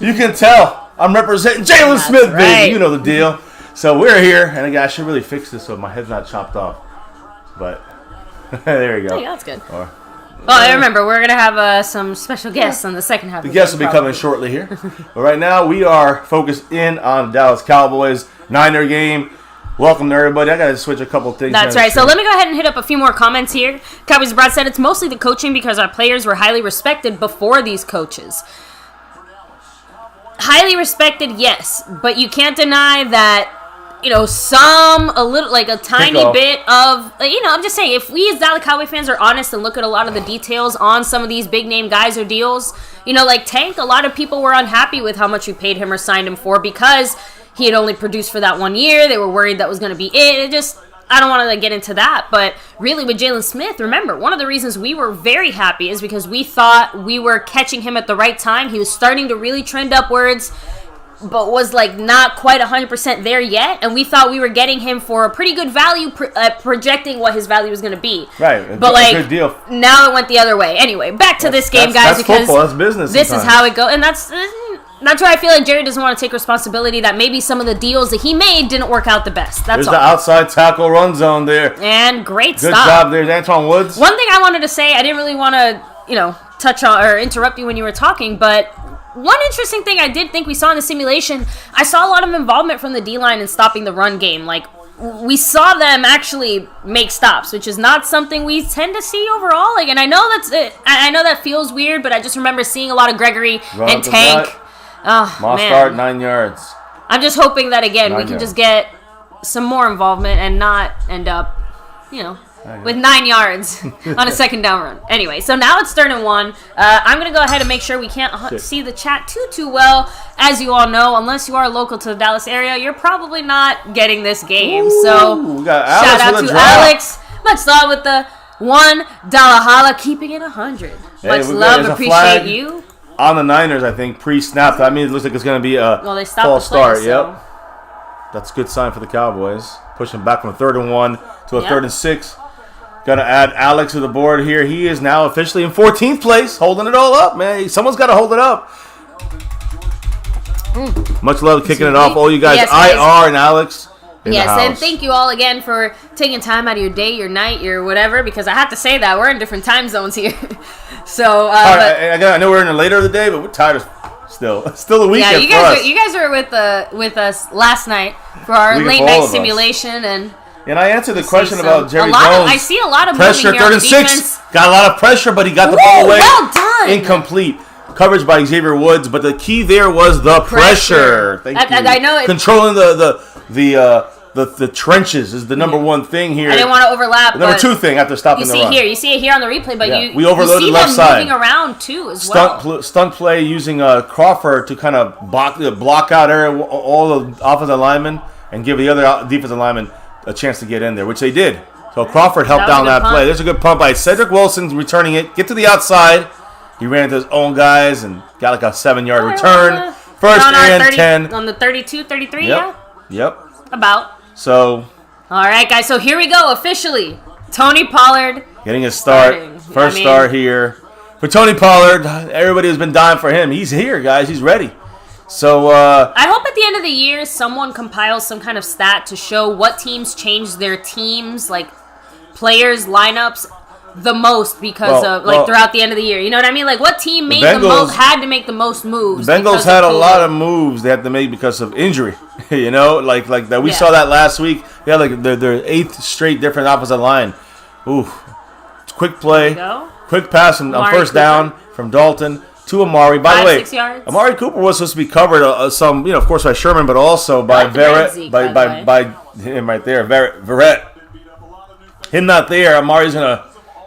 You can tell I'm representing Jalen Smith, baby. Right. You know the deal. So we're here, and I should really fix this so my head's not chopped off. But there you go. Yeah, that's good. I remember we're gonna have some special guests on the second half. The guests will be coming shortly here. But right now we are focused in on the Dallas Cowboys Niner game. Welcome to everybody. I gotta switch a couple things. That's right. So let me go ahead and hit up a few more comments here. Cowboys Brad said it's mostly the coaching because our players were highly respected before these coaches. Highly respected, yes, but you can't deny that. A little, like a tiny bit of, I'm just saying, if we as Dallas Cowboy fans are honest and look at a lot of the details on some of these big name guys or deals, like Tank, a lot of people were unhappy with how much we paid him or signed him for because he had only produced for that 1 year. They were worried that was going to be it. I don't want to get into that, but really with Jalen Smith, remember, one of the reasons we were very happy is because we thought we were catching him at the right time. He was starting to really trend upwards, but was not quite 100% there yet, and we thought we were getting him for a pretty good value, projecting what his value was going to be. Right, but good deal. Now it went the other way. Anyway, back to this game, guys, that's because football. That's business. This is how it goes, and that's where I feel like Jerry doesn't want to take responsibility that maybe some of the deals that he made didn't work out the best. That's There's all. the outside tackle run zone there, and great good stop. job. There's Antoine Woods. One thing I wanted to say, I didn't really want to, touch on or interrupt you when you were talking, but one interesting thing I did think we saw in the simulation, I saw a lot of involvement from the D-line in stopping the run game. We saw them actually make stops, which is not something we tend to see overall. And I know I know that feels weird, but I just remember seeing a lot of Gregory and Tank. Mostard, 9 yards. I'm just hoping that, again, we can just get some more involvement and not end up, with 9 yards on a second down run. Anyway, so now it's 3rd and 1. I'm going to go ahead and make sure we can't see the chat too well. As you all know, unless you are local to the Dallas area, you're probably not getting this game. Ooh, so we got shout out to Alex. Much love with the $1 holla, keeping it 100. Much love, appreciate you. On the Niners, I think, pre-snap. That means it looks like it's going to be a false start. So. Yep. That's a good sign for the Cowboys. Pushing back from a 3rd and 1 to a 3rd and 6. Gonna add Alex to the board here. He is now officially in 14th place, holding it all up, man. Someone's got to hold it up. Much love kicking it off, all you guys. Yes, IR and Alex. Yes, and thank you all again for taking time out of your day, your night, your whatever, because I have to say that we're in different time zones here. So, I know we're in the later of the day, but we're tired still the weekend. Yeah, you guys were with us last night for our late night simulation, and I answered the question about Jerry Jones. I see a lot of pressure. 3rd and 6. Got a lot of pressure, but he got the ball away. Well done. Incomplete. Coverage by Xavier Woods, but the key there was the pressure. Thank you. I know controlling the trenches is the number one thing here. I didn't want to overlap. The number 2 thing after stopping the run. You see it here on the replay, but we overloaded left side. Moving around too as well. Stunt play using Crawford to kind of block out all the offensive linemen and give the other defensive linemen a chance to get in there, which they did. So Crawford helped down that play. There's a good punt by Cedric Wilson returning it. Get to the outside. He ran into his own guys and got like a 7-yard return. First and 10. On the 32, 33, Yep. About. So. All right, guys. So here we go. Officially. Tony Pollard. Getting a start. First start here. For Tony Pollard, everybody has been dying for him. He's here, guys. He's ready. So, I hope at the end of the year someone compiles some kind of stat to show what teams changed their teams, players, lineups, the most because throughout the end of the year. You know what I mean? What team made the most, had to make the most moves? The Bengals had a lot of moves they had to make because of injury. Like that. We saw that last week. They had their 8th straight different offensive line. Ooh, quick play, quick pass on first down from Dalton to Amari. By the way, 6 yards. Amari Cooper was supposed to be covered of course, by Sherman, but also by Verrett, by him right there, Verrett. Him not there, Amari's gonna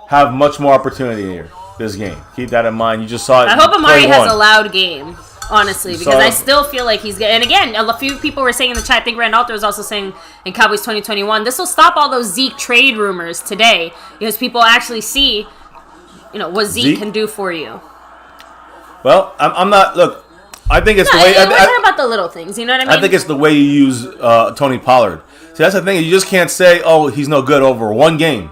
have much more opportunity here this game. Keep that in mind. You just saw it. I hope Amari has a loud game, honestly, because I still feel like he's good. And again, a few people were saying in the chat, I think Rand Alter was also saying in Cowboys 2021, this will stop all those Zeke trade rumors today because people actually see, what Zeke can do for you. Well, I'm not. Look, I think it's the way. We're talking about the little things. You know what I mean? I think it's the way you use Tony Pollard. See, that's the thing. You just can't say, "Oh, he's no good" over one game.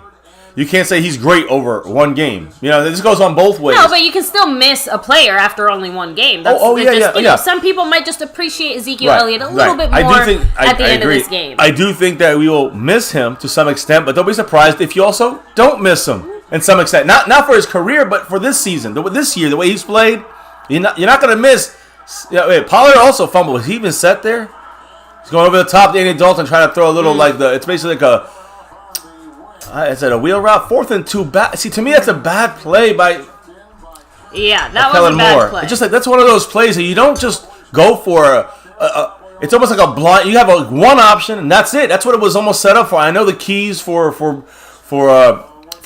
you can't say he's great over one game. This goes on both ways. No, but you can still miss a player after only one game. Some people might just appreciate Ezekiel Elliott a little bit more at the end of this game. I do think that we will miss him to some extent, but don't be surprised if you also don't miss him in some extent. Not for his career, but for this season, this year, the way he's played. You're not going to miss. Pollard also fumbled. Was he even set there? He's going over the top to Andy Dalton, trying to throw a little it's basically like is it a wheel route? 4th and 2 back. See, to me, that's a bad play by. Yeah, that was a bad play. It's just like that's one of those plays that you don't just go for. It's almost like a blind. You have one option, and that's it. That's what it was almost set up for. I know the keys for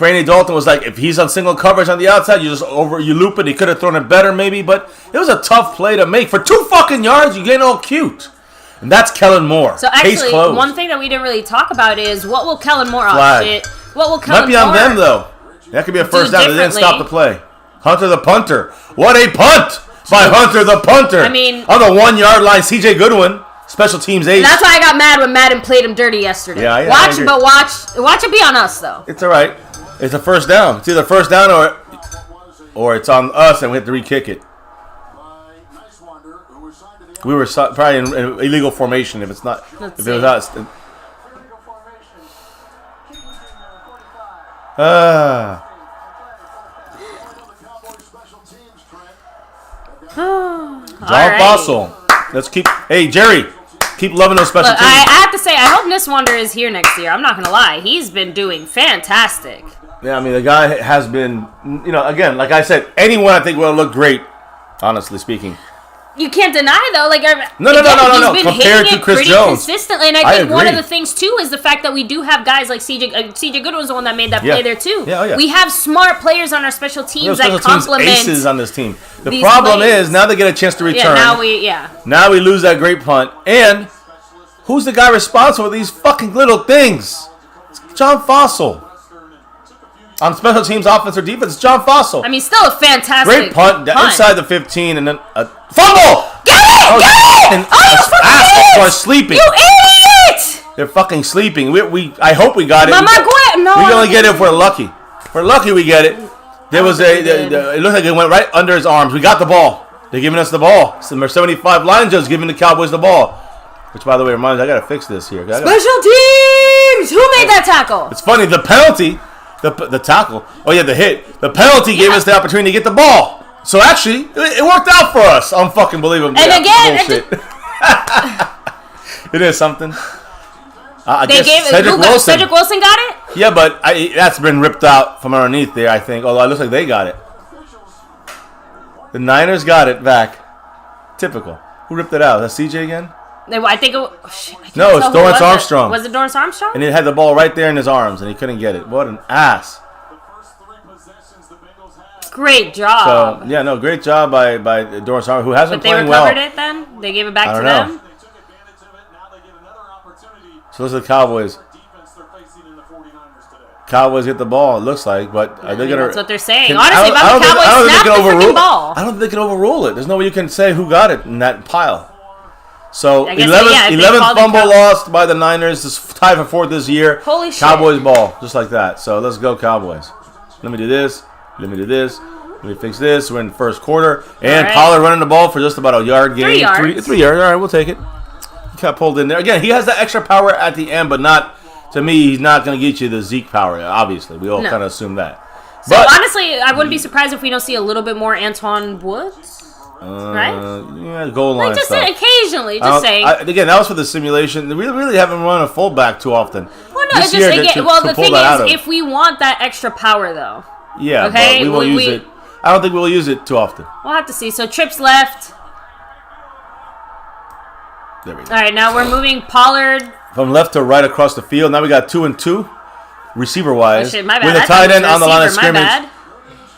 Andy Dalton was like if he's on single coverage on the outside, you loop it. He could have thrown it better, maybe, but it was a tough play to make for 2 fucking yards. You get all cute. And that's Kellen Moore. So actually, one thing that we didn't really talk about is what will Kellen Moore might be on them though. That could be a first down. They didn't stop the play. Hunter the punter. What a punt by Hunter the punter. I mean, on the 1 yard line, CJ Goodwin, special teams ace. That's why I got mad when Madden played him dirty yesterday. Yeah, watch it be on us though. It's all right. It's a first down. It's either first down or it's on us and we have to re-kick it. We were probably in illegal formation if it's not. If it was us. John Fossil. Let's keep. Hey Jerry, keep loving those special teams. I have to say, I hope Niswander is here next year. I'm not gonna lie, he's been doing fantastic. Yeah, I mean the guy has been. Again, like I said, anyone I think will look great. Honestly speaking. You can't deny though, no. He's been compared hitting to Chris pretty Jones consistently, and I think one of the things too is the fact that we do have guys like CJ Goodwin's the one that made that play there too. Yeah. We have smart players on our special teams that complement aces on this team. The problem is now they get a chance to return. Now we lose that great punt, and who's the guy responsible for these fucking little things? It's John Fossil. On special teams, offense or defense, John Fossil. I mean, still a fantastic great punt. Inside the 15, and then a fumble. Get it! And assholes are sleeping. You idiot! They're fucking sleeping. I hope we got it. We only get it if we're lucky. If we're lucky, we get it. There was it looked like it went right under his arms. We got the ball. They're giving us the ball. Number 75 line judge giving the Cowboys the ball. Which, by the way, reminds me, I gotta fix this here. Special teams. Who made that tackle? It's funny. The penalty. The tackle. Oh, yeah, the hit. The penalty gave us the opportunity to get the ball. So, actually, it worked out for us. Unfucking believable. And again, it is something. Cedric Wilson got it? Yeah, but that's been ripped out from underneath there, I think. Although it looks like they got it. The Niners got it back. Typical. Who ripped it out? Is that CJ again? I think no, it's Dorrance Armstrong. Was it Dorrance Armstrong? And he had the ball right there in his arms, and he couldn't get it. What an ass. Great job. So, great job by Dorrance Armstrong, who hasn't played well. But they recovered it then? They gave it back to them? So those are the Cowboys. Cowboys get the ball, it looks like, but are they going to... That's what they're saying. Honestly, if I'm the Cowboys, snap the freaking ball. I don't think they can overrule it. There's no way you can say who got it in that pile. So, 11th fumble lost by the Niners. It's tied for 4th this year. Holy shit. Cowboys ball, just like that. So, let's go Cowboys. Let me do this. Let me fix this. We're in the first quarter. And Pollard running the ball for just about a yard gain. 3 yards. 3 yards. All right, we'll take it. He got pulled in there. Again, he has that extra power at the end, but not, to me, he's not going to get you the Zeke power, obviously. We all kind of assume that. So, honestly, I wouldn't be surprised if we don't see a little bit more Antoine Woods. Right? Yeah, goal line just stuff. Occasionally, just saying. Again, that was for the simulation. We really haven't run a fullback too often. Well, no, it's just the thing is, if we want that extra power, though. Yeah, but we won't use it. I don't think we'll use it too often. We'll have to see. So trips left. There we go. All right, now we're moving Pollard from left to right across the field. Now we got 2 and 2, receiver wise. Oh, shit, my bad. With a tight end on the line of scrimmage.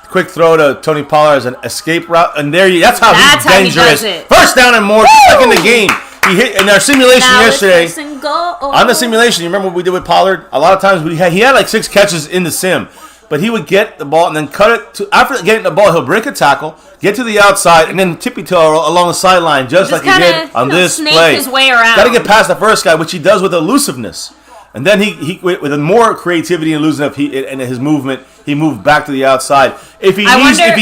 Quick throw to Tony Pollard as an escape route, and that's how he's dangerous. First down and more, back in the game. He hit in our simulation yesterday. On the simulation, you remember what we did with Pollard? A lot of times he had like 6 catches in the sim, but he would get the ball and then cut it to. After getting the ball, he'll break a tackle, get to the outside, and then tippy-toe along the sideline, just like he did on this play. His way around. Got to get past the first guy, which he does with elusiveness. And then he with more creativity and losing up and his movement, he moved back to the outside. If he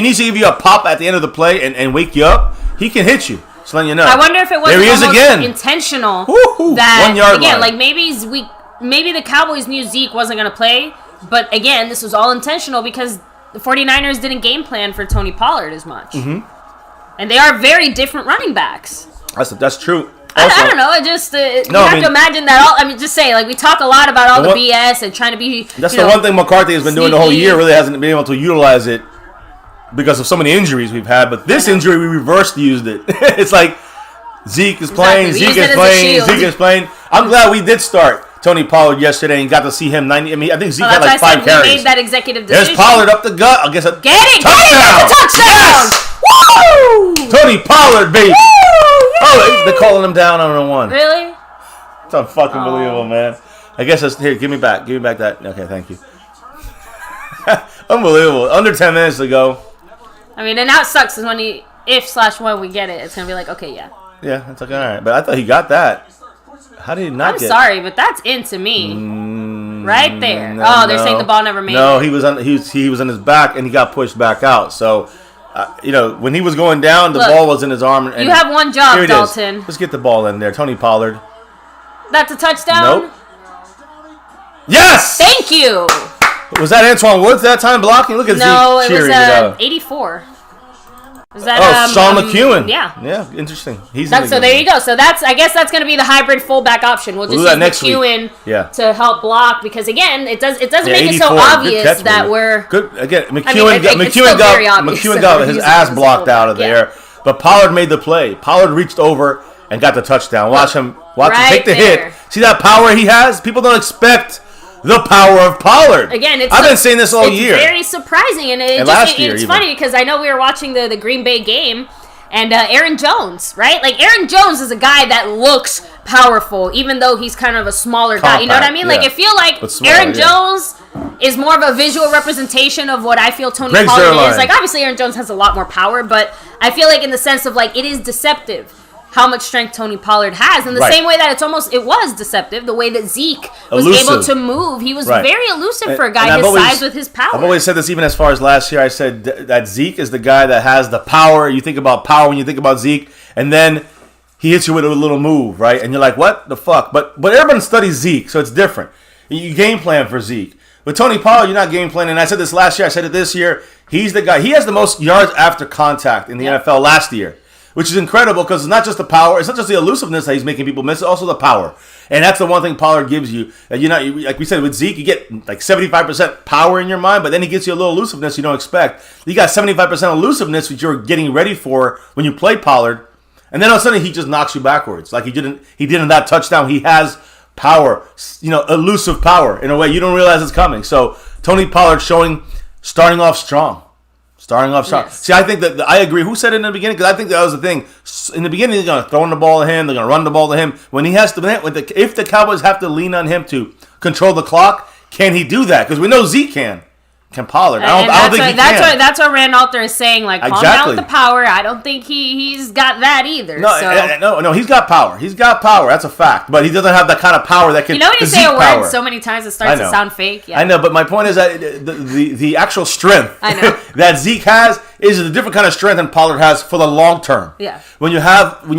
needs to give you a pop at the end of the play and wake you up, he can hit you. Just letting you know. I wonder if it wasn't almost intentional. That 1 yard again, line. like maybe the Cowboys knew Zeke wasn't going to play, but again, this was all intentional because the 49ers didn't game plan for Tony Pollard as much. Mm-hmm. And they are very different running backs. That's true. Also, I don't know. It just you have to imagine that. Just say we talk a lot about all the BS and trying to be. That's the one thing McCarthy has been doing the whole year. Really hasn't been able to utilize it because of so many injuries we've had. But this injury, we reversed used it. It's like Zeke is playing, Zeke is playing. I'm glad we did start Tony Pollard yesterday and got to see him 90. I mean, I think Zeke had like 5 carries. We made that executive decision. There's Pollard up the gut. I guess get it! That's a touchdown! Yes! Woo! Tony Pollard, baby. Woo! Oh, they're calling him down on 1. Really? It's unfucking believable, man. I guess that's here. Give me back that. Okay, thank you. Unbelievable. Under 10 minutes to go. I mean, and now it sucks is when when we get it, it's gonna be like, okay, yeah. Yeah, it's like all right, but I thought he got that. How did he not get? I'm sorry, but that's into me. Right there. They're saying the ball never made it. No, he was on his back and he got pushed back out. So, when he was going down, the ball was in his arm. And you have one job, Dalton. Let's get the ball in there, Tony Pollard. That's a touchdown. Nope. Yes. Thank you. Was that Antoine Woods that time blocking? Look at Zeke cheering it up. 84. Is that Sean McEwen? Yeah, interesting. So there you go. So I guess that's going to be the hybrid fullback option. We'll just use McEwen to help block because again, it doesn't make it so obvious that we're good. Again, McEwen got his ass blocked out of there, but Pollard made the play. Pollard reached over and got the touchdown. Watch him take the hit. See that power he has? People don't expect the power of Pollard. Again, I've been saying this all year. It's very surprising, and it's funny because I know we were watching the Green Bay game, and Aaron Jones, right? Like Aaron Jones is a guy that looks powerful, even though he's kind of a smaller guy. You know what I mean? Yeah. Like I feel like Aaron Jones is more of a visual representation of what I feel Tony Pollard is. Like obviously Aaron Jones has a lot more power, but I feel like in the sense of like it is deceptive how much strength Tony Pollard has. In the same way that it was deceptive, the way that Zeke was able to move. He was very elusive for a guy his size with his power. I've always said this even as far as last year. I said that Zeke is the guy that has the power. You think about power when you think about Zeke, and then he hits you with a little move, right? And you're like, what the fuck? But everyone studies Zeke, so it's different. You game plan for Zeke. With Tony Pollard, you're not game planning. And I said this last year. I said it this year. He's the guy. He has the most yards after contact in the NFL last year, which is incredible because it's not just the power, it's not just the elusiveness that he's making people miss, it's also the power. And that's the one thing Pollard gives you. That like we said with Zeke, you get like 75% power in your mind, but then he gets you a little elusiveness you don't expect. You got 75% elusiveness which you're getting ready for when you play Pollard, and then all of a sudden he just knocks you backwards. Like he did in that touchdown. He has power, elusive power in a way you don't realize it's coming. So Tony Pollard starting off strong. Yes. See, I think that I agree. Who said it in the beginning? Because I think that was the thing. In the beginning, they're going to throw the ball to him. They're going to run the ball to him. When he has to, if the Cowboys have to lean on him to control the clock, can he do that? Because we know Zeke can. Can Pollard? I don't think he can. That's what Rand Alter is saying. Like, calm down with the power. I don't think he's got that either. No, he's got power. He's got power. That's a fact. But he doesn't have that kind of power that can. You know when you say a word so many times it starts to sound fake. Yeah. I know, but my point is that the actual strength that Zeke has is a different kind of strength than Pollard has for the long term. Yeah. When you have it,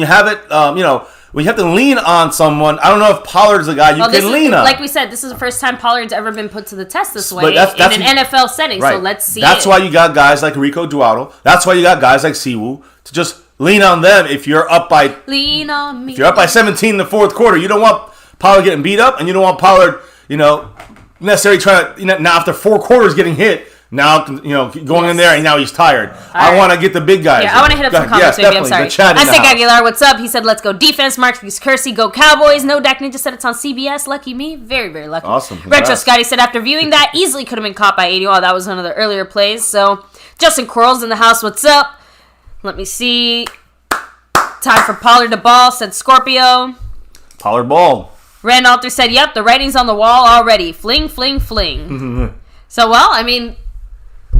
when you have to lean on someone, I don't know if Pollard's the guy you can lean on. Like we said, this is the first time Pollard's ever been put to the test this way in an NFL setting. Right. So let's see. That's why you got guys like Rico Duato. That's why you got guys like Siwu to just lean on them if you're up by. Lean on me. If you're up by 17 in the fourth quarter, you don't want Pollard getting beat up, and you don't want Pollard, necessarily trying to. Now after 4 quarters getting hit. Now, going in there, and now he's tired. I want to get the big guys. Yeah, I want to hit up some comments, maybe. I'm sorry. Isaac Aguilar, what's up? He said, let's go defense. Marcus Kersey, go Cowboys. No, Dak Ninja said it's on CBS. Lucky me. Very, very lucky. Awesome. Retro Scotty said, after viewing that, easily could have been caught by 80. Oh, that was one of the earlier plays. So, Justin Quarles in the house, what's up? Let me see. Time for Pollard to ball, said Scorpio. Pollard ball. Rand Alter said, yep, the writing's on the wall already. Fling, fling, fling. So, well, I mean...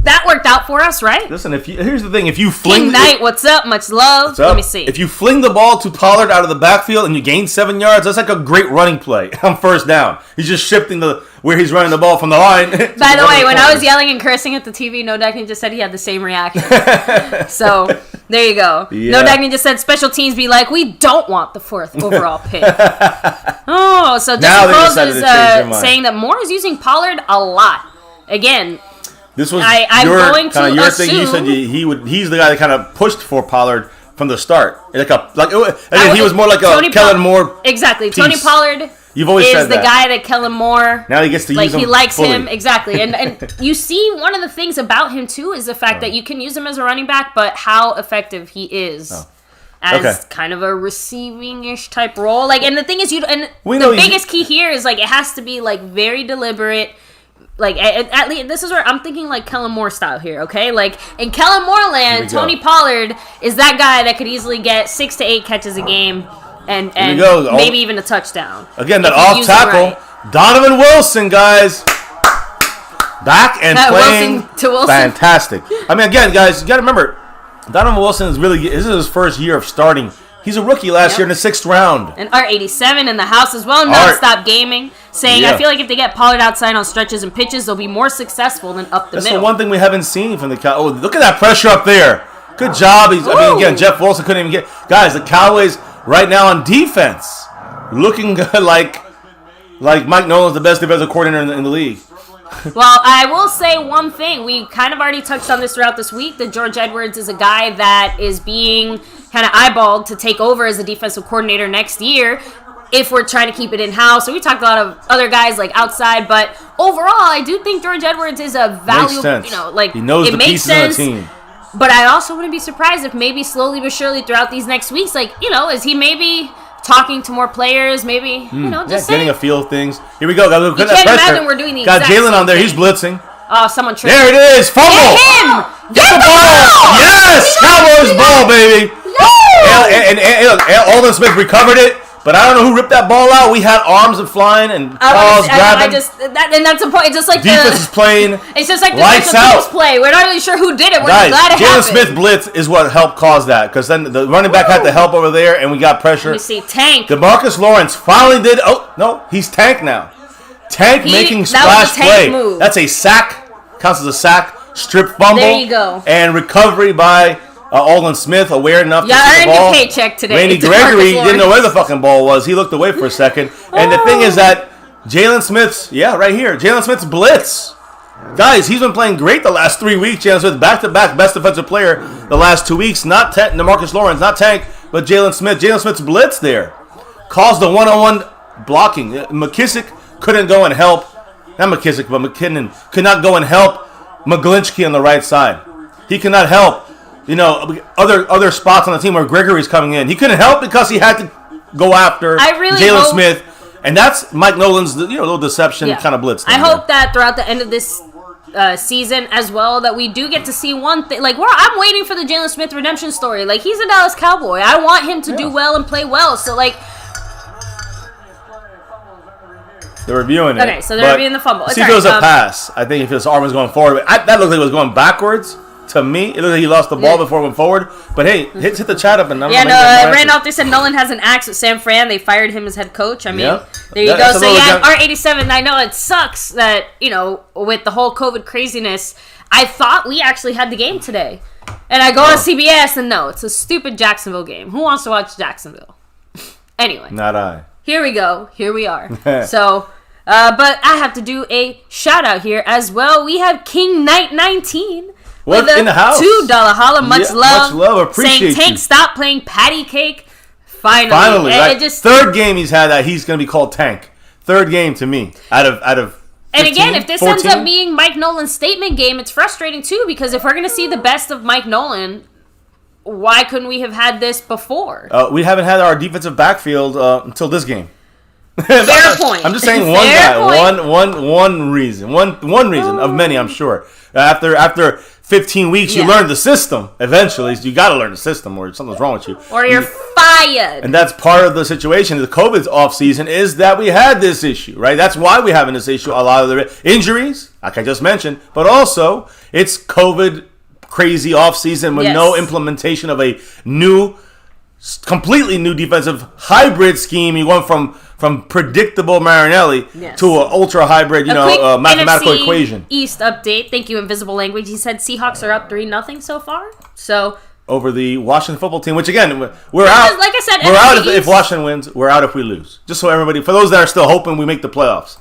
that worked out for us, right? Listen, here's the thing: if you fling King Knight, what's up? Much love. What's up? Let me see. If you fling the ball to Pollard out of the backfield and you gain 7 yards, that's like a great running play on first down. He's just shifting where he's running the ball from the line. By the way, when I was yelling and cursing at the TV, No Deck just said he had the same reaction. So there you go. Yeah. No Deck just said special teams be like, we don't want the 4th overall pick. Oh, so Justin Crowes is saying that Moore is using Pollard a lot. Again, this was your thing. You said he's the guy that kind of pushed for Pollard from the start. He was more like a Kellen Moore. Exactly. Piece. Tony Pollard You've always said is the guy that Kellen Moore. Now he gets to use him. He likes fully. him. Exactly. And you see one of the things about him too is the fact that you can use him as a running back, but how effective he is. As kind of a receiving-ish type role. And the thing is, the biggest key here is it has to be very deliberate. At least this is where I'm thinking Kellen Moore style here, okay? In Kellen Moore land, Tony Pollard is that guy that could easily get 6 to 8 catches a game and maybe even a touchdown. Again, that off tackle, right. Donovan Wilson, guys, back and playing Wilson. Fantastic. I mean, again, guys, you got to remember, Donovan Wilson this is his first year of starting. He's a rookie last year in the 6th round. And Art87 in the house as well, Nonstop Gaming, saying, I feel like if they get Pollard outside on stretches and pitches, they'll be more successful than up the middle. That's the one thing we haven't seen from the Cowboys. Oh, look at that pressure up there. Good job. Again, Jeff Wilson couldn't even get... Guys, the Cowboys right now on defense looking good like Mike Nolan's the best defensive coordinator in the league. Well, I will say one thing. We kind of already touched on this throughout this week, that George Edwards is a guy that is being kind of eyeballed to take over as the defensive coordinator next year if we're trying to keep it in-house. So we talked a lot of other guys outside, but overall, I do think George Edwards is a valuable, he knows the pieces of the team. But I also wouldn't be surprised if maybe slowly but surely throughout these next weeks, is he maybe talking to more players, maybe, just getting a feel of things. Here we go. You can't imagine we're doing the Got Jalen on there. He's blitzing. Oh, someone tripped. There it is. Fumble. Get him. Get the ball. Yes. Cowboys ball, baby. And Alden Smith recovered it. But I don't know who ripped that ball out. We had arms flying and paws grabbing. And that's the point. It's just like defense is playing. It's just like the lights out play. We're not really sure who did it. We're just glad it happened. Jalen Smith blitz is what helped cause that, because then the running back had to help over there, and we got pressure. Let me see, Tank. DeMarcus Lawrence finally did. Oh no, he's Tank now. Tank making splash play. Move. That's a sack. Counts as a sack. Strip fumble. There you go. And recovery by Alden Smith, aware enough to see the ball. Yeah, earned your paycheck today. Randy Gregory didn't know where the fucking ball was. He looked away for a second. And the thing is that Jalen Smith's, right here, Jalen Smith's blitz. Guys, he's been playing great the last 3 weeks. Jalen Smith, back-to-back best defensive player the last 2 weeks. Not DeMarcus Lawrence, not Tank, but Jalen Smith. Jalen Smith's blitz there caused the one-on-one blocking. McKissick couldn't go and help. Not McKissick, but McKinnon could not go and help McGlinchey on the right side. He could not help. Other spots on the team where Gregory's coming in. He couldn't help because he had to go after Jalen Smith. And that's Mike Nolan's little deception kind of blitz thing. I hope that throughout the end of this season as well, that we do get to see one thing. I'm waiting for the Jalen Smith redemption story. He's a Dallas Cowboy. I want him to do well and play well. So, they're reviewing it. Okay, so they're reviewing the fumble. See if it was a pass. I think if his arm was going forward. That looked like it was going backwards. To me, it looked like he lost the ball before it went forward. But hey, hit the chat up and Randolph, they said Nolan has an axe with San Fran. They fired him as head coach. I mean, there you go. So R87, I know it sucks that, with the whole COVID craziness, I thought we actually had the game today. And I go on CBS and no, it's a stupid Jacksonville game. Who wants to watch Jacksonville? Anyway. Not I. Here we go. Here we are. So, but I have to do a shout out here as well. We have King Knight 19. In the house. $2 holla, much love. Much love, appreciate saying, Tank, stop playing patty cake. Finally, right? Third game he's had that he's going to be called Tank. Third game to me out of 15, and again, if this 14? ends up being Mike Nolan's statement game, it's frustrating too, because if we're going to see the best of Mike Nolan, why couldn't we have had this before? We haven't had our defensive backfield until this game. Fair point. I'm just saying one guy, one reason of many, I'm sure. After 15 weeks, you learn the system. Eventually, you got to learn the system, or something's wrong with you, or you're fired. And that's part of the situation. The COVID's off season is that we had this issue, right? That's why we're having this issue. A lot of the injuries, like I just mentioned, but also it's COVID crazy off season with no implementation of a completely new defensive hybrid scheme. You went from predictable Marinelli to an ultra hybrid, mathematical NFC equation. East update. Thank you, Invisible Language. He said Seahawks are up 3-0 so far. So over the Washington football team, which again we're out. Like I said, we're out if Washington wins. We're out if we lose. Just so everybody, for those that are still hoping we make the playoffs,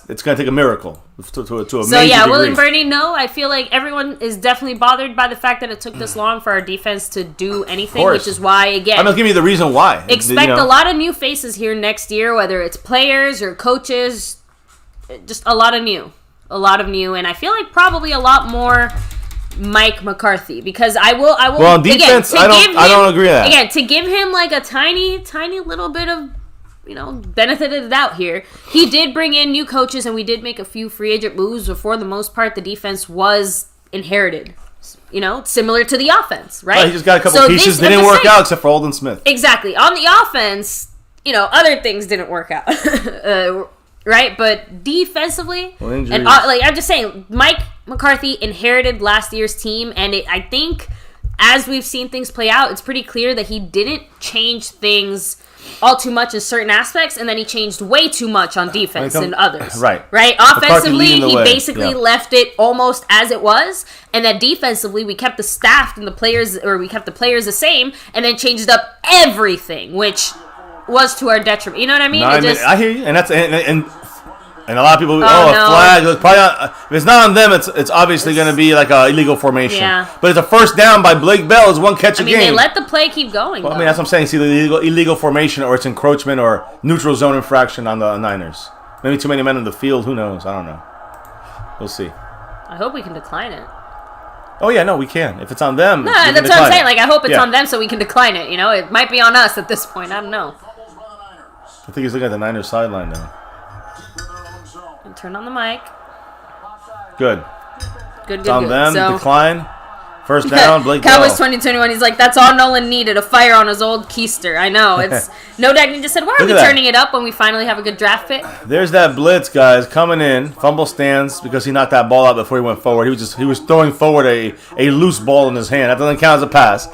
it's going to take a miracle to a major degree. Will and Bernie, no, I feel like everyone is definitely bothered by the fact that it took this long for our defense to do anything, which is why, again, I'm going to give you the reason why. Expect a lot of new faces here next year, whether it's players or coaches, just a lot of new, and I feel like probably a lot more Mike McCarthy, because I will. Well, on defense, again, I don't agree with that. Again, to give him like a tiny little bit of, benefit of the doubt here. He did bring in new coaches, and we did make a few free agent moves, but for the most part, the defense was inherited. Similar to the offense, right? He just got a couple pieces that didn't work out, except for Holden Smith. Exactly. On the offense, other things didn't work out. Right, but defensively, and I'm just saying, Mike McCarthy inherited last year's team, and I think as we've seen things play out, it's pretty clear that he didn't change things all too much in certain aspects, and then he changed way too much on defense and others. Right. Offensively, he basically left it almost as it was, and then defensively, we kept the staff and the players the same, and then changed up everything, which was to our detriment. You know what I mean? I hear you, and that's and a lot of people. A flag. It's probably not, if it's not on them, it's obviously going to be like an illegal formation. Yeah. But it's a first down by Blake Bell. Is one catch a game. They let the play keep going. Well, that's what I'm saying. It's either illegal formation or it's encroachment or neutral zone infraction on the Niners. Maybe too many men in the field. Who knows? I don't know. We'll see. I hope we can decline it. Oh yeah, no, we can. If it's on them, that's what I'm saying. Like, I hope it's on them so we can decline it. It might be on us at this point. I don't know. I think he's looking at the Niners sideline now. And turn on the mic. Good. It's on them. Decline. First down. Blake Cowboys Bell. 2021. He's like, that's all Nolan needed. A fire on his old keister. I know. It's no doubt. He just said, why are we turning it up when we finally have a good draft pick? There's that blitz, guys, coming in. Fumble stands because he knocked that ball out before he went forward. He was throwing forward a loose ball in his hand. That doesn't count as a pass.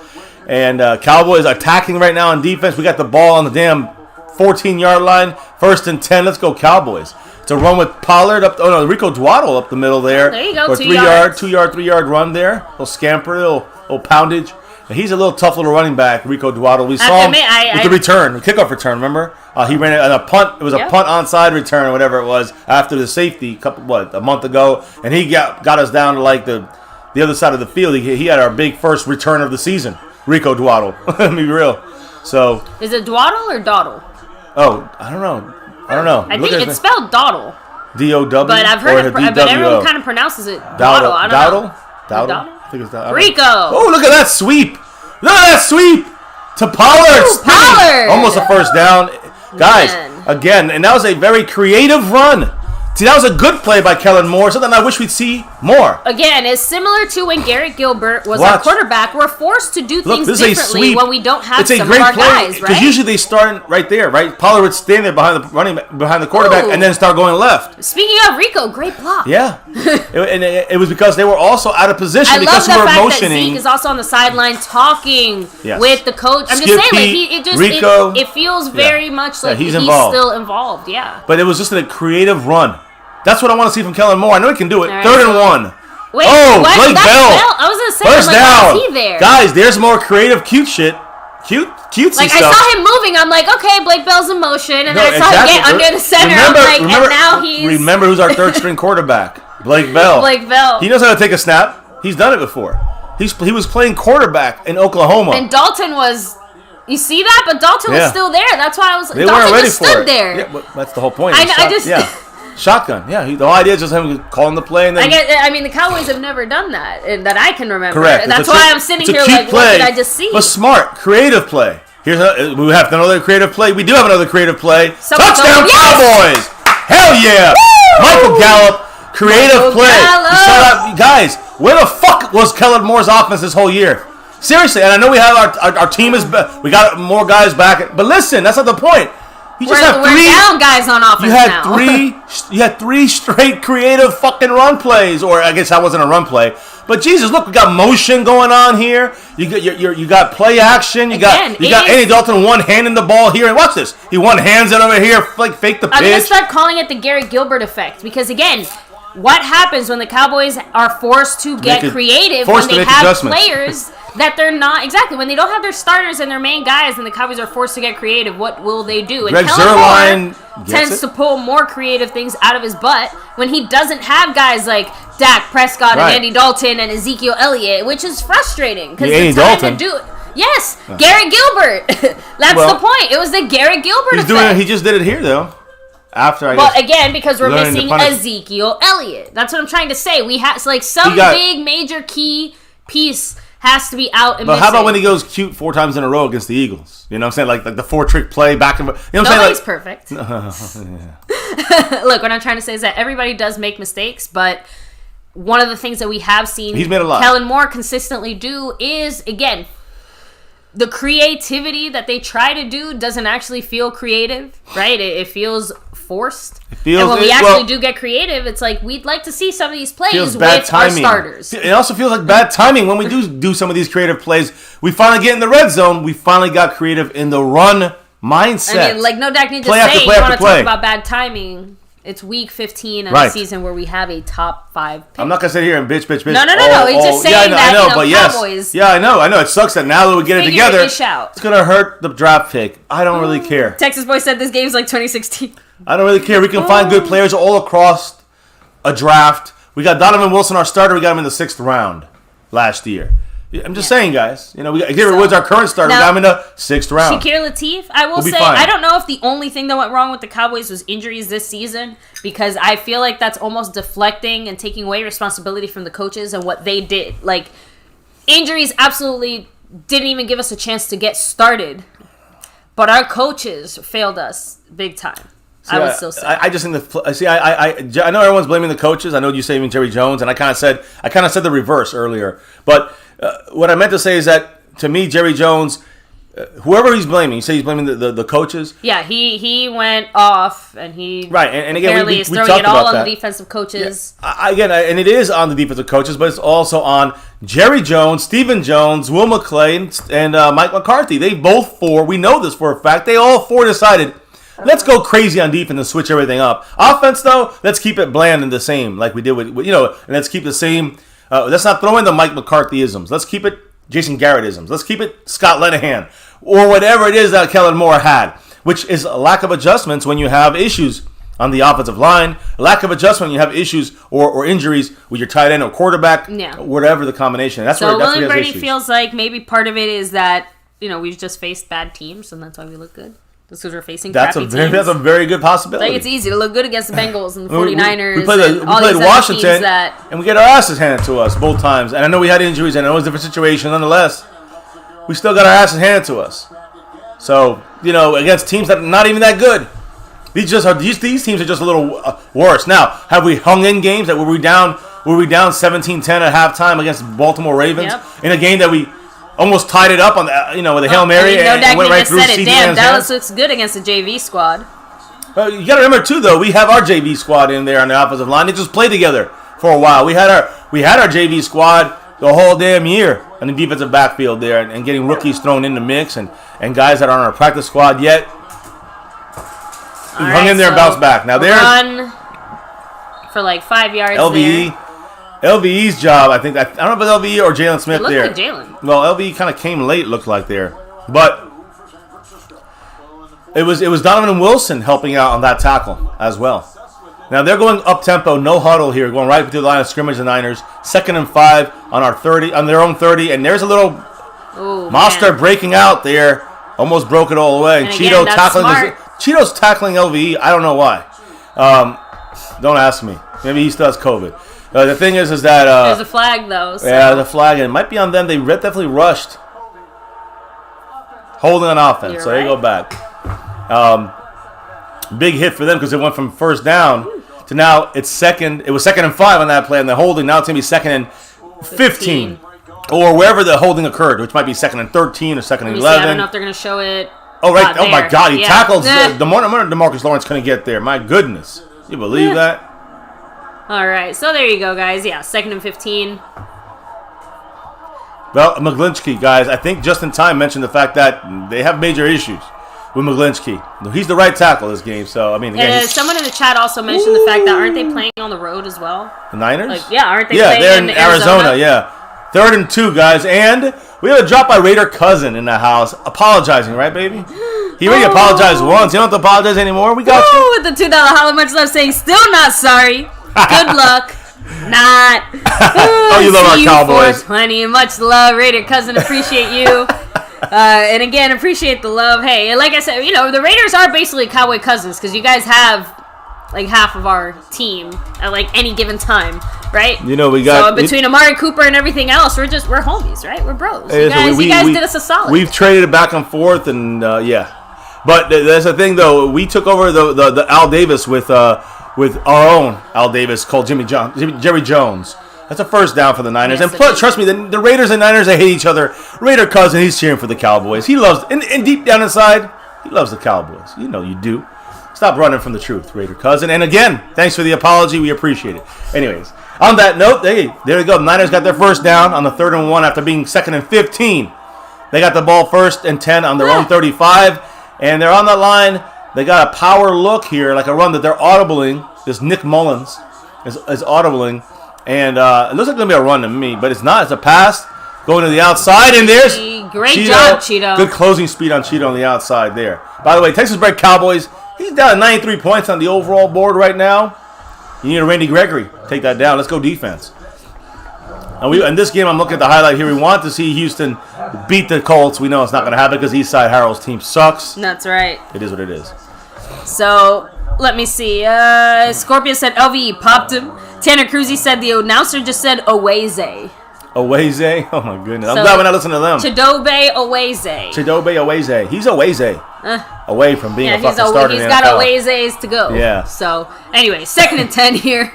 And Cowboys attacking right now on defense. We got the ball on the damn 14-yard line. 1st and 10. Let's go Cowboys. To run with Pollard Rico Dwaddle up the middle there. There you go, for 3-yard run there. Little scamper, little poundage. And he's a little tough little running back, Rico Dwaddle. We saw him with the return, the kickoff return, remember? He ran a punt. It was a punt onside return or whatever it was after the safety a month ago. And he got us down to like the other side of the field. He had our big first return of the season, Rico Dwaddle. Let me be real. So is it Dwaddle or Dawdle? Oh, I don't know. I think it's spelled Dawdle. D-O-W? But I've heard it, but everyone kind of pronounces it Dawdle. I don't know. Dawdle? I think it's Dawdle. Rico! Oh, look at that sweep! Look at that sweep! To Pollard! Ooh, Pollard! Almost a first down. Guys, again, and that was a very creative run. See, that was a good play by Kellen Moore, something I wish we'd see more. Again, it's similar to when Garrett Gilbert was our quarterback. We're forced to do things differently when we don't have some of our guys, right? Because usually they start right there, right? Pollard would stand there behind the quarterback and then start going left. Speaking of Rico, great block. Yeah. it was because they were also out of position because we were motioning. I love the fact that Zeke is also on the sideline talking with the coach. I'm just saying, it feels very much like he's still involved. Yeah. But it was just a creative run. That's what I want to see from Kellen Moore. I know he can do it. Right, 3rd and 1. Wait, Blake Bell. I was going to say, first down. Why is he there? Guys, there's more creative, cute shit. Cutesy stuff. I saw him moving. I'm like, okay, Blake Bell's in motion. And then I saw him get under the center. And now he's... Remember who's our third-string quarterback. Blake Bell. He knows how to take a snap. He's done it before. He was playing quarterback in Oklahoma. And Dalton was... You see that? But Dalton was still there. That's why I was... They Dalton weren't ready just for stood it. there. Yeah, but that's the whole point. Shotgun. Yeah. The whole idea is just him calling the play. And then the Cowboys have never done that I can remember. Correct. That's why I'm sitting here like, what did I just see? But smart, creative play. We have another creative play. We do have another creative play. Touchdown, yes! Cowboys! Hell yeah! Woo! Michael Gallup, creative play. Guys, where the fuck was Kellen Moore's offense this whole year? Seriously, and I know we have our team is we got more guys back, but listen, that's not the point. You just have we're down guys on offense You had three straight creative fucking run plays, or I guess that wasn't a run play. But Jesus, look, we got motion going on here. You got play action. You got Andy Dalton one handing the ball here, and watch this. He one hands it over here, like fake the pitch. I'm gonna start calling it the Garrett Gilbert effect because again, what happens when the Cowboys are forced to get creative when they have players that they're not when they don't have their starters and their main guys, and the Cowboys are forced to get creative? What will they do? And Kellen Moore tends to pull more creative things out of his butt when he doesn't have guys like Dak Prescott and Andy Dalton and Ezekiel Elliott, which is frustrating because the time to do it. Yes, Garrett Gilbert. That's the point. It was the Garrett Gilbert effect. He just did it here though. Again, because we're missing Ezekiel Elliott. That's what I'm trying to say. We have some big major key piece has to be out and missing. How about when he goes cute 4 times in a row against the Eagles? You know what I'm saying? Like the 4-trick play back and forth. You know what I'm saying? Perfect. Look, what I'm trying to say is that everybody does make mistakes, but one of the things that we have seen he's made a lot. Kellen Moore consistently do is, again, the creativity that they try to do doesn't actually feel creative, right? It feels forced. And when we actually do get creative, it's like we'd like to see some of these plays with our starters. It also feels like bad timing when we do some of these creative plays. We finally get in the red zone. We finally got creative in the run mindset. I mean, no Dak needs to say you want to talk about bad timing. It's week 15 of the season where we have a top 5 pick. I'm not going to sit here and bitch. No. It's just saying Cowboys. Yeah, I know. It sucks that now that we get it together, it's going to hurt the draft pick. I don't really care. Texas Boy said this game's like 2016. I don't really care. We can find good players all across a draft. We got Donovan Wilson, our starter. We got him in the 6th round last year. I'm just saying, guys. You know, Xavier Woods, our current starter, we got him in the 6th round. Shakir Lateef, I will say, I don't know if the only thing that went wrong with the Cowboys was injuries this season, because I feel like that's almost deflecting and taking away responsibility from the coaches and what they did. Like, injuries absolutely didn't even give us a chance to get started, but our coaches failed us big time. I would still say. I just think I know everyone's blaming the coaches. I know you saving Jerry Jones, and I kind of said the reverse earlier. But what I meant to say is that to me, Jerry Jones, whoever he's blaming, you say he's blaming the coaches. Yeah, he went off, and he and again we throwing talked it all about on the defensive coaches. Yeah. And it is on the defensive coaches, but it's also on Jerry Jones, Stephen Jones, Will McClay, and Mike McCarthy. They both 4. We know this for a fact. They all 4 decided, let's go crazy on defense and switch everything up. Offense, though, let's keep it bland and the same, like we did with and let's keep the same. Let's not throw in the Mike McCarthy-isms. Let's keep it Jason Garrett-isms. Let's keep it Scott Linehan or whatever it is that Kellen Moore had, which is a lack of adjustments when you have issues on the offensive line, a lack of adjustment when you have issues or injuries with your tight end or quarterback, whatever the combination. That's where William Brady feels like maybe part of it is that we've just faced bad teams, and that's why we look good. Just because we're facing crappy teams. That's a very good possibility. Like, it's easy to look good against the Bengals and the 49ers. We played Washington, and we get our asses handed to us both times. And I know we had injuries, and it was a different situation. Nonetheless, we still got our asses handed to us. So, against teams that are not even that good. These teams are just a little worse. Now, have we hung in games that were we down 17-10 at halftime against Baltimore Ravens in a game that we almost tied it up on the with a Hail Mary and went right through CeeDee Lamb's Dallas looks good against the JV squad. You got to remember too, though, we have our JV squad in there on the offensive line. They just played together for a while. We had our JV squad the whole damn year on the defensive backfield there, and getting rookies thrown in the mix and guys that are on our practice squad yet. We hung in there and bounced back. Now there's run for like 5 yards. LVE's job, I think. I don't know if it's LVE or Jalen Smith there. It looked like Jalen. Well, LVE kind of came late, looked like there. But it was Donovan Wilson helping out on that tackle as well. Now they're going up-tempo, no huddle here, going right through the line of scrimmage, the Niners. 2nd and 5 on our 30, on their own 30. And there's a little monster breaking out there. Almost broke it all away. And Cheeto Cheeto's tackling LVE. I don't know why. Don't ask me. Maybe he still has COVID. The thing is that there's a flag though. So. Yeah, the flag, and it might be on them. They definitely rushed Holding on offense. So they go back. Big hit for them because it went from first down to now it's second. It was 2nd and 5 on that play, and the holding. Now it's going to be 2nd and 15. Or wherever the holding occurred, which might be 2nd and 13 or 2nd and 11. I don't know if they're going to show it. Oh, right. Oh, my God. He tackles. DeMarcus Lawrence couldn't get there. My goodness. You believe that? All right. So there you go, guys. Yeah, 2nd and 15. Well, McGlinchey, guys, I think just in time mentioned the fact that they have major issues with McGlinchey. He's the right tackle this game, so, I mean... Again, someone in the chat also mentioned the fact that aren't they playing on the road as well? The Niners? Aren't they playing they're in Arizona, yeah. 3rd and 2, guys, and we have a drop by Raider Cousin in the house, apologizing, right, baby? He already apologized once. You don't have to apologize anymore. We got you. With the $2 Hollow Much Love saying, still not sorry. Good luck. Not. You love our Cowboys. Plenty of much love, Raider Cousin. Appreciate you. And again, appreciate the love. Hey, like I said, the Raiders are basically Cowboy Cousins because you guys have like half of our team at like any given time, right? We got between Amari Cooper and everything else, we're homies, right? We're bros. You guys did us a solid. We've traded it back and forth, and yeah. But that's the thing, though. We took over the Al Davis with our own Al Davis called Jerry Jones. That's a first down for the Niners. Yes, and plus, trust me, the Raiders and Niners, they hate each other. Raider Cousin, he's cheering for the Cowboys. He loves, and deep down inside, he loves the Cowboys. You know you do. Stop running from the truth, Raider Cousin. And again, thanks for the apology. We appreciate it. Anyways, on that note, there you go. The Niners got their first down on the 3rd and 1 after being 2nd and 15. They got the ball 1st and 10 on their own 35. And they're on the line. They got a power look here, like a run that they're audibling. This Nick Mullins is audibling. And it looks like it's going to be a run to me, but it's not. It's a pass going to the outside, and there's great job, Cheeto. Good closing speed on Cheeto on the outside there. By the way, Texas Bred Cowboys, he's down at 93 points on the overall board right now. You need a Randy Gregory. Take that down. Let's go defense. And in this game, I'm looking at the highlight here. We want to see Houston beat the Colts. We know it's not going to happen because Eastside Harold's team sucks. That's right. It is what it is. So, let me see. Scorpio said LVE popped him. Tanner Cruzy said the announcer just said Oweze. Oweze? Oh, my goodness. I'm glad we're not listening to them. Chidobe Oweze. Chidobe Oweze. He's Oweze. Away from being a fucking starter in the NFL. He's got Oweze's to go. Yeah. So, anyway, 2nd and 10 here.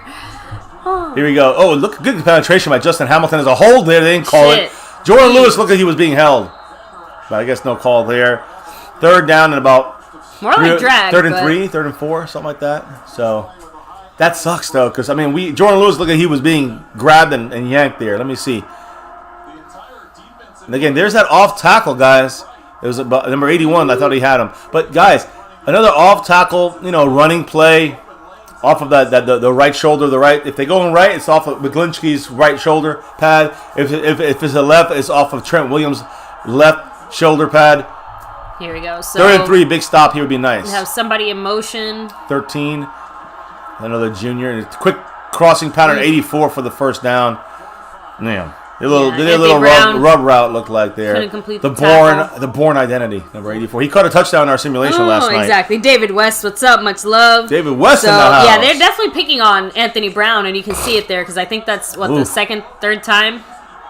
Here we go. Oh, look, good penetration by Justin Hamilton. There's a hold there. They didn't call it. Jordan Lewis looked like he was being held. But I guess no call there. 3rd down and about... More like drag. 3rd and 3, 3rd and 4, something like that. So, that sucks, though. Because, I mean, Jordan Lewis looked like he was being grabbed and yanked there. Let me see. And again, there's that off tackle, guys. It was about number 81. I thought he had him. But, guys, another off tackle, running play. Off of the right shoulder, if they go in right, it's off of McGlinchey's right shoulder pad. If it's a left, it's off of Trent Williams' left shoulder pad. Here we go. So 3rd and 3, big stop here would be nice. Have somebody in motion. 13, another junior, and a quick crossing pattern. 84 for the first down. Man, a little rub route looked like there. Couldn't complete the Bourne identity, number 84. He caught a touchdown in our simulation last night. Exactly. David West, what's up? Much love. David West in the house. Yeah, they're definitely picking on Anthony Brown, and you can see it there because I think that's the 2nd, 3rd time.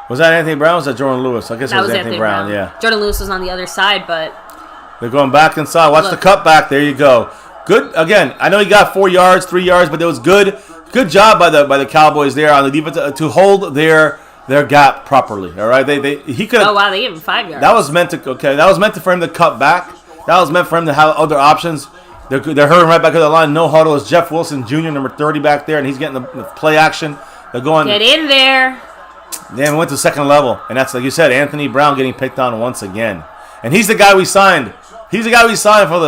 Was that Anthony Brown or was that Jordan Lewis? I guess it was Anthony Brown, yeah. Jordan Lewis was on the other side, but... They're going back inside. Watch the cutback. There you go. Good. Again, I know he got 4 yards, 3 yards, but it was good. Good job by the Cowboys there on the defense to hold their gap properly. All right, he could. Oh wow, they gave him 5 yards. That was meant for him to cut back. That was meant for him to have other options. They're hurrying right back to the line. No huddle. It's Jeff Wilson Jr., number 30, back there, and he's getting the play action. They're going. Get in there. Then we went to 2nd level, and that's like you said, Anthony Brown getting picked on once again, and he's the guy we signed. He's the guy we signed for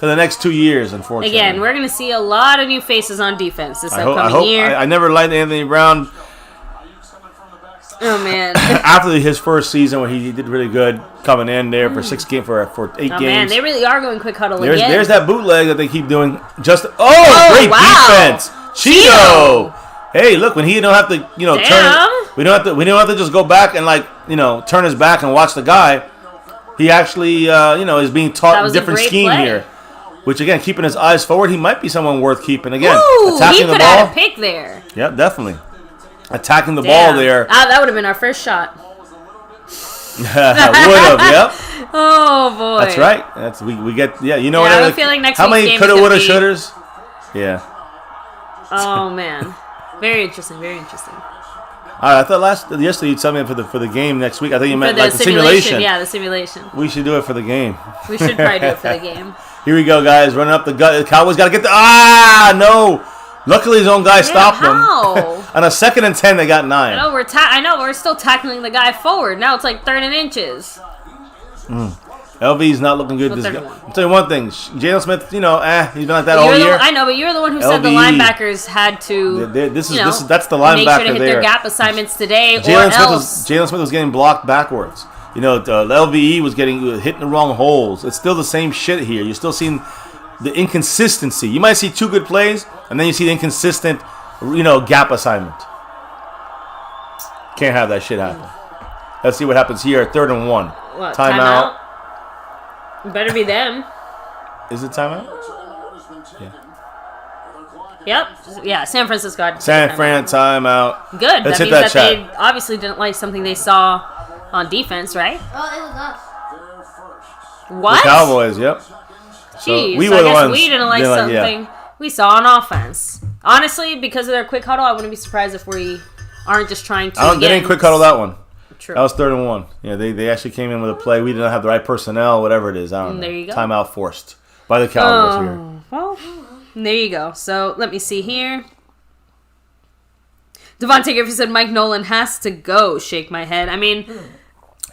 the next 2 years, unfortunately. Again, we're going to see a lot of new faces on defense this upcoming year. I never liked Anthony Brown. Oh, man. After his first season where he did really good coming in there for 6 games, for 8 games. Oh, man, they really are going quick huddle again. There's that bootleg that they keep doing. Great defense. Cheeto. Hey, look, when he don't have to, turn. We don't have to just go back and turn his back and watch the guy. He actually, is being taught a different scheme here. Which, again, keeping his eyes forward, he might be someone worth keeping. Again, attacking the ball. He could have had a pick there. Yep, definitely. Attacking the ball there. That would have been our first shot. Would have, yep. Oh boy. That's right. We get you know I what? have a feeling next how week's many game coulda, is woulda, gonna be- shouldas? Yeah. Oh man. Very interesting. Very interesting. All right, I thought yesterday you'd tell me for the game next week. I think you meant For like the simulation. Yeah, the simulation. We should do it for the game. We should probably do it for the game. Here we go, guys. Running up the gut. The Cowboys got to get the no. Luckily, his own guy stopped them. On a 2nd and 10, they got 9. I know we're still tackling the guy forward. Now it's like 3rd and inches. LV's not looking good. This game. I'll tell you one thing. Jalen Smith, he's been like that all year. I know, but you're the one who said the linebackers had to. That's the linebacker make sure to hit there. their gap assignments today, Jalen Smith was getting blocked backwards. The LVE was hitting the wrong holes. It's still the same shit here. You're still seeing the inconsistency. You might see 2 good plays, and then you see the inconsistent, gap assignment. Can't have that shit happen. Let's see what happens here. 3rd and 1. What, timeout. Better be them. Is it timeout? Yeah. Yep. Yeah, San Francisco had San Fran timeout. Good. Let's that hit means that they obviously didn't like something they saw on defense, right? Oh, it was us. What? The Cowboys, yep. Jeez, we so were I the guess ones we didn't like didn't something we saw on offense. Honestly, because of their quick huddle, I wouldn't be surprised if we aren't just trying to. They didn't quick huddle that one. True. That was 3rd and 1. Yeah, they actually came in with a play. We didn't have the right personnel, whatever it is. I don't know. There you go. Timeout forced by the Cowboys here. Well, there you go. So let me see here. Devontae Griffin said Mike Nolan has to go. Shake my head. I mean,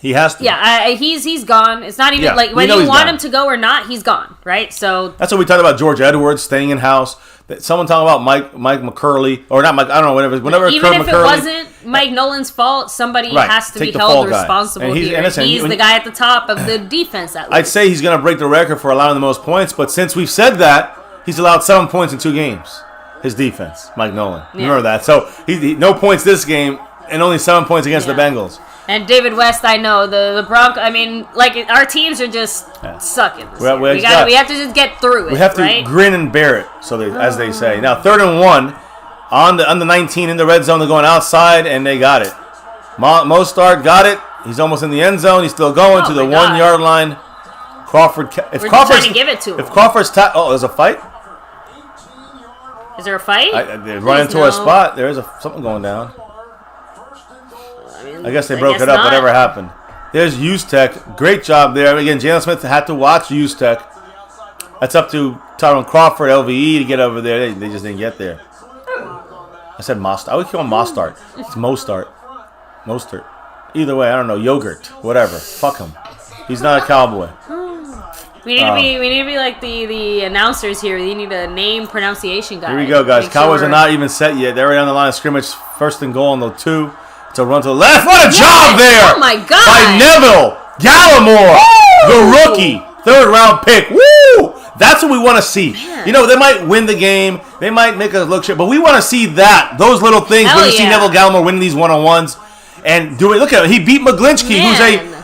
he has to. Yeah, he's gone. It's not even like whether you want him to go or not, he's gone. Right. So that's what we talked about. George Edwards staying in house. Someone talking about Mike McCurley or not Mike. I don't know. Whenever even if it wasn't Mike Nolan's fault, somebody has to be held responsible here. He's the guy at the top of the defense. I'd say he's going to break the record for allowing the most points, but since we've said that, he's allowed 7 points in 2 games. His defense, Mike Nolan. Yeah. Remember that. So he no points this game and only 7 points against the Bengals. And David West, I know the Broncos. I mean, like our teams are just sucking. We have to just get through it. We have to grin and bear it, as they say. Now 3rd and 1 on the 19 in the red zone. They're going outside and they got it. Mostard got it. He's almost in the end zone. He's still going to the 1 yard line. Crawford. We're trying to give it to him. If Crawford's there's a fight. Is there a fight? They run into a spot. There is something going down. I guess they broke it up. Whatever happened. There's Tech. Great job there. Again, Jalen Smith had to watch Tech. That's up to Tyrone Crawford, LVE to get over there. They just didn't get there. I said Mostart. I would call him Mostart. It's Mostart. Either way, I don't know. Yogurt. Whatever. Fuck him. He's not a Cowboy. We need to be like the announcers here. We need a name pronunciation guy. Here we go, guys. Cowboys are not even set yet. They're right on the line of scrimmage. 1st and goal on the 2. To run to the left. What a job there! Oh my God! By Neville Gallimore, the rookie, 3rd round pick. Woo! That's what we want to see. Man. They might win the game. They might make us look shit, but we want to see those little things. When you see Neville Gallimore winning these one-on-ones and do it. Look at him. He beat McGlinchey, who's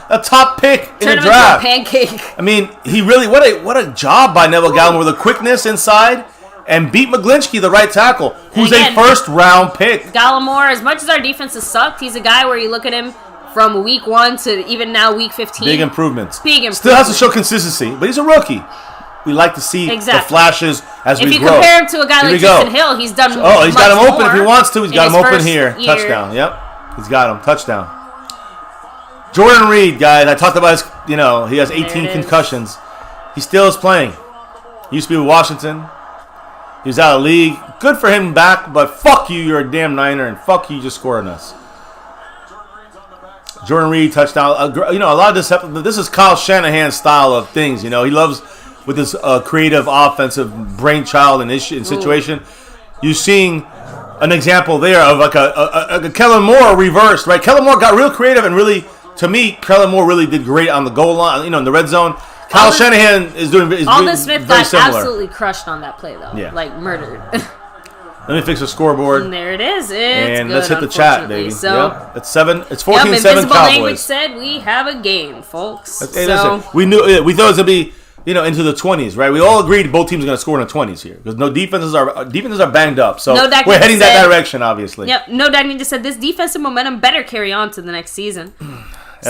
a top pick in the draft. Turn him into a pancake. I mean, he really what a job by Neville Gallimore. The quickness inside. And beat McGlinchey, the right tackle, who's a 1st round pick. Gallimore, as much as our defense has sucked, he's a guy where you look at him from week 1 to even now week 15. Big improvements. Still has to show consistency, but he's a rookie. We like to see the flashes as we grow. If you compare him to a guy like Jason Hill, he's done he's got him open if he wants to. He's got him open here. Year. Touchdown. Yep. He's got him. Touchdown. Jordan Reed, guys. I talked about his, he has 18 concussions. He still is playing. He used to be with Washington. He was out of the league. Good for him back, but fuck you, you're a damn Niner, and fuck you, just scoring us. Jordan Reed, touchdown. A lot of this is Kyle Shanahan's style of things. He loves with his creative offensive brainchild and situation. You're seeing an example there of like a Kellen Moore reversed, right? Kellen Moore got real creative and really, to me, Kellen Moore really did great on the goal line, in the red zone. Kyle Shanahan is doing Aldon Smith got similar. Absolutely crushed on that play, though. Yeah. Like murdered. Let me fix the scoreboard. And there it is. And let's hit the chat, baby. So it's 14-7 Cowboys. Language said we have a game, folks. Listen, we thought it was gonna be into the 20s, right? We all agreed both teams are gonna score in the 20s here because defenses are banged up. So we're heading that direction, obviously. Yep. No, Dagny just said this defensive momentum better carry on to the next season.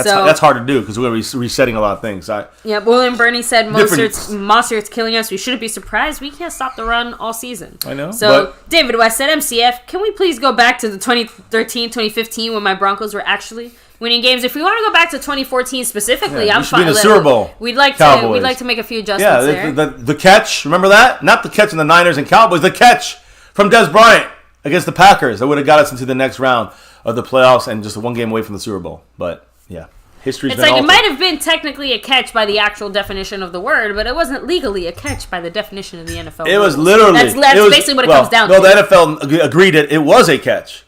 That's hard to do because we're resetting a lot of things. Yeah, William Burney said Mostert's killing us. We shouldn't be surprised. We can't stop the run all season. I know. So David West said, MCF, can we please go back to the 2013, 2015 when my Broncos were actually winning games? If we want to go back to 2014 specifically, I'm fine. Be in the Super Bowl. We'd like to make a few adjustments there. The catch, remember that? Not the catch in the Niners and Cowboys. The catch from Des Bryant against the Packers that would have got us into the next round of the playoffs and just one game away from the Super Bowl. But yeah, history's been altered. It might have been technically a catch by the actual definition of the word, but it wasn't legally a catch by the definition of the NFL. It was literally. That's basically what it comes down to. No, the NFL agreed it was a catch.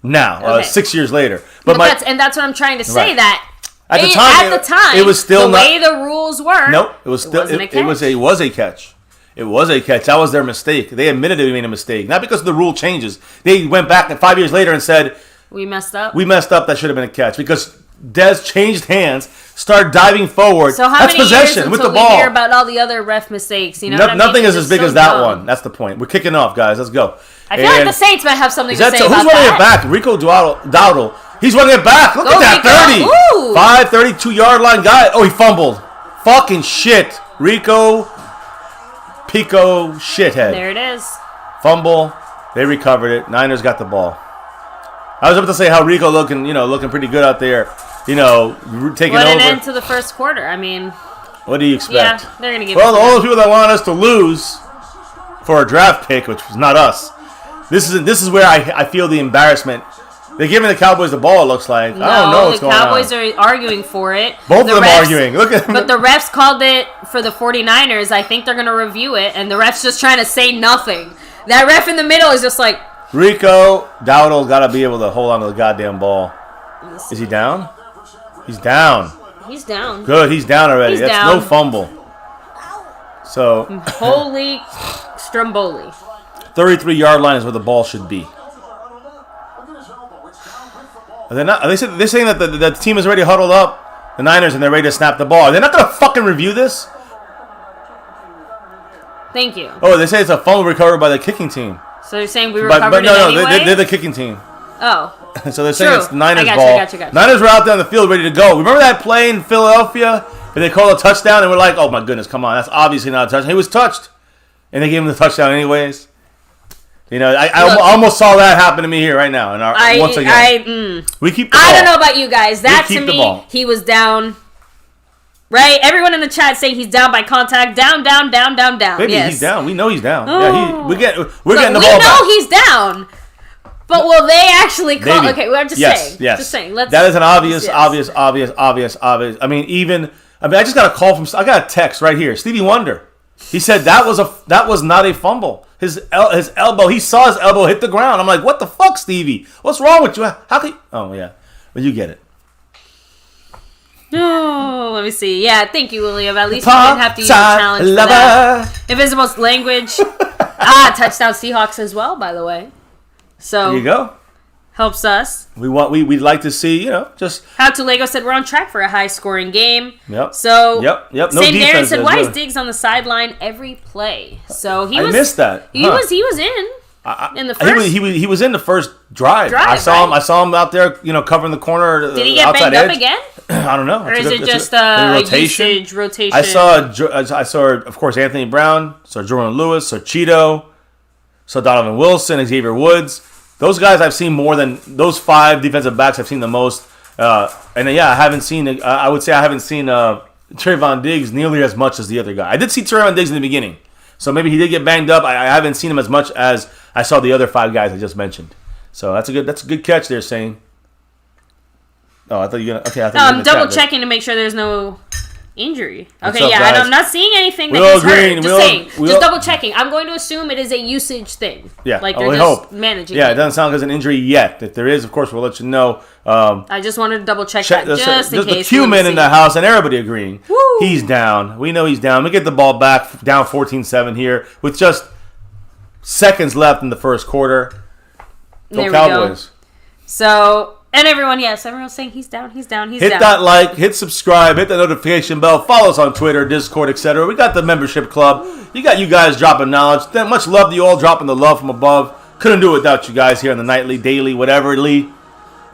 Now, 6 years later, but that's what I'm trying to say. Right. That at the time, it was still the way the rules were. Nope, it was still it was a catch. It was a catch. That was their mistake. They admitted they made a mistake, not because the rule changes. They went back 5 years later and said, "We messed up. That should have been a catch because Dez changed hands, started diving forward. So how That's many possession years with until the ball. we hear about all the other ref mistakes? You know, nothing is as big as that one. That's the point. We're kicking off, guys. Let's go. I feel like the Saints might have something to say about that. Who's running it back? Rico Dowdle. He's running it back. Look at that, 30. 32-yard line guy. Oh, he fumbled. Fucking shit. Rico Pico shithead. There it is. Fumble. They recovered it. Niners got the ball. I was about to say how Rico looking pretty good out there. Taking over. Running into the first quarter. I mean, what do you expect? Yeah, they're gonna give. Well, all those people that want us to lose for a draft pick, which was not us. This is where I feel the embarrassment. They're giving the Cowboys the ball. It looks like I don't know what's going on. The Cowboys are arguing for it. Both of them arguing. Look at them. But the refs called it for the 49ers. I think they're gonna review it, and the refs just trying to say nothing. That ref in the middle is just like. Rico Dowdle's got to be able to hold on to the goddamn ball. Is he down? He's down. He's down. Good, he's down already. That's down. no fumble. So holy Stromboli. 33-yard line is where the ball should be. Are they saying that the team is already huddled up, the Niners, and they're ready to snap the ball? Are they not going to fucking review this? Thank you. Oh, they say it's a fumble recovered by the kicking team. So you're saying we recovered it anyway? They're the kicking team. Oh. So they're saying it's the Niners' ball. I got you. Niners were out there on the field ready to go. Remember that play in Philadelphia where they called a touchdown and we're like, oh my goodness, come on, that's obviously not a touchdown. He was touched. And they gave him the touchdown anyways. I almost saw that happen to me here right now. Once again, we keep the ball. I don't know about you guys. That to me, he was down. Right? Everyone in the chat saying he's down by contact. Down. Maybe he's down. We know he's down. Oh. Yeah, we're getting the ball back. We know he's down. But will they actually call? Maybe. Okay, I'm just saying. Yes. Just saying. That is an obvious. I just got a call I got a text right here. Stevie Wonder. He said that was not a fumble. His elbow. He saw his elbow hit the ground. I'm like, what the fuck, Stevie? What's wrong with you? How can? Oh yeah, but you get it. Oh, let me see. Yeah, thank you, William. At least we didn't have to use a challenge for that. Invisible language. Touchdown Seahawks as well, by the way. So there you go. Helps us. We'd like to see, just How to Lego said we're on track for a high scoring game. Yep. So Yep. No Same defense. Darren said, why is Diggs on the sideline every play? So I missed that. He was in the first. He was in the first drive. I saw him out there, covering the corner. Did he get banged up again? I don't know. Or is it just a usage rotation? I saw, of course, Anthony Brown. Saw Jordan Lewis. Saw Cheeto. Saw Donovan Wilson. Xavier Woods. Those guys I've seen more than those 5 defensive backs. I've seen the most. I haven't seen. I would say I haven't seen Trayvon Diggs nearly as much as the other guy. I did see Trayvon Diggs in the beginning, so maybe he did get banged up. I haven't seen him as much as I saw the other 5 guys I just mentioned. So that's a good catch there, Shane. Oh, I thought you were gonna. Okay, I'm double checking to make sure there's no injury. Okay, I'm not seeing anything that he's hurt. Just double checking. I'm going to assume it is a usage thing. Yeah, like they're just managing. Yeah, it doesn't sound like there's an injury yet. If there is, of course, we'll let you know. I just wanted to double check that just in case. The Q-men in the house and everybody agreeing. Woo. He's down. We know he's down. We get the ball back down 14-7 here with just seconds left in the first quarter. Go Cowboys. So. And everyone's saying he's down. Hit that like, hit subscribe, hit the notification bell, follow us on Twitter, Discord, etc. We got the membership club. You guys dropping knowledge. Much love to you all, dropping the love from above. Couldn't do it without you guys here on the nightly, daily, whatever, Lee.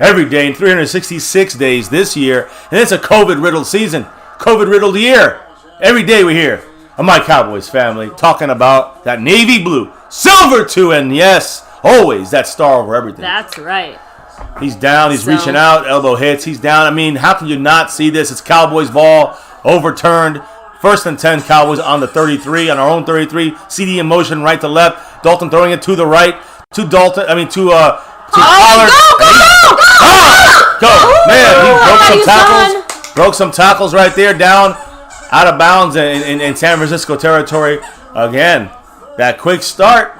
every day, 366 days this year, and it's a COVID-riddled season, COVID-riddled year. Every day we're here on My Cowboys Family talking about that navy blue, silver too, and yes, always that star over everything. That's right. He's down. He's reaching out. Elbow hits. He's down. I mean, how can you not see this? It's Cowboys ball overturned. 1st and 10 Cowboys on the 33, on our own 33. CD in motion, right to left. Dalton throwing it to the right. To Dalton. I mean, to Pollard. Go! Man, he broke some tackles. Broke some tackles right there, down, out of bounds in San Francisco territory. Again, that quick start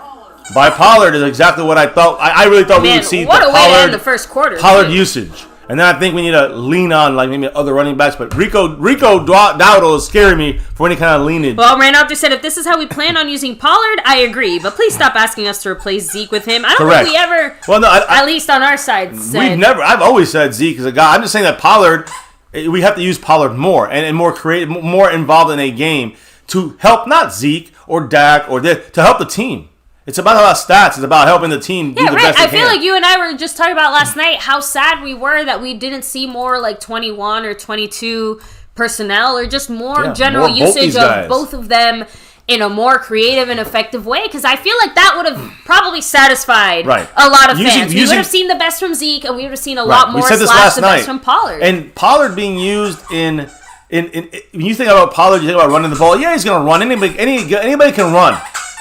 by Pollard is exactly what I thought. I really thought we would see what a way to end the first quarter. Pollard usage. And then I think we need to lean on like maybe other running backs. But Rico Dowdle is scaring me for any kind of leanage. Well, Randolph just said if this is how we plan on using Pollard, I agree. But please stop asking us to replace Zeke with him. I don't think we ever, at least on our side, said. I've always said Zeke is a guy. I'm just saying that Pollard, we have to use Pollard more and more creative, more involved in a game to help not Zeke or Dak or to help the team. It's about stats. It's about helping the team do the best they can. I feel like you and I were just talking about last night how sad we were that we didn't see more like 21 or 22 personnel or just more general usage of both of them in a more creative and effective way. Because I feel like that would have probably sacified a lot of fans. We would have seen the best from Zeke and we would have seen a lot more the best from Pollard. And Pollard being used in when you think about Pollard, you think about running the ball. Yeah, he's going to run. Anybody can run.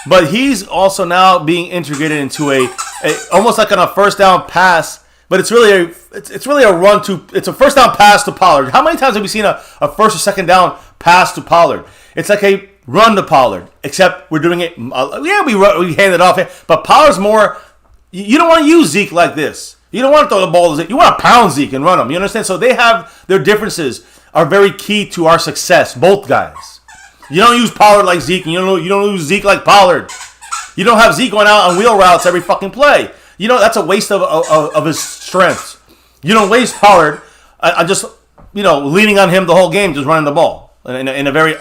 But he's also now being integrated into a almost like on a first down pass. But it's really a first down pass to Pollard. How many times have we seen a first or second down pass to Pollard? It's like a run to Pollard, except we're doing it. We hand it off. But Pollard's more. You don't want to use Zeke like this. You don't want to throw the ball to Zeke. You want to pound Zeke and run him. You understand? So they have their differences are very key to our success. Both guys. You don't use Pollard like Zeke, and you don't use Zeke like Pollard. You don't have Zeke going out on wheel routes every fucking play. That's a waste of his strengths. You don't waste Pollard just leaning on him the whole game, just running the ball in a very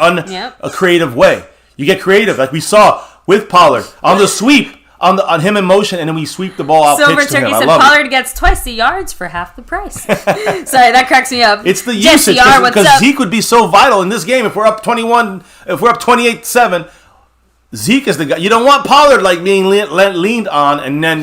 creative way. You get creative, like we saw with Pollard on the sweep. On him in motion, and then we sweep the ball out. Silver Turkey said Pollard gets twice the yards for half the price. Sorry, that cracks me up. It's the usage because Zeke would be so vital in this game if we're up 21, if we're up 28-7. Zeke is the guy. You don't want Pollard like being leaned on, and then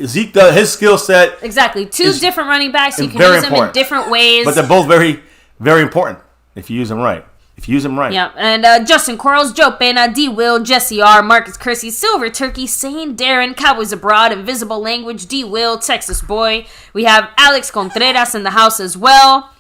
Zeke his skill set. Exactly, two different running backs. You can use them in different ways, but they're both very, very important if you use them right. If you use them right. Yeah, and Justin Quarles, Joe Pena, D. Will, Jesse R., Marcus Kersey, Silver Turkey, Sane Darren, Cowboys Abroad, Invisible Language, D. Will, Texas Boy. We have Alex Contreras in the house as well.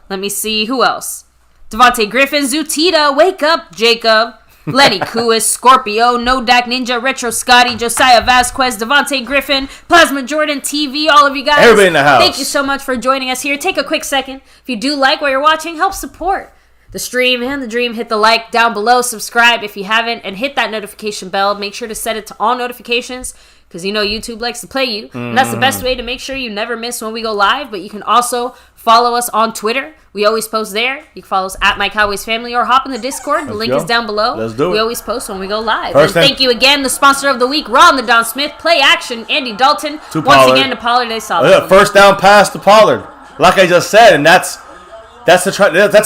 Let me see, who else? Devontae Griffin, Zutita, Wake Up, Jacob, Lenny Kuis, Scorpio, No Dak Ninja, Retro Scotty, Josiah Vasquez, Devontae Griffin, Plasma Jordan TV, all of you guys. Everybody in the house. Thank you so much for joining us here. Take a quick second. If you do like what you're watching, help support the stream and the dream. Hit the like down below, subscribe if you haven't, and hit that notification bell. Make sure to set it to all notifications because YouTube likes to play you. And that's the best way to make sure you never miss when we go live. But you can also follow us on Twitter. We always post there. You can follow us at MyCowboysFamily or hop in the Discord. The link is down below. Let's do it. We always post when we go live. And thank you again, the sponsor of the week, Ron the Don Smith, Play Action, Andy Dalton. Once again to Pollard, they saw it. First down pass to Pollard, like I just said, and that's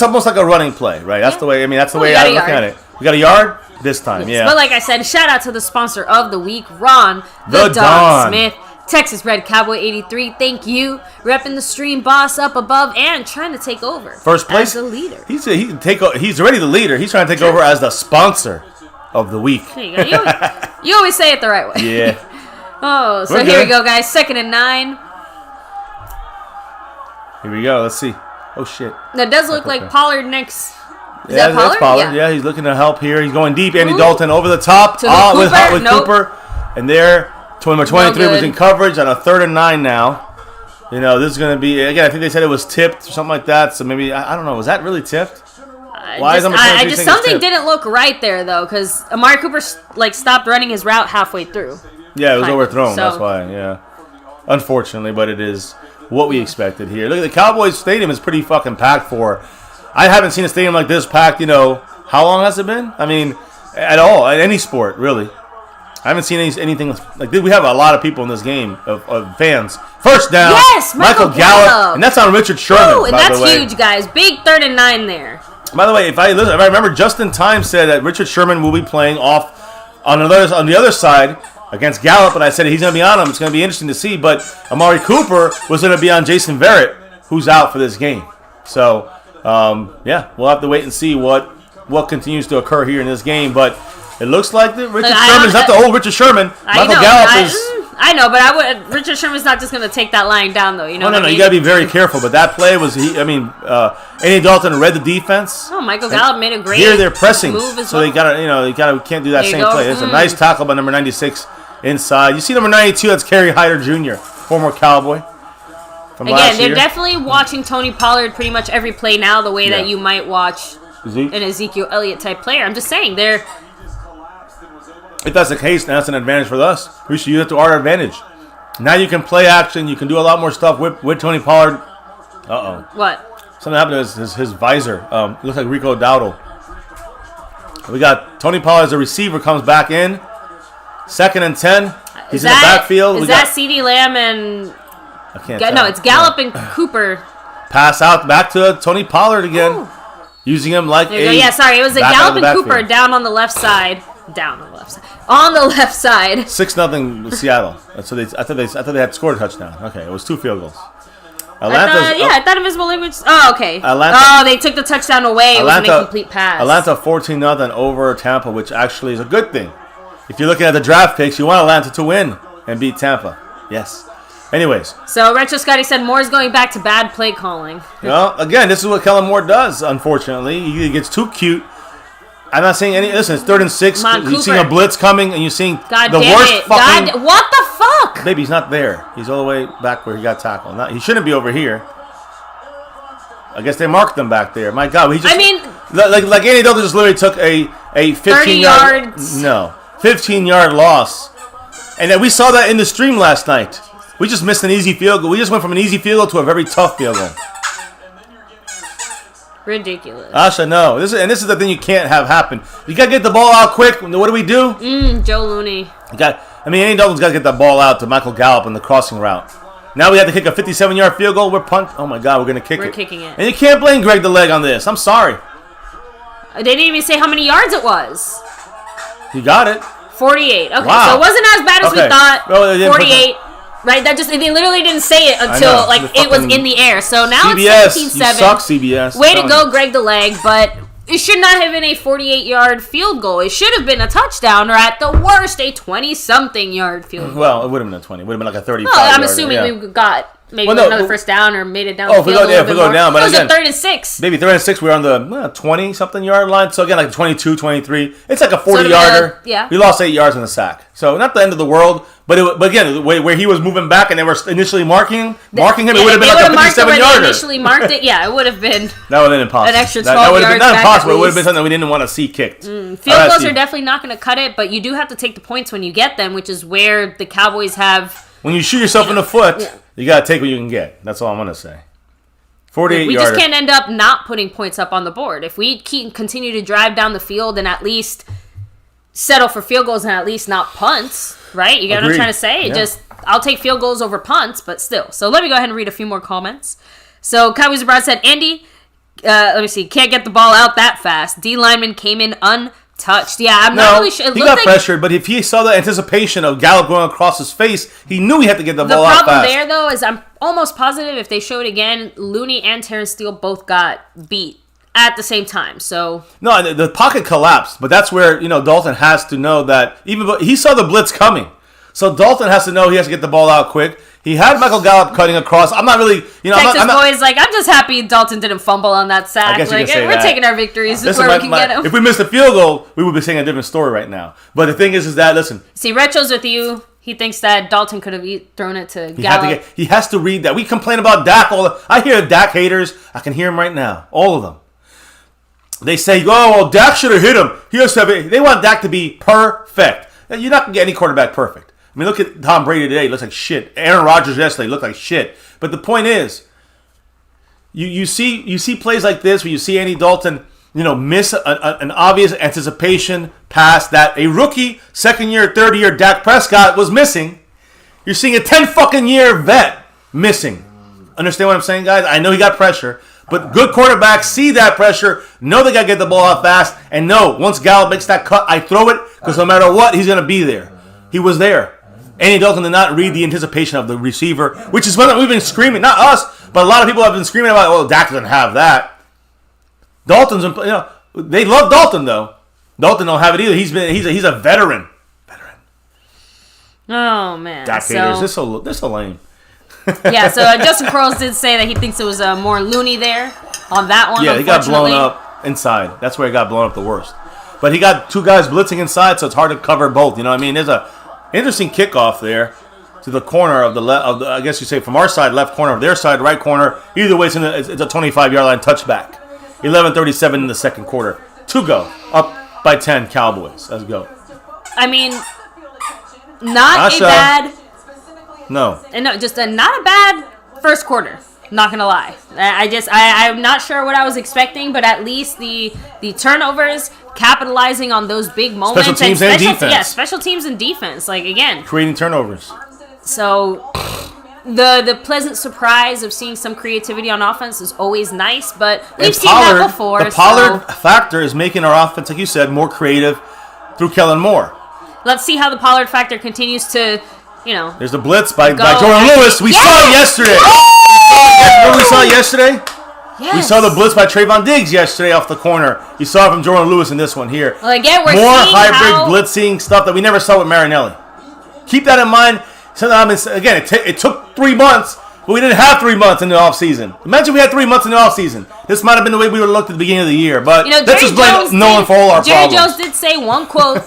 almost like a running play, right? That's the way. That's the way I look at it. We got a yard this time, yes. But like I said, shout out to the sponsor of the week, Ron the Don Smith, Texas Red Cowboy 83. Thank you, repping the stream boss up above and trying to take over first place as the leader. He's already the leader. He's trying to take over as the sponsor of the week. There you go. You always say it the right way. Yeah. So here we go, guys. 2nd and 9. Here we go. Let's see. Oh, shit. That does look like Pollard next. Is that Pollard? That's Pollard. Yeah, he's looking to help here. He's going deep. Andy Dalton over the top with Cooper. And there, number 23 was in coverage on a 3rd and 9 now. This is going to be, again, I think they said it was tipped or something like that. So maybe, I don't know. Was that really tipped? Why is number 23 something didn't look right there, though, because Amari Cooper stopped running his route halfway through. Yeah, it was overthrown. That's why, yeah. Unfortunately, but it is what we expected here. Look at the Cowboys Stadium is pretty fucking packed for. I haven't seen a stadium like this packed, how long has it been? At all, at any sport, really. I haven't seen anything like this. We have a lot of people in this game of fans. First down, yes, Michael Gallup. And that's on Richard Sherman. Ooh, and that's huge, guys. Big 3rd and 9 there. By the way, if I remember, Justin Time said that Richard Sherman will be playing off on the other side against Gallup, and I said he's going to be on him. It's going to be interesting to see. But Amari Cooper was going to be on Jason Verrett, who's out for this game. So, yeah, we'll have to wait and see what continues to occur here in this game. But it looks like Richard Sherman's not the old Richard Sherman. Michael Gallup is. I know, but Richard Sherman's not just going to take that line down, though. You know. No. You got to be very careful. But that play was, Andy Dalton read the defense. Oh, Michael Gallup made a great here they're pressing, move as so well. they can't do that same play. There's a nice tackle by number 96 inside. You see number 92. That's Kerry Hyder Jr., former Cowboy. Again, they're definitely watching Tony Pollard pretty much every play now, the way that you might watch an Ezekiel Elliott type player. I'm just saying they're. If that's the case, then that's an advantage for us. We should use it to our advantage. Now you can play action. You can do a lot more stuff with Tony Pollard. What? Something happened to his visor. It looks like Rico Dowdle. We got Tony Pollard as a receiver, comes back in. 2nd and 10. He's in the backfield. Is that CeeDee Lamb and... I can't tell. No, it's Gallup and Cooper. Pass out back to Tony Pollard again. Ooh. Using him like Yeah, sorry. It was a Gallup and Cooper down on the left side. Down on the left side. On the left side. 6-0 Seattle. So I thought they had scored a touchdown. Okay, it was 2 field goals. I thought Invisible Language. Oh, okay. They took the touchdown away. It was an incomplete pass. Atlanta 14-0 over Tampa, which actually is a good thing. If you're looking at the draft picks, you want Atlanta to win and beat Tampa. Yes. Anyways. So Retro Scotty said Moore's going back to bad play calling. Well, again, this is what Kellen Moore does, unfortunately. He gets too cute. I'm not saying any. Listen, it's 3rd and 6. You're seeing a blitz coming, and you're seeing the worst fucking. What the fuck? Baby, he's not there. He's all the way back where he got tackled. He shouldn't be over here. I guess they marked him back there. My God, like Andy Dalton just literally took a 15-yard loss, and then we saw that in the stream last night. We just missed an easy field goal. We just went from an easy field goal to a very tough field goal. Ridiculous. Asha, no. This is the thing you can't have happen. You got to get the ball out quick. What do we do? Joe Looney. Andy Dalton's got to get that ball out to Michael Gallup in the crossing route. Now we have to kick a 57-yard field goal. We're punt. Oh, my God. We're going to kick it. We're kicking it. And you can't blame Greg the Leg on this. I'm sorry. They didn't even say how many yards it was. You got it. 48. Okay, wow. So it wasn't as bad as we thought. Well, 48. Right, they literally didn't say it until it was in the air. So now CBS, it's 17-7. You suck, CBS. Way to go, Greg the Leg. But it should not have been a 48-yard field goal. It should have been a touchdown, or at the worst, a 20-something yard field goal. Well, it would have been a 20. It would have been like a 35. Well, I'm assuming we got maybe another first down or made it down the field if we go down. But it was again, a 3rd and 6. Maybe 3rd and 6. We were on the 20-something yard line. So again, like 22, 23. It's like a 40-yarder. Yeah. We lost 8 yards in the sack. So not the end of the world. But again, the way where he was moving back and they were initially marking him, it would have been like a 57-yarder. They initially marked it, yeah, it would have been. That would have been impossible. An extra 12 that would have yards been not back impossible. It would have been something we didn't want to see kicked. Field goals are definitely not going to cut it, but you do have to take the points when you get them, which is where the Cowboys have. When you shoot yourself in the foot, you got to take what you can get. That's all I'm going to say. 48 We yarder. just can't end up not putting points up on the board. If we continue to drive down the field and at least settle for field goals and at least not punts, right? You get what I'm trying to say? Yeah. I'll take field goals over punts, but still. So let me go ahead and read a few more comments. So Cowboys Abroad said, Andy, let me see, can't get the ball out that fast. D lineman came in untouched. Yeah, I'm not really sure. He got pressured, but if he saw the anticipation of Gallup going across his face, he knew he had to get the ball out fast. The problem there, though, is I'm almost positive if they show it again, Looney and Terrence Steele both got beat at the same time. So no, the pocket collapsed, but that's where Dalton has to know that he saw the blitz coming. So Dalton has to know he has to get the ball out quick. He had Michael Gallup cutting across. I'm not really, Texas boys like, I'm just happy Dalton didn't fumble on that sack. I guess you can say we're taking our victories where we can get them. If we missed a field goal, we would be saying a different story right now. But the thing is that, listen. See, Retro's with you. He thinks that Dalton could have thrown it to Gallup. He has to read that. We complain about Dak. I hear Dak haters. I can hear them right now. All of them. They say, Dak should have hit him. They want Dak to be perfect. You're not going to get any quarterback perfect. I mean, look at Tom Brady today. He looks like shit. Aaron Rodgers yesterday looked like shit. But the point is, you see plays like this where you see Andy Dalton, miss an obvious anticipation pass that a rookie, second year, third year Dak Prescott was missing. You're seeing a 10 fucking year vet missing. Understand what I'm saying, guys? I know he got pressure, but good quarterbacks see that pressure, know they got to get the ball out fast, and know once Gallup makes that cut, I throw it because no matter what, he's going to be there. He was there. Andy Dalton did not read the anticipation of the receiver, which is what we've been screaming. Not us, but a lot of people have been screaming about, oh, Dak doesn't have that. Dalton's, they love Dalton, though. Dalton don't have it either. He's a veteran. Oh, man. Dak haters, this so lame. Yeah, so Justin Quarles did say that he thinks it was more loony there on that one. Yeah, he got blown up inside. That's where he got blown up the worst. But he got two guys blitzing inside, so it's hard to cover both. You know what I mean? There's a interesting kickoff there to the corner of the left. I guess you say from our side, left corner, of their side, right corner. Either way, it's a 25-yard line touchback. 11:37 in the second quarter. To go. Up by 10 Cowboys. Let's go. I mean, not a bad... No. Just not a bad first quarter. Not gonna lie. I'm not sure what I was expecting, but at least the turnovers, capitalizing on those big moments. Special teams and defense. Yeah, special teams and defense. Like, again. Creating turnovers. So... The pleasant surprise of seeing some creativity on offense is always nice, but we've seen that before. The Pollard factor is making our offense, like you said, more creative through Kellen Moore. Let's see how the Pollard factor continues to, There's the blitz by Jordan Lewis. We saw it yesterday. What we saw yesterday? Yes. We saw the blitz by Trayvon Diggs yesterday off the corner. You saw it from Jordan Lewis in this one here. Well, again, we're more seeing hybrid blitzing stuff that we never saw with Marinelli. Keep that in mind. Again, it took 3 months, but we didn't have 3 months in the offseason. Imagine we had 3 months in the offseason. This might have been the way we would have looked at the beginning of the year. But let's just blame no one for all our problems. Jerry Jones did say one quote,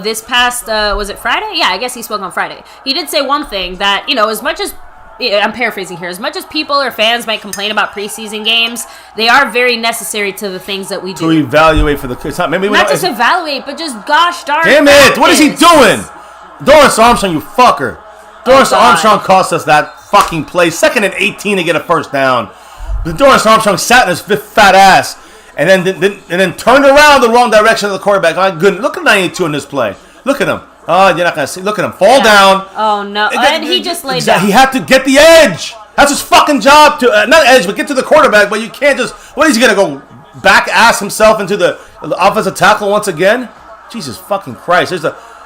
this past, was it Friday? Yeah, I guess he spoke on Friday. He did say one thing that, as much as, I'm paraphrasing here, as much as people or fans might complain about preseason games, they are very necessary to the things that we do. To evaluate for the... Not just evaluate, but just gosh darn damn it, what is he doing? Doris Armstrong, you fucker. Doris Armstrong cost us that fucking play. 2nd and 18 to get a first down. But Doris Armstrong sat in his fat ass and then turned around the wrong direction of the quarterback. My goodness, look at 92 in this play. Look at him. Oh, you're not going to see. Look at him. Fall down. Oh, no. And he just laid down. He had to get the edge. That's his fucking job. To not edge, but get to the quarterback. But you can't just... What, is he going to go back ass himself into the offensive tackle once again? Jesus fucking Christ.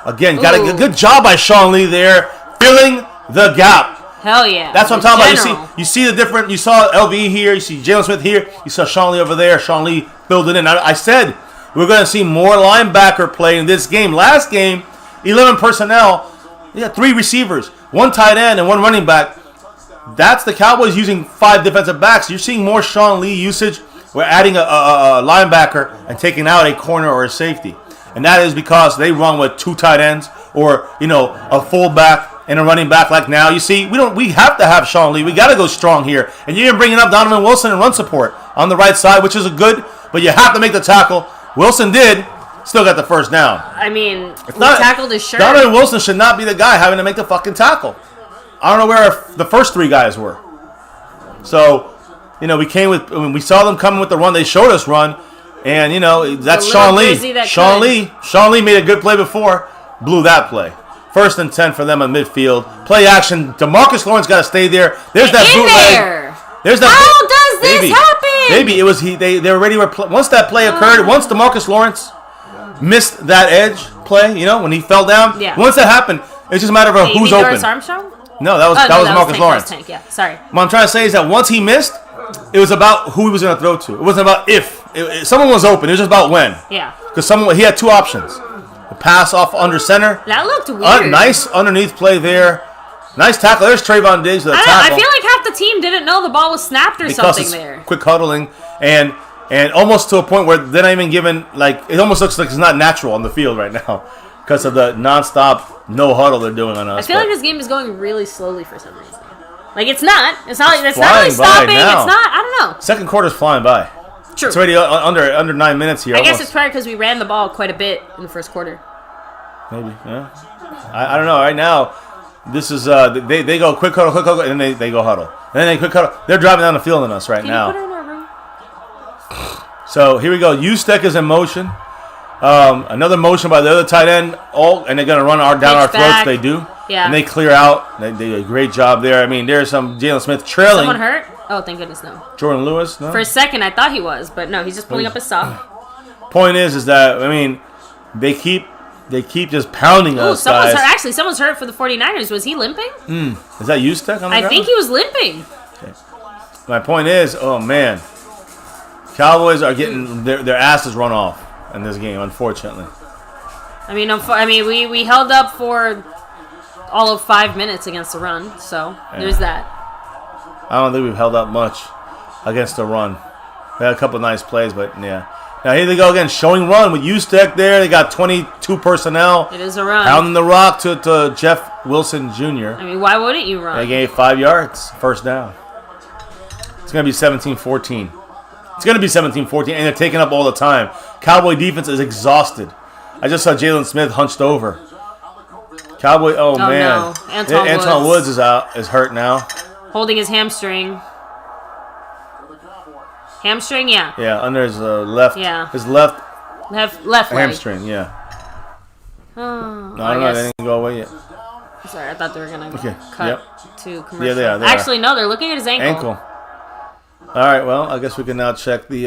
Again, got a good job by Sean Lee there, filling the gap. Hell yeah. That's what I'm talking about. You see the different. You saw LV here. You see Jalen Smith here. You saw Sean Lee over there. Sean Lee filled it in. I said we're going to see more linebacker play in this game. Last game, 11 personnel. They got 3 receivers, 1 tight end, and 1 running back. That's the Cowboys using 5 defensive backs. You're seeing more Sean Lee usage. We're adding a linebacker and taking out a corner or a safety. And that is because they run with 2 tight ends or, a fullback and a running back like now. You see, we have to have Sean Lee. We got to go strong here. And you're bringing up Donovan Wilson and run support on the right side, which is good, but you have to make the tackle. Wilson did, still got the first down. I mean, he tackled his shirt. Donovan Wilson should not be the guy having to make the fucking tackle. I don't know where the first 3 guys were. So, we saw them coming with the run. They showed us run. And, that's Sean Lee. Sean Lee made a good play before. Blew that play. 1st and 10 for them on midfield. Play action. DeMarcus Lawrence got to stay there. There's that bootleg. How does this happen? Maybe it was they already were. Once that play occurred, once DeMarcus Lawrence missed that edge play, when he fell down. Yeah. Once that happened, it's just a matter of who's open. Doris Armstrong? No, that was DeMarcus Lawrence. Tank, yeah. Sorry. What I'm trying to say is that once he missed, it was about who he was going to throw to. It wasn't about if. Someone was open. It was just about when. Yeah. Because he had 2 options. The pass off under center. That looked weird. Nice underneath play there. Nice tackle. There's Trayvon Diggs with a tackle. I feel like half the team didn't know the ball was snapped or something there. Quick huddling and almost to a point where they're not even given, it almost looks like it's not natural on the field right now because of the nonstop no huddle they're doing on us. I feel like this game is going really slowly for some reason. It's not really stopping. It's not. I don't know. Second quarter's flying by. True. It's already under 9 minutes here. I guess it's probably because we ran the ball quite a bit in the first quarter. Maybe, yeah. I don't know. Right now, this is they go quick huddle, and then they go huddle. And then they quick huddle. They're driving down the field on us right now. Can you put her in our room? So here we go. Ustek is in motion. Another motion by the other tight end. And they're going to run down our throats. They do. Yeah. And they clear out. They did a great job there. I mean, there's some Jalen Smith trailing. Someone hurt? Oh, thank goodness, no. Jordan Lewis? No. For a second, I thought he was, but no, he's just pulling up his sock. Point is that, I mean, they keep just pounding us, guys. Actually, someone's hurt for the 49ers. Was he limping? Is that Ustek on the ground? I think he was limping. Okay. My point is, oh, man. Cowboys are getting their asses run off in this game, unfortunately. I mean, we held up for all of 5 minutes against the run, so there's that. I don't think we've held up much against the run. We had a couple of nice plays, but yeah. Now here they go again, showing run with Ustek there. They got 22 personnel. It is a run. Pounding the rock to Jeff Wilson Jr. I mean, why wouldn't you run? They gave 5 yards, first down. It's going to be 17-14. It's going to be 17-14, and they're taking up all the time. Cowboy defense is exhausted. I just saw Jalen Smith hunched over. Cowboy, oh man. No. Antoine Woods is hurt now. Holding his hamstring. Hamstring, yeah. Yeah, under his left. Yeah. His left leg. hamstring, yeah. Oh, No, I don't know. They didn't go away yet. Sorry, I thought they were going to cut to commercial. Yeah, they are. Actually, no, they're looking at his ankle. All right, well, I guess we can now check the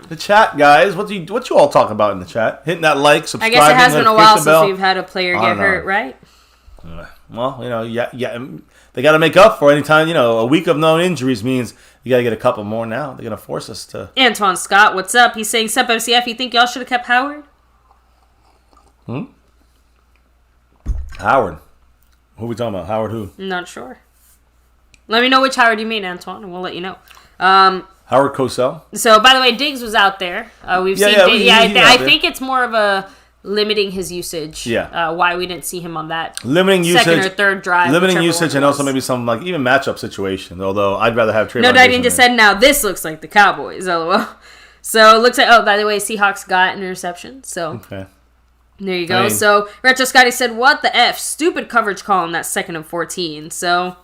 the chat, guys. What you all talking about in the chat? Hitting that like, subscribing. I guess it has been a while since we've had a player get hurt, right? Well, they got to make up for it. Anytime, a week of no injuries means you got to get a couple more now. They're going to force us to. Antoine Scott, what's up? He's saying, Sup MCF, you think y'all should have kept Howard? Howard. Who are we talking about? Howard who? Not sure. Let me know which Howard you mean, Antoine, and we'll let you know. Howard Cosell. So, by the way, Diggs was out there. We've seen Diggs. I think it's more of a limiting his usage. Yeah. Why we didn't see him on that limiting second usage, or third drive. Limiting usage, and also maybe some even matchup situation. Although I'd rather have Trayvon. No, Diane just said now this looks like the Cowboys. LOL. So it looks like. Oh, by the way, Seahawks got an interception. So okay. There you go. So Retro Scotty said, "What the f? Stupid coverage call on that 2nd and 14." So.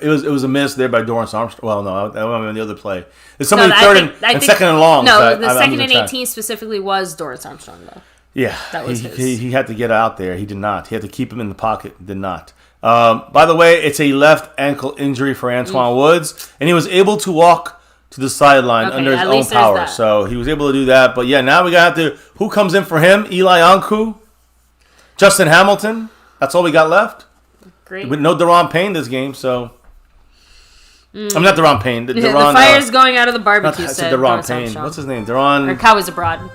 It was a miss there by Dorrance Armstrong. Well, no, that was the other play. It's somebody third and second and long. No, the 2nd and 18 specifically was Dorrance Armstrong, though. Yeah, that was his. He had to get out there. He did not. He had to keep him in the pocket. Did not. By the way, it's a left ankle injury for Antoine Woods, and he was able to walk to the sideline under his own power. So he was able to do that. But yeah, now we got to who comes in for him? Eli Ankou, Justin Hamilton. That's all we got left. Great. With no Deron Payne this game, so. I'm not Deron Payne. The fire's going out of the barbecue. Said Deron Payne. What's his name? Deron. Or Cowboys Abroad.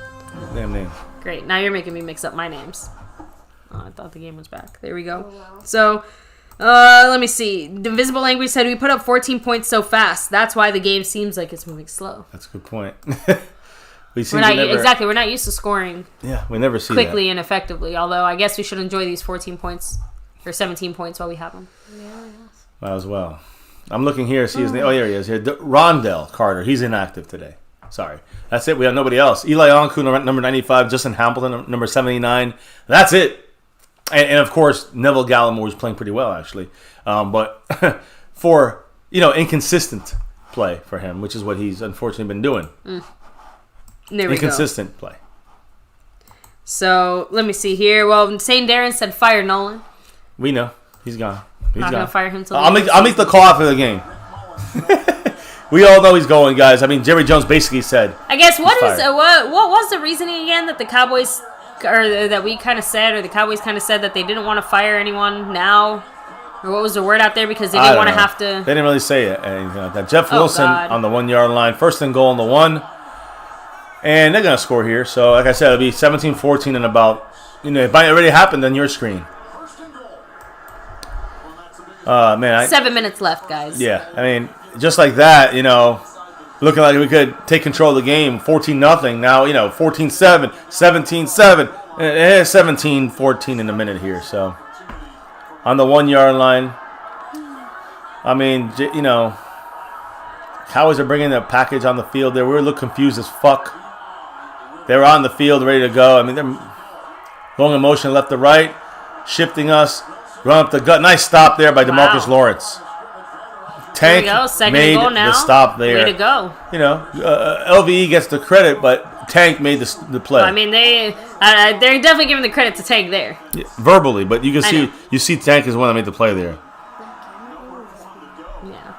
Damn name. Great. Now you're making me mix up my names. Oh, I thought the game was back. There we go. So, let me see. Invisible Language said we put up 14 points so fast. That's why the game seems like it's moving slow. That's a good point. Exactly. We're not used to scoring. Yeah, we never see quickly that. and effectively. Although I guess we should enjoy these 14 points or 17 points while we have them. Yeah. Might as well. I'm looking here to see his name. Oh, here he is. Here, Rondell Carter. He's inactive today. Sorry. That's it. We have nobody else. Eli Ankou, number 95. Justin Hamilton, number 79. That's it. And of course, Neville Gallimore is playing pretty well, actually. But for, inconsistent play for him, which is what he's unfortunately been doing. There we inconsistent play. So, let me see here. Well, St. Darren said fire Nolan. We know. He's gone. He's not going to fire him till I'll make the call after the game. We all know he's going, guys. I mean, Jerry Jones basically said. I guess what was the reasoning again that the Cowboys, or that we kind of said, or the Cowboys kind of said that they didn't want to fire anyone now, or what was the word out there because they didn't want to have to. They didn't really say it. Anything like that. Jeff Wilson on the 1 yard line, 1st and goal on the 1, and they're gonna score here. So, like I said, it'll be 17-14 in about. It might already happened on your screen. Man, 7 minutes left, guys. Yeah, I mean, just like that, looking like we could take control of the game, 14-0. Now, 14-7, 17-7, 17-14 in a minute here. So, on the 1 yard line, I mean, Cowboys are bringing the package on the field there. We look confused as fuck. They were on the field, ready to go. I mean, they're going in motion left to right, shifting us. Run up the gut. Nice stop there by DeMarcus Lawrence. Tank there we go. Second made goal now. the stop there. Way to go. LVE gets the credit, but Tank made the play. I mean, they're definitely giving the credit to Tank there. Yeah, verbally, but you can see Tank is one that made the play there. Yeah.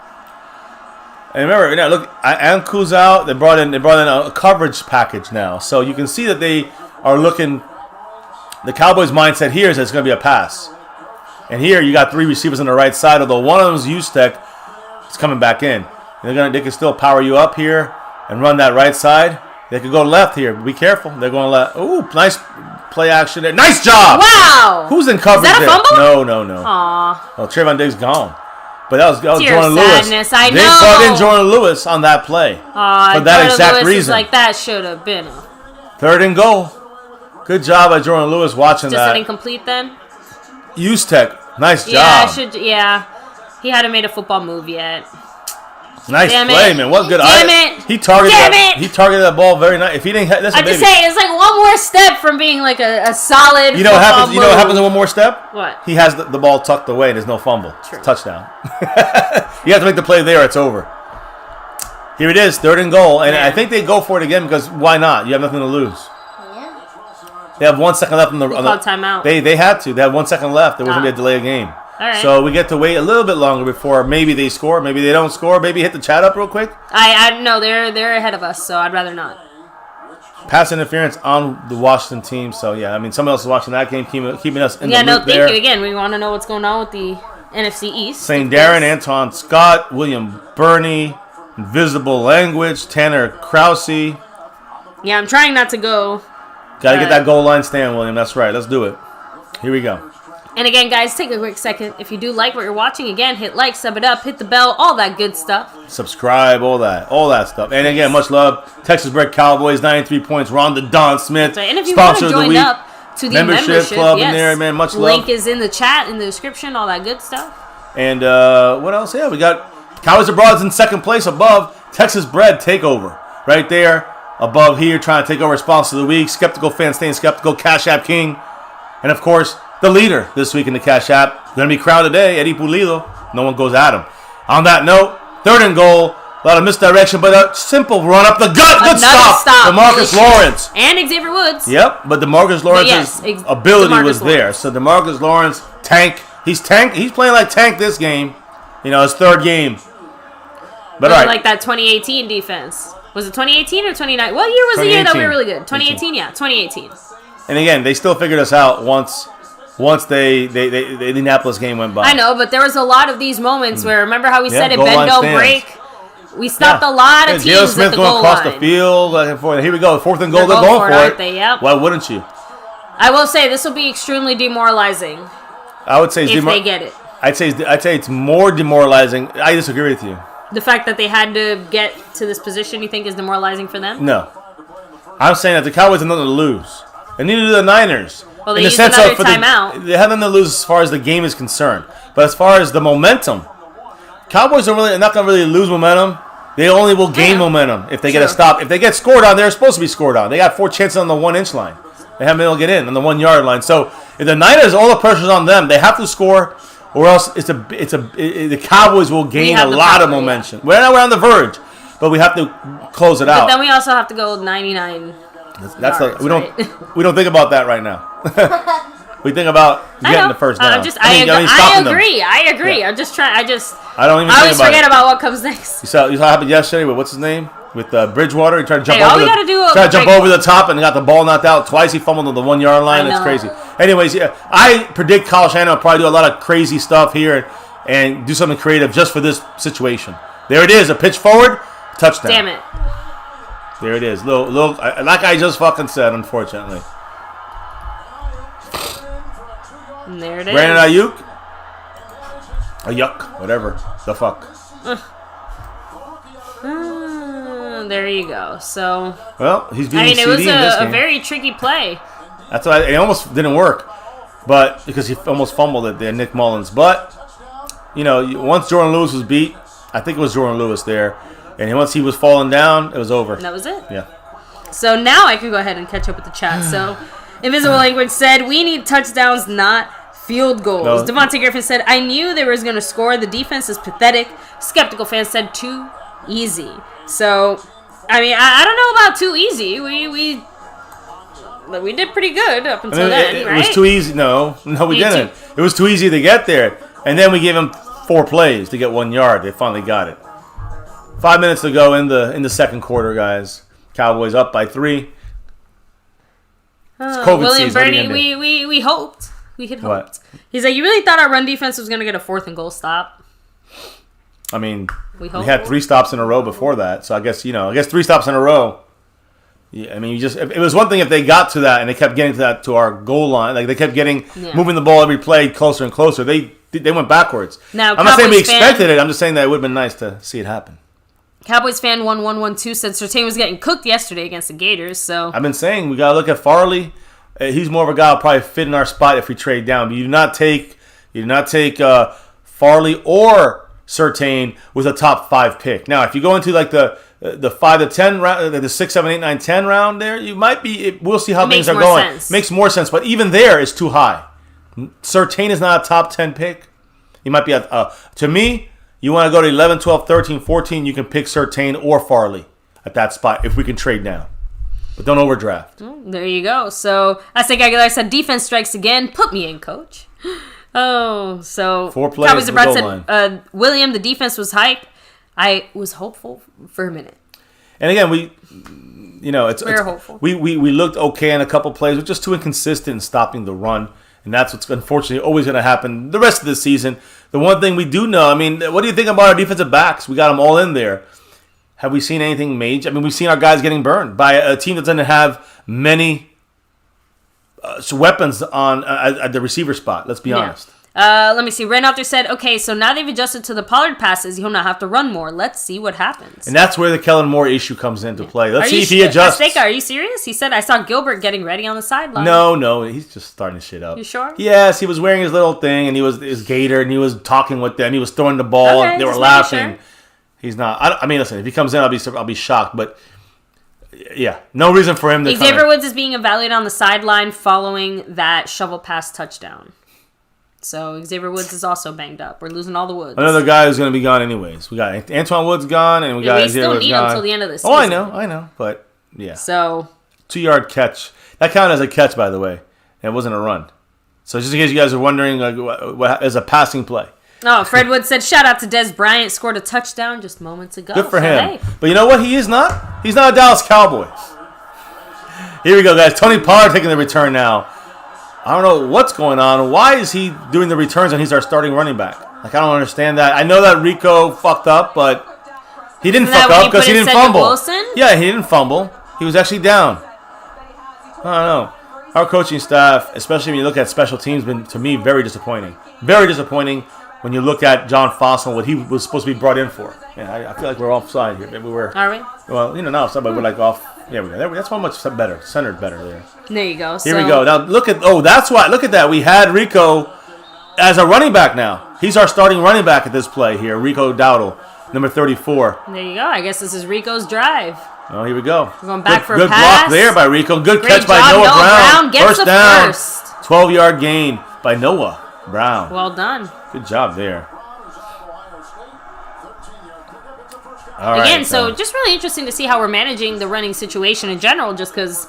And remember, look, Anku's out. They brought in a coverage package now, so you can see that they are looking. The Cowboys' mindset here is that it's going to be a pass. And here you got 3 receivers on the right side, although one of them is Ustek. It's coming back in. And they can still power you up here and run that right side. They could go left here. Be careful. They're going to let. Ooh, nice play action there. Nice job. Wow. Who's in coverage there? Is that a fumble? No. Aw. Oh, Trayvon Diggs gone. But that was Jordan sadness. Lewis. I know. They brought in Jordan Lewis on that play for that exact Lewis reason. Like that should have been a 3rd and goal. Good job by Jordan Lewis watching just that. an incomplete then. Ustek. Nice job. Yeah, he hadn't made a football move yet. Nice play, man. What good. He targeted that ball very nice. If he didn't, listen, I'm just saying, it's like one more step from being like a solid. You know what happens? You know what happens in one more step? What? He has the ball tucked away and there's no fumble. True. Touchdown. You have to make the play there. It's over. Here it is, 3rd and goal, and I think they go for it again because why not? You have nothing to lose. Yeah. They have 1 second left on the timeout. They had to. They had 1 second left. There was going to be a delay of game. All right. So we get to wait a little bit longer before maybe they score, maybe they don't score, maybe hit the chat up real quick. I know they're ahead of us, so I'd rather not. Pass interference on the Washington team. So yeah, I mean, someone else is watching that game, keeping us in the loop thank there. you again. We want to know what's going on with the NFC East. St. Darren, Anton Scott, William Burney, Invisible Language, Tanner Krause. Yeah, I'm trying not to go. Got to get that goal line stand, William. That's right. Let's do it. Here we go. And again, guys, take a quick second. If you do like what you're watching, again, hit like, sub it up, hit the bell, all that good stuff. Subscribe, all that stuff. And again, much love. Texas Bred Cowboys, 93 points. Rhonda Don Smith, right. And if you want to join up to the membership club in there, man, much love. Link is in the chat, in the description, all that good stuff. And what else? Yeah, we got Cowboys Abroad's in 2nd place above Texas Bred Takeover. Right there, above here, trying to take over Sponsor of the Week. Skeptical Fan Staying Skeptical, Cash App King. And of course, the leader this week in the Cash App. Going to be crowned today, Eddie Pulido. No one goes at him. On that note, 3rd and goal. A lot of misdirection, but a simple run up the gut. Good stop. DeMarcus Lawrence. And Xavier Woods. Yep, but DeMarcus Lawrence's ability was there. So DeMarcus Lawrence, Tank. He's playing like Tank this game. His 3rd game. But all right. Like that 2018 defense. Was it 2018 or 2019? What year was the year that we were really good? 2018, yeah, 2018. And again, they still figured us out once the Indianapolis game went by. I know, but there was a lot of these moments where, remember how we said it, bend, don't break? We stopped a lot of teams Jalen Smith at the going goal across line. the field. Here we go. 4th and goal. They're going for it. They? Yep. Why wouldn't you? I will say this will be extremely demoralizing. I would say if they get it. I'd say it's more demoralizing. I disagree with you. The fact that they had to get to this position, you think, is demoralizing for them? No. I'm saying that the Cowboys have nothing to lose. And neither do the Niners. Well, they used another timeout. They have nothing to lose as far as the game is concerned. But as far as the momentum, Cowboys are not going to really lose momentum. They only will gain momentum if they get a stop. If they get scored on, they're supposed to be scored on. They got 4 chances on the 1-inch line. They haven't been able to get in on the 1-yard line. So if the Niners, all the pressure's on them. They have to score, or else the Cowboys will gain a lot of momentum. Yeah. We're on the verge, but we have to close it out. But then we also have to go 99. We don't think about that right now. We think about getting the first down. I agree. Yeah. I'm just trying. I always forget about what comes next. You saw what happened yesterday with what's his name? With Bridgewater. He tried to jump over the top and got the ball knocked out twice. He fumbled on the 1-yard line. It's crazy. Anyways, yeah, I predict Kyle Shanahan will probably do a lot of crazy stuff here and do something creative just for this situation. There it is. A pitch forward. Touchdown. Damn it. There it is. Little, like I just fucking said, unfortunately. And there it is. Brandon Ayuk. Ayuk. Whatever. The fuck. There you go. So. Well, he's being it was a very tricky play. That's why it almost didn't work. But because he almost fumbled it there, Nick Mullins. But, once Jordan Lewis was beat, I think it was Jordan Lewis there. And once he was falling down, it was over. And that was it. Yeah. So now I can go ahead and catch up with the chat. So, Invisible Language said, we need touchdowns, not field goals. No. Devontae Griffin said, I knew they was going to score. The defense is pathetic. Skeptical fans said, too easy. So, I mean, I don't know about too easy. We did pretty good up until then, it right? was too easy. No, we didn't. It was too easy to get there. And then we gave them 4 plays to get 1 yard. They finally got it. 5 minutes to go in the second quarter, guys. Cowboys up by 3. It's COVID William season. Birdie, we hoped. We had hoped. What? He's like, you really thought our run defense was going to get a 4th and goal stop? I mean, we hope had 3 stops in a row before that. So I guess 3 stops in a row. Yeah, I mean, it was one thing if they got to that and they kept getting to our goal line. Like they kept moving the ball every play closer and closer. They went backwards. Now, I'm not saying we expected it. I'm just saying that it would have been nice to see it happen. Cowboys fan 1112 said Surtain was getting cooked yesterday against the Gators. So I've been saying we gotta look at Farley. He's more of a guy who'll probably fit in our spot if we trade down. But you do not take Farley or Surtain with a top 5 pick. Now, if you go into like the 5 to 10 round, the 6, 7, 8, 9, 10 round there, you might be. We'll see how things are going. Sense. Makes more sense, but even there is too high. Surtain is not a top 10 pick. He might be to me. You want to go to 11, 12, 13, 14, you can pick Surtain or Farley at that spot if we can trade down. But don't overdraft. There you go. So I think Aguilar said defense strikes again. Put me in, coach. Oh, so 4 plays. Cowboys and Brad said, William, the defense was hype. I was hopeful for a minute. And again, we were hopeful. We looked okay in a couple plays. We're just too inconsistent in stopping the run. And that's what's unfortunately always going to happen the rest of the season. The one thing we do know, I mean, what do you think about our defensive backs? We got them all in there. Have we seen anything major? I mean, we've seen our guys getting burned by a team that doesn't have many weapons on at the receiver spot. Let's be honest. Let me see. Ren out there said, okay, so now they've adjusted to the Pollard passes. He'll not have to run more. Let's see what happens. And that's where the Kellen Moore issue comes into play. Let's see if he adjusts. Are you serious? He said, I saw Gilbert getting ready on the sideline. No, he's just starting shit up. You sure? Yes, he was wearing his little thing, and he was his gator, and he was talking with them. He was throwing the ball, and they were laughing. Sure. He's not. I mean, listen, if he comes in, I'll be shocked, but yeah, no reason for him to Xavier Woods is being evaluated on the sideline following that shovel pass touchdown. So Xavier Woods is also banged up. We're losing all the Woods. Another guy who's going to be gone anyways. We got Antoine Woods gone, and we got Xavier Woods gone. We still need him until the end of the season. Oh, I know, but yeah. So 2-yard catch. That counted as a catch, by the way. It wasn't a run. So just in case you guys are wondering, like, what is a passing play? Oh, Fred Wood said, shout out to Des Bryant. Scored a touchdown just moments ago. Good for him. Hey. But you know what? He is not. He's not a Dallas Cowboy. Here we go, guys. Tony Pollard taking the return now. I don't know what's going on. Why is he doing the returns and he's our starting running back? Like, I don't understand that. I know that Rico fucked up, but he didn't fuck up because he didn't fumble. Wilson? Yeah, he didn't fumble. He was actually down. I don't know. Our coaching staff, especially when you look at special teams, been, to me, very disappointing. Very disappointing when you look at John Fossil, what he was supposed to be brought in for. Yeah, I feel like we're offside here. Maybe we're. Are we? Well, not offside, but we're like off. Yeah, we go. That's one much better. Centered better there. There you go. Here we go. Now look at. Oh, that's why. Look at that. We had Rico as a running back now. He's our starting running back at this play here. Rico Dowdle, number 34. There you go. I guess this is Rico's drive. Oh, here we go. We're going back for a pass. Good block there by Rico. Good catch by Noah Brown. Gets first down. 12-yard gain by Noah Brown. Well done. Good job there. All right, again, so just really interesting to see how we're managing the running situation in general, just because.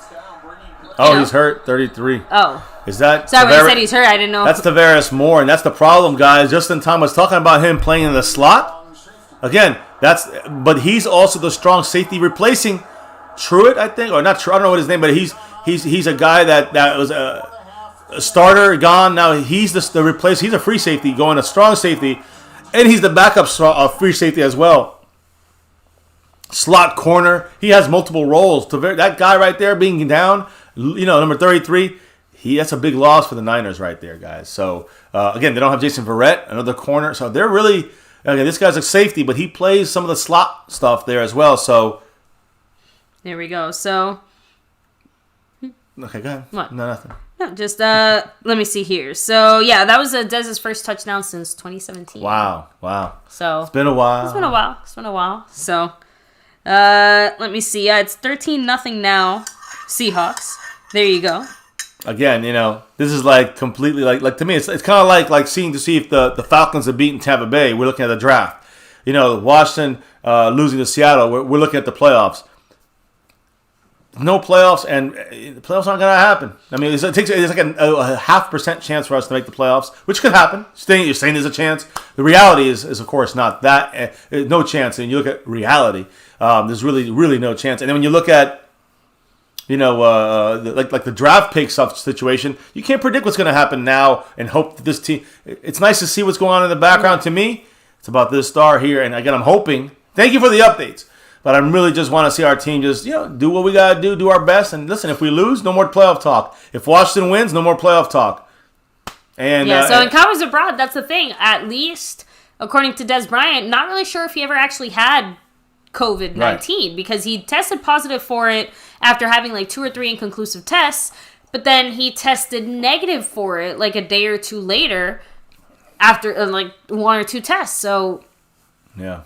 Oh, he's hurt. 33. Oh. Is that? Sorry, when you said he's hurt, I didn't know. That's Tavares Moore, and that's the problem, guys. Justin Tom was talking about him playing in the slot. Again, but he's also the strong safety replacing Truitt, I think, or not Truitt. I don't know what his name, but he's a guy that was a starter gone. Now he's the replace. He's a free safety going a strong safety, and he's the backup free safety as well. Slot corner. He has multiple roles. That guy right there being down, number 33, that's a big loss for the Niners right there, guys. So, again, they don't have Jason Verrett, another corner. So, they're really, this guy's a safety, but he plays some of the slot stuff there as well. So, there we go. So, okay, go ahead. What? No, nothing. No, just, let me see here. So, yeah, that was Dez's first touchdown since 2017. Wow. So, it's been a while. It's been a while. So, let me see. Yeah, it's 13-0 now. Seahawks. There you go. Again, this is like completely like to me. It's kind of like seeing to see if the Falcons have beaten Tampa Bay. We're looking at the draft. Washington losing to Seattle. We're looking at the playoffs. no playoffs, and the playoffs aren't going to happen. I mean, it's like a 0.5% chance for us to make the playoffs, which could happen. You're saying there's a chance. The reality is of course, not that. No chance. And you look at reality, there's really no chance. And then when you look at, like the draft pick situation, you can't predict what's going to happen now and hope that this team. It's nice to see what's going on in the background. To me, it's about this star here. And again, I'm hoping. Thank you for the updates. But I really just want to see our team just, do what we got to do our best. And listen, if we lose, no more playoff talk. If Washington wins, no more playoff talk. And so in Cowboys Abroad, that's the thing. At least, according to Des Bryant, not really sure if he ever actually had COVID-19 because he tested positive for it after having like 2 or 3 inconclusive tests. But then he tested negative for it like a day or two later after like 1 or 2 tests. So, yeah.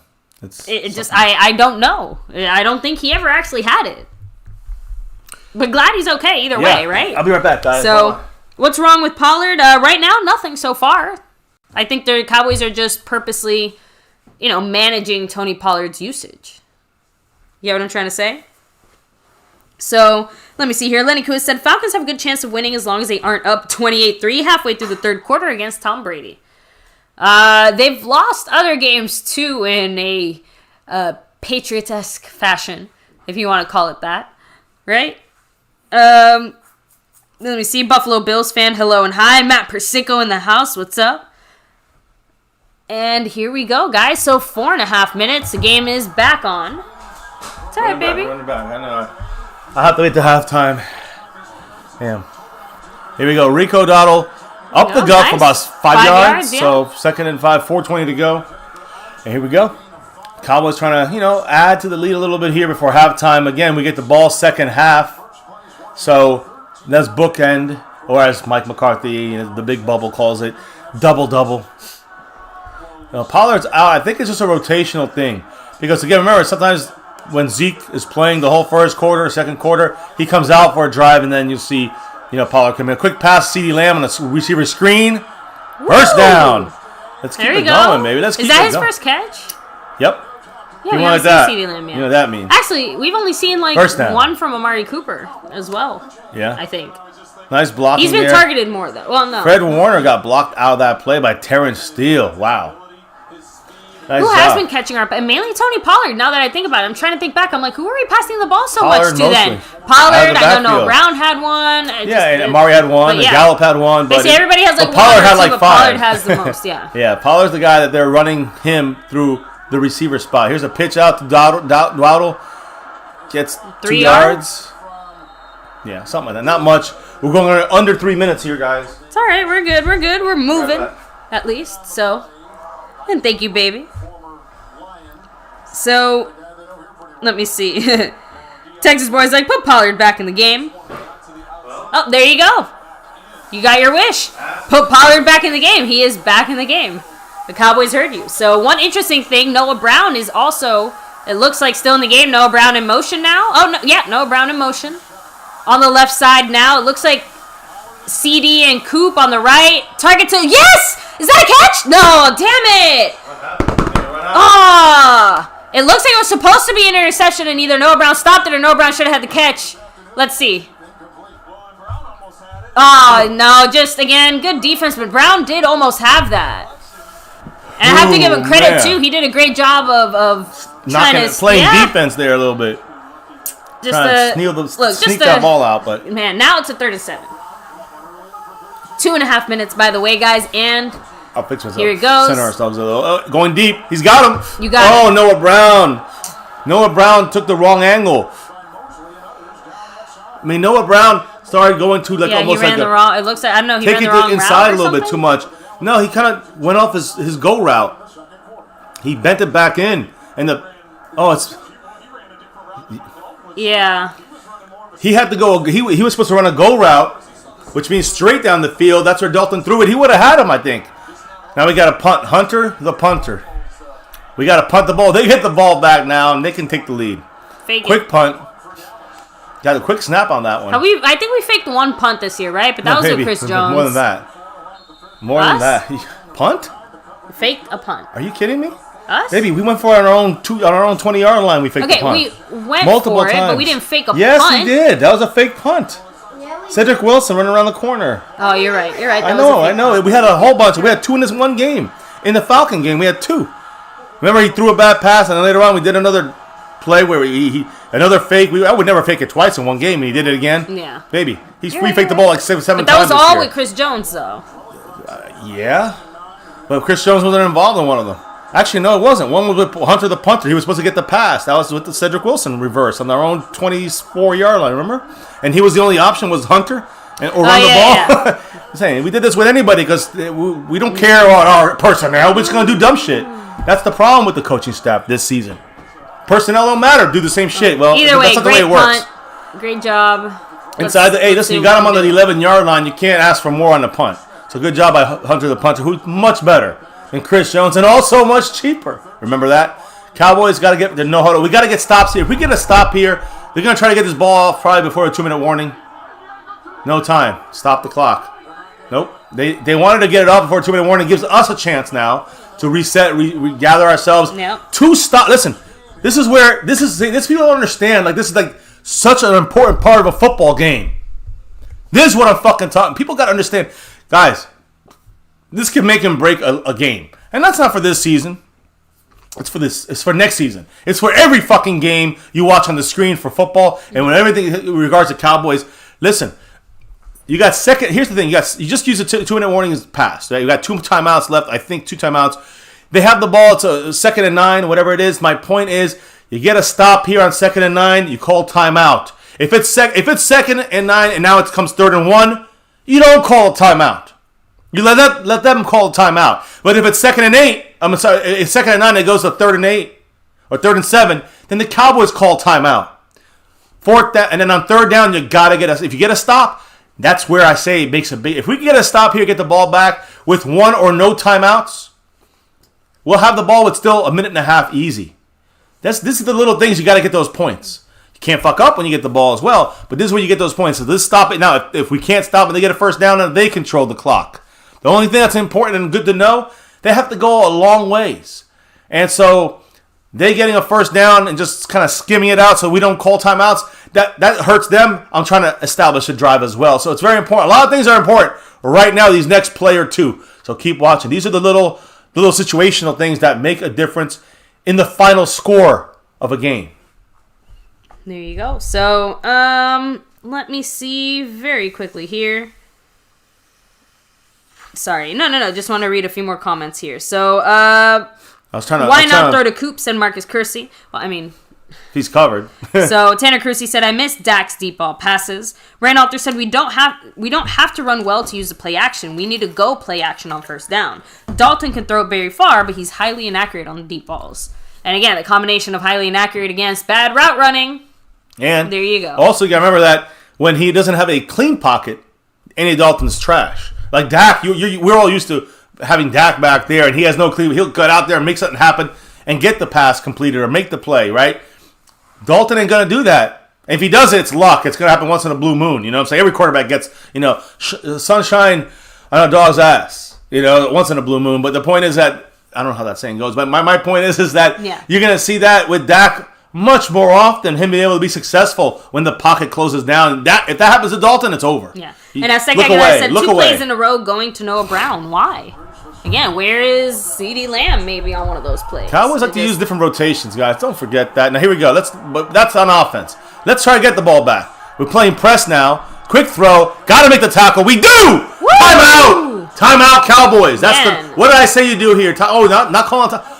I don't know. I don't think he ever actually had it. But glad he's okay either way, right? I'll be right back, guys. So, what's wrong with Pollard? Right now, nothing so far. I think the Cowboys are just purposely, managing Tony Pollard's usage. You get what I'm trying to say? So, let me see here. Lenny Kuz said, Falcons have a good chance of winning as long as they aren't up 28-3 halfway through the third quarter against Tom Brady. They've lost other games, too, in a Patriots-esque fashion, if you want to call it that. Right? Let me see. Buffalo Bills fan, hello and hi. Matt Persico in the house. What's up? And here we go, guys. So 4.5 minutes. The game is back on. It's all right, baby. Run back. I know. I have to wait till halftime. Damn. Here we go. Rico Dowdle. Up the gut for about 5 yards. Yeah. So 2nd and 5, 4:20 to go. And here we go. Cowboys trying to, add to the lead a little bit here before halftime. Again, we get the ball second half. So that's bookend, or as Mike McCarthy, the big bubble calls it, double-double. Pollard's out. I think it's just a rotational thing. Because, again, remember, sometimes when Zeke is playing the whole first quarter, second quarter, he comes out for a drive, and then you see Pollard come in. A quick pass, CeeDee Lamb on the receiver screen. First down. Let's keep it going, baby. Is that his first catch? Yep. Yeah, we haven't seen CeeDee Lamb yet. You know what that means. Actually, we've only seen one from Amari Cooper as well. Yeah. I think. Nice blocking. He's been targeted more, though. Well, no. Fred Warner got blocked out of that play by Terrence Steele. Wow. Nice who job. has been catching our... And mainly Tony Pollard, now that I think about it. I'm trying to think back. I'm like, who are we passing the ball so much to then? Pollard, I don't know. Brown had one. And Amari had one. Yeah. Gallup had one. But everybody has like one Pollard had like 5. Pollard has the most, yeah. Yeah, Pollard's the guy that they're running him through the receiver spot. Here's a pitch out to Dowdle. Gets 2 yards. Yeah, something like that. Not much. We're going under 3 minutes here, guys. It's all right. We're good. We're moving, at least. So, and thank you, baby. So, let me see. Texas boys like, put Pollard back in the game. Oh, there you go. You got your wish. Put Pollard back in the game. He is back in the game. The Cowboys heard you. So, one interesting thing, Noah Brown is also, it looks like still in the game. Noah Brown in motion now. Oh, no, yeah, Noah Brown in motion. On the left side now, it looks like CD and Coop on the right. Target to, yes! Is that a catch? No, damn it. Ah! It looks like it was supposed to be an interception, and either Noah Brown stopped it or Noah Brown should have had the catch. Let's see. Oh, no, just, again, good defense, but Brown did almost have that. And I have to give him credit, too. He did a great job of playing defense there a little bit. Just sneak that ball out, but... Man, now it's a 3rd and 7. 2.5 minutes, by the way, guys, and... I'll fix myself. Here he goes. Center ourselves a little. Oh, going deep. He's got him. You got it. Noah Brown. Noah Brown took the wrong angle. I mean, Noah Brown started going to almost he ran the wrong. It looks like, I don't know, he ran the wrong route. Taking it inside a little bit too much. No, he kind of went off his go route. He bent it back in. And yeah. He had to go. He was supposed to run a go route, which means straight down the field. That's where Dalton threw it. He would have had him, I think. Now we got to punt. Hunter, the punter. We got to punt the ball. They hit the ball back now, and they can take the lead. Quick punt. Got a quick snap on that one. I think we faked one punt this year, right? But that was with Chris Jones. More than that. Punt? Faked a punt. Are you kidding me? Us? Maybe we went for it on our own 20-yard line. We faked the punt. We went multiple for it, times. but we didn't fake a punt. Yes, we did. That was a fake punt. Yeah, Cedric Wilson running around the corner. Oh, you're right. That I was a fake know. punt. We had a whole bunch. We had 2 in this one game. In the Falcon game, we had 2. Remember, he threw a bad pass, and then later on, we did another play where he another fake. I would never fake it twice in one game, and he did it again. Yeah. Baby. We faked the ball like 7 times. But that was all with Chris Jones, though. Yeah. But Chris Jones wasn't involved in one of them. Actually, no, it wasn't. One was with Hunter the punter. He was supposed to get the pass. That was with the Cedric Wilson reverse on their own 24-yard line, remember? And he was the only option was Hunter or run the ball. Yeah. I'm saying, we did this with anybody because we don't care about our personnel. We're just going to do dumb shit. That's the problem with the coaching staff this season. Personnel don't matter. Do the same shit. Well, either way, that's not great the way it works. punt. Great job. Inside listen, you got him on the 11-yard line. You can't ask for more on the punt. So good job by Hunter the punter, who's much better than Chris Jones and also much cheaper. Remember that? Cowboys got to get the no-huddle. We got to get stops here. If we get a stop here, they're going to try to get this ball off probably before a 2-minute warning. No time. Stop the clock. Nope. They wanted to get it off before a 2-minute warning. It gives us a chance now to reset, regather ourselves. Yep. To stop. Listen, this people don't understand. Like, this is like such an important part of a football game. This is what I'm fucking talking. People got to understand. Guys, this can make and break a game. And that's not for this season. It's for next season. It's for every fucking game you watch on the screen for football. And when everything in regards to Cowboys, listen, you got second. Here's the thing. You just used a 2-minute warning is passed. Right? You got 2 timeouts left. I think 2 timeouts. They have the ball. It's a 2nd and 9, whatever it is. My point is, you get a stop here on 2nd and 9. You call timeout. If it's 2nd and 9 and now it comes 3rd and 1, you don't call a timeout. You let them call a timeout. But if it's 2nd and 8, it's 2nd and 9, it goes to 3rd and 8 or 3rd and 7, then the Cowboys call timeout. 4th down, and then on 3rd down, you gotta get if you get a stop, that's where I say it makes a big. If we can get a stop here, get the ball back with 1 or no timeouts, we'll have the ball with still a minute and a half easy. This is the little things you got to get those points. You can't fuck up when you get the ball as well, but this is where you get those points. So let's stop it now. If we can't stop and they get a first down, then they control the clock. The only thing that's important and good to know, they have to go a long ways. And so they getting a first down and just kind of skimming it out so we don't call timeouts, that hurts them. I'm trying to establish a drive as well. So it's very important. A lot of things are important right now, these next play or two. So keep watching. These are the little situational things that make a difference in the final score of a game. There you go. So, let me see very quickly here. Sorry. No. Just want to read a few more comments here. So, why not throw to Coop, said Marcus Kersey. Well, I mean, he's covered. So Tanner Kersey said, I missed Dak's deep ball passes. Randolph said, we don't have to run well to use the play action. We need to go play action on first down. Dalton can throw it very far, but he's highly inaccurate on the deep balls. And again, the combination of highly inaccurate against bad route running. And there you go. Also, you got to remember that when he doesn't have a clean pocket, Andy Dalton's trash. Like Dak, we're all used to having Dak back there, and he has no clean. He'll get out there and make something happen and get the pass completed or make the play, right? Dalton ain't going to do that. And if he does it, it's luck. It's going to happen once in a blue moon. You know what I'm saying? Every quarterback gets, sunshine on a dog's ass, once in a blue moon. But the point is that, I don't know how that saying goes, but my point is that you're going to see that with Dak much more often, him being able to be successful when the pocket closes down. If that happens to Dalton, it's over. Yeah. And a second ago, I said 2 plays in a row going to Noah Brown. Why? Again, where is CeeDee Lamb maybe on one of those plays? Cowboys like to use different rotations, guys. Don't forget that. Now, here we go. That's on offense. Let's try to get the ball back. We're playing press now. Quick throw. Got to make the tackle. We do! Woo! Timeout! Timeout, Cowboys. What did I say you do here? Not calling time.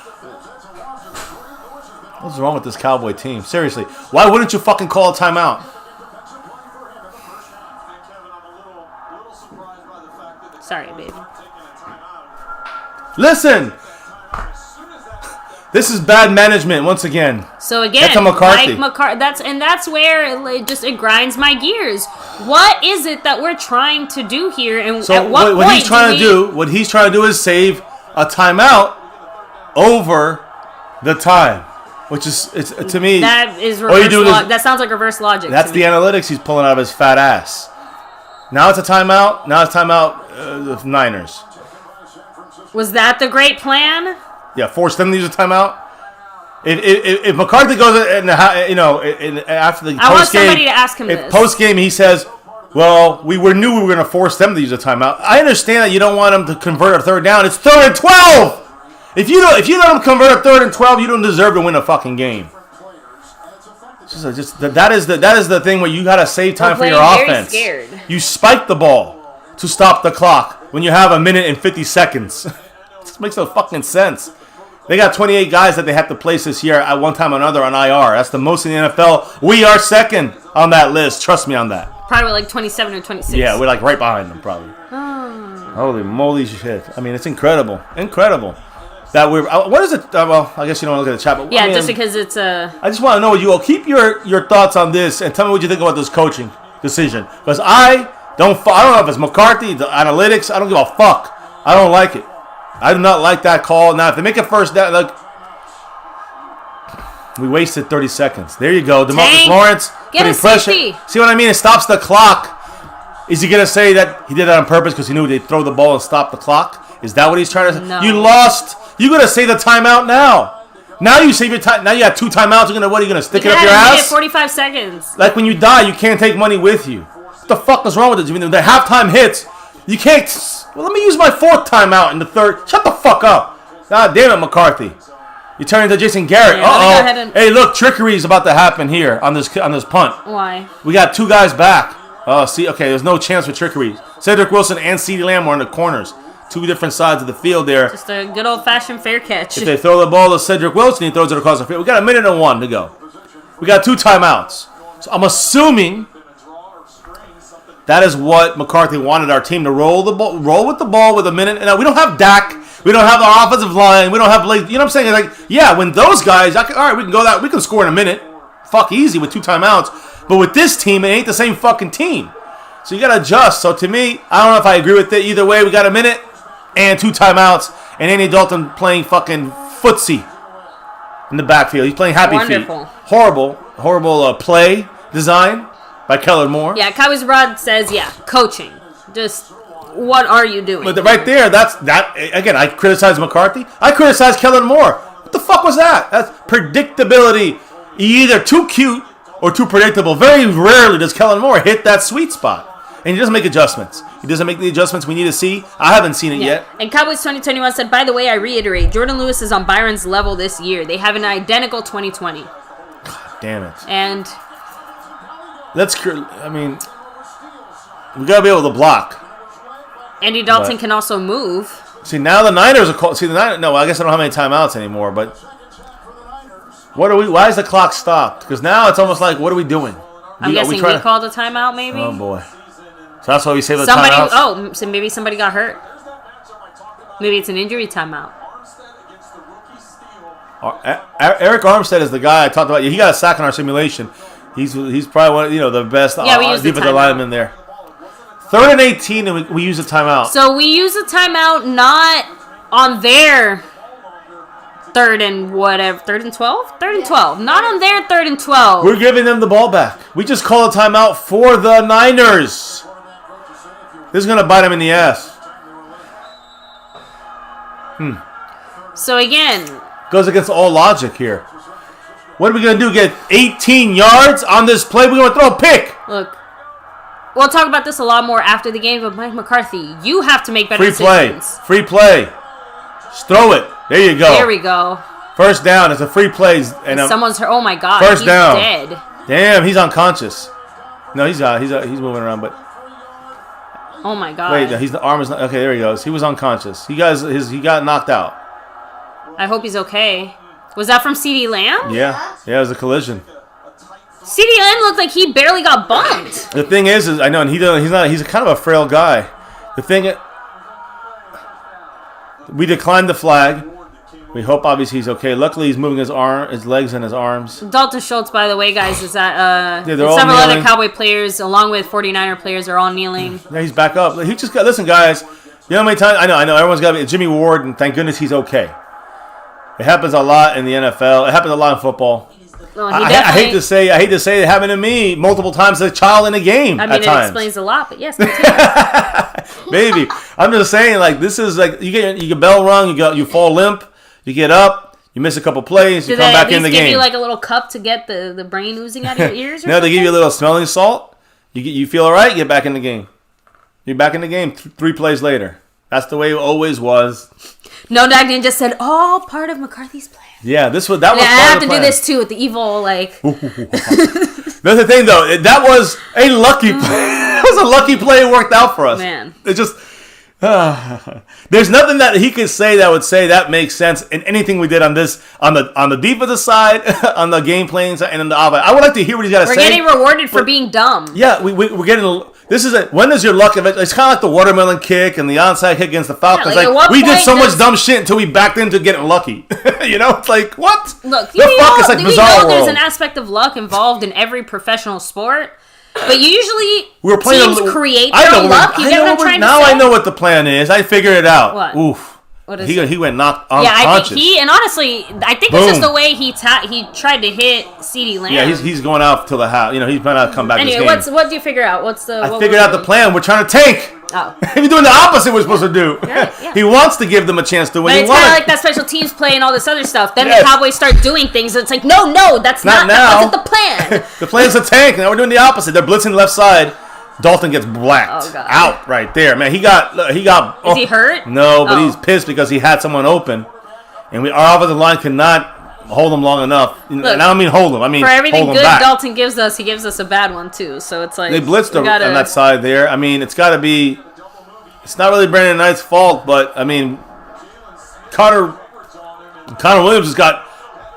What's wrong with this Cowboy team? Seriously. Why wouldn't you fucking call a timeout? Sorry, babe. Listen! This is bad management once again. So again, Mike McCarthy. That's where it grinds my gears. What is it that we're trying to do here? And so at what point what he's trying to do is save a timeout over the time. Which is, to me, that is reverse that sounds like reverse logic. That's the analytics he's pulling out of his fat ass. Now it's a timeout. Now it's timeout of Niners. Was that the great plan? force them to use a timeout. If McCarthy goes in the after the I want post game, somebody to ask him this. Post game he says, "Well, we knew we were going to force them to use a timeout." I understand that you don't want them to convert a third down. It's 3rd and 12. If you let them convert a 3rd and 12, you don't deserve to win a fucking game. That is the thing where you got to save time for your offense. Scared. You spike the ball to stop the clock when you have 1 minute and 50 seconds. This makes no fucking sense. They got 28 guys that they have to place this year at one time or another on IR. That's the most in the NFL. We are second on that list. Trust me on that. Probably like 27 or 26. Yeah, we're like right behind them probably. Oh. Holy moly shit. I mean, it's incredible. Incredible. That we're. What is it? Well, I guess you don't look at the chat. But yeah, I mean, just because it's a. I just want to know what you all keep your thoughts on this and tell me what you think about this coaching decision. Because I don't know if it's McCarthy, the analytics. I don't give a fuck. I don't like it. I do not like that call. Now, if they make it first down, we wasted 30 seconds. There you go. DeMarcus Lawrence putting pressure. See what I mean? It stops the clock. Is he going to say that he did that on purpose because he knew they'd throw the ball and stop the clock? Is that what he's trying to say? No. You lost. You're going to say the timeout now. Now you save your time. Now you have 2 timeouts. What are you going to stick it up your ass? 45 seconds. Like when you die, you can't take money with you. What the fuck is wrong with it? The halftime hits. You can't. Well, let me use my 4th timeout in the 3rd. Shut the fuck up. God damn it, McCarthy. You turn into Jason Garrett. Yeah, Hey, look, trickery is about to happen here on this punt. Why? We got 2 guys back. Oh, see, okay, there's no chance for trickery. Cedric Wilson and CeeDee Lamb were in the corners. 2 different sides of the field there. Just a good old-fashioned fair catch. If they throw the ball to Cedric Wilson, he throws it across the field. We got 1:01 to go. We got 2 timeouts. So I'm assuming that is what McCarthy wanted our team to roll with the ball with 1 minute. And we don't have Dak. We don't have the offensive line. We don't have Blake. You know what I'm saying? Like, yeah, when those guys, all right, we can go that. We can score in 1 minute. Fuck easy with 2 timeouts. But with this team, it ain't the same fucking team. So you got to adjust. So to me, I don't know if I agree with it. Either way, we got 1 minute and 2 timeouts. And Andy Dalton playing fucking footsie in the backfield. He's playing happy Wonderful. feet. Horrible play design by Kellen Moore. Yeah, Cowboys Rod says, coaching. Just, what are you doing? But right there, again, I criticize McCarthy. I criticize Kellen Moore. What the fuck was that? That's predictability. Either too cute or too predictable. Very rarely does Kellen Moore hit that sweet spot. And he doesn't make adjustments. He doesn't make the adjustments we need to see. I haven't seen it yet. And Cowboys 2021 said, by the way, I reiterate, Jordan Lewis is on Byron's level this year. They have an identical 2020. God damn it. And we got to be able to block. Andy Dalton can also move. See, now the Niners are called. No, I guess I don't have any timeouts anymore, but why is the clock stopped? Because now it's almost like, what are we doing? I'm guessing we called a timeout, maybe? Oh, boy. So that's why we save the timeouts? Oh, so maybe somebody got hurt. Maybe it's an injury timeout. Eric Armstead is the guy I talked about. He got a sack in our simulation. He's probably one of the best defensive linemen there. 3rd and 18, and we use a timeout. So we use a timeout not on their 3rd and 12? 3rd and 12. Not on their 3rd and 12. We're giving them the ball back. We just call a timeout for the Niners. This is going to bite them in the ass. So again, goes against all logic here. What are we going to do? Get 18 yards on this play? We're going to throw a pick. Look, we'll talk about this a lot more after the game, but Mike McCarthy, you have to make better decisions. Free play. Just throw it. There you go. There we go. First down. It's a free play. And someone's hurt. Oh, my God. First down. Dead. Damn, he's unconscious. No, he's moving around, but... Oh, my God. Wait, the arm is not... Okay, there he goes. He was unconscious. He got knocked out. I hope he's okay. Was that from CeeDee Lamb? Yeah, it was a collision. CeeDee Lamb looked like he barely got bumped. The thing is I know, and he's kind of a frail guy. The thing... We declined the flag. We hope, obviously, he's okay. Luckily, he's moving his legs and his arms. Dalton Schultz, by the way, guys, is that several other Cowboy players, along with 49er players, are all kneeling. Yeah, he's back up. He just got... Listen, guys. You know how many times... I know. Everyone's got to be... Jimmy Ward, and thank goodness he's okay. It happens a lot in the NFL. It happens a lot in football. Well, I hate to say it happened to me multiple times as a child in a game. It explains a lot, but yes, maybe. I'm just saying, like, this is like you get bell rung, you fall limp, You get up, you miss a couple plays, you come back in the game. Give you like a little cup to get the brain oozing out of your ears? Or no, they give you a little smelling salt. You feel all right, get back in the game. You're back in the game 3 plays later. That's the way it always was. No Dog Ninja said, all part of McCarthy's plan. Yeah, that was I part have of the to plan. do this too with the evil, like... That's the thing, though. That was a lucky play. That was a lucky play. It worked out for us. Man. It just... there's nothing that he could say that would say that makes sense in anything we did on this, on the defensive side, on the game playing side, and on the offense. I would like to hear what he's got to say. We're getting rewarded for being dumb. Yeah, we're getting... This is when does your luck... It's kind of like the watermelon kick and the onside kick against the Falcons. Yeah, like we did so much dumb shit until we backed into getting lucky. You know? It's like, what? Look, the fuck is like bizarre world. There's an aspect of luck involved in every professional sport, but usually teams create their own luck. You get what I'm trying to say? Now I know what the plan is. I figured it out. What? Oof. What is he went knocked unconscious. Yeah, I think and honestly, I think it's just the way he tried to hit CeeDee Lamb. Yeah, he's going out till the half. You know, he's going to come back. Anyway, what do you figure out? I figured out the plan. We're trying to tank. Oh. He's doing the opposite we're supposed to do. Right, yeah. He wants to give them a chance to win. But it's kind of like that special teams play and all this other stuff. Then the Cowboys start doing things, and it's like, no, that's not that wasn't the plan. The plan's a tank. Now we're doing the opposite. They're blitzing the left side. Dalton gets blacked out right there, man. He got. Is he hurt? No, but he's pissed because he had someone open, and our offensive line could not hold him long enough. Look, and I don't mean hold him. I mean for everything hold him good back. Dalton gives us, he gives us a bad one too. So it's like they blitzed on that side there. I mean, it's got to be. It's not really Brandon Knight's fault, but I mean, Connor Williams just got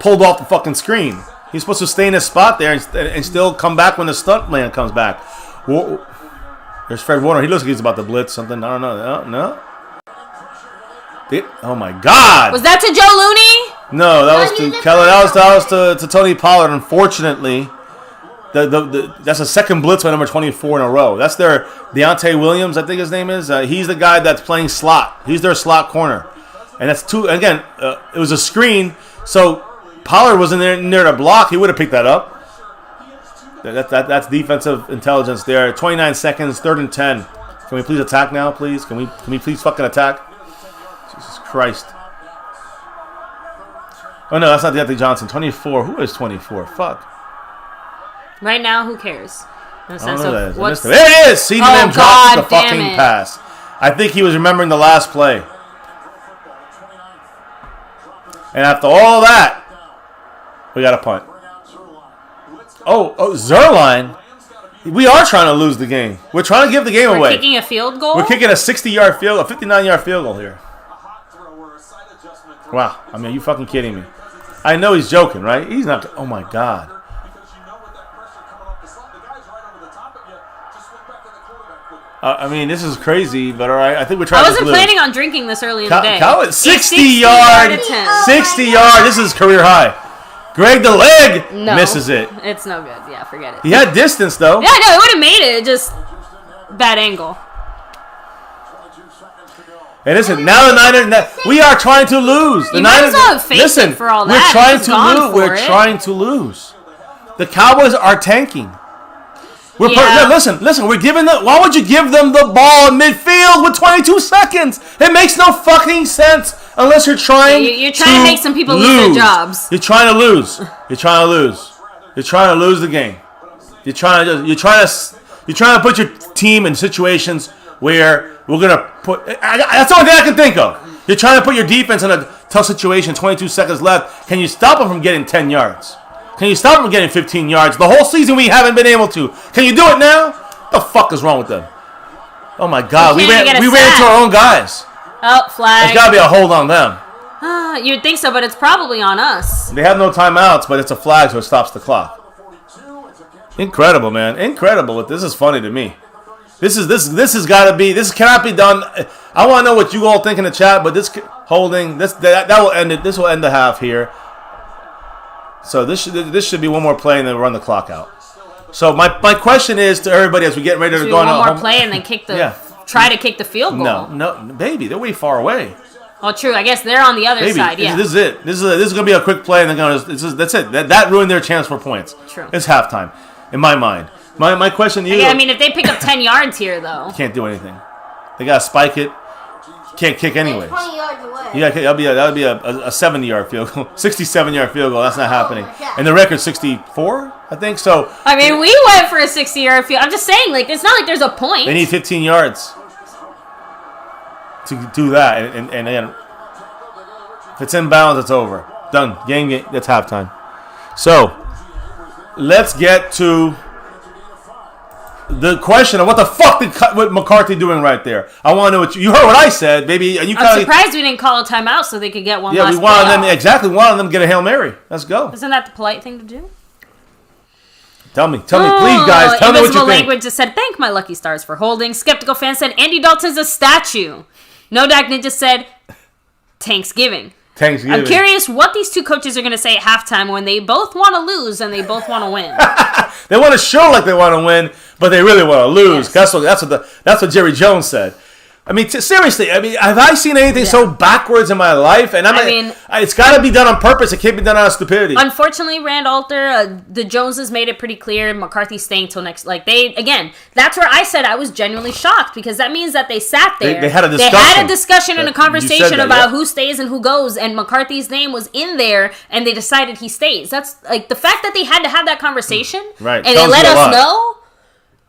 pulled off the fucking screen. He's supposed to stay in his spot there and still come back when the stunt man comes back. There's Fred Warner. He looks like he's about to blitz something. I don't know. No. Oh my God! Was that to Joe Looney? No, that was to Keller. That was to Tony Pollard. Unfortunately, that's a second blitz by number 24 in a row. That's their Deontay Williams, I think his name is. He's the guy that's playing slot. He's their slot corner, and that's two. Again, it was a screen, so Pollard wasn't there to block. He would have picked that up. That's defensive intelligence there. 29 seconds, 3rd and 10. Can we please attack now, please? Can we please fucking attack? Jesus Christ. Oh, no, that's not Deontay Johnson. 24. Who is 24? Fuck. Right now, who cares? In the sense of what's... There it is! CeeDee Lamb drops the fucking pass. I think he was remembering the last play. And after all that, we got a punt. Oh, Zerline. We are trying to lose the game. We're trying to give the game away. We're kicking a field goal? We're kicking a 60-yard field goal, a 59-yard field goal here. Wow. I mean, are you fucking kidding me? I know he's joking, right? He's not. Oh, my God. I mean, this is crazy, but all right. I think we're trying to lose. I wasn't planning on drinking this early in the day. 60-yard. 60-yard. This is career high. Greg the leg misses it. It's no good. Yeah, forget it. He had distance, though. Yeah, no, it would have made it. Just bad angle. And listen, now the Niners, we are trying to lose. The Niners, listen, for all we're that. trying to lose. We're trying to lose. The Cowboys are tanking. Listen, we're giving them. Why would you give them the ball in midfield with 22 seconds? It makes no fucking sense unless you're trying. You're trying to make some people lose their jobs. You're trying to lose. You're trying to lose. You're trying to lose the game. You're trying to put your team in situations where we're gonna put. That's the only thing I can think of. You're trying to put your defense in a tough situation. 22 seconds left. Can you stop them from getting 10 yards? Can you stop them from getting 15 yards? The whole season we haven't been able to. Can you do it now? What the fuck is wrong with them? Oh my God, we ran into our own guys. Oh, flag. There's got to be a hold on them. You'd think so, but it's probably on us. They have no timeouts, but it's a flag, so it stops the clock. Incredible, man. Incredible. This is funny to me. This has got to be. This cannot be done. I want to know what you all think in the chat, but this holding that will end it. This will end the half here. So this should be one more play and then run the clock out. So my question is to everybody as we get ready to go on one more play and then try to kick the field goal. No, baby, they're way far away. Oh, true. I guess they're on the other side. Yeah. This is it. This is gonna be a quick play and they're gonna. That's it. That ruined their chance for points. True. It's halftime, in my mind. My question to you. I mean, if they pick up 10 yards here, though, can't do anything. They gotta spike it. can't kick anyways. 20 yards away. Yeah, that'll be a 70-yard field goal, 67-yard field goal. That's not happening. And the record's 64, I think. So I mean, we went for a 60-yard field. I'm just saying, like, it's not like there's a point. they need 15 yards to do that, and then if it's inbounds, it's over. Done. Game. That's halftime. So let's get to the question of what the fuck what McCarthy doing right there. I want to know what you heard what I said, baby. And I'm surprised we didn't call a timeout so they could get one. Yeah, last we wanted playoff. them wanted them to get a Hail Mary. Let's go. Isn't that the polite thing to do? Tell me, please, guys. Tell me what you think. Language just said, "Thank my lucky stars for holding." Skeptical fan said, "Andy Dalton's a statue." No Dak Ninja said, "Thanksgiving." I'm curious what these two coaches are going to say at halftime when they both want to lose and they both want to win. They want to show like they want to win, but they really want to lose. Yes. That's what Jerry Jones said. I mean, seriously. Have I seen anything so backwards in my life? And it's got to be done on purpose. It can't be done out of stupidity. Unfortunately, Rand Alter, the Joneses made it pretty clear. McCarthy's staying till next. Like that's where I said I was genuinely shocked because that means that they sat there. They had a discussion. They had a discussion and a conversation about who stays and who goes, and McCarthy's name was in there, and they decided he stays. That's like the fact that they had to have that conversation, right? And they let us know.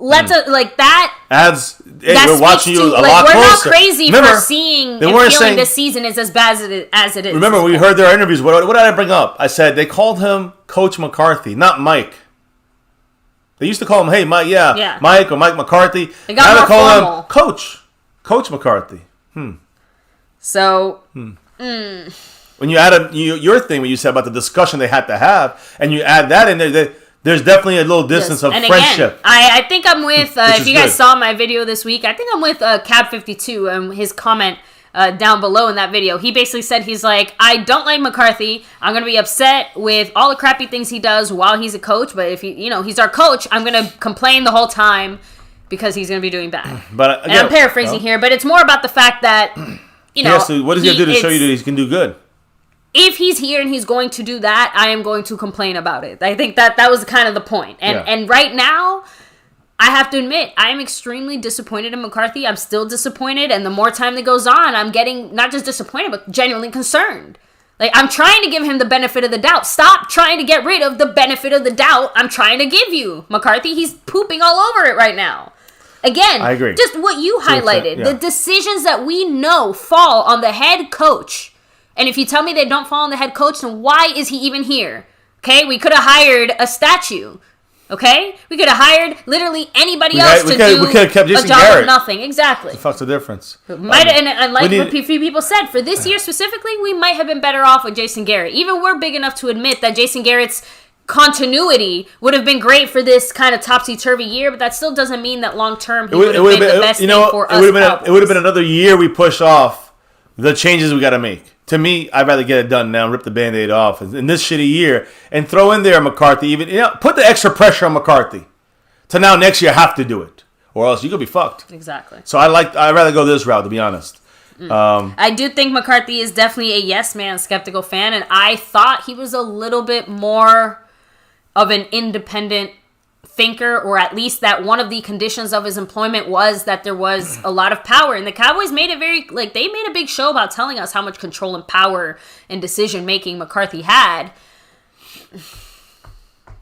Like that adds. Hey, we're watching you a lot we're closer. We're not crazy for seeing and feeling this season is as bad as it is. Remember, we heard their interviews. What did I bring up? I said they called him Coach McCarthy, not Mike. They used to call him, hey, Mike, Mike or Mike McCarthy. They got more formal. Him Coach McCarthy. So, when you add your thing, what you said about the discussion they had to have, and you add that in there, there's definitely a little distance of friendship. Again, I think I'm with, if you guys saw my video this week, I think I'm with Cab52 and his comment down below in that video. He basically said, he's like, I don't like McCarthy. I'm going to be upset with all the crappy things he does while he's a coach. But if he's our coach, I'm going to complain the whole time because he's going to be doing bad. But again, and I'm paraphrasing here, but it's more about the fact that, what does he do to show you that he can do good? If he's here and he's going to do that, I am going to complain about it. I think that was kind of the point. And right now, I have to admit, I'm extremely disappointed in McCarthy. I'm still disappointed. And the more time that goes on, I'm getting not just disappointed, but genuinely concerned. Like, I'm trying to give him the benefit of the doubt. Stop trying to get rid of the benefit of the doubt I'm trying to give you. McCarthy, he's pooping all over it right now. Again, I agree. Just what you highlighted. The decisions that we know fall on the head coach. And if you tell me they don't fall on the head coach, then why is he even here? Okay? We could have hired a statue. Okay? We could have hired literally anybody else to do a job of nothing. Exactly. What the fuck's the difference? And like what a few people said, for this year specifically, we might have been better off with Jason Garrett. Even we're big enough to admit that Jason Garrett's continuity would have been great for this kind of topsy-turvy year, but that still doesn't mean that long-term he would have been the best thing for us. It would have been another year we push off the changes we got to make. To me, I'd rather get it done now and rip the Band-Aid off in this shitty year and throw in there McCarthy. Put the extra pressure on McCarthy to now next year have to do it, or else you're going to be fucked. Exactly. So I'd rather go this route, to be honest. I do think McCarthy is definitely a yes man, skeptical fan, and I thought he was a little bit more of an independent thinker, or at least that one of the conditions of his employment was that there was a lot of power. And the Cowboys made it they made a big show about telling us how much control and power and decision making McCarthy had. It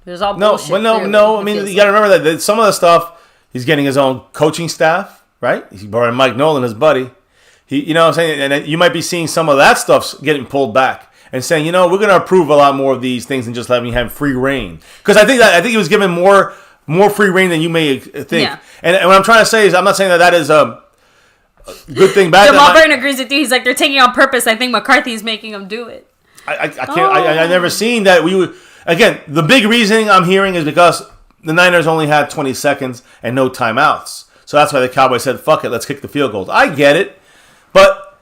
was all bullshit. No. I mean, you got to remember that some of the stuff, he's getting his own coaching staff, right? He brought in Mike Nolan, his buddy. You know what I'm saying? And you might be seeing some of that stuff getting pulled back and saying, we're going to approve a lot more of these things and just letting him have free reign. Because I think he was given more free reign than you may think. Yeah. And what I'm trying to say is, I'm not saying that is a good thing. Bad. Jamal Byrne agrees with you. He's like, they're taking it on purpose. I think McCarthy's making them do it. I can't. I never seen that. We would. Again, the big reasoning I'm hearing is because the Niners only had 20 seconds and no timeouts. So that's why the Cowboys said, fuck it, let's kick the field goals. I get it. But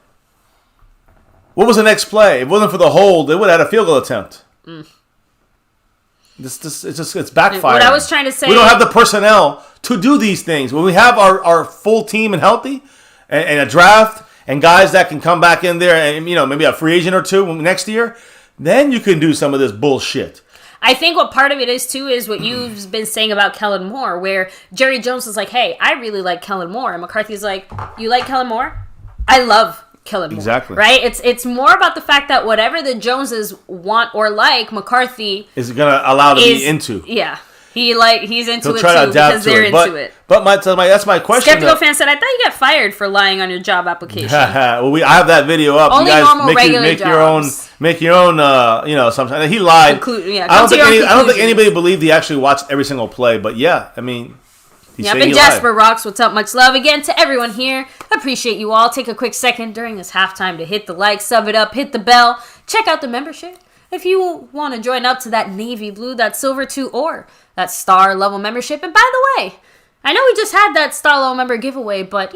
what was the next play? If it wasn't for the hold, they would have had a field goal attempt. It's backfiring. What I was trying to say, we don't have the personnel to do these things. When we have our full team and healthy, and a draft and guys that can come back in there and maybe a free agent or two next year, then you can do some of this bullshit. I think what part of it is, too, is what you've been saying about Kellen Moore, where Jerry Jones is like, hey, I really like Kellen Moore. And McCarthy's like, you like Kellen Moore? I love Kellen Moore. Exactly. Right? It's more about the fact that whatever the Joneses want or like, McCarthy is going to allow to be into. Yeah. He's into He'll it try to too adapt because to they're it. into it. But that's my question. Skeptical fan said, I thought you got fired for lying on your job application. Well, I have that video up. Only you guys normal, regular jobs. Make your own. Sometimes he lied. I don't think anybody believed he actually watched every single play. But yeah, I mean, and Jasper Rocks, what's up? Much love again to everyone here. Appreciate you all. Take a quick second during this halftime to hit the like, sub it up, hit the bell, check out the membership. If you want to join up to that navy blue, that silver too, or that star level membership. And by the way, I know we just had that star level member giveaway, but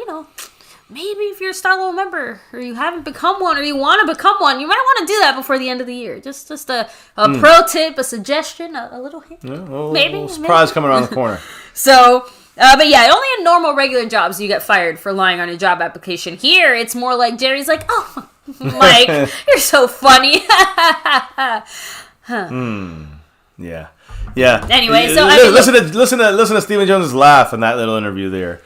maybe if you're a star level member or you haven't become one or you want to become one, you might want to do that before the end of the year. Just a pro tip, a suggestion, a little hint. Yeah, maybe a surprise coming around the corner. So, but yeah, only in normal regular jobs you get fired for lying on your job application. Here, it's more like Jerry's like, oh, Mike, you're so funny. Yeah. Anyway, so listen to Stephen Jones' laugh in that little interview there.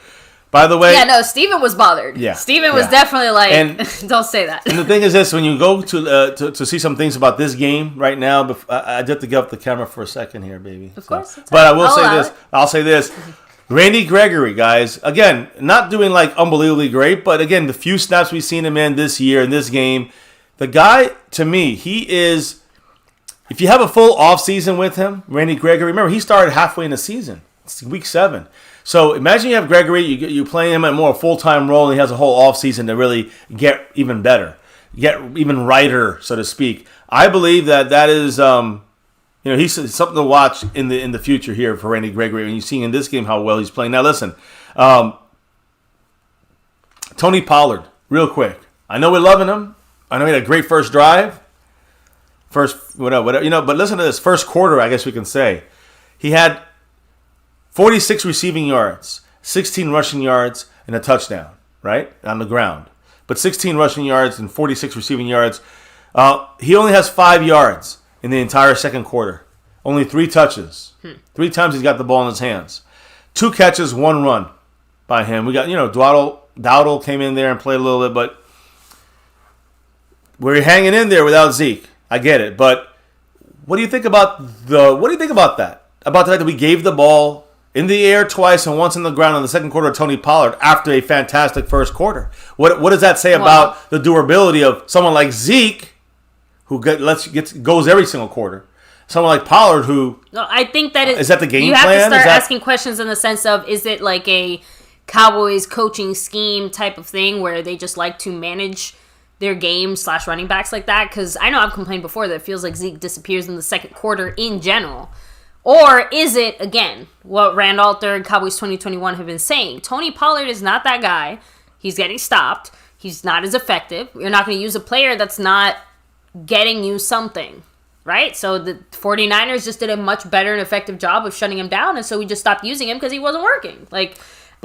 By the way, yeah, no, Stephen was bothered. Yeah, Stephen was definitely like, don't say that. And the thing is this: when you go to see some things about this game right now, I have to get up the camera for a second here, baby. Of course, but I will say this: I'll say this. Randy Gregory, guys, again, not doing like unbelievably great, but again, the few snaps we've seen him in this year in this game, the guy, to me, he is, if you have a full offseason with him, Randy Gregory, remember, he started halfway in the season. It's week 7. So imagine you have Gregory, you play him at more full-time role, and he has a whole offseason to really get even better, get even righter, so to speak. I believe that is... he's something to watch in the future here for Randy Gregory. And you see in this game how well he's playing. Now, listen, Tony Pollard, real quick. I know we're loving him. I know he had a great first drive. Whatever. But listen to this. First quarter, I guess we can say. He had 46 receiving yards, 16 rushing yards, and a touchdown, right, on the ground. But 16 rushing yards and 46 receiving yards. He only has 5 yards in the entire second quarter. Only 3 touches. 3 times he's got the ball in his hands. 2 catches, 1 run by him. We got, Dowdle came in there and played a little bit, but we're hanging in there without Zeke. I get it, but what do you think about that? About the fact that we gave the ball in the air twice and once in the ground in the second quarter of Tony Pollard after a fantastic first quarter? What does that say about the durability of someone like Zeke, who goes every single quarter? Someone like Pollard, who... No, I think that is that the game plan? You have to start asking questions in the sense of, is it like a Cowboys coaching scheme type of thing where they just like to manage their game / running backs like that? Because I know I've complained before that it feels like Zeke disappears in the second quarter in general. Or is it, again, what Randalter and Cowboys 2021 have been saying? Tony Pollard is not that guy. He's getting stopped. He's not as effective. You're not going to use a player that's not getting you something, right? So the 49ers just did a much better and effective job of shutting him down, and so we just stopped using him because he wasn't working. But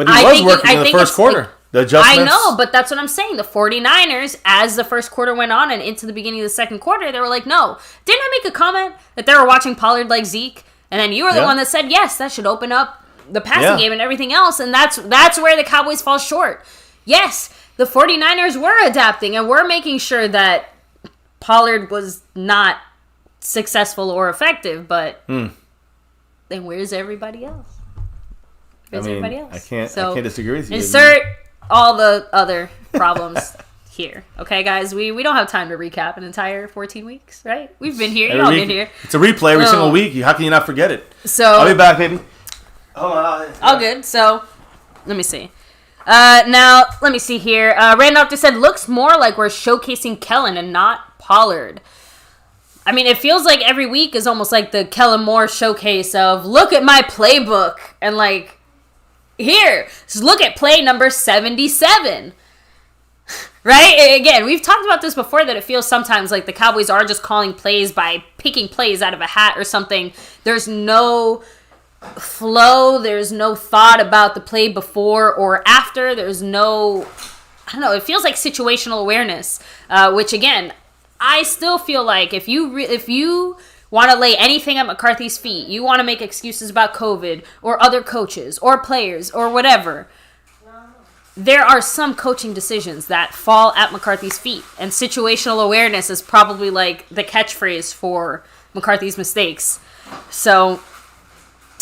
he was working in the first quarter. The adjustments. I know, but that's what I'm saying. The 49ers, as the first quarter went on and into the beginning of the second quarter, they were like, no. Didn't I make a comment that they were watching Pollard like Zeke? And then you were the one that said, yes, that should open up the passing game and everything else. And that's where the Cowboys fall short. Yes, the 49ers were adapting and were making sure that Pollard was not successful or effective, but then where's everybody else? Everybody else? I can't disagree with you. Insert all the other problems here. Okay, guys? We don't have time to recap an entire 14 weeks, right? We've been here. Y'all been here. It's a replay every single week. How can you not forget it? So I'll be back, baby. Hold on. All good. So, let me see. Now, let me see here. Randolph just said, looks more like we're showcasing Kellen and not Pollard. I mean, it feels like every week is almost like the Kellen Moore showcase of, look at my playbook. And here, just look at play number 77. Right? Again, we've talked about this before, that it feels sometimes like the Cowboys are just calling plays by picking plays out of a hat or something. There's no flow. There's no thought about the play before or after. There's no, I don't know, it feels like situational awareness, which again, I still feel like if you want to lay anything at McCarthy's feet, you want to make excuses about COVID or other coaches or players or whatever, there are some coaching decisions that fall at McCarthy's feet, and situational awareness is probably like the catchphrase for McCarthy's mistakes. So,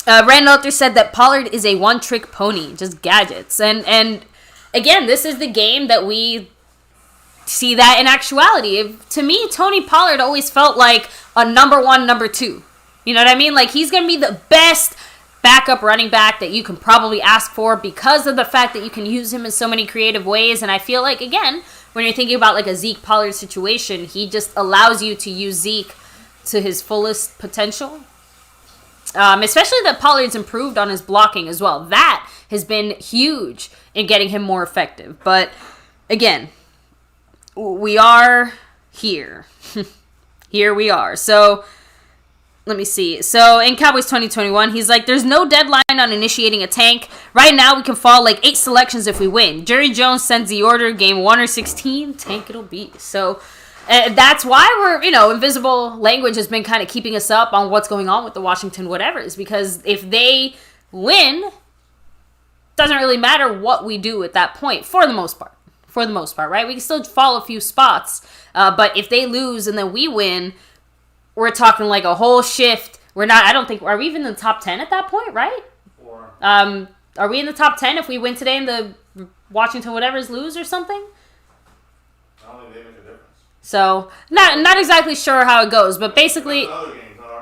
Randall said that Pollard is a one-trick pony, just gadgets. And again, this is the game that we see that in actuality. To me, Tony Pollard always felt like a number one, number two. You know what I mean? Like, he's going to be the best backup running back that you can probably ask for because of the fact that you can use him in so many creative ways. And I feel like, again, when you're thinking about like a Zeke Pollard situation, he just allows you to use Zeke to his fullest potential. Especially that Pollard's improved on his blocking as well. That has been huge in getting him more effective. But again, we are here. Here we are. So let me see. So in Cowboys 2021, he's like, there's no deadline on initiating a tank. Right now, we can fall like 8 selections if we win. Jerry Jones sends the order, game 1 or 16, tank it'll be. So that's why we're, invisible language has been kind of keeping us up on what's going on with the Washington whatevers. Because if they win, doesn't really matter what we do at that point, for the most part. For the most part, right? We can still fall a few spots. But if they lose and then we win, we're talking like a whole shift. Are we even in the top 10 at that point, right? Are we in the top 10 if we win today and the Washington whatevers lose or something? I don't think they make a difference. So, not exactly sure how it goes, but basically,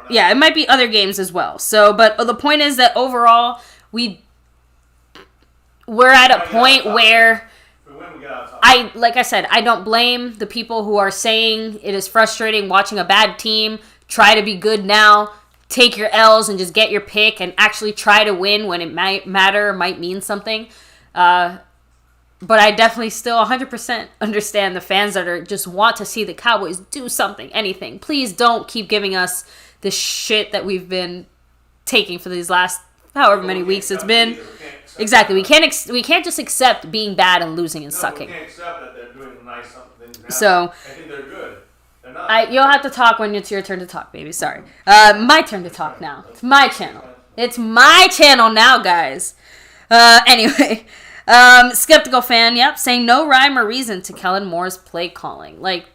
yeah, it might be other games as well. So, but the point is that overall, we're at a point where like I said, I don't blame the people who are saying it is frustrating watching a bad team try to be good now, take your L's and just get your pick and actually try to win when it might matter, might mean something. But I definitely still 100% understand the fans that are just want to see the Cowboys do something, anything. Please don't keep giving us the shit that we've been taking for these last however many weeks it's been. Exactly. We can't just accept being bad and losing and sucking. We can't accept that they're doing nice something. So I think they're good. They're not. You'll have to talk when it's your turn to talk, baby. Sorry. My turn to talk now. It's my channel. It's my channel now, guys. Anyway. Skeptical fan, yep, saying no rhyme or reason to Kellen Moore's play calling. Like,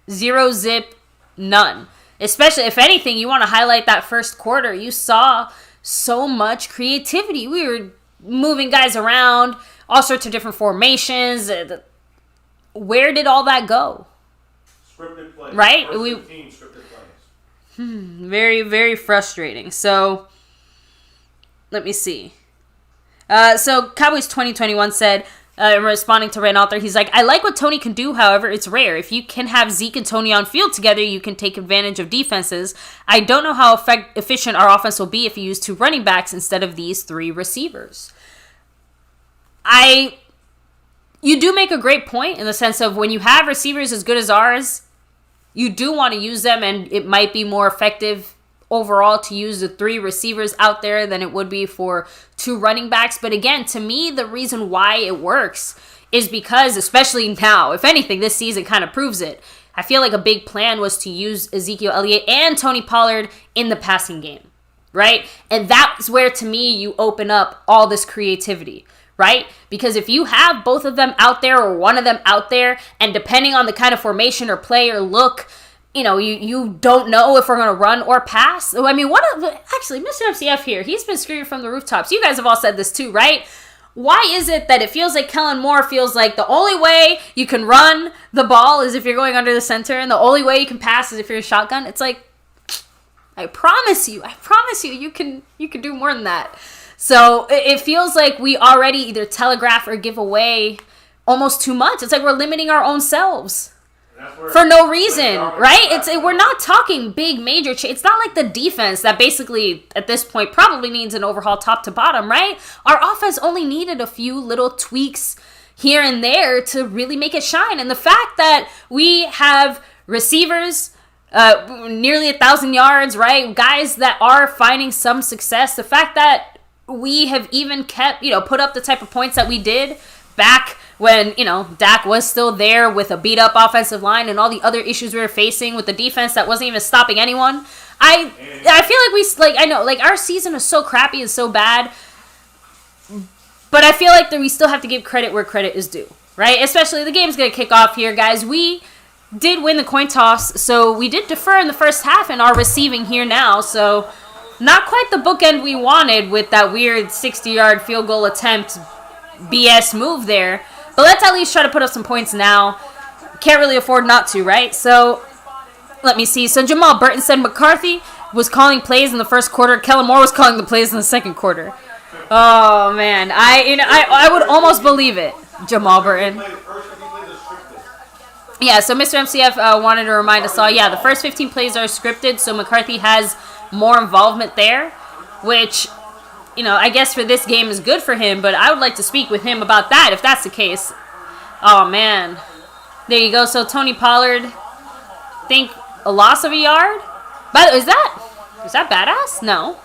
0 zip, none. Especially, if anything, you want to highlight that first quarter. You saw so much creativity. We were moving guys around, all sorts of different formations. Where did all that go? Scripted plays. Right? Scripted plays. Very, very frustrating. So, let me see. So Cowboys 2021 said, responding to Ran Author, he's like, I like what Tony can do, however, it's rare. If you can have Zeke and Tony on field together, you can take advantage of defenses. I don't know how efficient our offense will be if you use 2 running backs instead of these 3 receivers. You do make a great point in the sense of when you have receivers as good as ours, you do want to use them, and it might be more effective overall to use the 3 receivers out there than it would be for 2 running backs. But again, to me, the reason why it works is because, especially now, if anything, this season kind of proves it. I feel like a big plan was to use Ezekiel Elliott and Tony Pollard in the passing game, right? And that's where, to me, you open up all this creativity, right? Because if you have both of them out there or one of them out there, and depending on the kind of formation or play or look, you don't know if we're going to run or pass. I mean, actually, Mr. MCF here, he's been screaming from the rooftops. You guys have all said this too, right? Why is it that it feels like Kellen Moore feels like the only way you can run the ball is if you're going under the center, and the only way you can pass is if you're a shotgun? It's like, I promise you, you can do more than that. So it feels like we already either telegraph or give away almost too much. It's like we're limiting our own selves. For no reason, right? We're not talking big major it's not like the defense that basically at this point probably needs an overhaul top to bottom, right? Our offense only needed a few little tweaks here and there to really make it shine. And the fact that we have receivers nearly 1,000 yards, right? Guys that are finding some success. The fact that we have even kept, put up the type of points that we did back when, Dak was still there with a beat-up offensive line and all the other issues we were facing with the defense that wasn't even stopping anyone. I feel like our season is so crappy and so bad, But I feel like that we still have to give credit where credit is due, right? Especially the game's going to kick off here, guys. We did win the coin toss, so we did defer in the first half and are receiving here now. So not quite the bookend we wanted with that weird 60-yard field goal attempt BS move there. But let's at least try to put up some points now. Can't really afford not to, right? So let me see. So Jamal Burton said McCarthy was calling plays in the first quarter. Kellen Moore was calling the plays in the second quarter. Oh, man. I would almost believe it, Jamal Burton. Yeah, so Mr. MCF wanted to remind us all, yeah, the first 15 plays are scripted, so McCarthy has more involvement there, which, you know, I guess for this game is good for him, but I would like to speak with him about that if that's the case. Oh, man. There you go. So Tony Pollard, think a loss of a yard? But is that badass? No,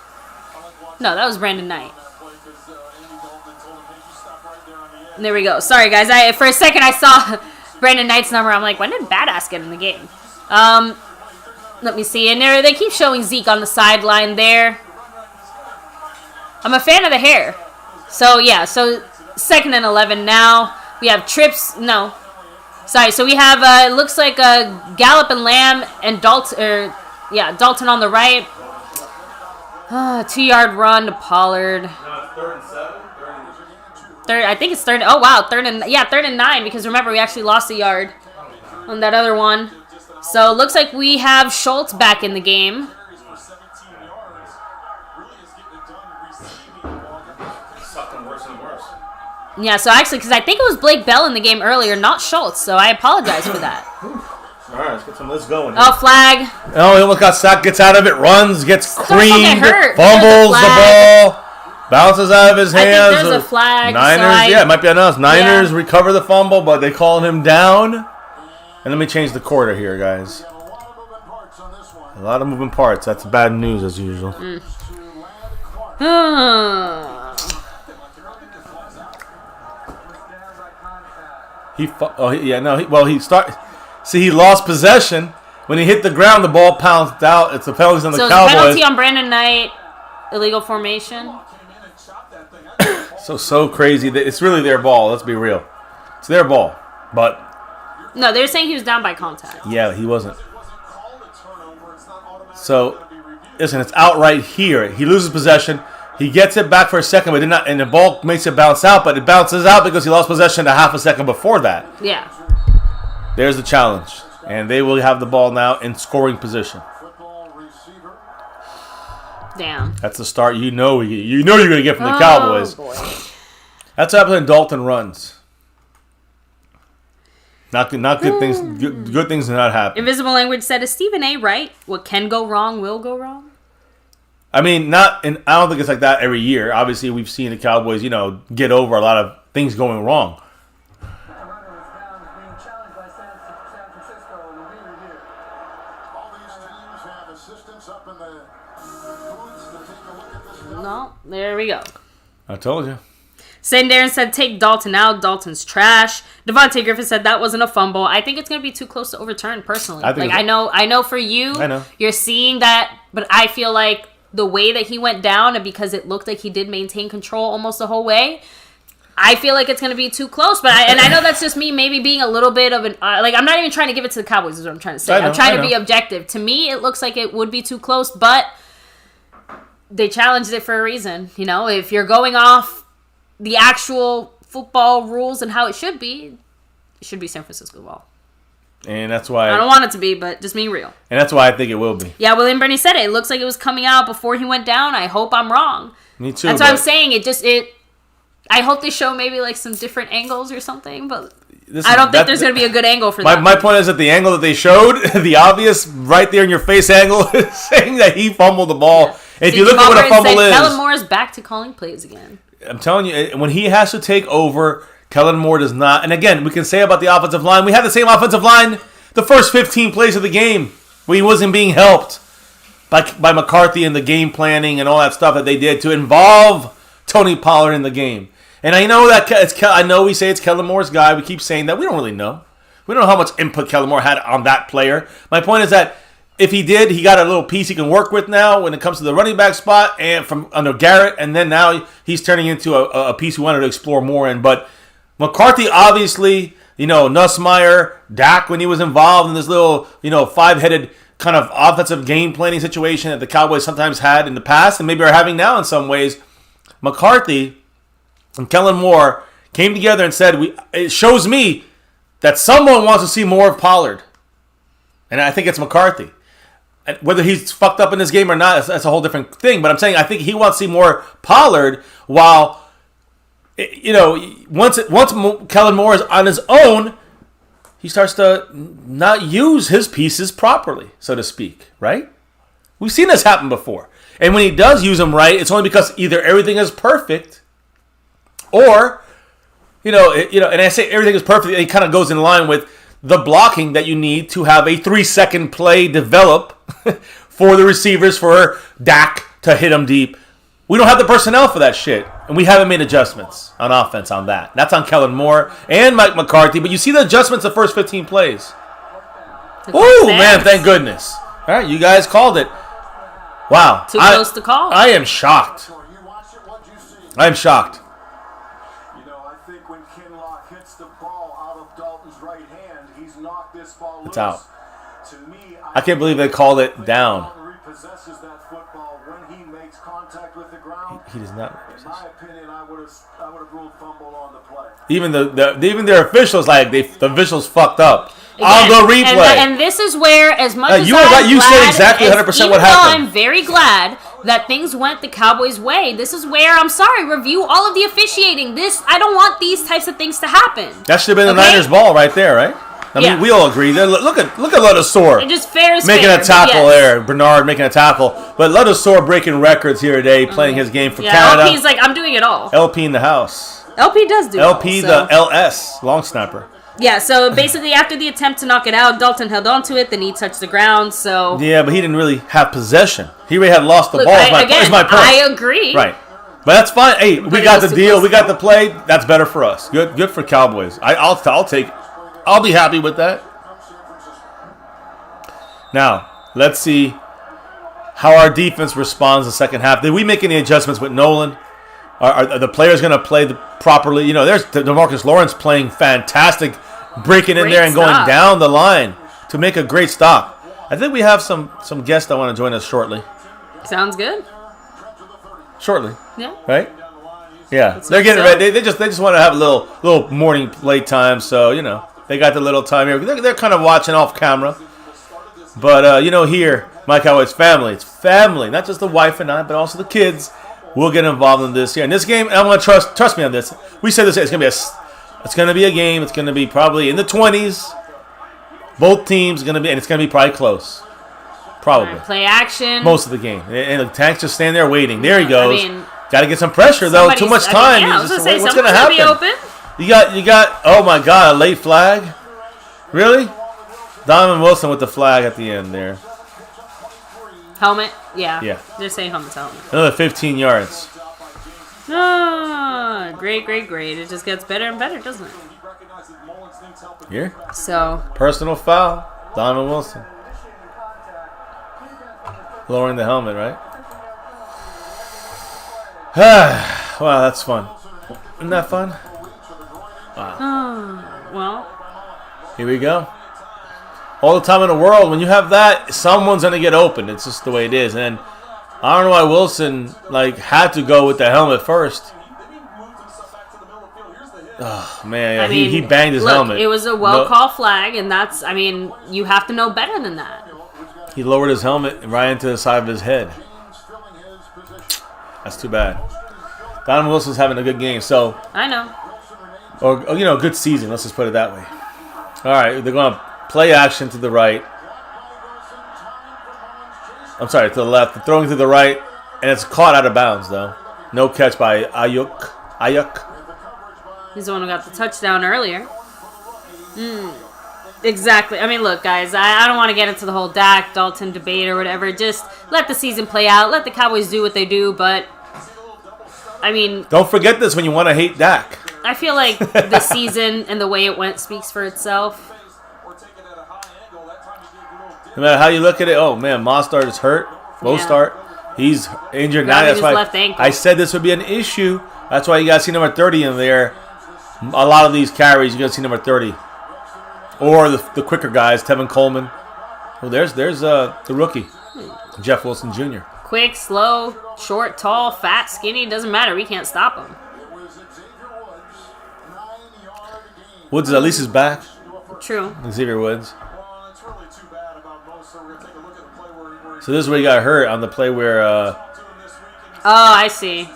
that was Brandon Knight. There we go. Sorry, guys. For a second I saw Brandon Knight's number. I'm like, when did badass get in the game? Let me see. And they keep showing Zeke on the sideline there. I'm a fan of the hair. So yeah. So 2nd and 11 now. We have trips. No. Sorry, so we have, it looks like Gallup and Lamb and Dalton on the right. 2-yard run to Pollard. No, it's 3rd and 7. I think it's 3rd. Oh, wow, 3rd and 9, because remember, we actually lost a yard on that other one. So it looks like we have Schultz back in the game. Yeah, so actually, because I think it was Blake Bell in the game earlier, not Schultz, so I apologize for that. All right, let's get some of this going. Oh, flag. Oh, he almost got sacked, gets out of it, runs, gets creamed, hurt. fumbles the ball, bounces out of his hands. I think there's a flag. Niners, yeah, it might be on us. Niners recover the fumble, but they call him down. And let me change the quarter here, guys. A lot of moving parts. That's bad news, as usual. He lost possession. When he hit the ground, the ball pounced out. It's a penalty on the Cowboys. So penalty on Brandon Knight, illegal formation. So crazy. It's really their ball. Let's be real. It's their ball. But no, they're saying he was down by contact. Yeah, he wasn't. So, listen, it's out right here. He loses possession. He gets it back for a second, but did not, and the ball makes it bounce out, but it bounces out because he lost possession a half a second before that. Yeah. There's the challenge. And they will have the ball now in scoring position. Damn. That's the start you know you're going to get from the Cowboys. Boy. That's what happens when Dalton runs. Not good things. Good things do not happen. Invisible Language said, "Is Stephen A. right? What can go wrong will go wrong." I mean, I don't think it's like that every year. Obviously, we've seen the Cowboys, get over a lot of things going wrong. No, there we go. I told you. St. Darren said, take Dalton out. Dalton's trash. Devontae Griffin said that wasn't a fumble. I think it's going to be too close to overturn, personally. I know for you, you're seeing that, but I feel like the way that he went down, and because it looked like he did maintain control almost the whole way, I feel like it's going to be too close. But I know that's just me maybe being a little bit of an... I'm not even trying to give it to the Cowboys is what I'm trying to say. I'm trying to be objective. To me, it looks like it would be too close, but they challenged it for a reason. If you're going off the actual football rules and how it should be San Francisco ball. And that's why... I don't want it to be, but just being real. And that's why I think it will be. Yeah, William Bernie said it. It looks like it was coming out before he went down. I hope I'm wrong. Me too. That's what I'm saying. I hope they show maybe like some different angles or something, but I don't think there's going to be a good angle for that. My point is that the angle that they showed, the obvious right there in your face angle, is saying that he fumbled the ball. Yeah. If you look at what a fumble is... Kellen Moore is back to calling plays again. I'm telling you, when he has to take over, Kellen Moore does not. And again, we can say about the offensive line, we had the same offensive line the first 15 plays of the game where he wasn't being helped by McCarthy and the game planning and all that stuff that they did to involve Tony Pollard in the game. And I know that we say it's Kellen Moore's guy. We keep saying that. We don't really know. We don't know how much input Kellen Moore had on that player. My point is that if he did, he got a little piece he can work with now when it comes to the running back spot and from under Garrett, and then now he's turning into a piece we wanted to explore more in. But McCarthy, obviously, Nussmeier, Dak, when he was involved in this little, 5-headed kind of offensive game planning situation that the Cowboys sometimes had in the past and maybe are having now in some ways, McCarthy and Kellen Moore came together and said, it shows me that someone wants to see more of Pollard. And I think it's McCarthy. And whether he's fucked up in this game or not, that's a whole different thing. But I'm saying I think he wants to see more Pollard while, once Kellen Moore is on his own, he starts to not use his pieces properly, so to speak, right? We've seen this happen before. And when he does use them right, it's only because either everything is perfect or, and I say everything is perfect, it kind of goes in line with the blocking that you need to have a 3-second play develop for the receivers for Dak to hit them deep. We don't have the personnel for that shit, and we haven't made adjustments on offense on that. That's on Kellen Moore and Mike McCarthy, but you see the adjustments the first 15 plays. Oh, man, thank goodness. All right, you guys called it. Wow. Too close to call. I am shocked. I am shocked. I think when Kinlock hits the ball out of Dalton's right hand, he's knocked this ball It's loose. out. To me, I can't believe they called it down. Repossesses that football when he makes contact with the ground. He does not. In my opinion, I would have ruled fumble on the play. Even their officials, the officials fucked up. On the replay. And this is where, as much as you said exactly 100% what happened. I'm very glad that things went the Cowboys' way. This is where, I'm sorry, review all of the officiating. I don't want these types of things to happen. That should have been the Niners' ball right there, right? I mean, we all agree. Look at Ledesor. It just fair is making fair, a tackle there. Bernard making a tackle. But Ledesor breaking records here today, playing his game for Canada. LP's like, I'm doing it all. LP in the house. LP does do LP, it all, the LS, long snapper. Yeah, so basically after the attempt to knock it out, Dalton held on to it, then he touched the ground, so... Yeah, but he didn't really have possession. He really had lost the ball, is my point. I agree. Right. But that's fine. Hey, we got the deal. We got the play. That's better for us. Good for Cowboys. I'll be happy with that. Now, let's see how our defense responds the second half. Did we make any adjustments with Nolan? Are the players going to play properly? There's DeMarcus Lawrence playing fantastic, breaking in there and going down the line to make a great stop. I think we have some guests that want to join us shortly. Sounds good. Shortly. Yeah. Right? Yeah. They're getting ready. They just want to have a little morning playtime, so, they got the little time here. They're kind of watching off camera. But, here, My Cowboys Family, it's family, not just the wife and I, but also the kids. We'll get involved in this here. In this game, I'm going to trust me on this. We said this, it's going to be a game. It's going to be probably in the 20s. Both teams and it's going to be probably close. Probably. Right, play action. Most of the game. And the Tanks just stand there waiting. There he goes. Got to get some pressure, though. Too much time. What's going to happen? Be open. You got, oh my God, a late flag? Really? Donovan Wilson with the flag at the end there. Helmet? Yeah. Yeah. They're saying helmet's helmet. Another 15 yards. Great. It just gets better and better, doesn't it? Here. So. Personal foul. Donovan Wilson. Lowering the helmet, right? Wow, that's fun. Isn't that fun? Wow. Well. Here we go. All the time in the world, when you have that, someone's going to get open. It's just the way it is. And I don't know why Wilson had to go with the helmet first. Oh, man. He banged his helmet. It was a well-called flag, and you have to know better than that. He lowered his helmet right into the side of his head. That's too bad. Donovan Wilson's having a good game, so... I know. Or, good season. Let's just put it that way. All right, they're going to play action to the right. I'm sorry, to the left. They're throwing to the right, and it's caught out of bounds, though. No catch by Ayuk. He's the one who got the touchdown earlier. Exactly. Look, guys, I don't want to get into the whole Dak Dalton debate or whatever. Just let the season play out. Let the Cowboys do what they do, but, don't forget this when you want to hate Dak. I feel like the season and the way it went speaks for itself. No matter how you look at it, oh man, Mostard is hurt. Mostard, he's injured now. That's why left ankle. I said this would be an issue. That's why you got to see number 30 in there. A lot of these carries, you got to see number 30. Or the quicker guys, Tevin Coleman. Well, there's the rookie, Jeff Wilson Jr. Quick, slow, short, tall, fat, skinny, doesn't matter. We can't stop him. Woods at least is back. True. Xavier Woods. So this is where he got hurt on the play where. Oh, I see.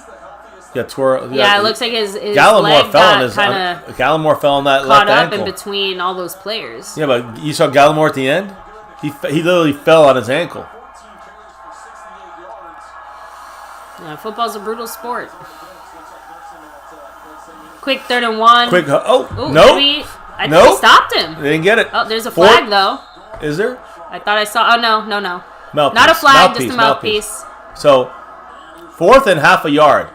Got twirl. Yeah, it looks like his Gallimore leg fell on got his. kind of Gallimore fell on that caught left up ankle. in between all those players. Yeah, but you saw Gallimore at the end. He literally fell on his ankle. Yeah, football's a brutal sport. Quick 3rd and 1. Quick. Oh Ooh, no. I think he stopped him. They didn't get it. Oh, there's a flag though. Is there? I thought I saw. Oh no. Mouthpiece. Not a flag, just a mouthpiece. So 4th and half a yard.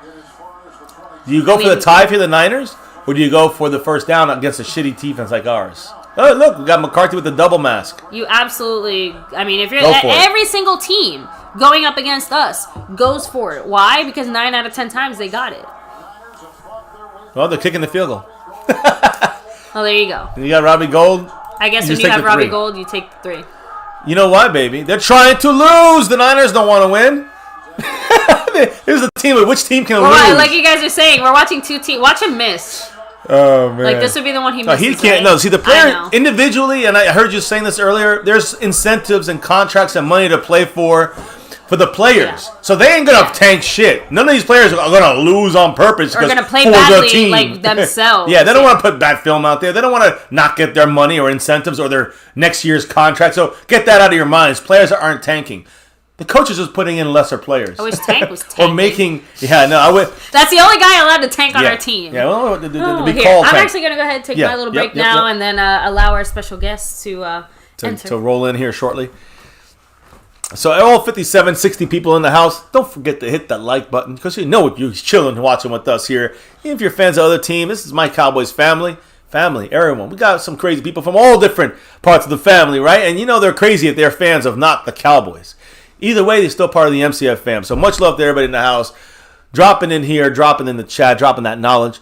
Do you go for the tie for the Niners, or do you go for the first down against a shitty defense like ours? Oh, look, we got McCarthy with the double mask. You absolutely. I mean, if you're Go for it. every single team going up against us goes for it. Why? Because 9 out of 10 times they got it. Well, they're kicking the field goal. Oh, there you go. You got Robbie Gold. I guess when just you take have the Robbie 3. Gold, you take the 3. You know why, baby? They're trying to lose. The Niners don't want to win. Here's the team. Which team can lose? Like you guys are saying, we're watching 2 teams. Watch him miss. Oh man! Like this would be the one he No, misses. he can't. Right? No, see the player individually, and I heard you saying this earlier. There's incentives and contracts and money to play for the players. Yeah. So they ain't gonna tank shit. None of these players are gonna lose on purpose. Or gonna play for badly the team. like themselves. Yeah, they don't want to put bad film out there. They don't want to not get their money or incentives or their next year's contract. So get that out of your minds. Players aren't tanking. The coach is just putting in lesser players. I wish Tank was tanking. Or making. Yeah, no, I would. That's the only guy allowed to tank on our team. Yeah, well, to be Here, called I'm tank. actually gonna go ahead and take my little break now, and then allow our special guests to enter. To roll in here shortly. So all 57, 60 people in the house, don't forget to hit that like button because you know if you're chilling watching with us here. If you're fans of other team, this is my Cowboys family, everyone. We got some crazy people from all different parts of the family, right? And you know they're crazy if they're fans of not the Cowboys. Either way, they're still part of the MCF fam. So much love to everybody in the house. Dropping in here, dropping in the chat, dropping that knowledge.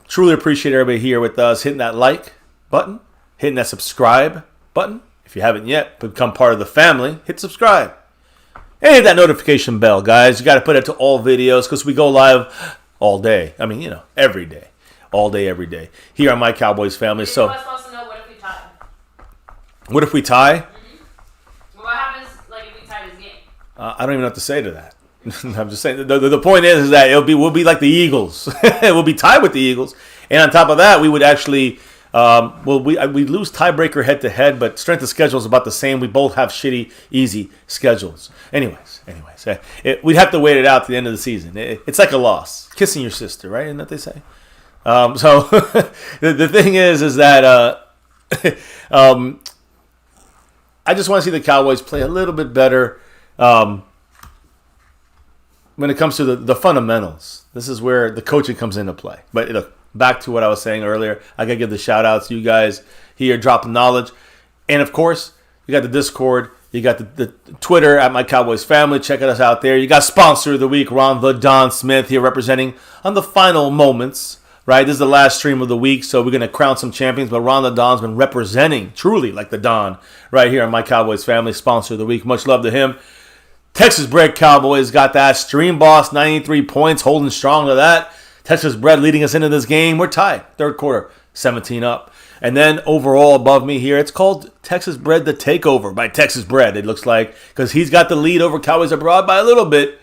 Truly appreciate everybody here with us. Hitting that like button, hitting that subscribe button. If you haven't yet become part of the family, hit subscribe. And hit that notification bell, guys. You got to put it to all videos because we go live all day. I mean, you know, every day. All day, every day. Here on My Cowboys Family. So, You're supposed to know what if we tie. what if we tie? Mm-hmm. What happens like if we tie this game? I don't even know what to say to that. I'm just saying. The point is that we'll be like the Eagles. We'll be tied with the Eagles. And on top of that, we would actually... we lose tiebreaker head to head, but strength of schedule is about the same. We both have shitty, easy schedules. Anyways, we'd have to wait it out to the end of the season. It's like a loss, kissing your sister, right? Isn't that they say? So the thing is that I just want to see the Cowboys play a little bit better when it comes to the fundamentals. This is where the coaching comes into play. But look. Back to what I was saying earlier, I got to give the shout outs to you guys here, dropping knowledge. And of course, you got the Discord, you got the Twitter at My Cowboys Family. Check us out there. You got Sponsor of the Week, Ron the Don Smith here representing on the final moments, right? This is the last stream of the week, so we're going to crown some champions. But Ron the Don's been representing truly like the Don right here on My Cowboys Family, Sponsor of the Week. Much love to him. Texas Bred Cowboys got that. Stream Boss, 93 points, holding strong to that. Texas Bred leading us into this game. We're tied. Third quarter, 17 up. And then overall above me here, it's called Texas Bred The Takeover by Texas Bred, it looks like, because he's got the lead over Cowboys Abroad by a little bit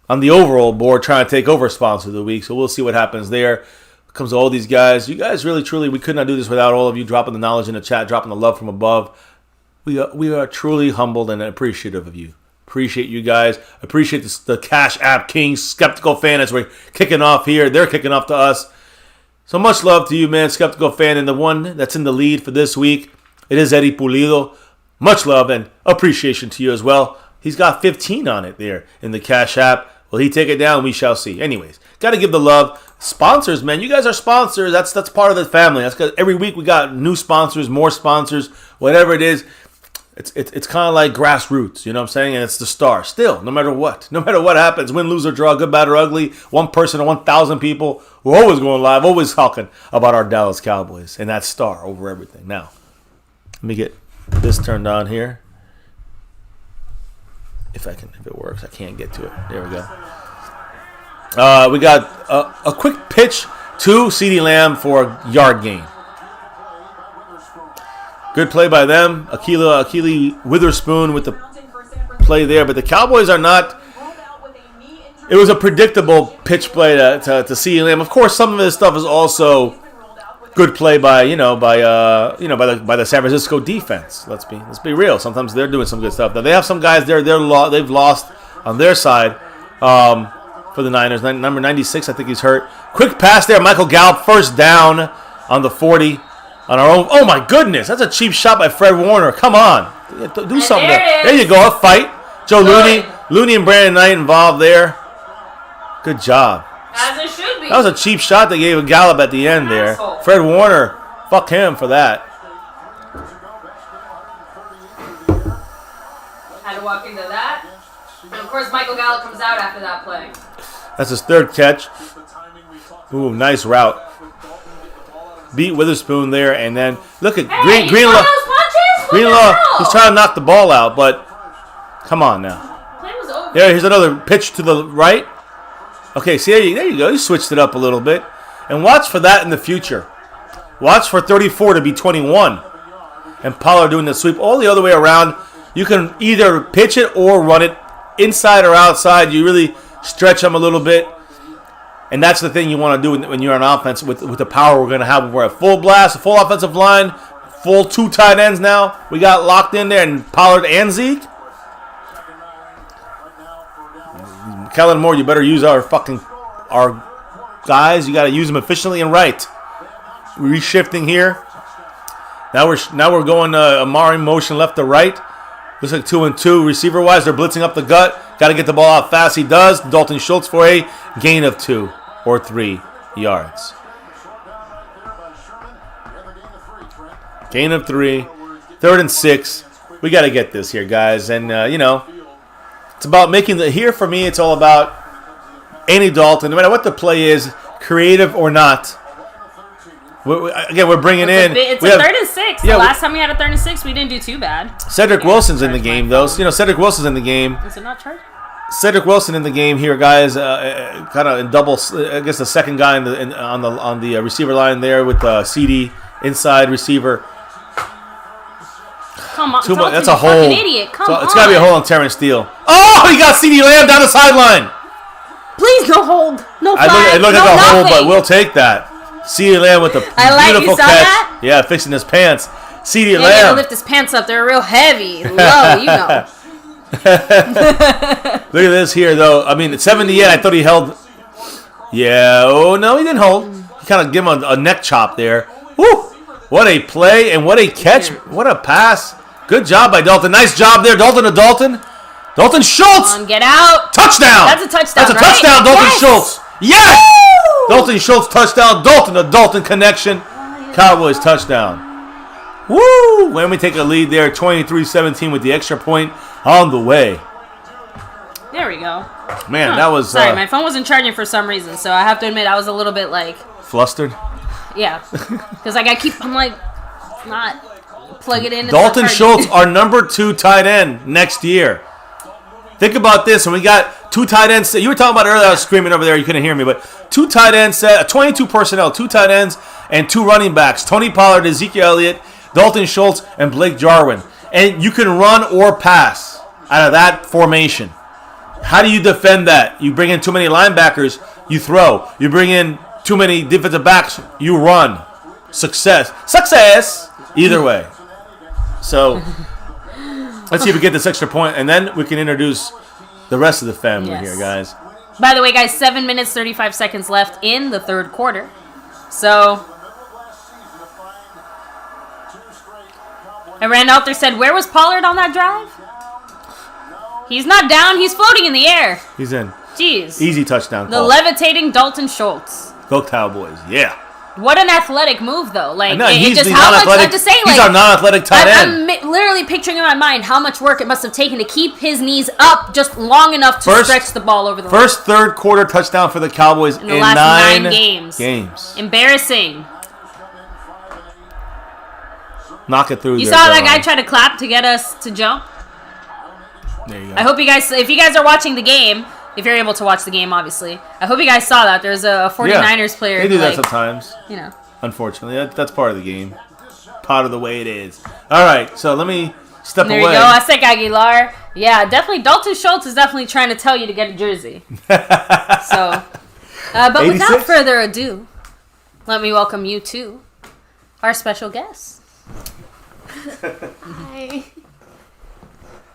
on the overall board, trying to take over Sponsor of the Week. So we'll see what happens there. Comes to all these guys. You guys really, truly, we could not do this without all of you dropping the knowledge in the chat, dropping the love from above. We are truly humbled and appreciative of you. Appreciate you guys. Appreciate the Cash App Kings, Skeptical Fan, as we're kicking off here. They're kicking off to us. So much love to you, man, Skeptical Fan. And the one that's in the lead for this week, it is Eddie Pulido. Much love and appreciation to you as well. He's got 15 on it there in the Cash App. Will he take it down? We shall see. Anyways, got to give the love. Sponsors, man. You guys are sponsors. That's part of the family. That's because every week we got new sponsors, more sponsors, whatever it is. It's kind of like grassroots, you know what I'm saying? And it's the star. Still, no matter what happens, win, lose, or draw, good, bad, or ugly, one person or 1,000 people, we're always going live, always talking about our Dallas Cowboys and that star over everything. Now, let me get this turned on here. If it works, I can't get to it. There we go. We got a quick pitch to CeeDee Lamb for a yard gain. Good play by them. Akili Witherspoon with the play there. But the Cowboys are not. It was a predictable pitch play to CeeDee Lamb. Of course, some of this stuff is also good play by the San Francisco defense. Let's be real. Sometimes they're doing some good stuff. Now they have some guys there. They've lost on their side for the Niners. Number 96, I think he's hurt. Quick pass there, Michael Gallup, first down on the 40. On our own. Oh my goodness, that's a cheap shot by Fred Warner. Come on, do something there. There you go, a fight. Joe Looney and Brandon Knight involved there. Good job. As it should be. That was a cheap shot they gave a Gallup at the end there. Fred Warner, fuck him for that. Had to walk into that. And of course, Michael Gallup comes out after that play. That's his third catch. Ooh, nice route. Beat Witherspoon there, and then look at Greenlaw. Greenlaw, he's trying to knock the ball out, but come on now. Play was over. There, here's another pitch to the right. Okay, see, there you go. You switched it up a little bit. And watch for that in the future. Watch for 34 to be 21. And Pollard doing the sweep all the other way around. You can either pitch it or run it inside or outside. You really stretch them a little bit. And that's the thing you want to do when you're on offense with the power we're going to have. We're at full blast, full offensive line, full 2 tight ends now. We got locked in there, and Pollard and Zeke. Kellen Moore, you better use our guys. You got to use them efficiently and right. Reshifting here. Now we're going Amari motion left to right. Looks like 2-2 receiver wise. They're blitzing up the gut. Got to get the ball out fast. He does. Dalton Schultz for a gain of 2 or 3 yards. Gain of 3. 3rd and 6. We got to get this here, guys. And it's about making here for me. It's all about Andy Dalton, no matter what the play is, creative or not. We're bringing in. It's a 3rd and 6. The last time we had a 3rd and 6, we didn't do too bad. Cedric Wilson's in the game, though. Cedric Wilson's in the game. Is it not charged? Cedric Wilson in the game here, guys. Kind of in double. I guess the second guy on the receiver line there with CD inside receiver. Come on, that's a hole. Idiot. Come on. It's got to be a hole on Terrence Steele. Oh, he got CeeDee Lamb down the sideline. Please, no hold, no flag, It looked like a hole, but we'll take that. CeeDee Lamb with a beautiful catch. That? Yeah, fixing his pants. CeeDee Lamb. He had to lift his pants up. They're real heavy, low, you know. Look at this here, though. I mean, at 78, I thought he held. Yeah. Oh no, he didn't hold. He kind of gave him a neck chop there. Woo! What a play and what a catch! What a pass! Good job by Dalton. Nice job there, Dalton to Dalton. Dalton Schultz. Come on, get out. Touchdown. That's a touchdown. That's a touchdown, Dalton Schultz. Yes. Woo! Dalton Schultz touchdown. Dalton to Dalton connection. Cowboys touchdown. Woo! When we take a lead there, 23-17 with the extra point on the way. There we go. Man, that was... Sorry, my phone wasn't charging for some reason, so I have to admit I was a little bit like... Flustered? Yeah. Because I'm like, not plug it in. Dalton Schultz, our number 2 tight end next year. Think about this. When we got 2 tight ends... You were talking about earlier, I was screaming over there, you couldn't hear me, but 2 tight ends set, 22 personnel, 2 tight ends, and 2 running backs. Tony Pollard, Ezekiel Elliott, Dalton Schultz, and Blake Jarwin. And you can run or pass out of that formation. How do you defend that? You bring in too many linebackers, you throw. You bring in too many defensive backs, you run. Success. Either way. So, let's see if we get this extra point, and then we can introduce the rest of the family here, guys. By the way, guys, 7 minutes, 35 seconds left in the third quarter. So... And Randolph said, where was Pollard on that drive? He's not down. He's floating in the air. He's in. Jeez. Easy touchdown The call. levitating Dalton Schultz. Go Cowboys. Yeah. What an athletic move, though. Like, No, it he's just the how much. non-athletic. I'm just saying, He's like, our non-athletic tight end. I'm literally picturing in my mind how much work it must have taken to keep his knees up just long enough to stretch the ball over the line. First third quarter touchdown for the Cowboys in the last 9 games. Embarrassing. Knock it through. You saw that guy try to clap to get us to jump? There you go. I hope you guys, if you guys are watching the game, if you're able to watch the game, obviously, I hope you guys saw that. There's a 49ers player. They do who, that sometimes. You know. Unfortunately, that's part of the game. Part of the way it is. All right, so let me step away. There you go. I said Aguilar. Yeah, definitely. Dalton Schultz is definitely trying to tell you to get a jersey. So, but 86? without further ado, let me welcome you to our special guest. Hi.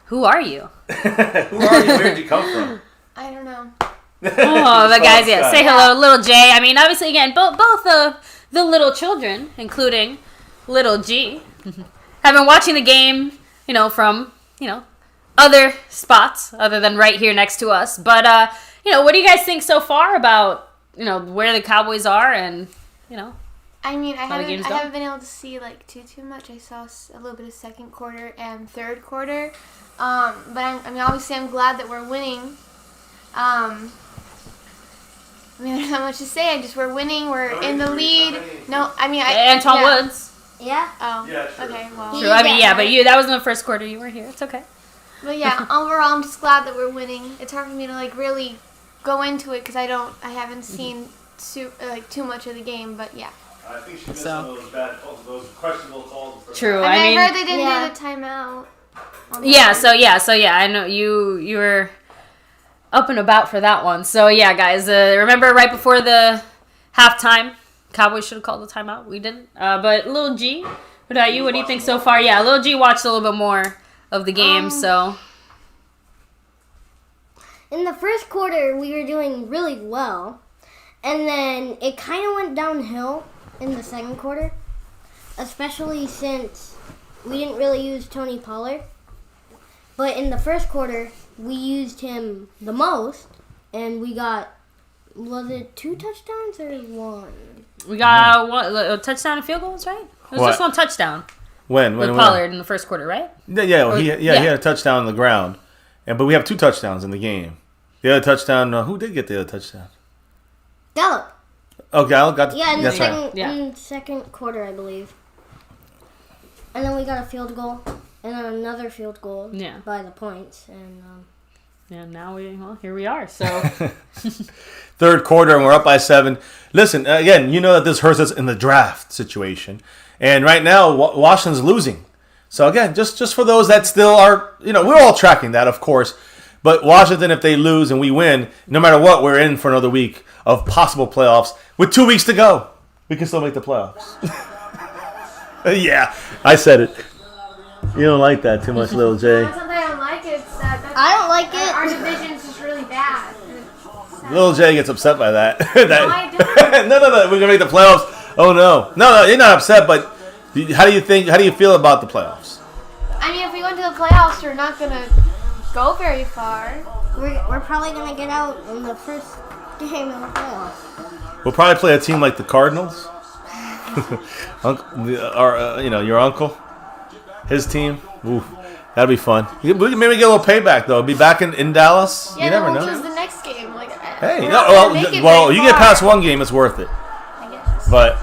Who are you? Who are you? Where did you come from? I don't know. Oh, the guys, yeah. Say hello, little J. I mean, obviously, again, both the little children, including little G, have been watching the game, from, other spots other than right here next to us. But, what do you guys think so far about, where the Cowboys are and, I mean, I How the game's haven't been able to see like too much. I saw a little bit of second quarter and third quarter. But obviously I'm glad that we're winning. I don't know much to say. We're winning. We're in the lead. No, Antoine Woods. Yeah. Oh. Yeah, sure. Okay. Well. True. I mean, yeah, but that was in the first quarter. You were here. It's okay. But yeah, overall, I'm just glad that we're winning. It's hard for me to like really go into it because I haven't seen too much of the game. But yeah. I think she missed some of those bad calls, those questionable calls. True. I mean, I heard they didn't do the timeout. Yeah. So yeah. I know you were up and about for that one. So yeah, guys. Remember right before the halftime, Cowboys should have called the timeout. We didn't. But Lil G, what about you? What do you think so far? Yeah, Lil G watched a little bit more of the game. So in the first quarter, we were doing really well, and then it kind of went downhill in the second quarter, especially since we didn't really use Tony Pollard. But in the first quarter, we used him the most, and we got, was it 2 touchdowns or 1? We got a touchdown and field goals, right? It was just 1 touchdown. When Pollard in the first quarter, right? Yeah, he had a touchdown on the ground, but we have 2 touchdowns in the game. The other touchdown, who did get the other touchdown? Gallup. Oh, Gallup got the in right. second quarter, I believe. And then we got a field goal, and then another field goal by the points, and now here we are. So third quarter, and we're up by 7. Listen, again, you know that this hurts us in the draft situation, and right now Washington's losing. So again, just for those that still are, we're all tracking that, of course. But Washington, if they lose and we win, no matter what, we're in for another week of possible playoffs. With 2 weeks to go, we can still make the playoffs. Yeah, I said it. You don't like that too much, Lil J. It's not that I don't like it. It's that I don't like it. Our division's just really bad. Lil J gets upset by that. No, I don't. No, we're gonna make the playoffs. Oh no, you're not upset. But how do you feel about the playoffs? I mean, if we go into the playoffs, we're not gonna go very far. We're probably gonna get out in the first game of the playoffs. We'll probably play a team like the Cardinals. Your uncle, his team. Ooh, that'd be fun. We can maybe get a little payback though. Be back in Dallas. Yeah, you never know. We'll lose the next game. Hey, you get get past one game, it's worth it. I guess. But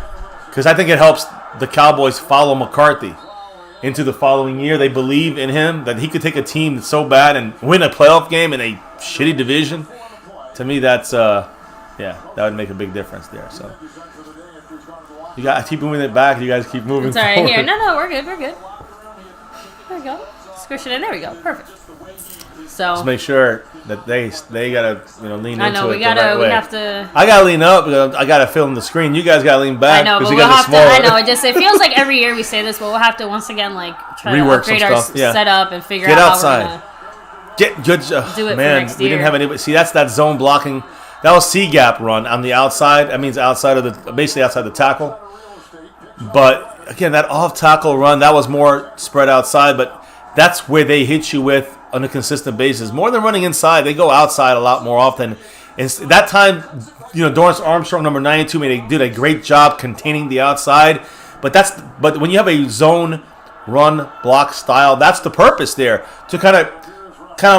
because I think it helps the Cowboys follow McCarthy into the following year. They believe in him that he could take a team that's so bad and win a playoff game in a shitty division. To me, that's that would make a big difference there. So you got to keep moving it back. You guys keep moving. It's all right forward. here. No, we're good. There we go. Squish it in. There we go. Perfect. So just make sure that they gotta lean into it. We have to. I gotta lean up. I gotta film the screen. You guys gotta lean back. I know, but you we'll guys have to. I know. It feels like every year we say this, but we'll have to once again try rework to upgrade some our stuff. Yeah. setup and figure Get out outside. how we're gonna Get good. do it Man, for next we year. didn't have anybody. See, that's that zone blocking. That was C-gap run on the outside. That means basically outside the tackle. But again, that off tackle run, that was more spread outside. But that's where they hit you with on a consistent basis. More than running inside, they go outside a lot more often. And that time, Dorrance Armstrong, number 92, did a great job containing the outside. But when you have a zone run block style, that's the purpose there, to kind of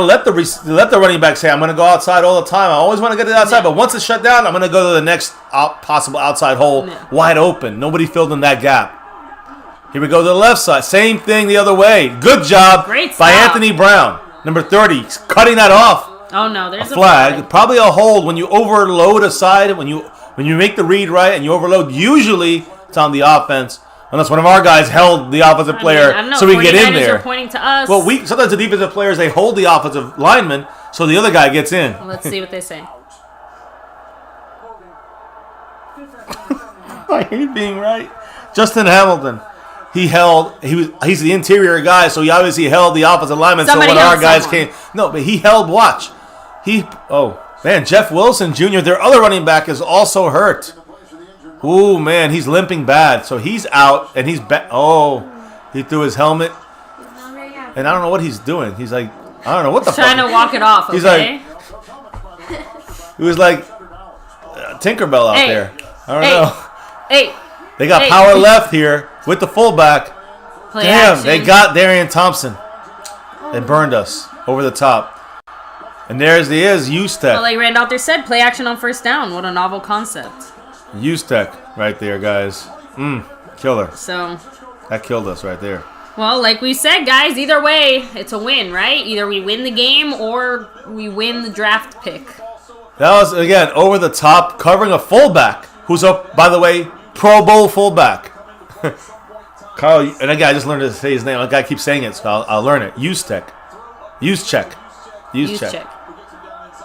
let the running back say, I'm going to go outside all the time. I always want to get to the outside, but once it's shut down, I'm going to go to the next possible outside hole, wide open. Nobody filled in that gap. Here we go to the left side. Same thing the other way. Good job by Anthony Brown, number 30, cutting that off. Oh no, there's a flag. Probably a hold when you overload a side. When you make the read right and you overload, usually it's on the offense. Unless one of our guys held the offensive player so we can get in there. Are pointing to us. Well, sometimes the defensive players, they hold the offensive lineman so the other guy gets in. Well, let's see what they say. I hate being right. Justin Hamilton. He's the interior guy, so he obviously held the offensive lineman. So when our guys came, but he held watch. Jeff Wilson Jr., their other running back, is also hurt. Ooh, man, he's limping bad. So he's out, and he's back. Oh, he threw his helmet. And I don't know what he's doing. He's like, I don't know what the fuck. He's trying to walk it off, okay? He's like, he was like Tinkerbell out there. I don't know. They got power left here with the fullback. They got Darian Thompson. They burned us over the top. And there's the Use Tech. Well, like Randolph said, play action on first down. What a novel concept. Use Tech right there, guys. Killer. So that killed us right there. Well, like we said, guys, either way, it's a win, right? Either we win the game or we win the draft pick. That was, again, over the top, covering a fullback who's by the way, Pro Bowl fullback. Kyle, and again, I just learned to say his name. That guy keeps saying it, so I'll learn it. Use Check.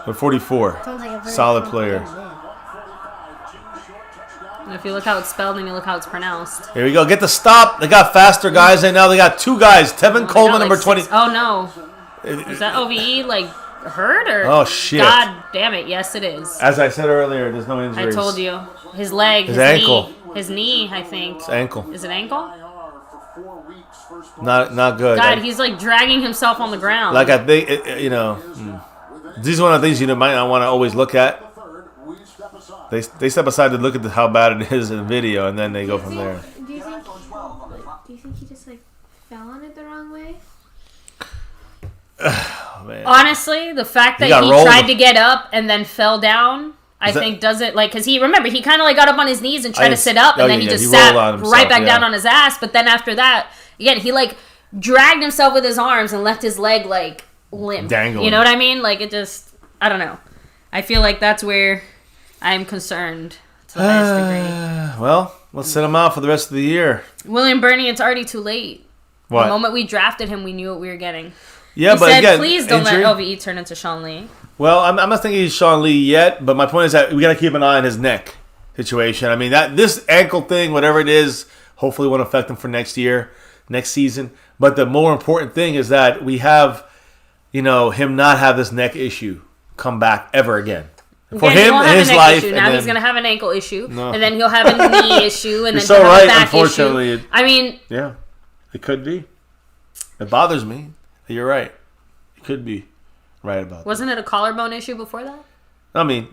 With 44. Like solid player. If you look how it's spelled and you look how it's pronounced. Here we go. Get the stop. They got faster guys, and now they got two guys. Tevin Coleman, number 20. Oh, no. Is that OVE, hurt? Or? Oh, shit. God damn it. Yes, it is. As I said earlier, there's no injuries. I told you. His leg. His ankle. Knee. His knee, I think. It's ankle. Is it ankle? Not good. God, he's dragging himself on the ground. I think, these are one of the things you might not want to always look at. They step aside to look at how bad it is in the video, and then they go from there. Do you think he just fell on it the wrong way? Oh, man. Honestly, the fact that he tried to get up and then fell down, I think does it because he kind of got up on his knees and tried to sit up, and then he just sat right back down on his ass. But then after that, again, he dragged himself with his arms and left his leg limp. Dangling. You know what I mean? It just, I don't know. I feel like that's where I'm concerned to the highest degree. Well, let's set him out for the rest of the year. William Burney, it's already too late. What? The moment we drafted him, we knew what we were getting. Yeah, he but said, again, please don't let OVE turn into Sean Lee. Well, I'm not thinking he's Sean Lee yet, but my point is that we got to keep an eye on his neck situation. I mean, this ankle thing, whatever it is, hopefully won't affect him for next season. But the more important thing is that we have, him not have this neck issue come back ever again. For him in his life. Now he's going to have an ankle issue, and then he'll have a knee issue, and then he'll have a back issue. Yeah, it could be. It bothers me. You're right. It could be right about that. Wasn't it a collarbone issue before that? I mean,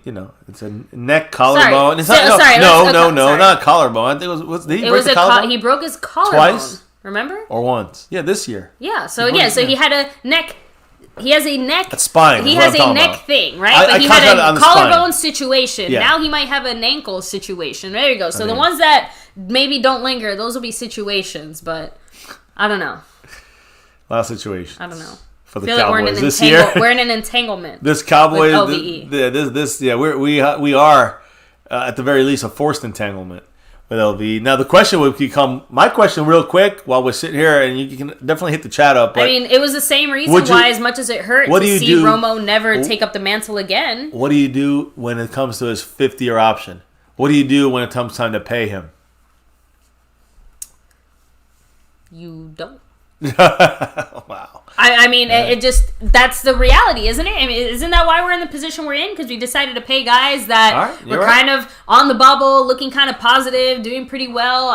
it's a neck collarbone. Sorry. Not collarbone. I think he broke his collarbone? He broke his collarbone. Twice? Remember? Or once. Yeah, this year. Yeah, so he had a neck. He has a neck. That's spine. He has a neck thing, right? But he had a collarbone situation. Yeah. Now he might have an ankle situation. There you go. So the ones that maybe don't linger, those will be situations, but I don't know. A lot of situations. I don't know. For the Cowboys this year, we're in an entanglement. This Cowboys, OVE. we are at the very least a forced entanglement with LV. Now the question would become my question real quick while we're sitting here, and you can definitely hit the chat up. But it was the same reason why, as much as it hurt to see Romo never take up the mantle again. What do you do when it comes to his 5th-year option? What do you do when it comes time to pay him? You don't. Wow. It just, that's the reality, isn't it? Isn't that why we're in the position we're in? Because we decided to pay guys that were kind of on the bubble, looking kind of positive, doing pretty well.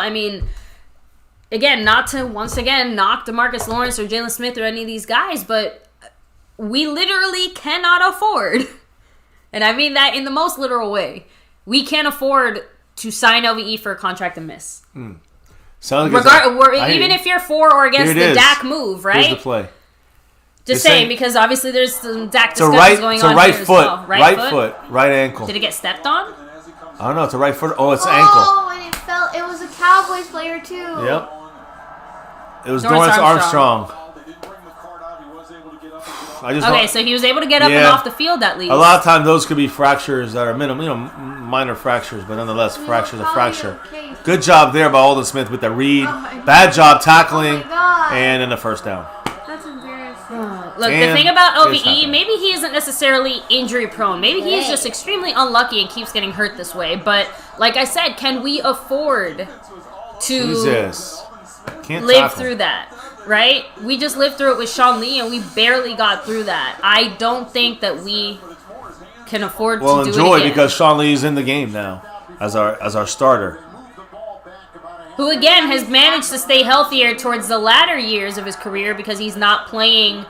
Again, not to once again knock DeMarcus Lawrence or Jalen Smith or any of these guys, but we literally cannot afford And I mean that in the most literal way. We can't afford to sign LVE for a contract and miss. Sounds like even if you're for or against the Dak move, right? Here's the play. Just saying, because obviously there's some Dak discussions going on right here foot, as well. Right foot, right ankle. Did it get stepped on? I don't know. It's a right foot. Oh, it's ankle. Oh, and it fell. It was a Cowboys player too. Yep. It was Dorrance Armstrong. So he was able to get up and off the field at least. A lot of times those could be fractures that are minor fractures, but nonetheless, fracture's a fracture. Okay. Good job there by Aldon Smith with the read. Bad job tackling, and then the first down. That's embarrassing. Look, the thing about OVE, maybe he isn't necessarily injury prone. Maybe he's just extremely unlucky and keeps getting hurt this way. But like I said, can we afford to live through that? Right? We just lived through it with Sean Lee, and we barely got through that. I don't think that we can afford to do it again. Because Sean Lee is in the game now as our starter. Who, again, has managed to stay healthier towards the latter years of his career because he's not playing,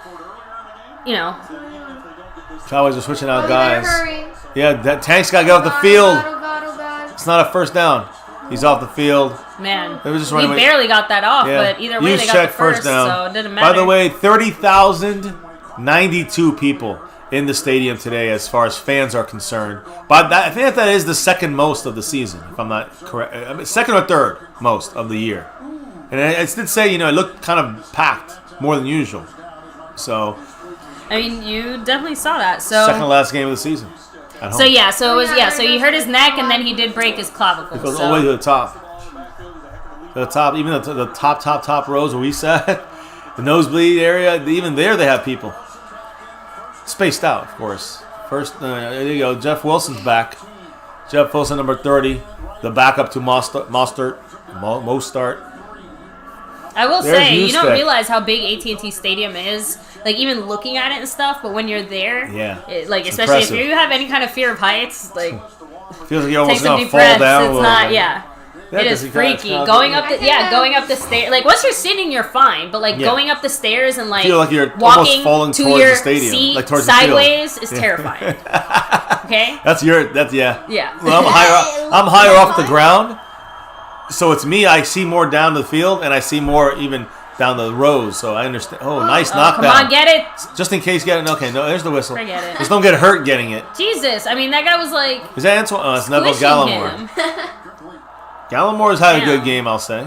Cowboys are switching out guys. Hurry. Yeah, that Tank's got to get off the field. Oh God. It's not a first down. He's off the field. Man, we barely got that off, but either way, they got the first down. So it didn't matter. By the way, 30,092 people in the stadium today as far as fans are concerned. But I think that is the second most of the season, if I'm not correct. I mean, second or third most of the year. And I did say, it looked kind of packed more than usual. So, I mean, you definitely saw that. So second to last game of the season. So it was So he hurt his neck, and then he did break his clavicle. It goes all the way to the top. The top, even the top rows where we sat, the nosebleed area. Even there, they have people spaced out, of course. First, there you go. Jeff Wilson's back. Jeff Wilson, number 30, the backup to Mostert. I will say, you don't realize how big AT&T Stadium is. Like, even looking at it and stuff, but when you're there, especially impressive. if you have any kind of fear of heights, like, feels like you're almost take some gonna deep fall breaths. down. It's not, it is freaky. Going up the stairs. Like, once you're sitting, you're fine, but going up the stairs and feel like you're walking falling to towards your the stadium, seat like towards sideways the is terrifying. Okay, yeah. Well, I'm higher off the ground, so it's me. I see more down the field, and I see more even down the rows, so I understand. Oh, nice knockdown. Come on, get it. Just in case you get it. Okay, no, there's the whistle. Forget it. Just don't get hurt getting it. Jesus, I mean, that guy was like... Is that Antoine? Oh, it's Neville Gallimore. Gallimore has had a good game, I'll say.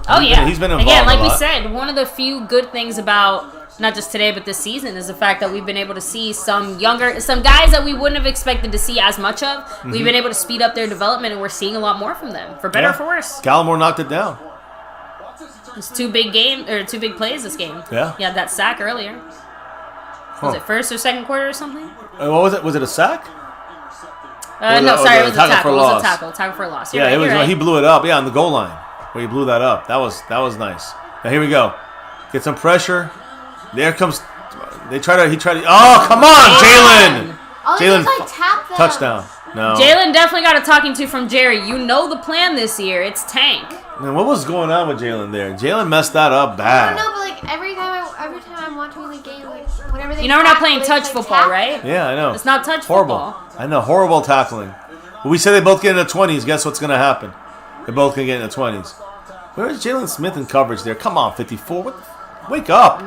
Oh, yeah. He's been involved again, like a lot. we said, one of the few good things about not just today but this season is the fact that we've been able to see some guys that we wouldn't have expected to see as much of. Mm-hmm. We've been able to speed up their development, and we're seeing a lot more from them, for better or for worse. Gallimore knocked it down. It's two big plays this game. Yeah. He had that sack earlier. Was it first or second quarter or something? What was it? Was it a sack? It was a tackle. It was a tackle. Tackle for a loss. It was. Right. He blew it up. Yeah, on the goal line where he blew that up. That was nice. Now here we go. Get some pressure. There comes. He tried to. Oh, come on, Jalen! Jalen tapped them. Touchdown. No. Jalen definitely got a talking to from Jerry. You know the plan this year. It's tank. Man, what was going on with Jalen there? Jalen messed that up bad. I don't know, but every time I'm watching the game, whenever they we're not playing touch football, right? Yeah, I know. It's not touch football. I know, horrible tackling. But we said they both get in the 20s. Guess what's going to happen? They're both going to get in the 20s. Where is Jalen Smith in coverage there? Come on, 54. Wake up.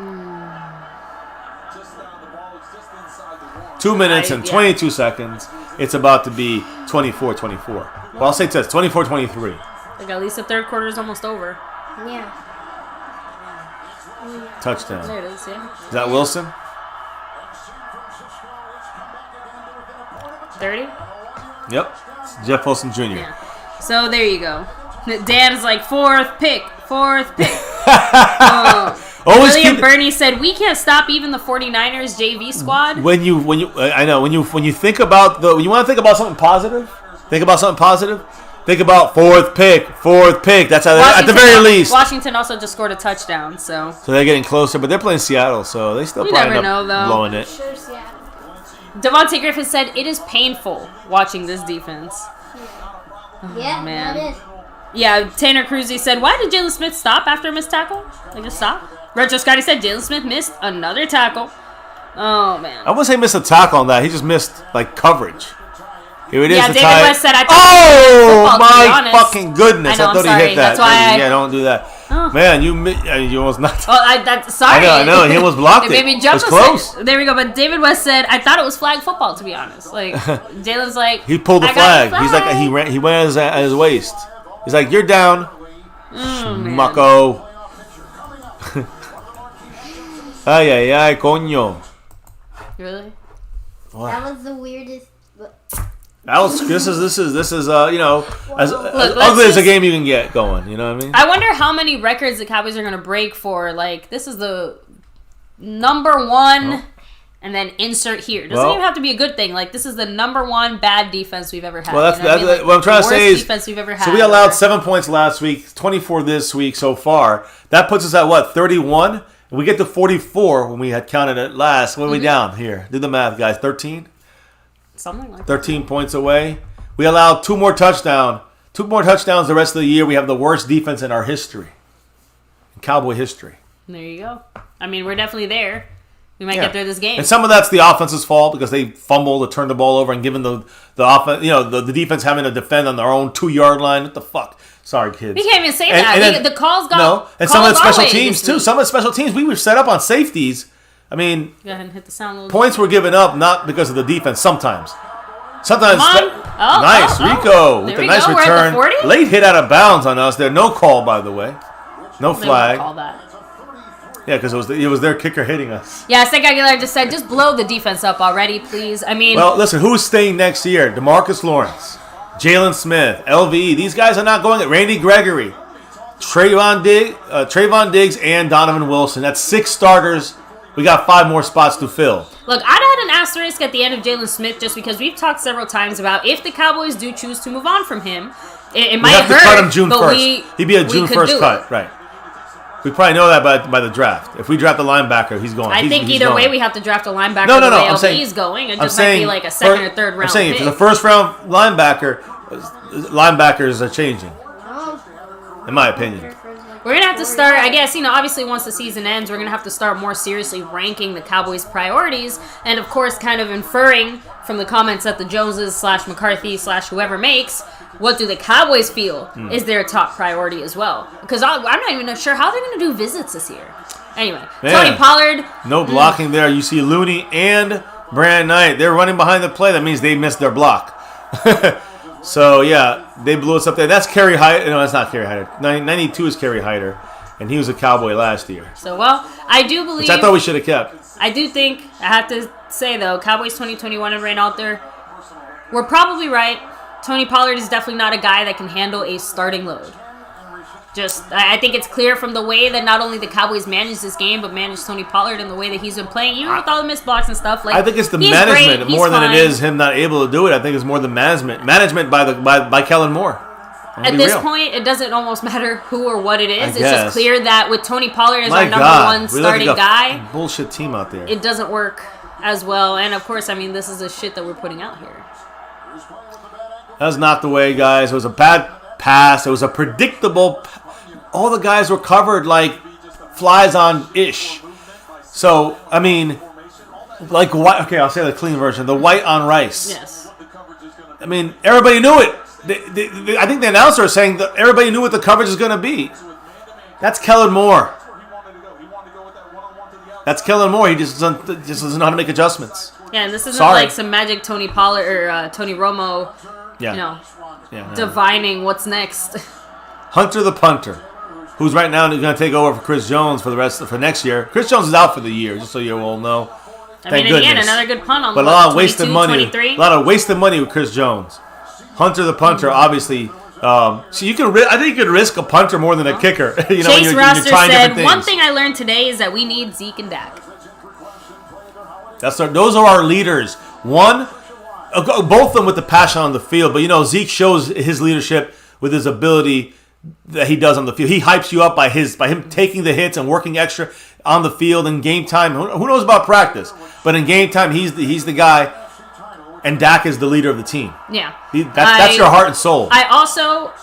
2 minutes and 22 seconds. It's about to be 24-24. Well, I'll say it's 24-23. Like, at least the third quarter is almost over. Yeah. Touchdown. There it is, yeah. Is that Wilson? 30? Yep. It's Jeff Wilson Jr. Yeah. So, there you go. Dan's like, fourth pick. William Burney said, we can't stop even the 49ers JV squad. When you think about when you want to think about something positive, think about fourth pick. That's how at the very least. Washington also just scored a touchdown, so they're getting closer, but they're playing Seattle, so they still probably end up blowing it. Sure, Seattle. Devontae Griffin said, it is painful watching this defense. Yeah, man. that is. Yeah, Tanner Cruzy said, why did Jalen Smith stop after a missed tackle? They just stopped. Retro Scotty said Jalen Smith missed another tackle. Oh, man. I wouldn't say missed a tackle on that. He just missed, like, coverage. Here it is. Yeah, the David tie. West said, I thought oh, my fucking goodness. I know, I thought I'm he hit that. That's why yeah, don't do that. Oh. Man, you almost not. Oh, sorry. I know. He almost blocked it. It made me jump. It was close. There we go. But David West said, I thought it was flag football, to be honest. Like, Jalen's like, he pulled the flag. He's like, he went at his waist. He's like, you're down. Schmucko. Ay, coño. Really? What? That was the weirdest. This is as ugly as a game you can get going. You know what I mean? I wonder how many records the Cowboys are going to break for. Like, this is the number one, and then insert here. Doesn't even have to be a good thing. Like, this is the number one bad defense we've ever had. Well, that's what I'm trying to say is defense we've ever had. So we allowed 7 points last week, 24 this week so far. That puts us at what, 31? And we get to 44 when we had counted it last. What are we down here? Do the math, guys. 13. Something like 13 points away. We allowed 2 more touchdowns. 2 more touchdowns the rest of the year. We have the worst defense in our history. In Cowboy history. There you go. I mean, we're definitely there. We might get through this game. And some of that's the offense's fault because they fumbled to turn the ball over and given the offense, the defense having to defend on their own 2-yard line. What the fuck? Sorry, kids. We can't even say that. And the calls got no, and some of the special teams too. Week. Some of the special teams we were set up on safeties. I mean, go ahead and hit the sound a little points were given up not because of the defense. Sometimes. Nice, Rico with a nice return. Late hit out of bounds on us. There, no call by the way, no flag. Call that. Yeah, because it was their kicker hitting us. Yeah, Sek Aguilar just said, just blow the defense up already, please. I mean, well, listen, who's staying next year? DeMarcus Lawrence, Jalen Smith, LVE. These guys are not going. Randy Gregory, Trayvon Diggs, and Donovan Wilson. That's 6 starters. We got 5 more spots to fill. Look, I'd had an asterisk at the end of Jalen Smith just because we've talked several times about if the Cowboys do choose to move on from him, it might hurt. We have to cut him June 1st. He'd be a June 1st cut, right? We probably know that by the draft. If we draft a linebacker, he's going. I think he's either going. way we have to draft a linebacker. No. I'm saying he's going. It just might be like a second or third round. I'm saying pick. if it's a first round linebacker, linebackers are changing. In my opinion. We're going to have to start, I guess, obviously once the season ends, we're going to have to start more seriously ranking the Cowboys' priorities. And, of course, kind of inferring from the comments that the Joneses / McCarthy / whoever makes, what do the Cowboys feel is their top priority as well? Because I'm not even sure how they're going to do visits this year. Anyway, Tony Pollard. No blocking there. You see Looney and Brand Knight. They're running behind the play. That means they missed their block. So, yeah, they blew us up there. That's Kerry Hyder. No, that's not Kerry Hyder. 92 is Kerry Hyder, and he was a Cowboy last year. So, well, I do believe... Which I thought we should have kept. I do think, I have to say, though, Cowboys 2021 and right out there, we're probably right. Tony Pollard is definitely not a guy that can handle a starting load. I think it's clear from the way that not only the Cowboys managed this game, but managed Tony Pollard and the way that he's been playing, even with all the missed blocks and stuff. Like, I think it's the management more than it is him not able to do it. I think it's more the management by Kellen Moore. At this point, it doesn't almost matter who or what it is. It's just clear that with Tony Pollard as our number one starting guy, bullshit team out there, it doesn't work as well. And of course, I mean, this is the shit that we're putting out here. That's not the way, guys. It was a bad pass. It was a predictable. All the guys were covered like flies on ish. So, I mean, like white. Okay, I'll say the clean version. The white on rice. Yes. I mean, everybody knew it. I think the announcer is saying that everybody knew what the coverage is going to be. That's Kellen Moore. That's Kellen Moore. He just doesn't know how to make adjustments. Yeah, and this isn't like some magic Tony Pollard or Tony Romo. Divining what's next. Hunter the punter, who's right now going to take over for Chris Jones for next year. Chris Jones is out for the year, just so you all know. Thank goodness. Again, another good punt on but a lot of wasted money. 23? A lot of wasted money with Chris Jones. Hunter the punter, obviously. So you can. I think you could risk a punter more than a kicker. Chase Roster said, "One thing I learned today is that we need Zeke and Dak." Those are our leaders. Both of them with the passion on the field, but Zeke shows his leadership with his ability that he does on the field. He hypes you up by him taking the hits and working extra on the field in game time. Who knows about practice? But in game time, he's the guy, and Dak is the leader of the team. Yeah, that's your heart and soul. I also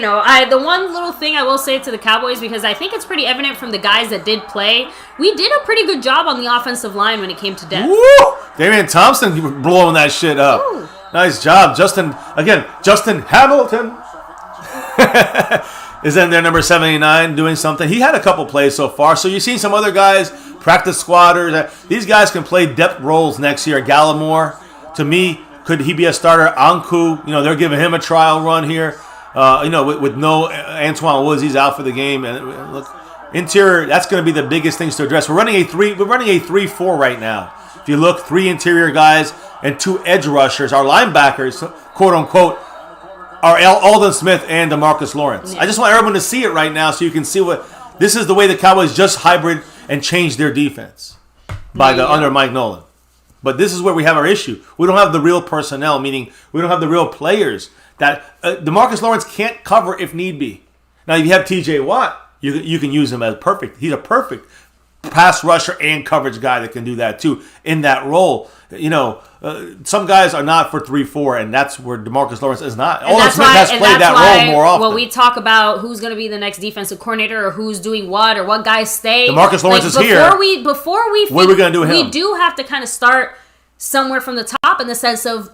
the one little thing I will say to the Cowboys, because I think it's pretty evident from the guys that did play, we did a pretty good job on the offensive line when it came to depth. Woo! Damian Thompson blowing that shit up. Ooh. Nice job. Justin Hamilton is in there, number 79, doing something. He had a couple plays so far. So you've seen some other guys, practice squatters. These guys can play depth roles next year. Gallimore, to me, could he be a starter? Anku, they're giving him a trial run here. With no Antoine Woods, he's out for the game. And look, interior, that's going to be the biggest things to address. We're running a 3-4 right now. If you look, 3 interior guys and 2 edge rushers. Our linebackers, quote unquote, are Alden Smith and DeMarcus Lawrence. Yeah. I just want everyone to see it right now so you can see this is the way the Cowboys just hybrid and changed their defense under Mike Nolan. But this is where we have our issue. We don't have the real personnel, meaning we don't have the real players. That DeMarcus Lawrence can't cover if need be. Now, if you have T.J. Watt, you can use him as perfect. He's a perfect pass rusher and coverage guy that can do that too in that role. Some guys are not for 3-4, and that's where DeMarcus Lawrence is not. Olin Smith has played that role more often. When we talk about who's going to be the next defensive coordinator or who's doing what or what guys stay, DeMarcus Lawrence is here. Before we what are we going to do with him? We do have to kind of start somewhere from the top in the sense of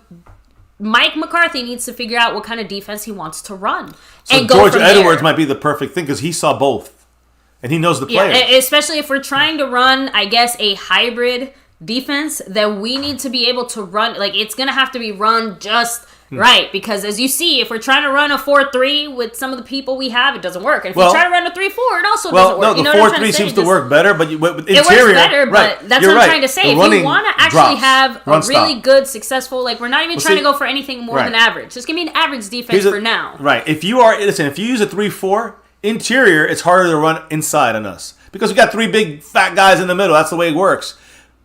Mike McCarthy needs to figure out what kind of defense he wants to run. So and George Edwards might be the perfect thing because he saw both. And he knows the players. Yeah, especially if we're trying to run, I guess, a hybrid defense, then we need to be able to run. Like, it's going to have to be run just right. Because as you see, if we're trying to run a 4-3 with some of the people we have, it doesn't work. And if we try to run a 3-4, it also doesn't work. No, the 4-3 seems to work better. But with interior, it works better, but that's what I'm trying to say. If you want to actually have a really good, successful, we're not even trying to go for anything more than average. Just give me an average defense for now. Right. If you use a 3-4, interior, it's harder to run inside on us. Because we got 3 big fat guys in the middle. That's the way it works.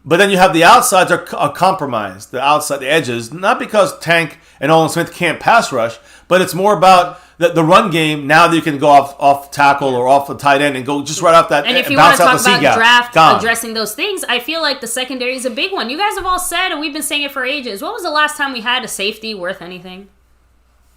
But then you have the outsides are compromised. The outside, the edges. Not because Tank and Olin Smith can't pass rush, but it's more about the run game. Now that you can go off tackle or off the tight end and go just right off that. And if you want to talk about draft addressing those things, I feel like the secondary is a big one. You guys have all said, and we've been saying it for ages. When was the last time we had a safety worth anything?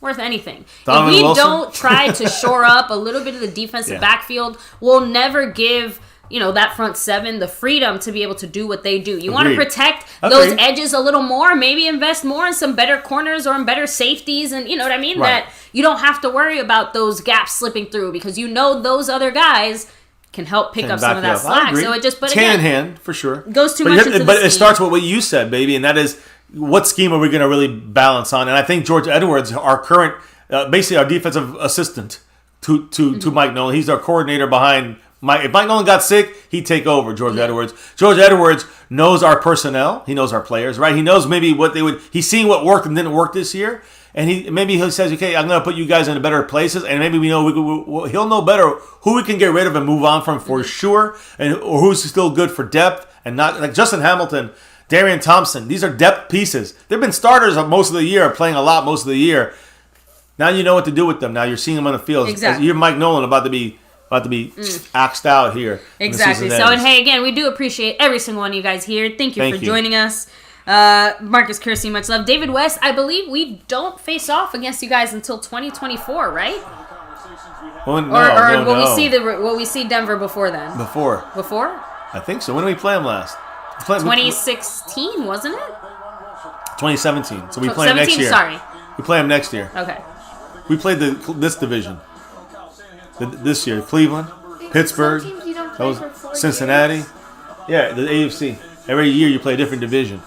Worth anything. Donovan if we Wilson? Don't try to shore up a little bit of the defensive backfield, we'll never give that front 7 the freedom to be able to do what they do. You want to protect those edges a little more, maybe invest more in some better corners or in better safeties, and you know what I mean? Right. That you don't have to worry about those gaps slipping through because those other guys can help pick up some of that slack. So it just, but hand in hand for sure. Goes too much into the But it starts with what you said, baby, and that is what scheme are we going to really balance on? And I think George Edwards, our current, basically our defensive assistant to Mike Nolan, he's our coordinator behind Mike. If Mike Nolan got sick, he'd take over George Edwards. George Edwards knows our personnel. He knows our players, right? He knows maybe what they would. He's seen what worked and didn't work this year. And he says, okay, I'm going to put you guys in better places. And maybe he'll know better who we can get rid of and move on from for sure. Or who's still good for depth and not like Justin Hamilton, Darian Thompson. These are depth pieces. They've been starters most of the year, playing a lot most of the year. Now you know what to do with them. Now you're seeing them on the field. Exactly. You're Mike Nolan about to be axed out here. Exactly. So, and hey, again, we do appreciate every single one of you guys here. Thank you for joining us. Marcus Kersey, much love. David West, I believe we don't face off against you guys until 2024, right? Well, will we see Denver before then? Before? I think so. When did we play them last? 2016, wasn't it? 2017. So we play them next year. Sorry. We play them next year. Okay. We played this division. This year, Cleveland, Pittsburgh, that was Cincinnati. Yeah, the AFC. Every year you play a different division,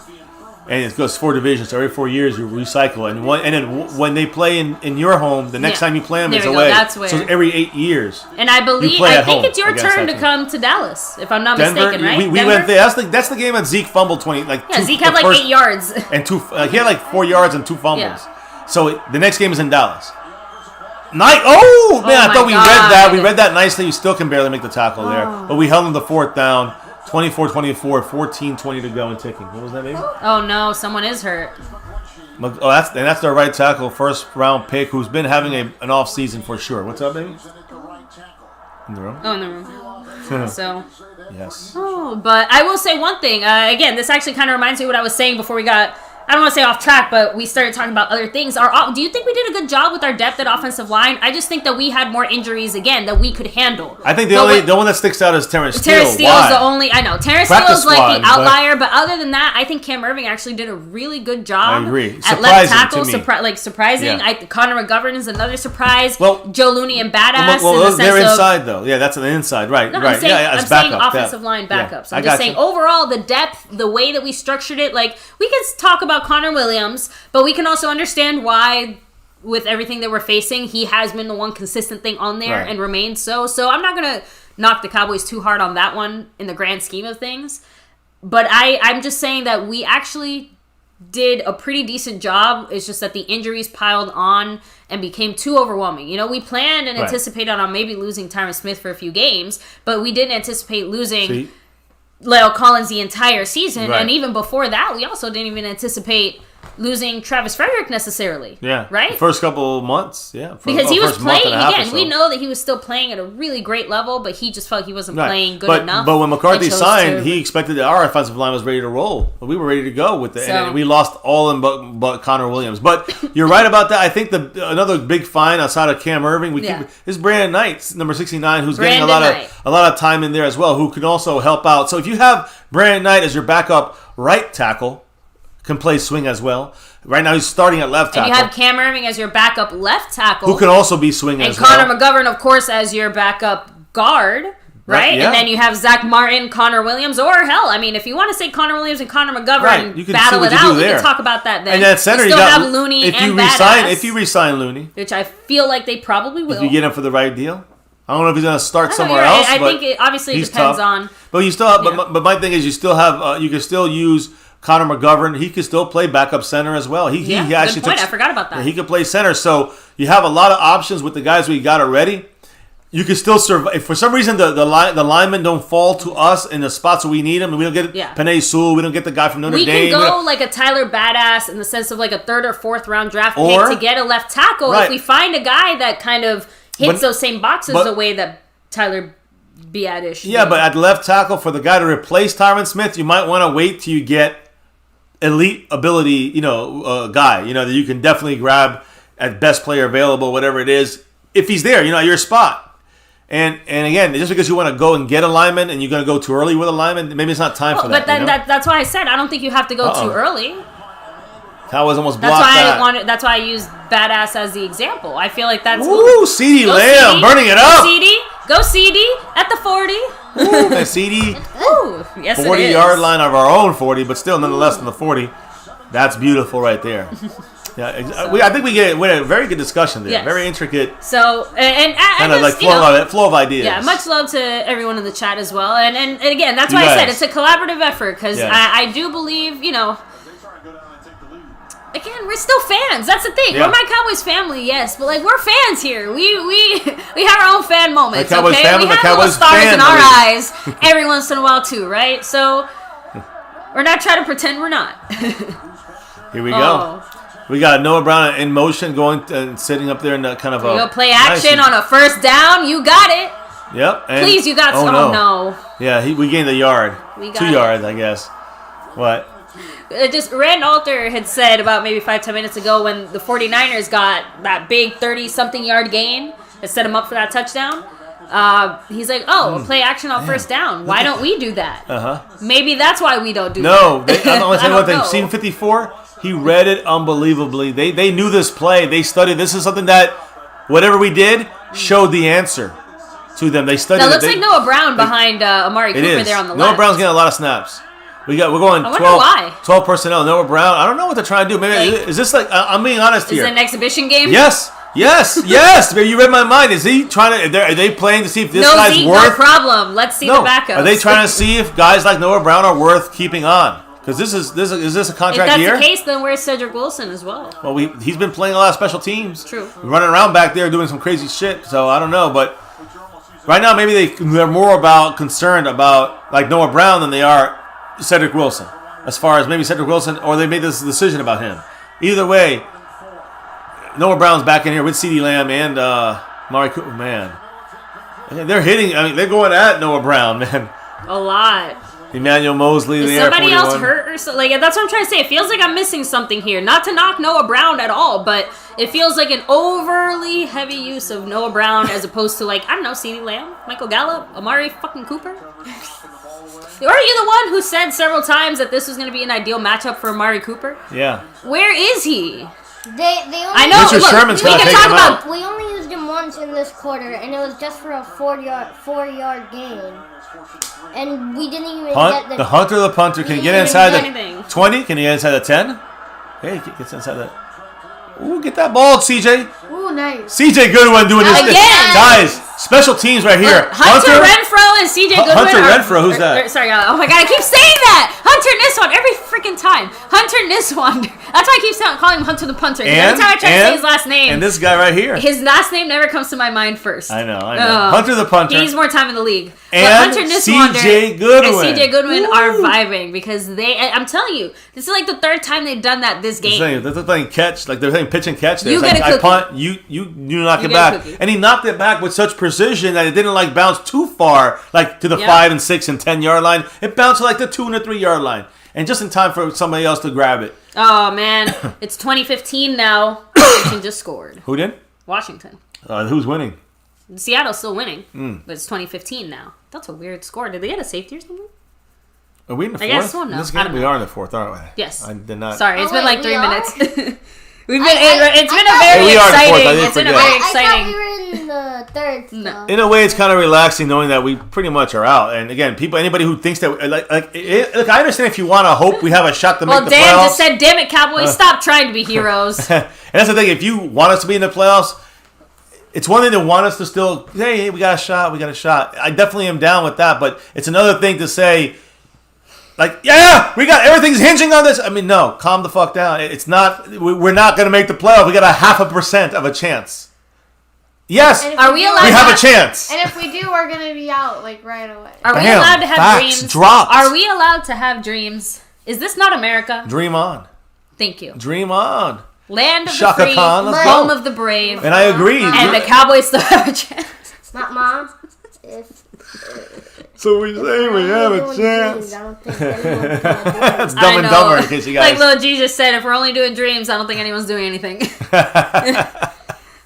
and it goes 4 divisions. So every 4 years you recycle, and then when they play in your home, the next time you play them is away. That's where. So every 8 years. And I think it's your turn to come to Dallas, if I'm not mistaken, right? We went there. That's the game that Zeke fumbled 20. Zeke had 8 yards and 2. He had 4 yards and 2 fumbles. Yeah. So the next game is in Dallas. I thought we read that. We read that nicely. You still can barely make the tackle there. But we held them the 4th down, 24-24, 14-20 to go and ticking. What was that, baby? Oh, no. Someone is hurt. That's their right tackle, first-round pick, who's been having an off season for sure. What's up, baby? In the room? Oh, in the room. So. Yes. Oh, but I will say one thing. Again, this actually kind of reminds me of what I was saying before we got I don't want to say off track, but we started talking about other things. Do you think we did a good job with our depth at offensive line? I just think that we had more injuries again that we could handle. I think the one that sticks out is Terrence Steele. Terrence Steele is the only. I know Terrence Steele is like the outlier, but other than that, I think Cam Irving actually did a really good job. I agree. At left tackle, surprising. Yeah. Connor McGovern is another surprise. Well, Joe Looney and badass. Well, they're inside though. Yeah, that's on the inside, right? No, right. I'm saying offensive line backups. I'm just saying overall the depth, the way that we structured it. Like we can talk about Connor Williams, but we can also understand why, with everything that we're facing, he has been the one consistent thing on there and remains so. So I'm not gonna knock the Cowboys too hard on that one in the grand scheme of things. But I'm just saying that we actually did a pretty decent job. It's just that the injuries piled on and became too overwhelming. You know, we planned and anticipated on maybe losing Tyron Smith for a few games, but we didn't anticipate losing La'el Collins the entire season. Right. And even before that, we also didn't even anticipate losing Travis Frederick necessarily. Yeah. Right? The first couple of months, because he was playing, again, we know that he was still playing at a really great level, but he just felt he wasn't playing good enough. But when McCarthy signed, he expected that our offensive line was ready to roll. We were ready to go with it. And we lost all of them but Connor Williams. But you're right about that. I think another big find outside of Cam Irving is Brandon Knight, number 69, who's getting a lot of time in there as well, who can also help out. So if you have Brandon Knight as your backup right tackle, can play swing as well. Right now he's starting at left tackle. And you have Cam Irving as your backup left tackle. Who can also be swing as well. And Connor McGovern, of course, as your backup guard. Right? Yeah. And then you have Zach Martin, Connor Williams, or hell, I mean, if you want to say Connor Williams and Connor McGovern battle it out, we can talk about that then. And at center, you still have Looney and Badass. If you re-sign Looney. Which I feel like they probably will. If you get him for the right deal. I don't know if he's going to start somewhere else. I think it obviously depends on. But you still have, but my thing is you still have, you can still use Connor McGovern. He could still play backup center as well. He actually good point. I forgot about that. He could play center. So you have a lot of options with the guys we got already. You can still survive. If for some reason the linemen don't fall to us in the spots where we need them, and we don't get Penei Sewell, we don't get the guy from Notre Dame. We can go like a Tyler Badass in the sense of like a 3rd or 4th round draft pick to get a left tackle. If we find a guy that kind of hits those same boxes the way that Tyler Biadish. Yeah, but at left tackle for the guy to replace Tyron Smith, you might want to wait till you get elite ability, guy, that you can definitely grab at best player available, whatever it is, if he's there, at your spot. And again, just because you want to go and get a lineman and you're going to go too early with a lineman, maybe it's not time for that. But that's why I said I don't think you have to go too early. Cowboys almost blocked that. That's why I used Badass as the example. I feel like that's. Ooh, CeeDee Lamb burning it up. Go CeeDee at the 40. Ooh, that CeeDee. Ooh, yes, 40-yard line of our own 40, but still nonetheless than the 40. That's beautiful right there. Yeah, I think we had a very good discussion there. Yes. Very intricate. So and kind of like flow of ideas. Yeah, much love to everyone in the chat as well. And again, that's why I said it's a collaborative effort because I do believe Again, we're still fans. That's the thing. Yeah. We're Cowboys family, yes, but like we're fans here. We have our own fan moments. The Cowboys family, we have Cowboys little stars in our eyes every once in a while too, right? So we're not trying to pretend we're not. Here we go. We got Noah Brown in motion, going and sitting up there in the kind of a play action on a first down. You got it. Yep. And, please, you got. Oh no. Yeah, we gained a yard. 2 yards, I guess. What? Rand Alter had said about maybe 5-10 minutes ago when the 49ers got that big 30-something yard gain that set them up for that touchdown. He's like, play action on first down. Why don't we do that? Maybe that's why we don't do that. No, I'm going to tell you one thing. Scene 54, he read it unbelievably. They knew this play. They studied. This is something that whatever we did showed the answer to them. They studied. That looks like Noah Brown behind Amari Cooper there on the left. Noah Brown's getting a lot of snaps. We're going 12 personnel. Noah Brown. I don't know what they're trying to do. Maybe is this like I'm being honest here? Is it an exhibition game? Yes. Maybe you read my mind. Is he trying to? Are they playing to see if this guy's Zeke, worth? No problem. Let's see the backups. Are they trying to see if guys like Noah Brown are worth keeping on? Because is this a contract year? If that's the case, then where's Cedric Wilson as well? Well, he's been playing a lot of special teams. True. Running around back there doing some crazy shit. So I don't know, but right now maybe they're more concerned about like Noah Brown than they are Cedric Wilson. As far as maybe Cedric Wilson, or they made this decision about him. Either way, Noah Brown's back in here with CeeDee Lamb and Amari Cooper. Man, they're hitting. I mean, they're going at Noah Brown, man. A lot. Emmanuel Mosley. Is there, somebody 41. else hurt or so? Like, that's what I'm trying to say. It feels like I'm missing something here. Not to knock Noah Brown at all, but it feels like an overly heavy use of Noah Brown as opposed to, like, I don't know, CeeDee Lamb, Michael Gallup, Amari fucking Cooper. Aren't you the one who said several times that this was going to be an ideal matchup for Amari Cooper? Yeah. Where is he? They only, I know. Richard Sherman's we gonna can take talk him about. out. We only used him once in this quarter, and it was just for a 4-yard gain. And we didn't even get The hunter, the punter, can he get didn't inside get the anything. 20? Can he get inside the 10? Hey, he gets inside that. Ooh, get that ball, CJ. Ooh, nice. CJ Goodwin doing this. Again. Guys, special teams right here. Hunter Renfrow and CJ Goodwin. Hunter Renfrow, who's that? Sorry, oh my god, I keep saying that! Hunter Niswan, every freaking time. Hunter Niswan. That's why I keep calling him Hunter the Punter. Every time I try to say his last name. And this guy right here. His last name never comes to my mind first. I know. Hunter the punter. He needs more time in the league. And but Hunter Niswander CJ Goodwin. and CJ Goodwin are vibing because I'm telling you, this is like the third time they've done that this game. They're playing catch, like they're playing pitch and catch. There. You It's get like, a cookie. I punt, you knock You it get a back, cookie. and he knocked it back with such precision that it didn't like bounce too far, like to the 5 and 6 and 10 yard line. It bounced to like the 2 and the 3 yard line, and just in time for somebody else to grab it. Oh man, it's 2015 now. Washington just scored. Who did? Washington. Who's winning? Seattle's still winning, but it's 2015 now. That's a weird score. Did they get a safety or something? Are we in the fourth? I guess so, no. In this I game, don't we know. are in the fourth, aren't we? Yes. I did not. Sorry, it's been wait, like 3 we are? minutes. It's been I a very we are in the fourth. I exciting. didn't It's been a forget. very I thought exciting. we were in the third. So. No. In a way, it's kind of relaxing knowing that we pretty much are out. And again, anybody who thinks that, look, I understand if you want to hope we have a shot to make Well, the Dan playoffs. just said, "Damn it, Cowboys! Stop trying to be heroes." And that's the thing. If you want us to be in the playoffs, it's one thing to want us to still, hey, we got a shot. I definitely am down with that. But it's another thing to say, like, yeah, we got everything's hinging on this. I mean, no, calm the fuck down. It's not. We're not going to make the playoff. We got a 0.5% of a chance. Yes, And if Are we allowed? we have a chance. And if we do, we're gonna be out like right away. Are we Bam. allowed to have Facts dreams? dropped. Are we allowed to have dreams? Is this not America? Dream on. Thank you. Dream on. Land of Shaka the free, Khan, let's home go. of the brave, And I agree. and the Cowboys still have a chance. Mom, if So we say we have a doing chance. dreams, I don't think anyone's gonna do it. That's I Dumb and know. Dumber, in case you Like guys. little Jesus said, if we're only doing dreams, I don't think anyone's doing anything.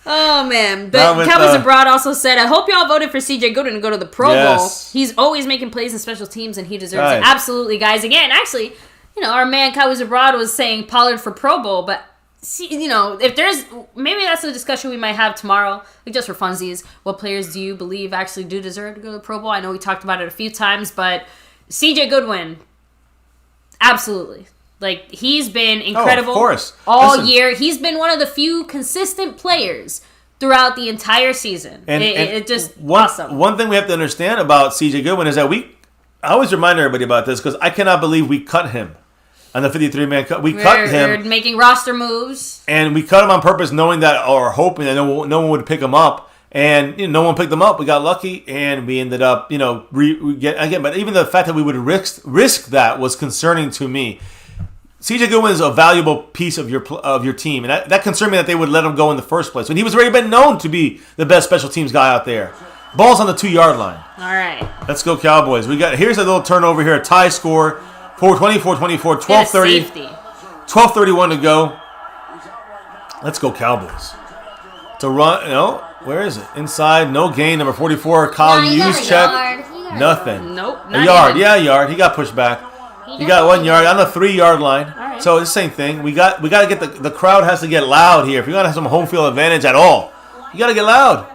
Oh man, Now but with, Cowboys Abroad also said, "I hope y'all voted for CJ Goodwin to go to the Pro Yes. Bowl. He's always making plays in special teams, and he deserves Right. it. Absolutely, guys. Again, actually, our man Cowboys Abroad was saying Pollard for Pro Bowl, but see, if there's maybe that's a discussion we might have tomorrow, like just for funsies. What players do you believe actually do deserve to go to the Pro Bowl? I know we talked about it a few times, but CJ Goodwin, absolutely. Like, he's been incredible course. all Listen. year. He's been one of the few consistent players throughout the entire season. It just awesome. One thing we have to understand about CJ Goodwin is that I always remind everybody about this because I cannot believe we cut him on the 53-man cut. We're making roster moves. And we cut him on purpose knowing that or hoping that no one would pick him up. And no one picked him up. We got lucky, and we ended up, But even the fact that we would risk that was concerning to me. CJ Goodwin is a valuable piece of your team, and that concerned me that they would let him go in the first place. When he was already been known to be the best special teams guy out there. Ball's on the 2-yard line. All right. Let's go Cowboys. Here's a little turnover here, a tie score, 4-24, 12:30, 12:31 to go. Let's go Cowboys. To run, where is it? Inside, no gain. Number 44, Kyle No, you got Hughes a check. yard. You got a Nothing. Nope. A not yard, even. yeah, a yard. He got pushed back. You got 1 yard on the 3-yard line. right. So it's the same thing. We got to get the crowd has to get loud here. If you're gonna have some home field advantage at all, you got to get loud.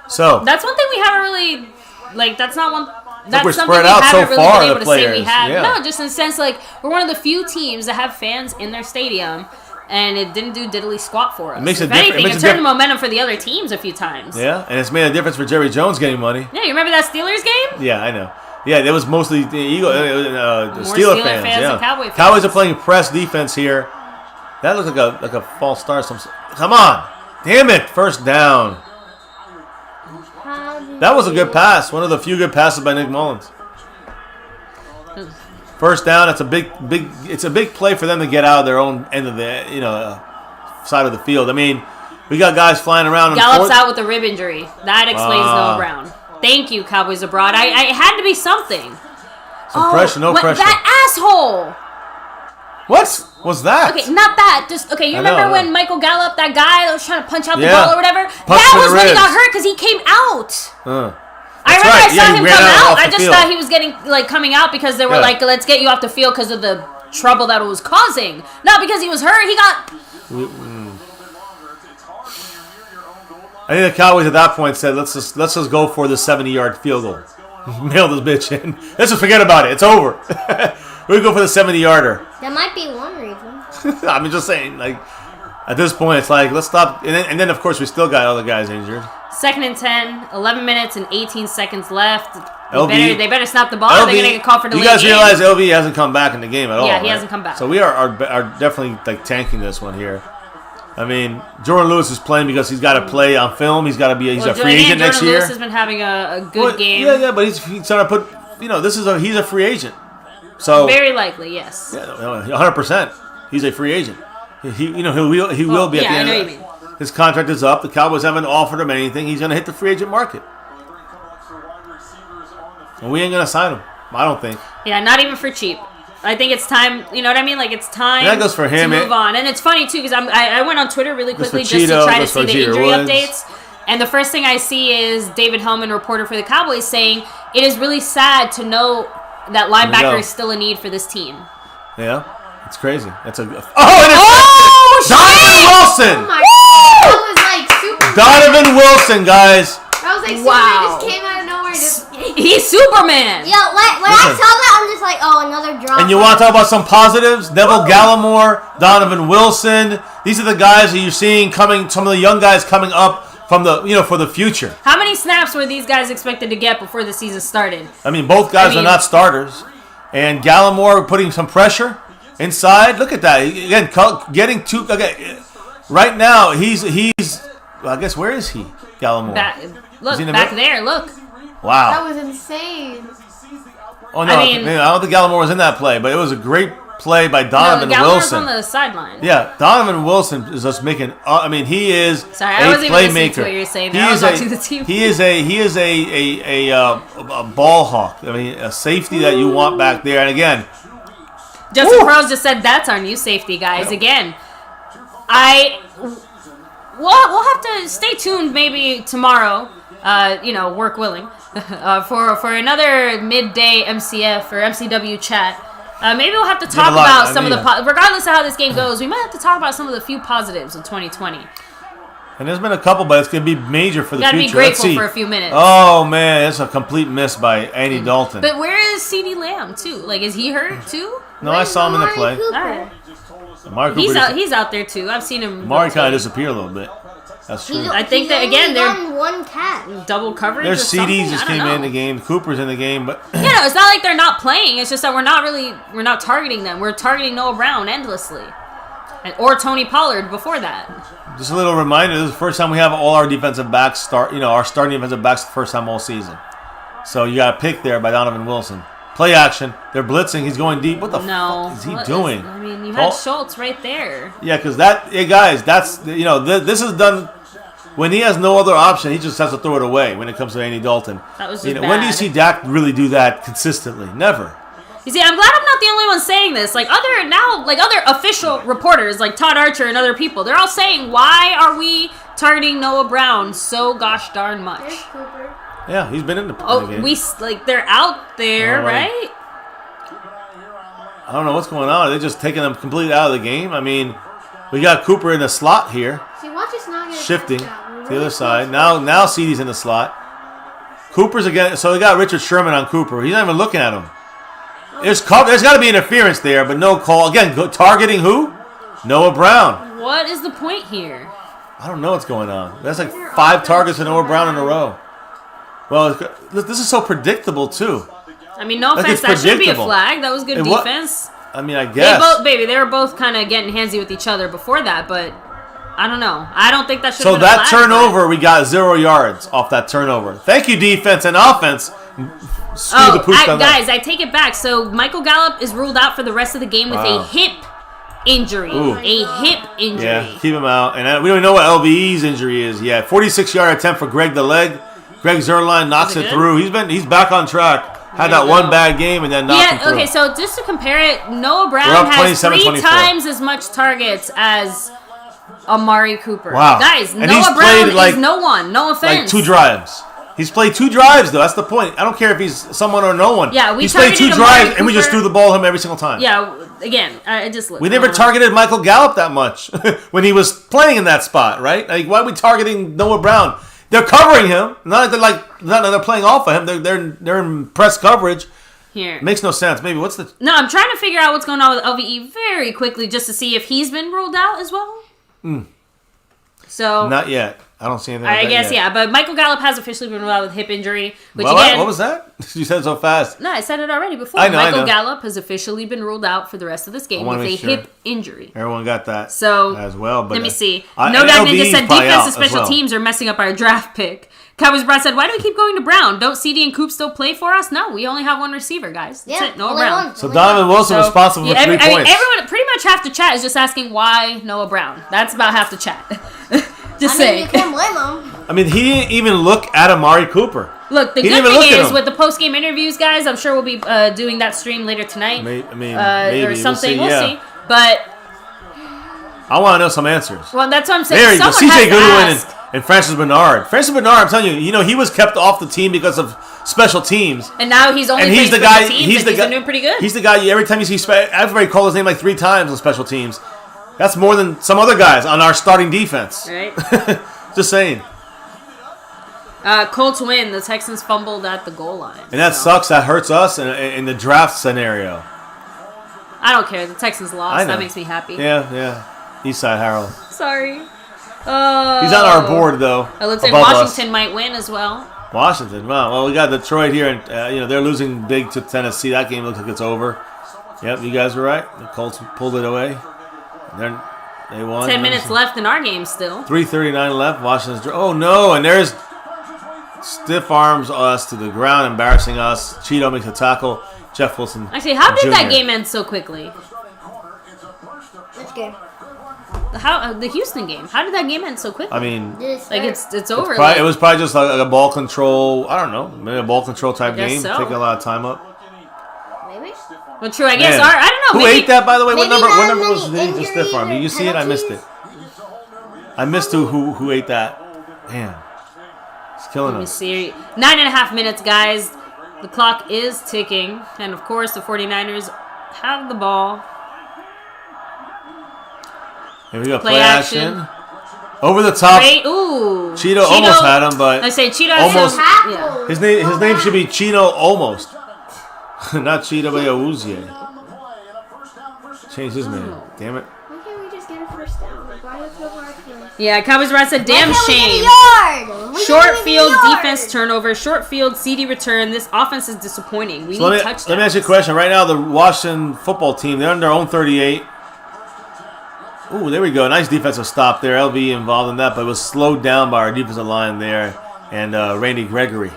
So That's one thing we haven't really, that's not one. That's we're something spread we out so haven't really far, been the able to say we players. have. Yeah. No, just in the sense we're one of the few teams that have fans in their stadium, and it didn't do diddly squat for us. makes a If difference- anything, it makes it a turned the momentum for the other teams a few times. yeah, and it's made a difference for Jerry Jones getting money. Yeah, you remember that Steelers game? Yeah, I know. Yeah, that was mostly the Steeler Steeler fans. fans Yeah, than Cowboy fans. Cowboys are playing press defense here. That looks like a false start. Come on, damn it! First down. That was a good pass. One of the few good passes by Nick Mullins. First down. It's a big play for them to get out of their own end of the side of the field. I mean, we got guys flying around. Gallup's out with a rib injury. That explains Ah. Noah Brown. Thank you, Cowboys Abroad. I had to be something. Some pressure, no pressure. That asshole. What was that? Okay, not that. Just okay. You remember when Michael Gallup, that guy that was trying to punch out the ball or whatever? That was when he got hurt because he came out. I remember I saw him come out. I just thought he was getting coming out because they were like, let's get you off the field because of the trouble that it was causing. Not because he was hurt. He got. I think the Cowboys at that point said, let's just go for the 70-yard field goal. Mail this bitch in. Let's just forget about it. It's over. We go for the 70-yarder. That might be one reason. I'm just saying, at this point, it's like, let's stop. And then, of course, we still got other guys injured. 2nd and 10, 11 minutes and 18 seconds left. LV, they better snap the ball. They're going to get called for delayed. You guys realize LV hasn't come back in the game at all. Yeah, he hasn't come back. So we are definitely tanking this one here. I mean, Jordan Lewis is playing because he's got to play on film. He's got to be. He's a free agent next year. Jordan Lewis has been having a good game. Yeah, but he's trying to put. He's a free agent. So very likely, yes. Yeah, 100%. He's a free agent. He will be at the end. I know what you mean. His contract is up. The Cowboys haven't offered him anything. He's going to hit the free agent market. And we ain't going to sign him. I don't think. Yeah, not even for cheap. I think it's time. You know what I mean? It's time. And that goes for him. To move on. And it's funny too because I went on Twitter really quickly just to try to see the injury updates. And the first thing I see is David Hellman, reporter for the Cowboys, saying it is really sad to know that linebacker is still a need for this team. Yeah, it's crazy. That's Donovan Wilson. Oh my God. That was super. Donovan Wilson, guys. That was wow. Superman just came out of nowhere. He's Superman. Yo, when I saw that, I'm just like, oh, another drop. And you want to talk about some positives? Neville Gallimore, Donovan Wilson. These are the guys that you're seeing coming. Some of the young guys coming up from the for the future. How many snaps were these guys expected to get before the season started? I mean, both guys are not starters. And Gallimore putting some pressure inside. Look at that. Again, getting two. Okay, right now he's. I guess where is he? Gallimore. Back there. Look. Wow. That was insane. Oh no! I don't think Gallimore was in that play, but it was a great play by Donovan Wilson. Gallimore's on the sideline. Yeah, Donovan Wilson is just making. He is Sorry, a I wasn't playmaker. Even listening to what you were saying there. I was watching the TV. He is a ball hawk. I mean, a safety that you want back there. And again, Justin Pros just said that's our new safety, guys. Again, we'll have to stay tuned maybe tomorrow. Work willing, for another midday MCF or MCW chat. Maybe we'll have to talk about some of the regardless of how this game goes, we might have to talk about some of the few positives of 2020. And there's been a couple, but it's going to be major for the future. You got to be grateful for a few minutes. Oh, man, it's a complete miss by Andy Dalton. But where is CeeDee Lamb, too? Is he hurt, too? No, I saw him in the play. All right. He's out there, too. I've seen him. Mari kind of disappeared a little bit. That's true. I think that, again, they're one cat. Double coverage. Their CDs just came in the game. Cooper's in the game, but it's not like they're not playing. It's just that we're not targeting them. We're targeting Noah Brown endlessly, or Tony Pollard before that. Just a little reminder: this is the first time we have all our defensive backs start. Our starting defensive backs the first time all season. So you got a pick there by Donovan Wilson. Play action. They're blitzing. He's going deep. What the fuck is he doing? You had Schultz right there. Yeah, because guys, that's this is done. When he has no other option, he just has to throw it away when it comes to Andy Dalton. That was just bad. When do you see Dak really do that consistently? Never. You see, I'm glad I'm not the only one saying this. Other official reporters, like Todd Archer and other people, they're all saying, why are we targeting Noah Brown so gosh darn much? There's Cooper. Yeah, he's been in the game. They're out there, right? I don't know what's going on. They're just taking them completely out of the game. I mean, we got Cooper in the slot here. See, watch us not get shifting to the other side. Now CeeDee's in the slot. Cooper's again. So they got Richard Sherman on Cooper. He's not even looking at him. There's got to be interference there, but no call. Again, targeting who? Noah Brown. What is the point here? I don't know what's going on. That's like 5 targets for Noah Brown in a row. Well, this is so predictable too. I mean, no offense, that should be a flag. That was good defense. I mean, I guess. They were both kind of getting handsy with each other before that, but I don't know. I don't think that should. So that turnover, we got 0 yards off that turnover. Thank you, defense and offense. Guys, I take it back. So Michael Gallup is ruled out for the rest of the game with a hip injury. Yeah, keep him out. And we don't even know what LVE's injury is yet. 46-yard attempt for Greg the Leg. Greg Zuerlein knocks it through. He's back on track. Had that one bad game and then knocked him through. Okay, so just to compare it, Noah Brown has 3 times as much targets as Amari Cooper. Wow. Guys, and Noah Brown is no one. No offense. Like 2 drives. He's played 2 drives, though. That's the point. I don't care if he's someone or no one. Yeah, he's played 2 drives, and we just threw the ball at him every single time. Yeah, again, I just... We never targeted Michael Gallup that much when he was playing in that spot, right? Like, why are we targeting Noah Brown? They're covering him. Not that they're playing off of him. They're in press coverage. Here. It makes no sense. Maybe what's the... No, I'm trying to figure out what's going on with LVE very quickly just to see if he's been ruled out as well. So... Not yet. I don't see anything like I that guess, yet. yeah. But Michael Gallup has officially been ruled out with hip injury. Which what was that? You said it so fast. No, I said it already before. I know. Michael Gallup has officially been ruled out for the rest of this game with a hip injury. Everyone got that so, as well. But let me see. No Doubt Ninja said defense and special teams are messing up our draft pick. Cowboys Brad said, why do we keep going to Brown? Don't CD and Coop still play for us? No, we only have 1 receiver, guys. That's it. Noah Brown. So Donovan Wilson responsible for 3 points. Everyone, pretty much half the chat is just asking why Noah Brown. That's about half the chat. Just saying. You can't blame him. I mean, he didn't even look at Amari Cooper. Look, the good thing is with the post-game interviews, guys, I'm sure we'll be doing that stream later tonight. Maybe. Or something. We'll see. But I want to know some answers. Well, that's what I'm saying. There you go. CJ Goodwin and Francis Bernard. Francis Bernard, I'm telling you, he was kept off the team because of special teams. And now he's only playing special teams, and he's doing pretty good. He's the guy, every time you see, everybody call his name like 3 times on special teams. That's more than some other guys on our starting defense. Right. Just saying. Colts win. The Texans fumbled at the goal line. And that sucks. That hurts us in the draft scenario. I don't care. The Texans lost. That makes me happy. Yeah. Eastside Harold. Sorry. He's on our board, though. It looks like Washington might win as well. Washington. Wow. Well, we got Detroit here, and they're losing big to Tennessee. That game looks like it's over. Yep, you guys were right. The Colts pulled it away. They won. 10 minutes left in our game still. 3:39 left. Washington's. Oh no! And there's stiff arms us to the ground, embarrassing us. Cheeto makes a tackle. Jeff Wilson. Actually, how did that game end so quickly? Which game? The Houston game. How did that game end so quickly? I mean, like it's over. It was probably just like a ball control. I don't know, maybe a ball control type game, taking a lot of time up. Maybe. Well, true. I guess. I don't know. Who ate that, by the way? What number was the stiff arm? Did you see it? I missed it. I missed who ate that. Man, it's killing us. Let me see. 9.5 minutes, guys. The clock is ticking, and of course, the 49ers have the ball. Here we go. Play action. Over the top. Ooh. Cheeto almost had him, but I say Cheeto almost. Yeah. His name should be Chino almost. Not Cheeto Bayauzie. Change his name. Damn it. Why can't we just get a first down? Why do we go for our first? Yeah, Cowboys Rat said, damn shame. Short field defense turnover, short field CD return. This offense is disappointing. We need touchdowns. Let me ask you a question. Right now, the Washington football team, they're on their own 38. Ooh, there we go. Nice defensive stop there. LV involved in that, but it was slowed down by our defensive line there. And Randy Gregory.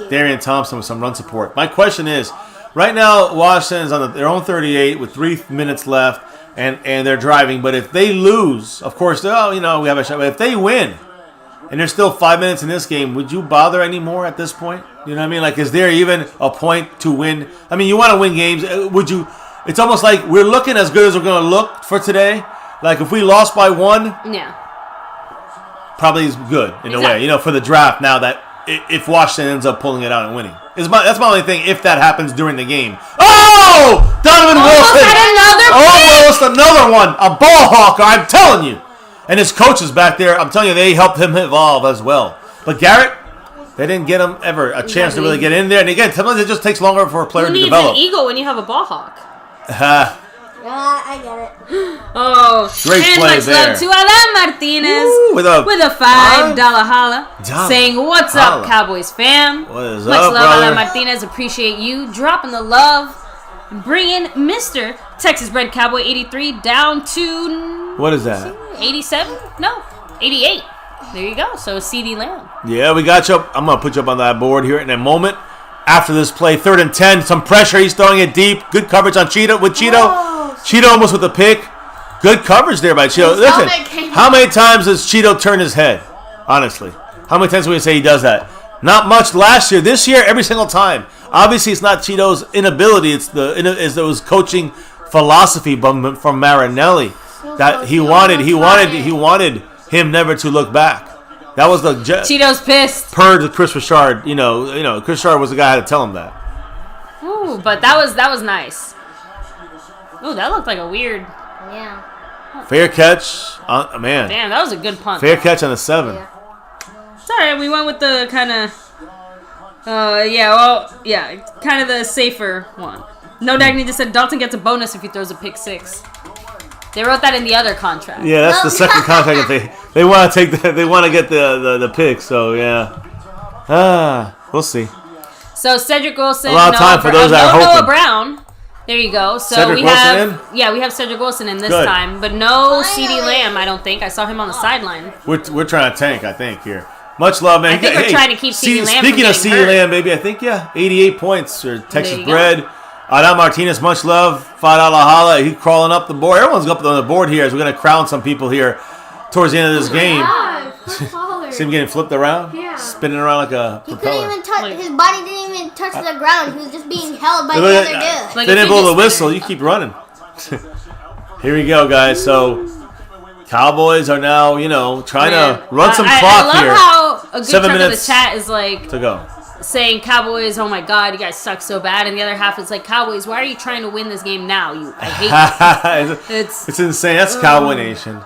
Darian Thompson with some run support. My question is, right now, Washington's on their own 38 with 3 minutes left, and they're driving. But if they lose, of course, we have a shot. But if they win, and there's still 5 minutes in this game, would you bother anymore at this point? You know what I mean? Like, is there even a point to win? I mean, you want to win games. Would you? It's almost like we're looking as good as we're going to look for today. Like, if we lost by 1, probably is good in a way, for the draft now that if Washington ends up pulling it out and winning. That's my only thing if that happens during the game. Oh! Donovan Wilson! Almost another one! A ball hawker, I'm telling you! And his coaches back there, I'm telling you, they helped him evolve as well. But Garrett, they didn't get him ever a chance to really get in there. And again, sometimes it just takes longer for a player to develop. You need an ego when you have a ball hawk. I get it. Oh, great play much there. Love to Alan Martinez with a $5 holla, saying, "What's up, Cowboys fam? What is much up, love, brother? Alan Martinez. Appreciate you dropping the love, bringing Mr. Texas Bred Cowboy 83 down to what is that? 87? No, 88. There you go. So CD Lamb. Yeah, we got you up. I'm gonna put you up on that board here in a moment. After this play, 3rd and 10, some pressure. He's throwing it deep. Good coverage on Cheeto with Cheeto. Whoa. Cheeto almost with a pick. Good coverage there by Cheeto. Listen, how many times does Cheeto turn his head? Honestly, how many times do we say he does that? Not much last year. This year, every single time. Obviously, it's not Cheeto's inability. It's those coaching philosophy from Marinelli that he wanted him never to look back. That was the Cheeto's pissed. Per to Chris Richard. You know, Chris Richard was the guy who had to tell him that. Ooh, but that was nice. Ooh, that looked like a weird. Yeah. Fair catch, man. Damn, that was a good punt. Fair catch on the 7. Yeah. Sorry, we went with the kind of. Kind of the safer one. No Dagny just said Dalton gets a bonus if he throws a pick 6. They wrote that in the other contract. Yeah, that's the second contract. If they want to take they want to get the pick. So yeah, we'll see. So Cedric Wilson, a lot of time for those that are Noah hoping. Brown. There you go. So Cedric we Wilson have in? we have Cedric Wilson in this Good. time, but no Finally. CeeDee Lamb. I don't think I saw him on the sideline. We're trying to tank. I think here. Much love, man. I think we're trying to keep CeeDee Lamb. Speaking from of getting CeeDee hurt. Lamb, baby, I think 88 points or Texas you bred. Adam Martinez, much love. $5 holla. He's crawling up the board. Everyone's up on the board here as we're going to crown some people here towards the end of this game. See him getting flipped around? Yeah. Spinning around like a He couldn't propeller. even touch. Like- His body didn't even touch the ground. He was just being held by the Look other at- dude. Like, They if didn't you blow the just- whistle. You keep running. Here we go, guys. So, Cowboys are now, trying to run some clock I love here how a good 7 chunk of the minutes chat is like to go. saying Cowboys, oh my god, you guys suck so bad, and the other half is like, Cowboys, why are you trying to win this game now? I hate you. It's insane. That's Cowboy Nation.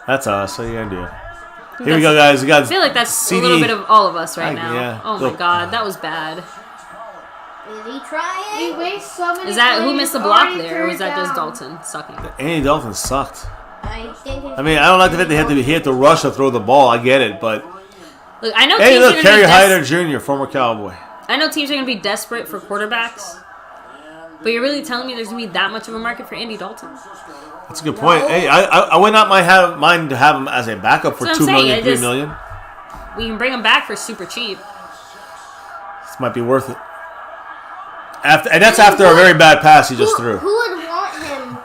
That's us. What are you going to do? Here we go, guys. We got I feel like that's CD. a little bit of all of us right now. Yeah. Oh my god, that was bad. Is he trying? We waste so many Is that who plays, missed the block already there, or was that just third Dalton sucking? Andy Dalton sucked. I think. I mean, I don't like the fact he had to rush to throw the ball. I get it, but Look, I know hey, teams look, are Kerry gonna be Hyder Jr., former Cowboy. I know teams are gonna be desperate for quarterbacks, but you're really telling me there's gonna be that much of a market for Andy Dalton? That's a good point. Hey, I would not mind to have him as a backup for That's what $2 I'm saying. million, $3 million. We can bring him back for super cheap. This might be worth it. And that's after a very bad pass he just threw. Who would want him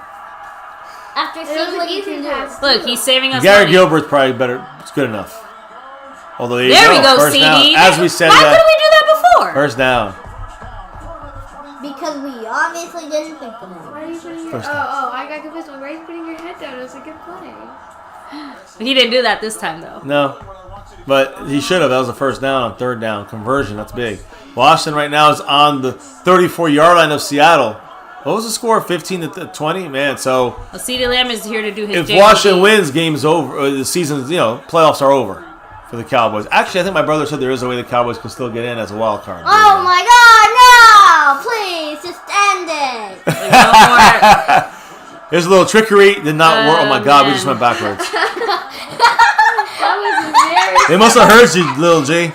after was seeing an what he easy can do? pass. Look, he's saving us Gary money. Gilbert's probably better. It's good enough. Although there you There go. we go, First down. CD. As we said Why that. couldn't we do that before? First down. Because we obviously didn't think of him. Why are you putting your... First I got confused. Why are you putting your head down? It was a good play. He didn't do that this time, though. No. But he should have. That was a first down on third down. Conversion. That's big. Washington right now is on the 34-yard line of Seattle. What was the score? 15 to 20? Man, so Well, CeeDee Lamb is here to do his if JOD. Washington wins, game's over. The season's, playoffs are over for the Cowboys. Actually, I think my brother said there is a way the Cowboys can still get in as a wild card. Oh my God! No! Please, just end it. Like, no more. There's a little trickery. Did not work. Oh my God, we man. just went backwards. That was very... They must have heard you, little G.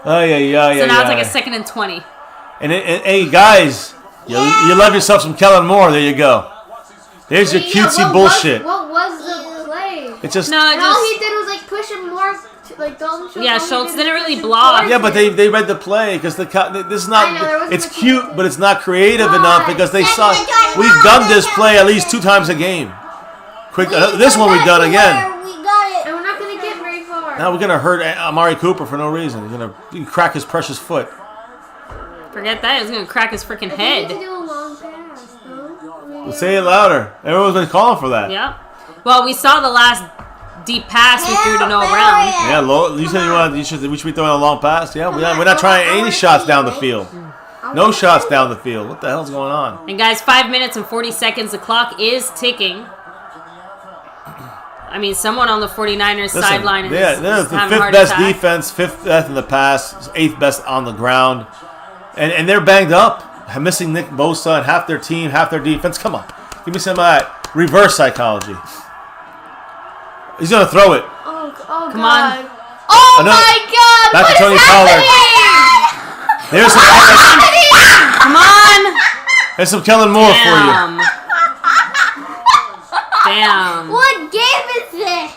Oh yeah. So now it's like a 2nd and 20. And hey, guys, you love yourself some Kellen Moore. There you go. There's your cutesy bullshit. What was the play? It's just No, it And all he just... did was like push him more, like Dalton Schultz. Yeah, all he Schultz did didn't was really push him block. towards yeah, but it. they read the play because this is I know, there not. wasn't It's much cute, you but it's not creative enough because they saw. Second and We've 21, done this play at least 2 times a game. Quick, this one we've done again. We got And it. we're not gonna get very far. Now we're gonna hurt Amari Cooper for no reason. He's gonna crack his precious foot. Forget that. He's going to crack his freaking I think we head. need to do a long pass, though. I mean, Say it louder. Everyone's been calling for that. Yep. Well, we saw the last deep pass we threw to Noah Brown. Yeah, you said we should be throwing a long pass. Yeah, we're not trying any shots down the field. No shots down the field. What the hell's going on? And guys, 5 minutes and 40 seconds. The clock is ticking. I mean, someone on the 49ers sideline is they're the having a 5th heart best attack. defense, 5th best in the pass, 8th best on the ground, and they're banged up. Missing Nick Bosa and half their team, half their defense. Come on, give me some of that reverse psychology. He's gonna throw it. Oh Come God. on. Oh Another- my God. Back to What Tony is Pollard. happening? There's some, Come on! there's some Kellen Moore for you. Damn. Damn. What game is this?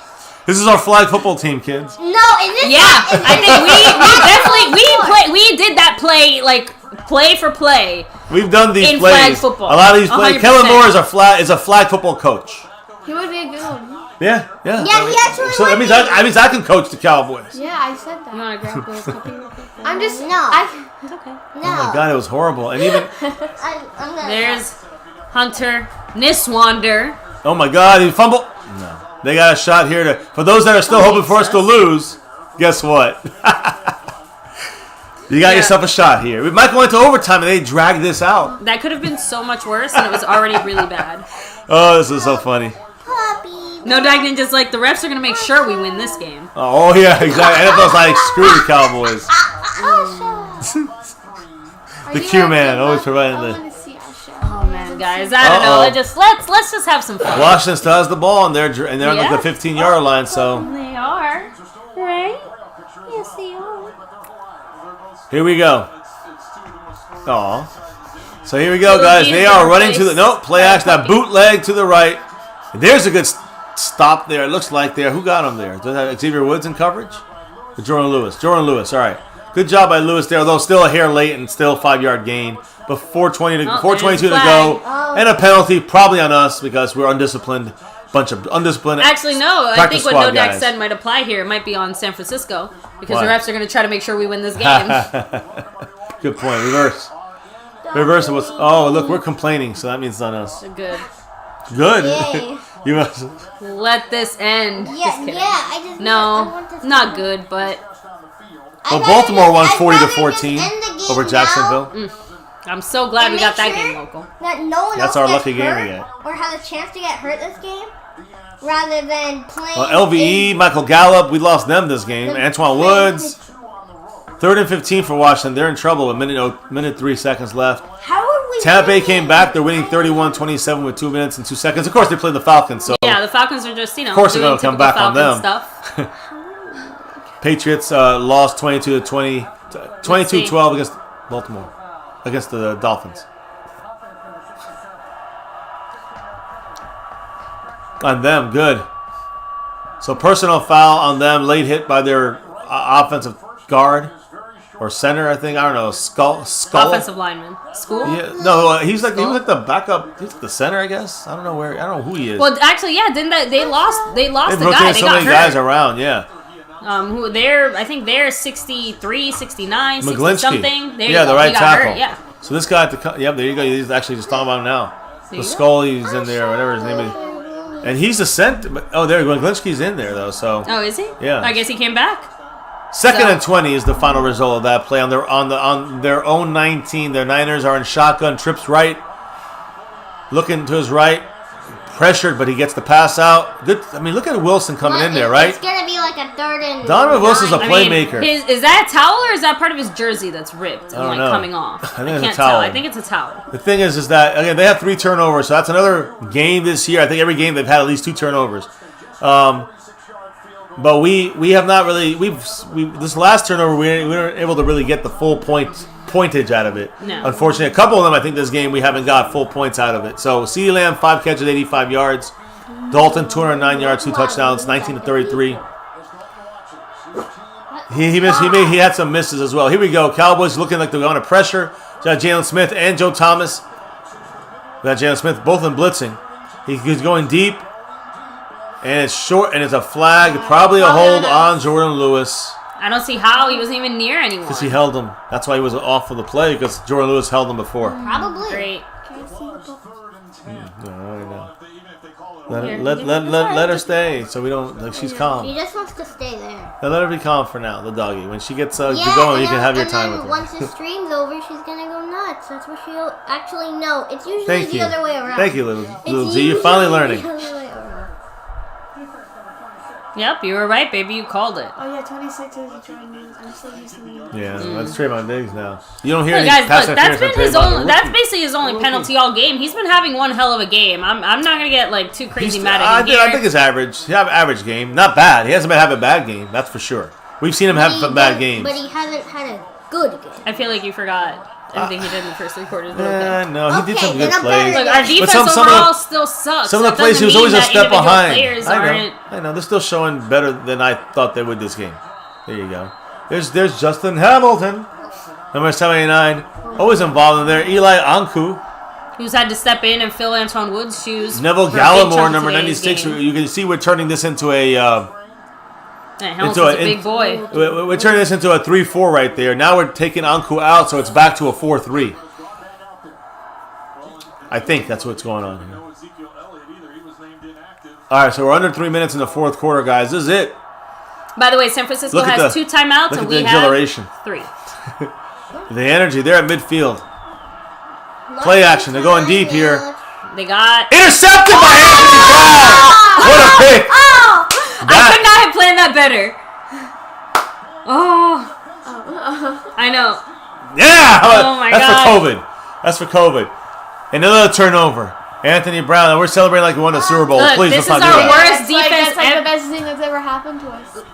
This is our flag football team, kids. No, is this? Yeah, I think we did that play like play for play. We've done these In plays. flag football. A lot of these plays. 100%. Kellen Moore is a flag football coach. He would be a good one. Yeah. Yeah, he actually So that means I can coach the Cowboys. Yeah, I said You that. want to grab those puppy? I'm just No. It's okay. No. Oh my God, it was horrible. And even I'm gonna There's Hunter Niswander. oh my God, he fumbled. No, they got a shot here to. For those that are still hoping for us to lose, guess what? You got yourself a shot here. We might go into overtime and they drag this out. That could have been so much worse, and it was already really bad. Oh, this is so funny. puppy. No Dag Ninja's like, the refs are going to make sure we win this game. Oh yeah, exactly. NFL's like, screw the Cowboys. The Q man always providing I the. want to see Usher. Oh man, guys, I don't know. Let's just have some fun. Washington still has the ball and they're on Yeah. the 15-yard line. So They are, right? Yes, they are. here we go. Aw. So here we go, guys. They are running to the play action. That bootleg to the right. And there's a good stop there. It looks like there. Who got him there? Does that Xavier Woods in coverage? Or Jordan Lewis. Jordan Lewis. All right. Good job by Lewis there, although still a hair late and still 5-yard gain. But 4:22 to go, and a penalty probably on us because we're undisciplined. Bunch of undisciplined. Actually, no. I practice think what squad Nodak guys. said might apply here. It might be on San Francisco because Why? the refs are going to try to make sure we win this game. Good point. Reverse. Reverse was. Oh, look, we're complaining, so that means it's on us. Good. Good. Yay. You must. Let this end. Yeah, Just kidding. yeah. I just I No, want this not to- good, but Well, I'd Baltimore won rather 40-14 just end the game over now Jacksonville. I'm so glad and we got make that sure game local. That no one That's else our gets lucky game hurt we get. or has a chance to get hurt this game, rather than playing. Well, LVE, Michael Gallup, we lost them this game. Antoine Woods. 3rd and 15 for Washington. They're in trouble. Minute 3 seconds left. How are we? Tampa Bay winning? came back. They're winning 31-27 with 2 minutes and 2 seconds. Of course, they played the Falcons, so Yeah, the Falcons are just, of course they're doing going to come typical back on Falcon them. stuff. Patriots lost 22-20, 22-12 against Baltimore, against the Dolphins. On them, good. So personal foul on them, late hit by their offensive guard or center, I think. I don't know. Skull. Offensive lineman. School? Yeah, no, he was like the backup. He's the center, I guess. I don't know who he is. Well, actually, yeah, didn't they lost They've the guy. rotated They so got many hurt. guys around. Yeah, I think they're 63, 69, 60 McGlinchey. something. There you Yeah, go. the right He got tackle. hurt, yeah. So this guy, there you go. He's actually just talking about him now. There The you go. Scully's in there, whatever his name is. And he's the center. Oh, there, McGlinchey's in there, though. So Oh, is he? Yeah. I guess he came back. second and 20 is the final result of that play on their own 19. Their Niners are in shotgun, trips right, looking to his right, pressured, but he gets the pass out. Good. I mean, look at Wilson coming in there, right? It's gonna be like a 3rd and. Donovan Wilson's a 9. playmaker. Is that a towel or is that part of his jersey that's ripped and I don't like know. coming off? I think it's a can't towel. tell. I think it's a towel. The thing is that again they have 3 turnovers, so that's another game this year. I think every game they've had at least 2 turnovers. But we have not really this last turnover we weren't able to really get the full pointage out of it. No. Unfortunately, a couple of them I think this game we haven't got full points out of it. So CeeDee Lamb 5 catches, 85 yards. Dalton 209 yards, 2 touchdowns, 19-33. He had some misses as well. Here we go. Cowboys looking like they're going to pressure. Got Jalen Smith and Joe Thomas. We got Jalen Smith both in blitzing. He's going deep. And it's short, and it's a flag. Probably a hold on Jordan Lewis. I don't see how he wasn't even near anyone. Because he held him. That's why he was off of the play, because Jordan Lewis held him before. Probably. Great. Can I see the book? No, I know. Let her stay, so we don't, like, she's calm. She just wants to stay there. Now let her be calm for now, the doggy. When she gets going, and you can have your and time then with her. once the stream's over, she's gonna go nuts. That's what she'll actually know. It's usually Thank the you. other way around. Thank you, It's little Z. You're finally usually learning. the other way around. Yep, you were right, baby. You called it. Oh yeah, 26 is a training. I'm still using you. Yeah, that's Trayvon Diggs now. You don't hear Look, any guys, pass look, that's interference been on his Trayvon, only. the That's rookie. basically his only penalty all game. He's been having one hell of a game. I'm not gonna get like too crazy mad at him I here. think it's average. He have an average game. Not bad. He hasn't been having a bad game. That's for sure. We've seen him have some bad games. But he hasn't had a good game. I feel like you forgot everything he did in the first 3 quarters. But okay. No, he did Okay, some good then I'm plays. better. Look, our defense some of the- overall still sucks. Some of the That plays he was doesn't always a mean that step individual behind. players aren't. I know. They're still showing better than I thought they would this game. There you go. There's Justin Hamilton, number 79, always involved in there. Eli Anku, who's had to step in and fill Antoine Wood's shoes. Neville for a big chunk Gallimore, of number today's 96. game. You can see we're turning this into a... Helms is a big boy. We're turning this into a 3-4 right there. Now we're taking Anku out, so it's back to a 4-3. I think that's what's going on here. All right, so we're under 3 minutes in the fourth quarter, guys. This is it. By the way, San Francisco has 2 timeouts, and we have 3. The energy there at midfield. Play action. They're going deep here. They got... Intercepted by Anthony Brown! What a pick! I could not have planned that better. Oh. I know. Yeah! Oh, my God. That's for COVID. Another turnover. Anthony Brown. We're celebrating like we won a Super Bowl. Look, Please, this let's is not do our that. worst defense. That's the best thing that's ever happened to us.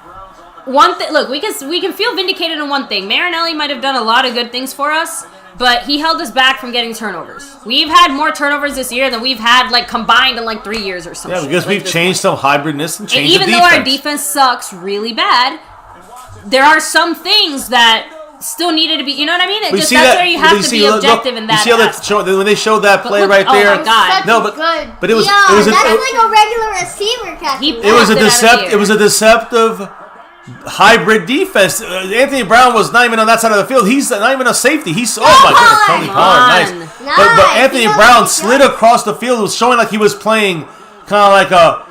One thing, look, we can feel vindicated in one thing. Marinelli might have done a lot of good things for us, but he held us back from getting turnovers. We've had more turnovers this year than we've had like combined in like 3 years or something. Yeah, because we've changed some hybridness and changed even the though defense. our defense sucks really bad, there are some things that still needed to be. You know what I mean? That's where you have to be objective in that. You see how that when they showed that play right oh there? Oh my God! No, but it was that's like a regular receiver catch. It was a deceptive hybrid defense. Anthony Brown was not even on that side of the field. He's not even a safety. He's my goodness, Tony Pollard, nice. But Anthony Brown slid across the field. It was showing like he was playing kind of like a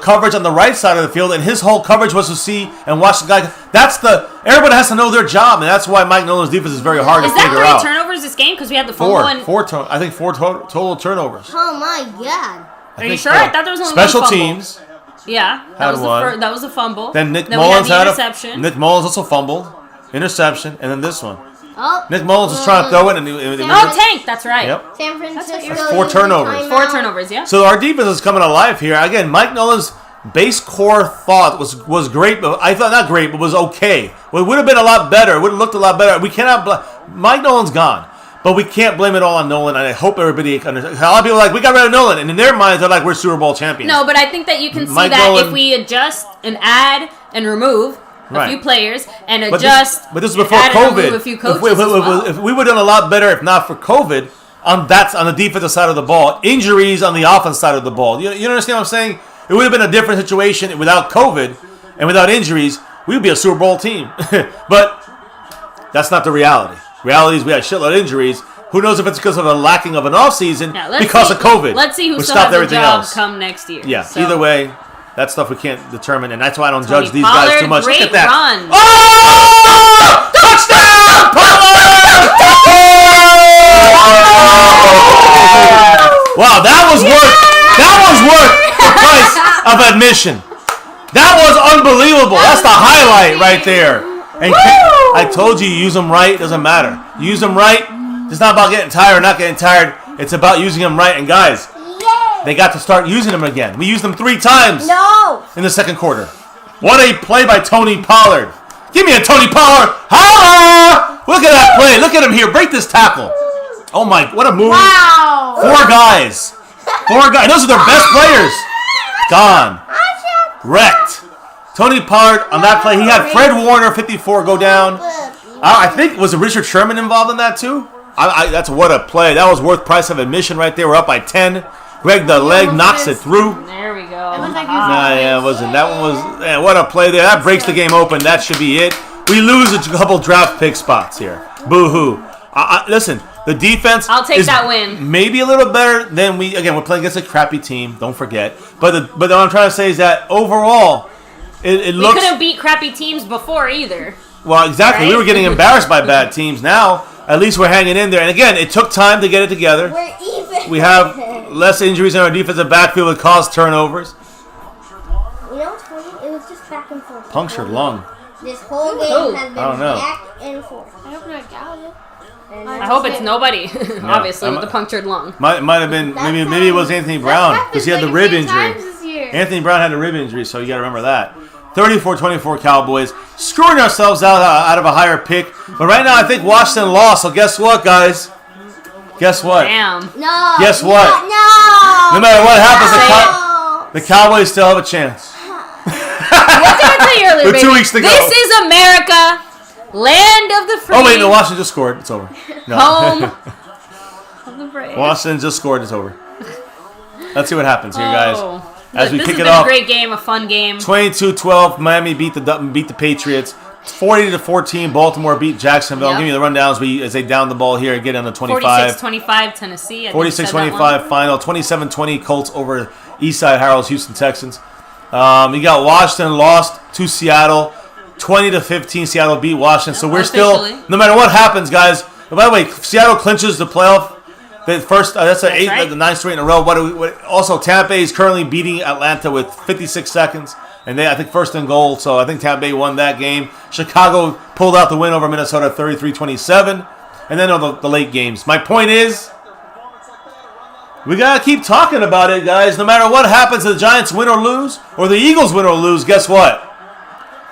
coverage on the right side of the field, and his whole coverage was to see and watch the guy. Everybody has to know their job, and that's why Mike Nolan's defense is very hard to figure out. Is that 3 turnovers this game? Because we had the fumble. I think 4 total turnovers. Oh my God! Are you sure? I thought there was only special one fumble. teams. Yeah, that was a fumble. Then Nick we Mullins had had the interception. Nick Mullins also fumbled, interception, and then this one. Oh, Nick Mullins was trying to throw it, and Tank. That's right. Yep. San Francisco. That's 4 turnovers. 4 turnovers. Yeah. So our defense is coming alive here again. Mike Nolan's base core thought was great, but I thought not great, but was okay. Well, it would have been a lot better. It would have looked a lot better. We cannot. Mike Nolan's gone. But we can't blame it all on Nolan, and I hope everybody understands. A lot of people are like, we got rid of Nolan, and in their minds, they're like, we're Super Bowl champions. No, but I think that you can see Mike that Nolan, if we adjust and add and remove a few players and adjust. But this is before and COVID. remove a few coaches as well. If we would have done a lot better if not for COVID, on the defensive side of the ball, injuries on the offense side of the ball. You understand what I'm saying? It would have been a different situation without COVID and without injuries. We would be a Super Bowl team. But that's not the reality. Reality is we had a shitload of injuries. Who knows if it's because of a lacking of an offseason because of COVID. Let's see who still has a job come next year. Yeah, so. Either way, that stuff we can't determine, and that's why I don't Tony judge these Pollard, guys too much. Great Look at that. Run. Oh! Touchdown, Pollard! Wow, that was worth the price of admission. That was unbelievable. That's the highlight right there. And I told you, use them right. It doesn't matter. Use them right. It's not about getting tired or not getting tired. It's about using them right. And guys, they got to start using them again. We used them 3 times in the second quarter. What a play by Tony Pollard. Give me a Tony Pollard. Holla! Look at that play. Look at him here. Break this tackle. Oh, my. What a move. Wow. 4 guys. 4 guys. Those are their best players. Gone. Wrecked. Tony Pollard on that play. He had Fred Warner, 54, go down. I think, was Richard Sherman involved in that too? That's what a play. That was worth price of admission right there. We're up by 10. Greg the leg knocks it through. There we go. It wasn't. That one was. Man, what a play there. That breaks the game open. That should be it. We lose a couple draft pick spots here. Boo-hoo. Listen, the defense I'll take is that win. Maybe a little better than we. Again, we're playing against a crappy team. Don't forget. But what I'm trying to say is that overall, it looks. We couldn't beat crappy teams before either. Well, exactly. Right? We were getting embarrassed by bad teams. Now, at least we're hanging in there. And again, it took time to get it together. We're even. We have less injuries in our defensive backfield that cause turnovers. You know what's funny? It was just back and forth. Punctured lung. This whole game has been I don't know. back and forth. I hope not Gallup. I hope it's nobody, obviously, with the punctured lung. Might have been, maybe it was Anthony Brown because he had the rib injury. Anthony Brown had a rib injury, so you got to remember that. 34-24 Cowboys. Screwing ourselves out of a higher pick. But right now, I think Washington lost. So guess what, guys? Guess what? Damn. No. Guess what? No. No matter what happens, the Cowboys still have a chance. What did I tell you earlier, With 2 weeks to go. This is America, land of the free. Oh, wait, no, Washington just scored. It's over. No. Home of the break. Washington just scored. It's over. Let's see what happens here, guys. As we kick it off. off. A great game, a fun game. 22-12. Miami beat the Patriots. 40-14. Baltimore beat Jacksonville. I'll give you the rundowns as they down the ball here and get on the 25. 46-25 Tennessee. 46-25 final. 27-20 Colts over Eastside Harold's Houston Texans. You got Washington lost to Seattle. 20-15 Seattle beat Washington. So we're still, no matter what happens, guys. By the way, Seattle clinches the playoff. The first, that's the ninth straight in a row. Also, Tampa Bay is currently beating Atlanta with 56 seconds. And I think first and goal. So I think Tampa Bay won that game. Chicago pulled out the win over Minnesota 33-27. And then the late games. My point is, we got to keep talking about it, guys. No matter what happens, the Giants win or lose, or the Eagles win or lose, guess what?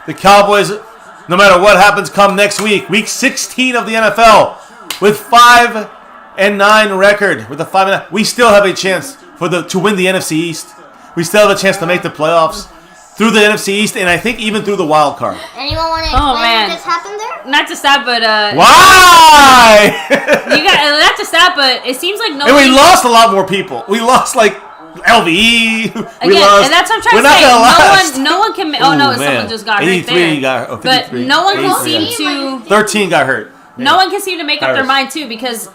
The Cowboys, no matter what happens come next week, week 16 of the NFL, with 5-9 record, with a 5-9, we still have a chance to win the NFC East. We still have a chance to make the playoffs through the NFC East, and I think even through the wild card. Anyone want to explain what just happened there? Not just that, but why? Not just that, but it seems like and we lost a lot more people. We lost like LVE. And that's what I'm trying to say. No one can. Oh no, someone just got hurt there. But no one can seem to. 13 got hurt. No one can seem to make up their mind too, because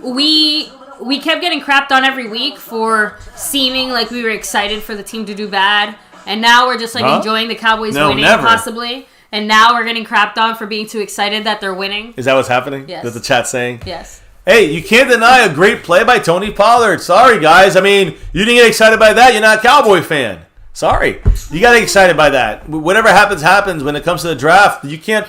we kept getting crapped on every week for seeming like we were excited for the team to do bad, and now we're just enjoying the Cowboys winning possibly. And now we're getting crapped on for being too excited that they're winning. Is that what's happening? Yes. That's the chat saying? Yes. Hey, you can't deny a great play by Tony Pollard. Sorry, guys. I mean, you didn't get excited by that. You're not a Cowboy fan. Sorry. You got to get excited by that. Whatever happens when it comes to the draft. You can't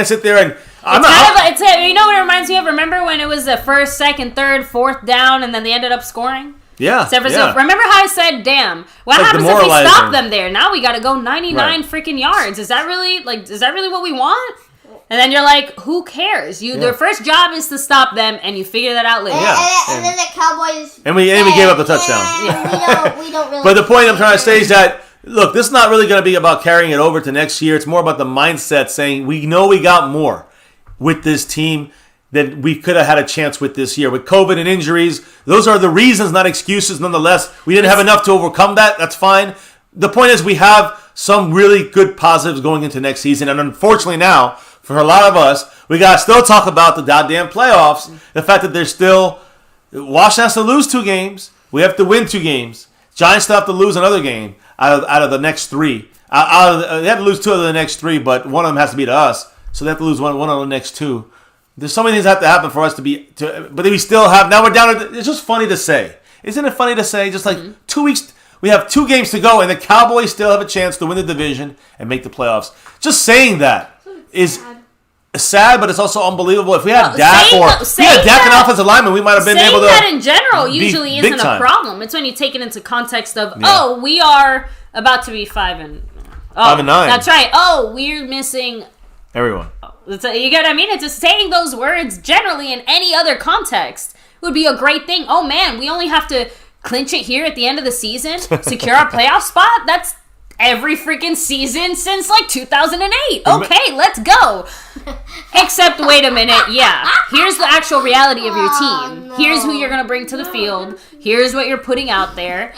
sit there and... you know what it reminds me of? Remember when it was the first, second, third, fourth down, and then they ended up scoring? Yeah. Remember how I said, damn, what happens if we stop them there? Now we got to go 99 freaking yards. Is that really what we want? And then you're like, who cares? Their first job is to stop them, and you figure that out later. And then the Cowboys... And we gave up the touchdown. We don't really... But the point I'm trying to say is that, look, this is not really going to be about carrying it over to next year. It's more about the mindset saying, we know we got more with this team than we could have had a chance with this year. With COVID and injuries, those are the reasons, not excuses. Nonetheless, we didn't have enough to overcome that. That's fine. The point is we have some really good positives going into next season. And unfortunately now, for a lot of us, we got to still talk about the goddamn playoffs. The fact that there's still... Washington has to lose 2 games. We have to win 2 games. Giants still have to lose another game out of the next 3. They have to lose 2 of the next 3, but one of them has to be to us. So they have to lose one of the next 2. There's so many things that have to happen for us but we still have... Now we're down to... It's just funny to say. Isn't it funny to say? Just like 2 weeks... We have 2 games to go, and the Cowboys still have a chance to win the division and make the playoffs. Just saying that is sad, but it's also unbelievable. If we had Dak and offensive lineman, we might have been able to... Saying that in general usually isn't a problem. It's when you take it into context of, we are about to be 5-9. That's right. We're missing... Everyone. You get what I mean? It's just saying those words generally in any other context would be a great thing. Oh, man, we only have to clinch it here at the end of the season, secure our playoff spot. That's every freaking season since like 2008. Okay, let's go. Except, wait a minute. Yeah, here's the actual reality of your team. Here's who you're going to bring to the field. Here's what you're putting out there.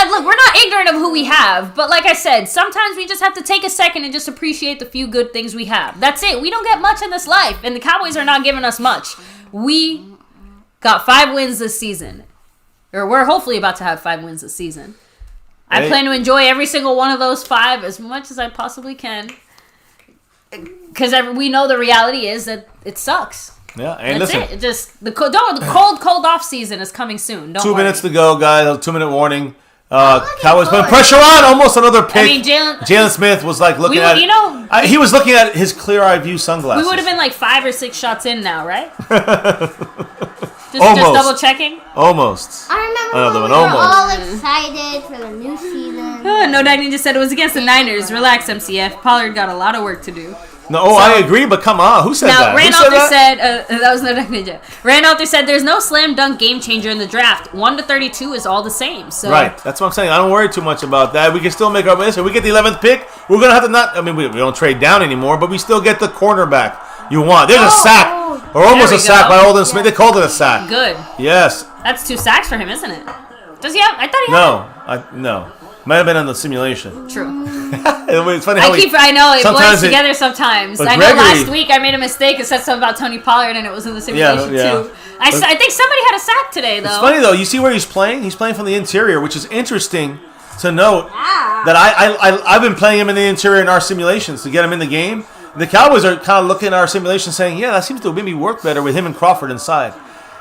Look, we're not ignorant of who we have, but like I said, sometimes we just have to take a second and just appreciate the few good things we have. That's it. We don't get much in this life, and the Cowboys are not giving us much. We got 5 wins this season. Or we're hopefully about to have 5 wins this season. I plan to enjoy every single one of those 5 as much as I possibly can. Because we know the reality is that it sucks. Yeah, and that's listen. It. Just the cold off season is coming soon. Don't 2 worry. minutes to go, guys. A 2-minute warning. Cowboys putting pressure on. Almost another pick. I mean, Jalen Smith was like looking at... he was looking at his clear eye view sunglasses. We would have been like 5 or 6 shots in now, right? Just double checking? I Almost. remember when we were all excited for the new season. No Dining just said it was against the Niners. Relax, MCF. Pollard got a lot of work to do. No, I agree, but come on. Who said that? Rand Alter said, that was No Duck Ninja. Rand Alter said, there's no slam dunk game changer in the draft. 1 to 32 is all the same. So. Right. That's what I'm saying. I don't worry too much about that. We can still make our way. So we get the 11th pick. We're going to have to we don't trade down anymore, but we still get the cornerback you want. There's a sack. Or almost There a we sack go. by Alden Smith. They called it a sack. Good. Yes. That's 2 sacks for him, isn't it? Does he have? I thought he had. No. Might have been on the simulation. True. It's funny how I know it blends sometimes together sometimes. But I know Gregory- last week I made a mistake and said something about Tony Pollard and it was in the simulation Yeah. too. I think somebody had a sack today though. It's funny though. You see where he's playing? He's playing from the interior, which is interesting to note. That I've been playing him in the interior in our simulations to get him in the game. The Cowboys are kind of looking at our simulation saying, yeah, that seems to maybe work better with him and Crawford inside.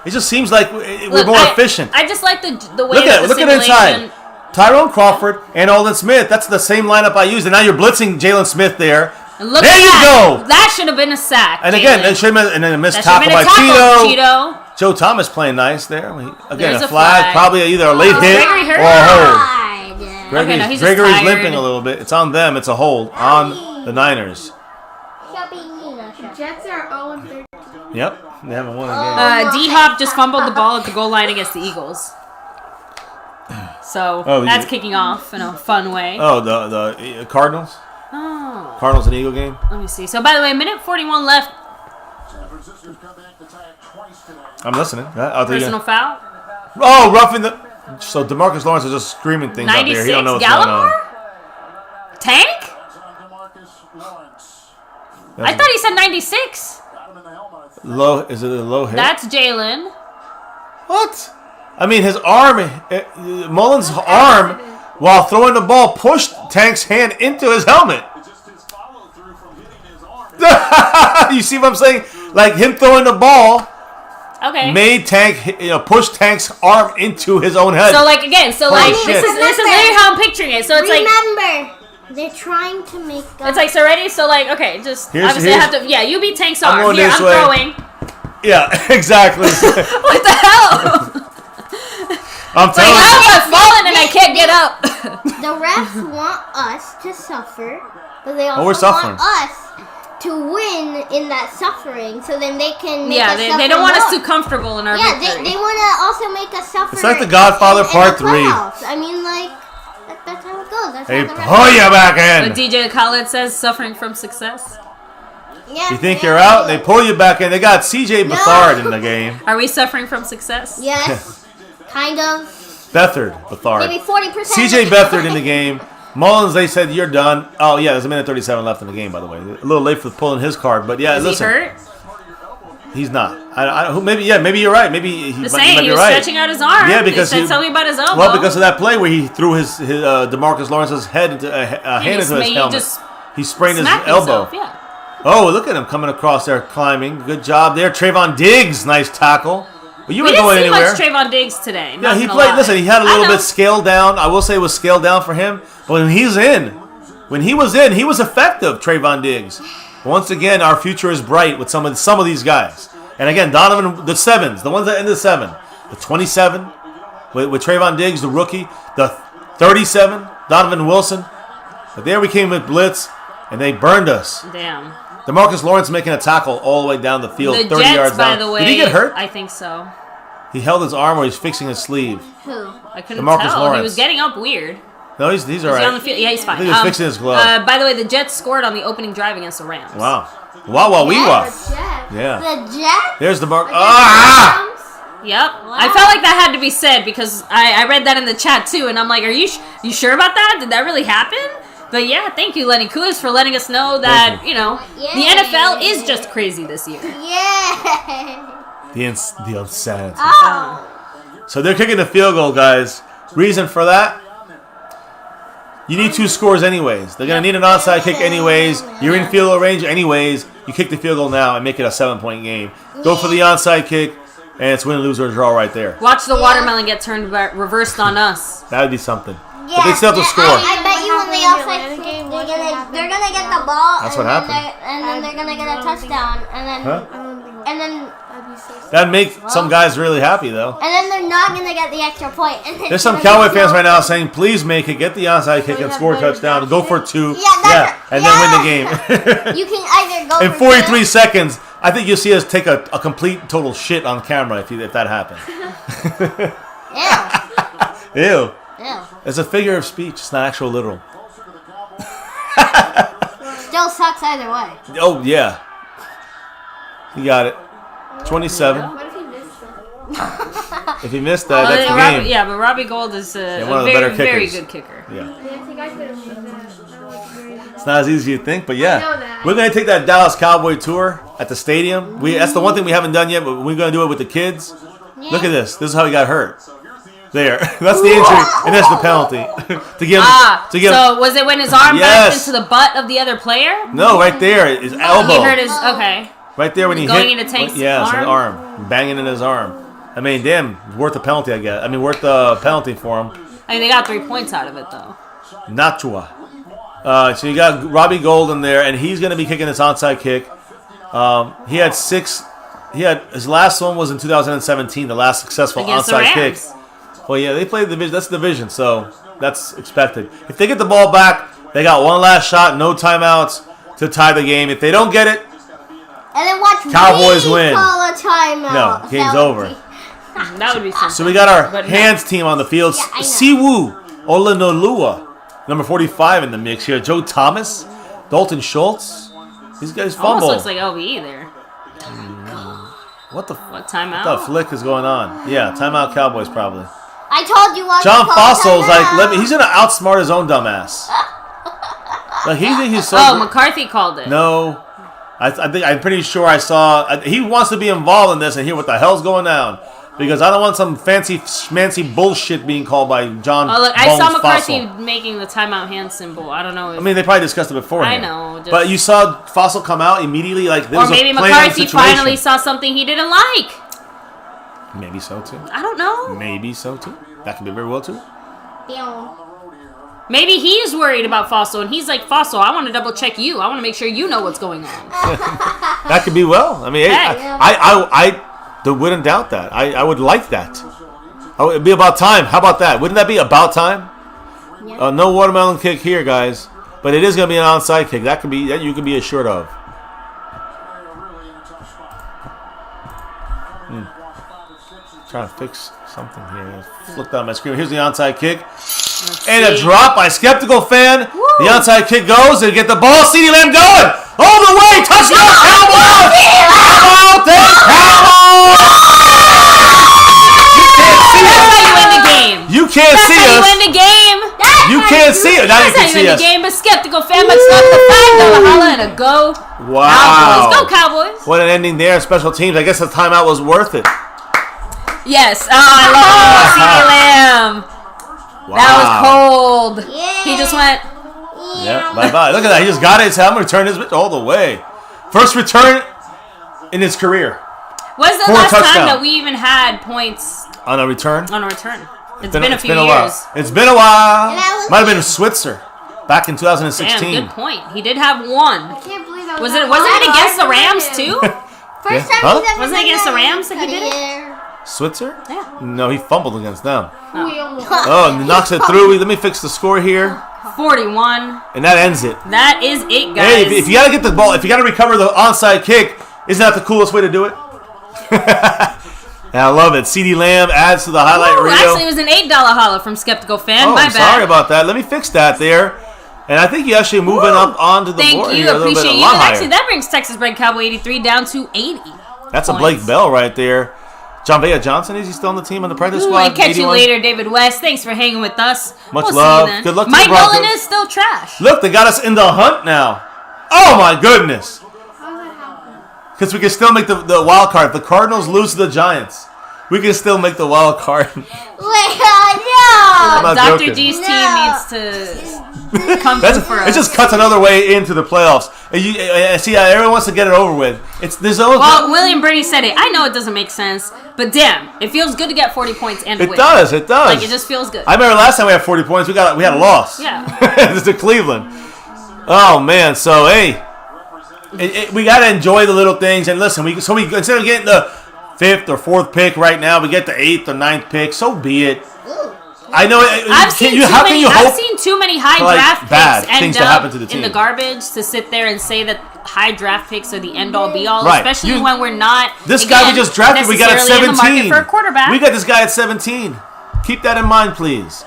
It just seems like we're more efficient. I just like the way Look that at inside. Tyrone Crawford and Alden Smith. That's the same lineup I used. And now you're blitzing Jalen Smith there. Look there at you that. go. That should have been a sack. And Jalen. again, it should have been, and then a missed That should tackle have by been a Tito. tackle, Cheeto. Joe Thomas playing nice there. Again, There's a a flag. flag. Probably either a late hit Gregory hurt? or a hold. God. Okay, no, he's just Gregory's tired. limping a little bit. It's on them. It's a hold on the Niners. Jets are 0-13. Yep. They haven't won a game. D-Hop just fumbled the ball at the goal line against the Eagles. So that's kicking off in a fun way. Oh, the Cardinals? Oh. Cardinals and Eagle game? Let me see. So, by the way, minute 41 left. I'm listening. Out there Personal foul. Oh, roughing the... So, DeMarcus Lawrence is just screaming things out there. He don't know what's going on. Tank? I thought he said 96. Is it a low hit? That's Jalen. What? I mean, his arm... Mullins' arm, while throwing the ball, pushed Tank's hand into his helmet. You see what I'm saying? Like, him throwing the ball... Okay. Made Tank, push Tank's arm into his own head. So like again, so Holy like shit. this is literally how I'm picturing it. So it's Remember, they're trying to make. It's like so ready. So like okay, just Here's- obviously I have to. Yeah, you beat Tank's I'm arm. going Here this I'm way. throwing. Yeah, exactly. What the hell? I'm Like telling how you. am I falling and I can't get up? The refs want us to suffer, but they also we're suffering. want us to win in that suffering, so then they can make Yeah, us they suffer don't want us more. too comfortable in our Yeah, victory. they want to also make us suffer. It's like The Godfather in Part the 3. playoffs. I mean, like that's how it goes. That's Hey, how the refs. pull you back But in. DJ Khaled says suffering from success. Yeah, You think yeah, you're out? yeah. They pull you back in. They got CJ Beathard in the game. Are we suffering from success? Yes, kind of. Beathard, Beathard. Maybe 40%. CJ Beathard in the game. Mullins, they said you're done. Oh yeah, there's a minute 37 left in the game, by the way. A little late for pulling his card, but yeah, Is listen, he hurt? he's not. Maybe you're right. Maybe he Just might saying, be he was right. stretching out his arm. Yeah, because he said he- something about his elbow. Well, because of that play where he threw his DeMarcus Lawrence's head into hand into his helmet. He sprained his Smacked elbow. himself, yeah. Oh, look at him coming across there, climbing. Good job there, Trayvon Diggs. Nice tackle. But you We weren't didn't going see anywhere. much Trayvon Diggs today. Yeah, not he gonna played. lie. Listen, he had a little I know. bit scaled down. I will say it was scaled down for him. But when he was in, he was effective. Trayvon Diggs. Once again, our future is bright with some of these guys. And again, Donovan, the sevens, the ones that end the 7, the 27 with Trayvon Diggs, the rookie, the 37, Donovan Wilson. But there we came with blitz, and they burned us. Damn. DeMarcus Lawrence making a tackle all the way down the field, The 30 Jets, yards by down. the way. Did he get hurt? I think so. He held his arm or he's fixing his sleeve. Who? I couldn't DeMarcus tell. Lawrence. He was getting up weird. No, he's Is all he on the right. field? Yeah, he's fine. I think he was fixing his glove. By the way, the Jets scored on the opening drive against the Rams. Wow. Wow, we were. Jets. Yeah. The Jets. There's the mark. Against Ah! the Rams. Yep. I felt like that had to be said because I read that in the chat too, and I'm like, are you sure about that? Did that really happen? But yeah, thank you, Lenny Coolers, for letting us know that, Thank you know, Yeah. the NFL is just crazy this year. Yeah. The insanity. Oh. So they're kicking the field goal, guys. Reason for that? You need 2 scores anyways. They're going to need an onside kick anyways. You're in field goal range anyways. You kick the field goal now and make it a 7-point game. Go for the onside kick, and it's win, lose, or draw right there. Watch the watermelon get turned reversed on us. That would be something. Yeah, But they still have to score. I bet you when they What outside happened in the kick, game? What happened? they're gonna get the ball. That's and what then happened. And then they're gonna get a touchdown, and then Huh? I don't think and then that'd be so sad. That'd make some guys really happy, though. and then they're not gonna get the extra point. And then There's some it's Cowboy gonna fans go- right now saying, please make it, get the onside kick you and have score a better touchdown, go for 2, Yeah, and then win the game. You can either go In for 43 two- seconds, I think you'll see us take a complete total shit on camera if that happens. Ew. Ew. Ew. It's a figure of speech. It's not actual literal. Still sucks either way. Oh, yeah. You got it. 27. What if he missed that? If he missed that, that's the game. Yeah, but Robbie Gold is a one of the better very kickers. good kicker. Yeah. I think I could have made that. It's not as easy as you think, but yeah. I know that. We're going to take that Dallas Cowboy tour at the stadium. That's the one thing we haven't done yet, but we're going to do it with the kids. Look at this. This is how he got hurt. There. That's the injury, and that's the penalty. So was it when his arm backed into the butt of the other player? No, right there. His elbow. He hurt his... Okay. Right there when he Going hit. into Tank's his arm. Banging in his arm. I mean, damn, worth the penalty, I guess. I mean, worth the penalty for him. I mean, they got 3 points out of it, though. Nachua. So you got Robbie Gold in there, and he's going to be kicking this onside kick. He had 6. His last one was in 2017, the last successful Against onside the Rams. kick. Well, yeah, they played the division. That's the division, so that's expected. If they get the ball back, they got one last shot, no timeouts to tie the game. If they don't get it, And then watch Cowboys me win. call a timeout. Oh, No, game's over. That would be something. So we got our But no. hands team on the field. Yeah, I know. Siwu Olanoloa, number 45 in the mix here. Joe Thomas, Dalton Schultz. These guys fumble. Almost looks like LVE there. What the timeout? What the flick is going on? Yeah, timeout Cowboys probably. I told you what. John Fossil's like, he's gonna outsmart his own dumbass. Like he thinks he's so. Oh, McCarthy called it. No, I'm pretty sure I saw. He wants to be involved in this and hear what the hell's going on. Because I don't want some fancy schmancy bullshit being called by John. Oh, look, I Bones saw McCarthy Fossil. making the timeout hand symbol. I don't know. If, I mean, they probably discussed it beforehand. I know, just- But you saw Fossil come out immediately, like there or was maybe a play on McCarthy situation. finally saw something he didn't like. Maybe so too. I don't know. Maybe so too. That could be very well too. Maybe he's worried about Fossil, and he's like, Fossil, I want to double check you. I want to make sure you know what's going on. That could be well. I mean, Heck. I wouldn't doubt that. I would like that. It'd be about time. How about that? Wouldn't that be about time? Yeah. No watermelon kick here, guys. But it is going to be an onside kick. That you can be assured of. Trying to fix something here. Flipped out my screen. Here's the onside kick. And a drop by Skeptical Fan. Woo. The onside kick goes. They get the ball. CeeDee Lamb going. All the way. Touchdown, Cowboys! Cowboys! That's how you win the game. You can't That's see how you us. win the game. You can't see it. Now you That's how can you see win us. the game. But Skeptical Fan must stop the $5 holla and a go Wow. Cowboys. Go Cowboys. What an ending there. Special teams. I guess the timeout was worth it. Yes. Oh, I love CeeDee Lamb. Wow. That was cold. Yeah. He just went. Yeah, bye-bye. Look at that. He just got it. I'm going to return his bitch all the way. First return in his career. When's the 4 last time touchdown. that we even had points On a return? on a return? It's been a few while. years. It's been a while. And that was Might have been Switzer back in 2016. Damn, good point. He did have one. I can't believe that Was that it? Wasn't it hard against the to Rams win. too? First Yeah. time Huh? he's ever Wasn't it done against the that Rams that he did it? career. Switzer? Yeah. No, he fumbled against them. We almost- Oh, and he knocks it through. Let me fix the score here. 41. And that ends it. That is it, guys. Hey, if you got to get the ball, if you got to recover the onside kick, isn't that the coolest way to do it? I love it. CeeDee Lamb adds to the highlight Ooh, reel. actually, it was an $8 holla from Skeptical Fan. Oh, My I'm bad. sorry about that. Let me fix that there. And I think you actually moving up onto the Thank board you. here a little bit, Appreciate a you. lot And actually, higher. that brings Texas Bred Cowboy 83 down to 80. That's a points. Blake Bell right there. John Vea Johnson, is he still on the team on the practice Ooh, squad? and catch you 81? later, David West. Thanks for hanging with us. Much We'll love. See you then. Good luck to Mike the Broncos. Nolan is still trash. Look, they got us in the hunt now. Oh, my goodness. How did that happen? Because we can still make the wild card. If the Cardinals lose to the Giants, we can still make the wild card. Wait, no. not Dr. joking. G's team No. needs to come through for us. It just cuts another way into the playoffs. And you see, everyone wants to get it over with. There's always Well, William Brady said it. I know it doesn't make sense, but damn, it feels good to get 40 points and it win. does. It does. Like, it just feels good. I remember last time we had 40 points, we had a loss. Yeah. It's to Cleveland. Oh man, so hey, we got to enjoy the little things. And listen, we instead of getting the 5th or 4th pick right now, we get the 8th or 9th pick. So be it. I know. I've seen too many high for, like, draft bad picks things end to happen up to the in team? the garbage to sit there and say that high draft picks are the end all be all, Right. especially when we're not. This guy we just drafted, we got at necessarily in the 17. market for a quarterback. We got this guy at 17. Keep that in mind, please.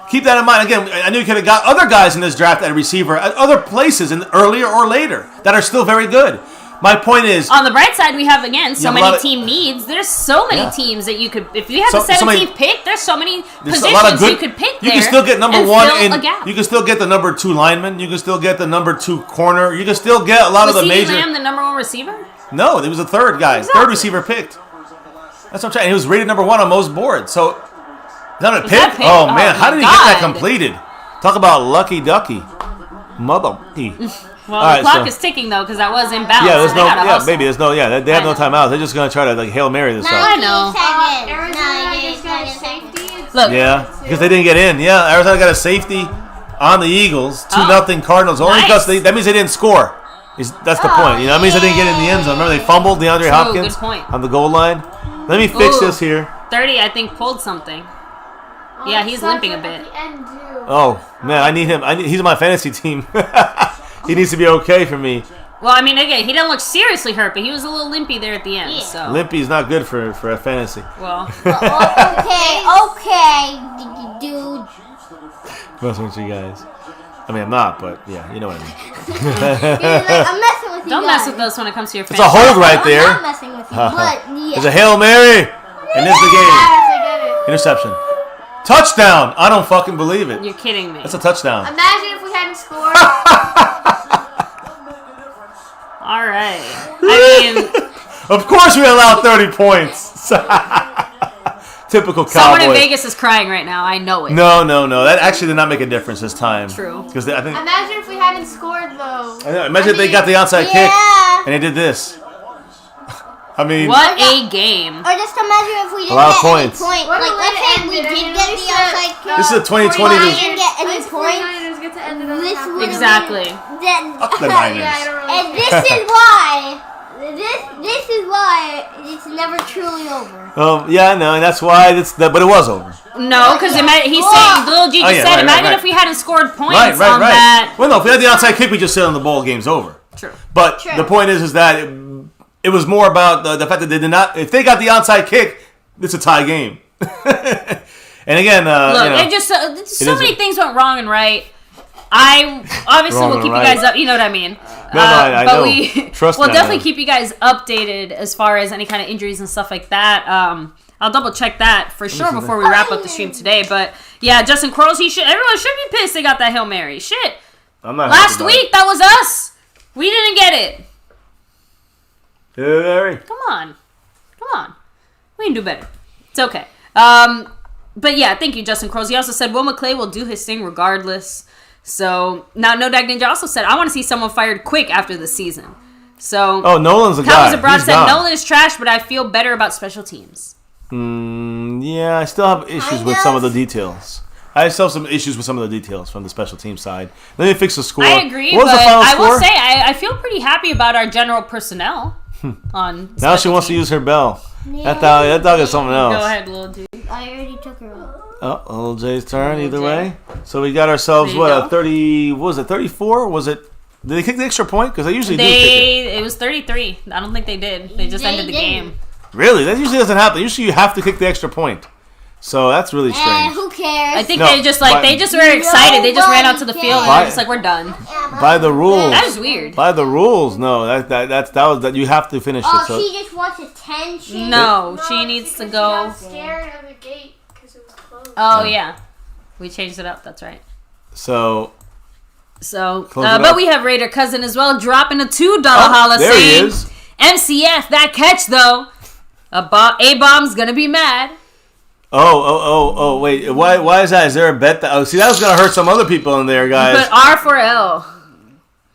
Keep that in mind. Again, I knew you could have got other guys in this draft at receiver at other places, earlier or later, that are still very good. My point is, on the bright side, we have again so many of, team needs. There's so many teams that you could, if you have the 17th pick, there's so many positions you could pick. You can still get number one, and you can still get the number 2 lineman. You can still get the number 2 corner. You can still get a lot of the major. Was CeeDee Lamb the number 1 receiver? No, he was the third guy, third receiver picked. That's what I'm saying. He was rated number 1 on most boards. So, not a pick. Oh man, how did he get that completed? Talk about lucky ducky, mother. Well, the clock is ticking though, because that was inbounds. Yeah, there's no. Maybe there's no. Yeah, they have no timeouts. They're just gonna try to like Hail Mary this out. I know. Look. Yeah, because they didn't get in. Yeah, Arizona got a safety on the Eagles. 2-0 Cardinals. Only because that means they didn't score. That's the point. You know, that means they didn't get in the end zone. Remember they fumbled DeAndre Hopkins on the goal line. Let me fix this here. 30, I think, pulled something. Yeah, he's limping a bit. Oh man, I need him. He's on my fantasy team. He needs to be okay for me. Well, I mean, again, he didn't look seriously hurt, but he was a little limpy there at the end. So limpy is not good for a fantasy. Well, okay, dude. Messing with you guys. I mean, I'm not, but yeah, you know what I mean. I'm messing with you. Don't mess with us when it comes to your fantasy. It's a hold right there. I'm not messing with you, but yeah. It's a Hail Mary, and it's the game. Interception. Touchdown! I don't fucking believe it. You're kidding me. That's a touchdown. Imagine if we hadn't scored. All right. I mean, of course we allow 30 points. Typical Cowboy. Someone in Vegas is crying right now. I know it. No. That actually did not make a difference this time. True. Because I think. Imagine if we hadn't scored though. I know, imagine if they got the onside kick and they did this. I mean, what a game! Or just imagine if we didn't get any points. point. Like, let's say we did get the outside kick. This is a 2020. We didn't get any points. This exactly. Fuck the Niners. And this is why. This is why it's never truly over. Yeah, I know, and that's why but it was over. No, because he's saying, Lil G just said, imagine if we hadn't scored points on that. Well, no, if we had the onside kick, we just said on the ball, game's over. True. But the point is that it was more about the fact that they did not. If they got the onside kick, it's a tie game. And again, look, so many things went wrong and right. I obviously will keep you guys up. You know what I mean? I know. We'll definitely keep you guys updated as far as any kind of injuries and stuff like that. I'll double check that for sure before we wrap up the stream today. But yeah, Justin Quarles, everyone should be pissed they got that Hail Mary. Shit. I'm not Last week, that was us. We didn't get it. Hail Mary. Come on. We can do better. It's okay. But yeah, thank you, Justin Quarles. He also said Will McClay will do his thing regardless. So now No Dag Ninja also said, I want to see someone fired quick after the season. So Nolan's a guy. Cowboys Abroad said Nolan is trash, but I feel better about special teams. Yeah, I still have issues with some of the details. I still have some issues with some of the details from the special team side. Let me fix the score. I agree, what was but the final I score? will say I feel pretty happy about our general personnel on now she wants to use her bell. Yeah. That dog is something else. Go ahead, Lil G. I already took her out. Oh, Lil J's turn either way. So we got ourselves, a 30, what was it, 34? Was it, did they kick the extra point? Because they usually do kick it. It was 33. I don't think they did. They just ended the game. Really? That usually doesn't happen. Usually you have to kick the extra point. So that's really strange. Who cares? I think they just were excited. They just ran out to the field and they're just like, we're done. By the rules. That is weird. By the rules, no. That you have to finish it. So. She just wants attention. No, she needs to go. Scared of the gate because it was closed. Oh yeah, we changed it up. That's right. So, but we have Raider Cousin as well, dropping a $2 holla there saying, he is. MCF, that catch though. A-Bomb's gonna be mad. Oh, wait. Why is that? Is there a bet that... see, that was going to hurt some other people in there, guys. But R for L.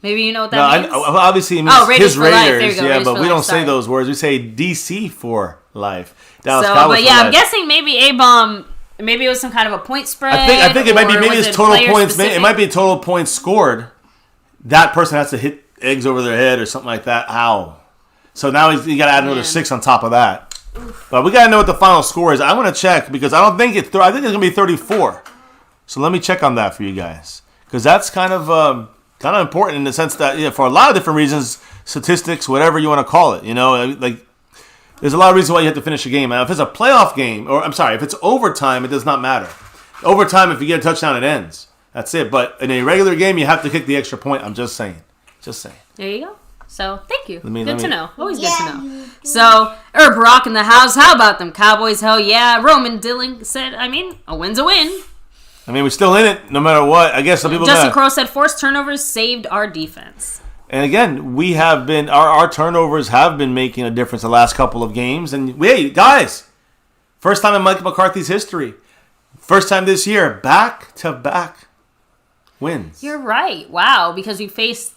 Maybe you know what that means? Obviously, it means Raiders his for life. Raiders. There you go. Yeah, Raiders but we don't say sorry. those words. We say DC for life. Dallas Cowboys but yeah, for I'm life. guessing maybe A-Bomb... Maybe it was some kind of a point spread. I think it might be maybe it's it's total points. It might be total points scored. That person has to hit eggs over their head or something like that. Ow. So now you got to add another 6 on top of that. But we gotta know what the final score is. I want to check because I don't think it's. I think it's gonna be 34. So let me check on that for you guys because that's kind of important in the sense that for a lot of different reasons, statistics, whatever you want to call it. You know, like there's a lot of reasons why you have to finish a game. Now, if it's a playoff game, or I'm sorry, if it's overtime, it does not matter. Overtime, if you get a touchdown, it ends. That's it. But in a regular game, you have to kick the extra point. I'm just saying. There you go. So thank you. Let to me- know. Always good to know. So Herb Rock in the house. How about them Cowboys? Hell yeah. Roman Dilling said, I mean, a win's a win. I mean, we're still in it no matter what. I guess some people. Justin Crowe said forced turnovers saved our defense. And again, we have been our turnovers have been making a difference the last couple of games. And wait, guys, first time in Mike McCarthy's history, first time this year, back-to-back wins. You're right. Wow, because we faced,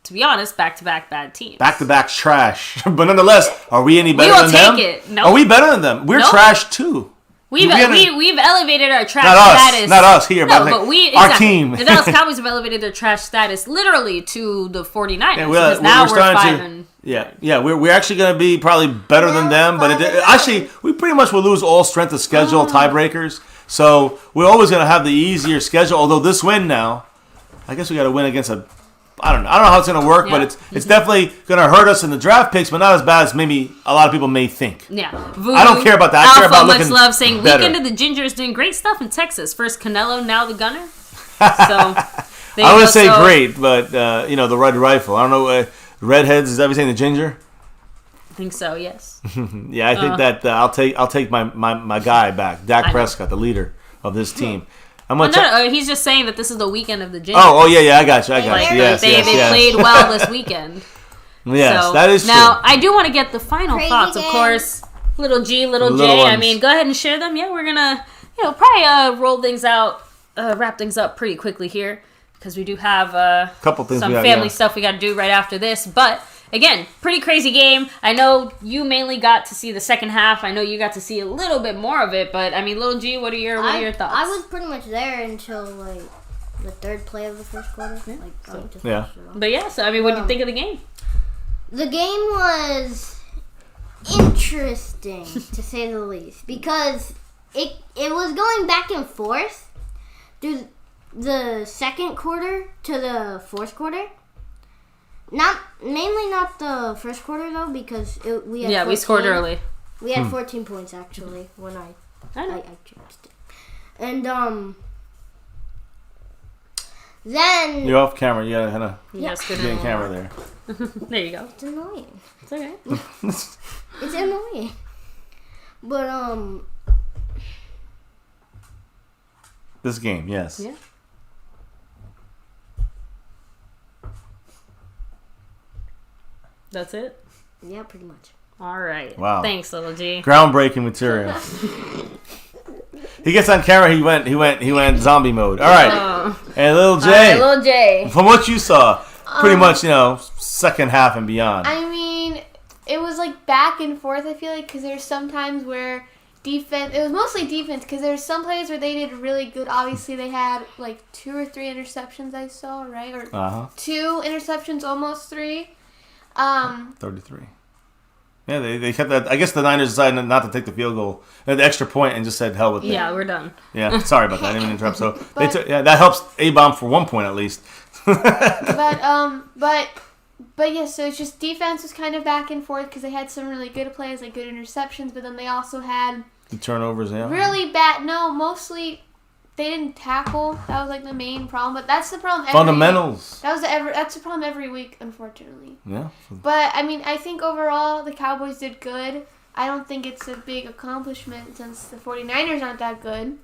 to be honest, back-to-back bad teams. Back-to-back trash, but nonetheless, are we any better We will than them? take it. Nope. Are we better than them? We're Nope. trash too. We've elevated our trash Not us. status. Not us here, No, but but we our exactly. team. The Dallas Cowboys have elevated their trash status literally to the 49ers. Yeah, because now we're starting 5 to. and Yeah, we're actually going to be probably better than them, but actually we pretty much will lose all strength of schedule tiebreakers. So we're always going to have the easier schedule. Although this win now, I guess we got to win against a. I don't know how it's going to work, but it's definitely going to hurt us in the draft picks, but not as bad as maybe a lot of people may think. yeah. I don't care about that. I care about much looking love saying better. Weekend of the Ginger is doing great stuff in Texas. First Canelo, now the Gunner. So I would say great, but the red rifle. I don't know. Redheads, is that what you're saying? The ginger? I think so. Yes. Yeah, I think that I'll take my guy back, Dak Prescott, the leader of this team. I'm gonna No, he's just saying that this is the Weekend of the Ginger. Oh yeah, I got you. Like, Yes, they played well this weekend. Yes, So, that is true. now, I do want to get the final Crazy thoughts, of game. course. Little G, little Little J. I ones. mean, go ahead and share them. Yeah, we're going to, probably roll things out, wrap things up pretty quickly here. Because we do have Couple things some we got, family yeah. stuff we got to do right after this. But, again, pretty crazy game. I know you mainly got to see the second half. I know you got to see a little bit more of it. But, I mean, little G, what are your thoughts? I was pretty much there until like the third play of the first quarter. Yeah. But, yeah, so, I mean, what do you think of the game? The game was interesting to say the least because it was going back and forth through the second quarter to the fourth quarter. Not the first quarter though because we had 14, we scored early. We had 14 points actually when I changed it, and then You're off camera. You gotta kind of Yes, good get in enough. camera there. There you go. it's annoying. It's okay. It's annoying. But This game, yes. Yeah. That's it? yeah, pretty much. All right. Wow. Thanks, little G. Groundbreaking material. He gets on camera. He went zombie mode. All right. And little J. All right, little J. From what you saw, pretty much second half and beyond. I mean, it was like back and forth, I feel like, because there's some times where defense, it was mostly defense, because there's some plays where they did really good. Obviously, they had like 2 or 3 interceptions, I saw, right? Or 2 interceptions, almost 3. 33. Yeah, they kept that. I guess the Niners decided not to take the field goal, the extra point, and just said hell with it. Yeah, we're done. Yeah, sorry about that. I didn't mean to interrupt. So that helps A-Bomb for 1 point at least. But yeah, so it's just defense was kind of back and forth because they had some really good plays, like good interceptions, but then they also had The turnovers, yeah. really bad. No, mostly they didn't tackle. That was like the main problem. But that's the problem. Fundamentals. That's the problem every week, unfortunately. Yeah. But I mean, I think overall the Cowboys did good. I don't think it's a big accomplishment since the 49ers aren't that good.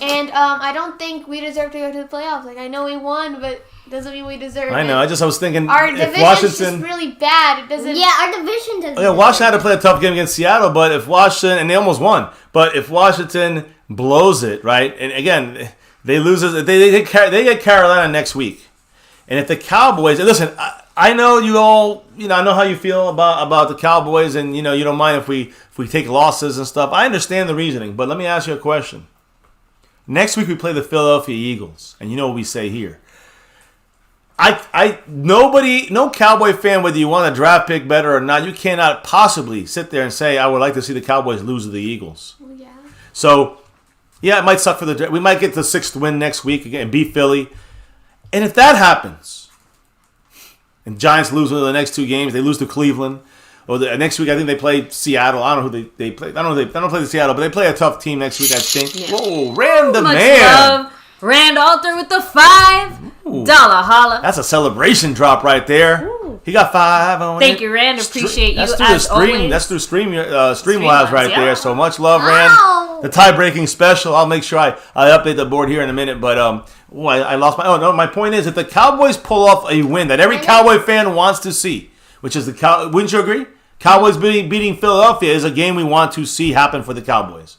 And I don't think we deserve to go to the playoffs. Like, I know we won, but doesn't mean we deserve it. I know. I was thinking Our if division's Washington. just really bad. It doesn't. Yeah, our division doesn't. Yeah, Washington had to play a tough game against Seattle, but if Washington, and they almost won, but if Washington blows it, right, and again, they lose, they get Carolina next week. And if the Cowboys, and listen, I know you all, I know how you feel about the Cowboys, and, you don't mind if we take losses and stuff. I understand the reasoning, but let me ask you a question. Next week we play the Philadelphia Eagles, and you know what we say here. No Cowboy fan, whether you want a draft pick better or not, you cannot possibly sit there and say, I would like to see the Cowboys lose to the Eagles. Well, yeah. So, yeah, it might suck for we might get the 6th win next week again and beat Philly. And if that happens, and Giants lose one of the next 2 games, they lose to Cleveland, or the next week I think they play Seattle. I don't know who they play. I don't play the Seattle, but they play a tough team next week, I think. Yeah. Whoa, Random Much man. love. Rand Alter with the $5 holla. That's a celebration drop right there. Ooh. He got 5 on Thank you, Rand. Appreciate you that's through as always. That's through Streamlabs right yeah. there. So much love, Rand. The tie-breaking special. I'll make sure I update the board here in a minute. But I lost my. Oh no, my point is if the Cowboys pull off a win that every Cowboy fan wants to see, which is wouldn't you agree? Cowboys beating Philadelphia is a game we want to see happen for the Cowboys.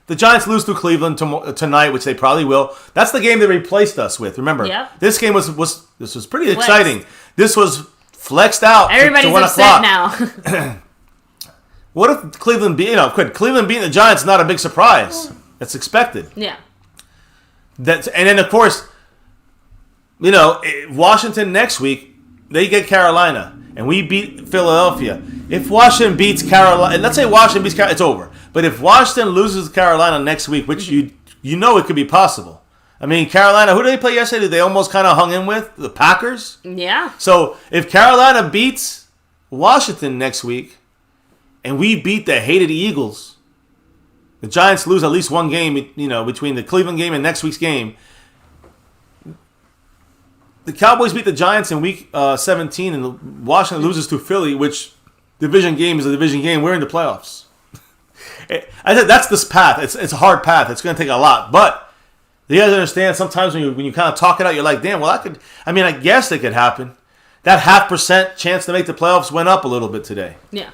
The Giants lose to Cleveland tonight, which they probably will. That's the game they replaced us with. Remember, this game was pretty exciting. This was flexed out. Everybody's to 1 upset o'clock. now. What if Cleveland Cleveland beating the Giants? Not a big surprise. That's expected. Yeah. And then of course, Washington next week they get Carolina. And we beat Philadelphia. If Washington beats Carolina, and let's say Washington beats Carolina, it's over. But if Washington loses Carolina next week, which you know it could be possible. I mean, Carolina, who did they play yesterday? They almost kind of hung in with the Packers. Yeah. So if Carolina beats Washington next week, and we beat the hated Eagles, the Giants lose at least one game, between the Cleveland game and next week's game. The Cowboys beat the Giants in week 17, and Washington loses to Philly, which division game is a division game. We're in the playoffs. I said that's this path. It's a hard path. It's going to take a lot. But you guys understand sometimes when you kind of talk it out, you're like, damn, well, I guess it could happen. That 0.5% chance to make the playoffs went up a little bit today. Yeah.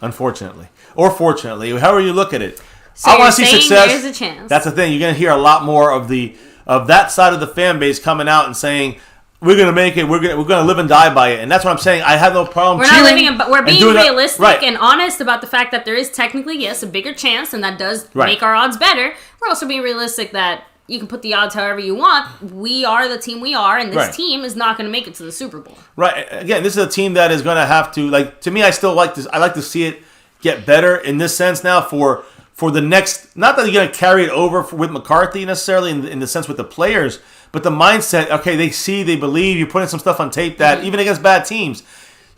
Unfortunately. Or fortunately. However you look at it. So I want to see success. There's a chance. That's the thing. You're going to hear a lot more of that side of the fan base coming out and saying, we're gonna make it. We're gonna live and die by it, and that's what I'm saying. I have no problem. We're not living, but we're being realistic right. and honest about the fact that there is technically, yes, a bigger chance, and that does make our odds better. We're also being realistic that you can put the odds however you want. We are the team we are, and this team is not going to make it to the Super Bowl. Right. Again, this is a team that is going to have to to me. I still like this. I like to see it get better in this sense now for the next. Not that you're going to carry it over with McCarthy necessarily in the sense with the players. But the mindset, okay, they believe, you're putting some stuff on tape that even against bad teams,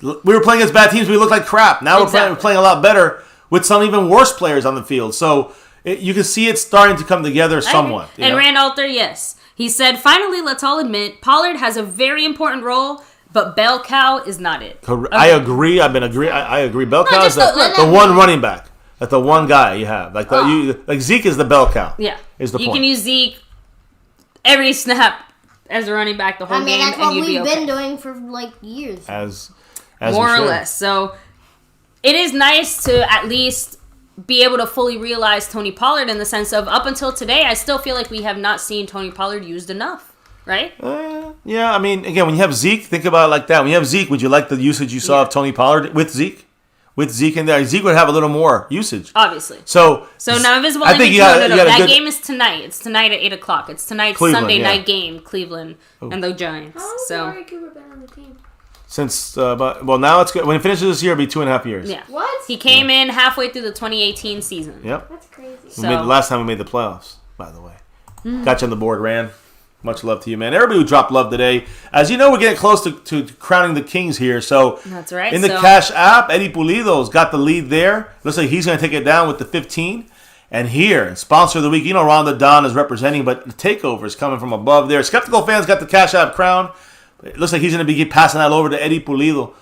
we were playing against bad teams, we looked like crap. Now we're playing a lot better with some even worse players on the field. So you can see it starting to come together somewhat. And Rand Alter, yes. He said, finally, let's all admit, Pollard has a very important role, but bell cow is not it. Okay. I agree. I agree. Bell cow is the one running back. Like the one guy you have. Like Zeke is the bell cow. Yeah. Is the point. You can use Zeke every snap as a running back the whole game, that's what and you'd be okay. we've been doing for years. As more or less. So it is nice to at least be able to fully realize Tony Pollard in the sense of up until today, I still feel like we have not seen Tony Pollard used enough, right? Yeah, I mean, again, when you have Zeke, think about it like that. When you have Zeke, would you like the usage you saw of Tony Pollard with Zeke? With Zeke in there, Zeke would have a little more usage. Obviously. So now Invisible Image, that game is tonight. It's tonight at 8 o'clock. It's tonight's Sunday night game, Cleveland and the Giants. How long has Cooper been on the team? Since, now it's good. When it finishes this year, it'll be 2.5 years. Yeah. What? He came in halfway through the 2018 season. Yep. That's crazy. Last time we made the playoffs, by the way. Got you on the board, Rand. Much love to you, man. Everybody who dropped love today. As you know, we're getting close to crowning the kings here. So that's right. In the Cash app, Eddie Pulido's got the lead there. Looks like he's going to take it down with the 15. And here, sponsor of the week, Rhonda Don is representing, but the takeover is coming from above there. Skeptical fans got the Cash app crown. It looks like he's going to be passing that over to Eddie Pulido.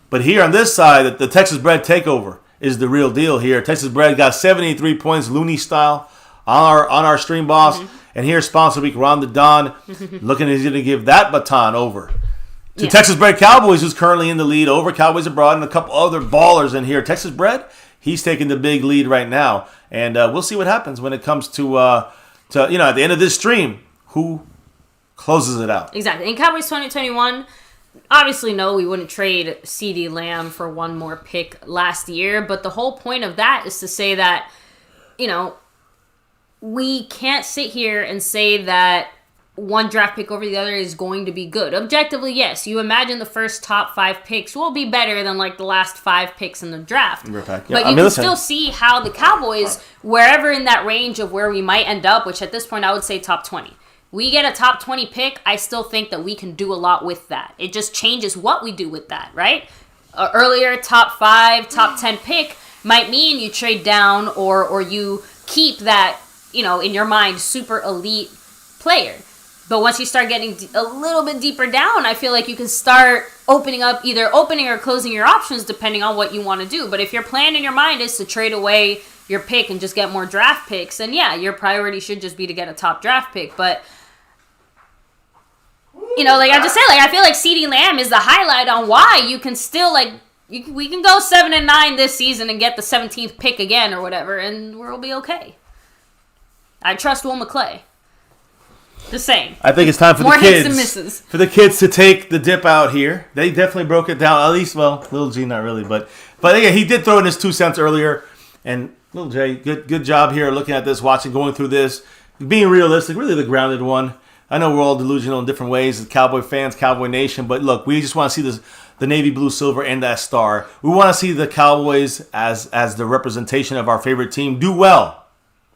But here on this side, the Texas Bread takeover is the real deal here. Texas Bread got 73 points, Looney style, on our stream boss. Mm-hmm. And here's sponsor week, Rhonda Don, looking as he's going to give that baton over to Texas Bread Cowboys, who's currently in the lead over Cowboys Abroad and a couple other ballers in here. Texas Bread, he's taking the big lead right now. And we'll see what happens when it comes to at the end of this stream, who closes it out. Exactly. In Cowboys 2021, obviously, no, we wouldn't trade CeeDee Lamb for one more pick last year. But the whole point of that is to say that, we can't sit here and say that one draft pick over the other is going to be good. Objectively, yes. You imagine the first top 5 picks will be better than the last 5 picks in the draft. Yeah, but you can still see how the Cowboys, wherever in that range of where we might end up, which at this point I would say top 20. We get a top 20 pick, I still think that we can do a lot with that. It just changes what we do with that, right? Earlier, top 5, top 10 pick might mean you trade down or you keep that, in your mind, super elite player. But once you start getting a little bit deeper down, I feel like you can start either opening or closing your options depending on what you want to do. But if your plan in your mind is to trade away your pick and just get more draft picks, then yeah, your priority should just be to get a top draft pick. But, like I just said, I feel like CeeDee Lamb is the highlight on why you can still, we can go 7-9 this season and get the 17th pick again or whatever, and we'll be okay. I trust Will McClay. Just saying. I think it's time for more the kids. hits than misses. For the kids to take the dip out here. They definitely broke it down. At least, Little G, not really, but yeah, he did throw in his 2 cents earlier. And Little J, good job here looking at this, going through this, being realistic, really the grounded one. I know we're all delusional in different ways as Cowboy fans, Cowboy Nation, but look, we just want to see the navy blue, silver, and that star. We want to see the Cowboys as the representation of our favorite team do well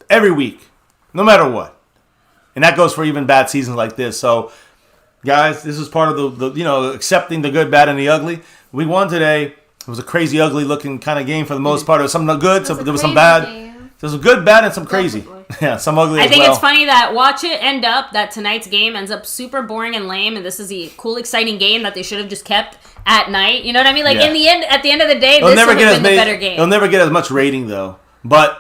every week, no matter what. And that goes for even bad seasons like this. So, guys, this is part of the accepting the good, bad, and the ugly. We won today. It was a crazy, ugly-looking kind of game for the most part. There was some good, there was some bad. There was some good, bad, and some crazy. Yeah, some ugly as well. I think it's funny that that tonight's game ends up super boring and lame, and this is a cool, exciting game that they should have just kept at night. You know what I mean? At the end of the day, this would have been the better game. It'll never get as much rating, though. But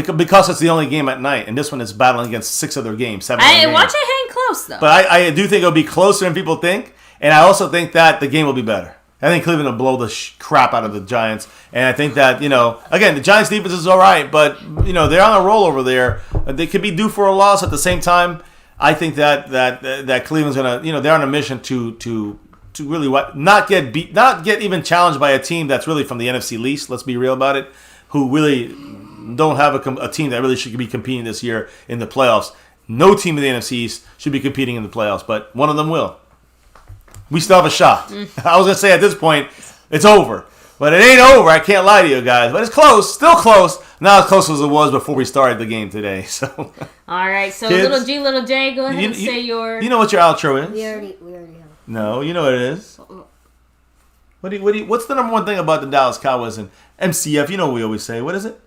because it's the only game at night, and this one is battling against 6 other games, 7 other games. Watch it hang close, though. But I do think it'll be closer than people think, and I also think that the game will be better. I think Cleveland will blow the crap out of the Giants, and I think that, again, the Giants' defense is all right, but, they're on a roll over there. They could be due for a loss at the same time. I think that Cleveland's going to, they're on a mission to really not get even challenged by a team that's really from the NFC least, let's be real about it, who really don't have a team that really should be competing this year in the playoffs. No team in the NFC East should be competing in the playoffs, but one of them will. We still have a shot. I was going to say at this point, it's over. But it ain't over. I can't lie to you guys. But it's close. Still close. Not as close as it was before we started the game today. So, all right. So, kids, Little G, Little J, go ahead and say your... You know what your outro is? We already have. No, you know what it is. What's the number one thing about the Dallas Cowboys and MCF? You know what we always say. What is it?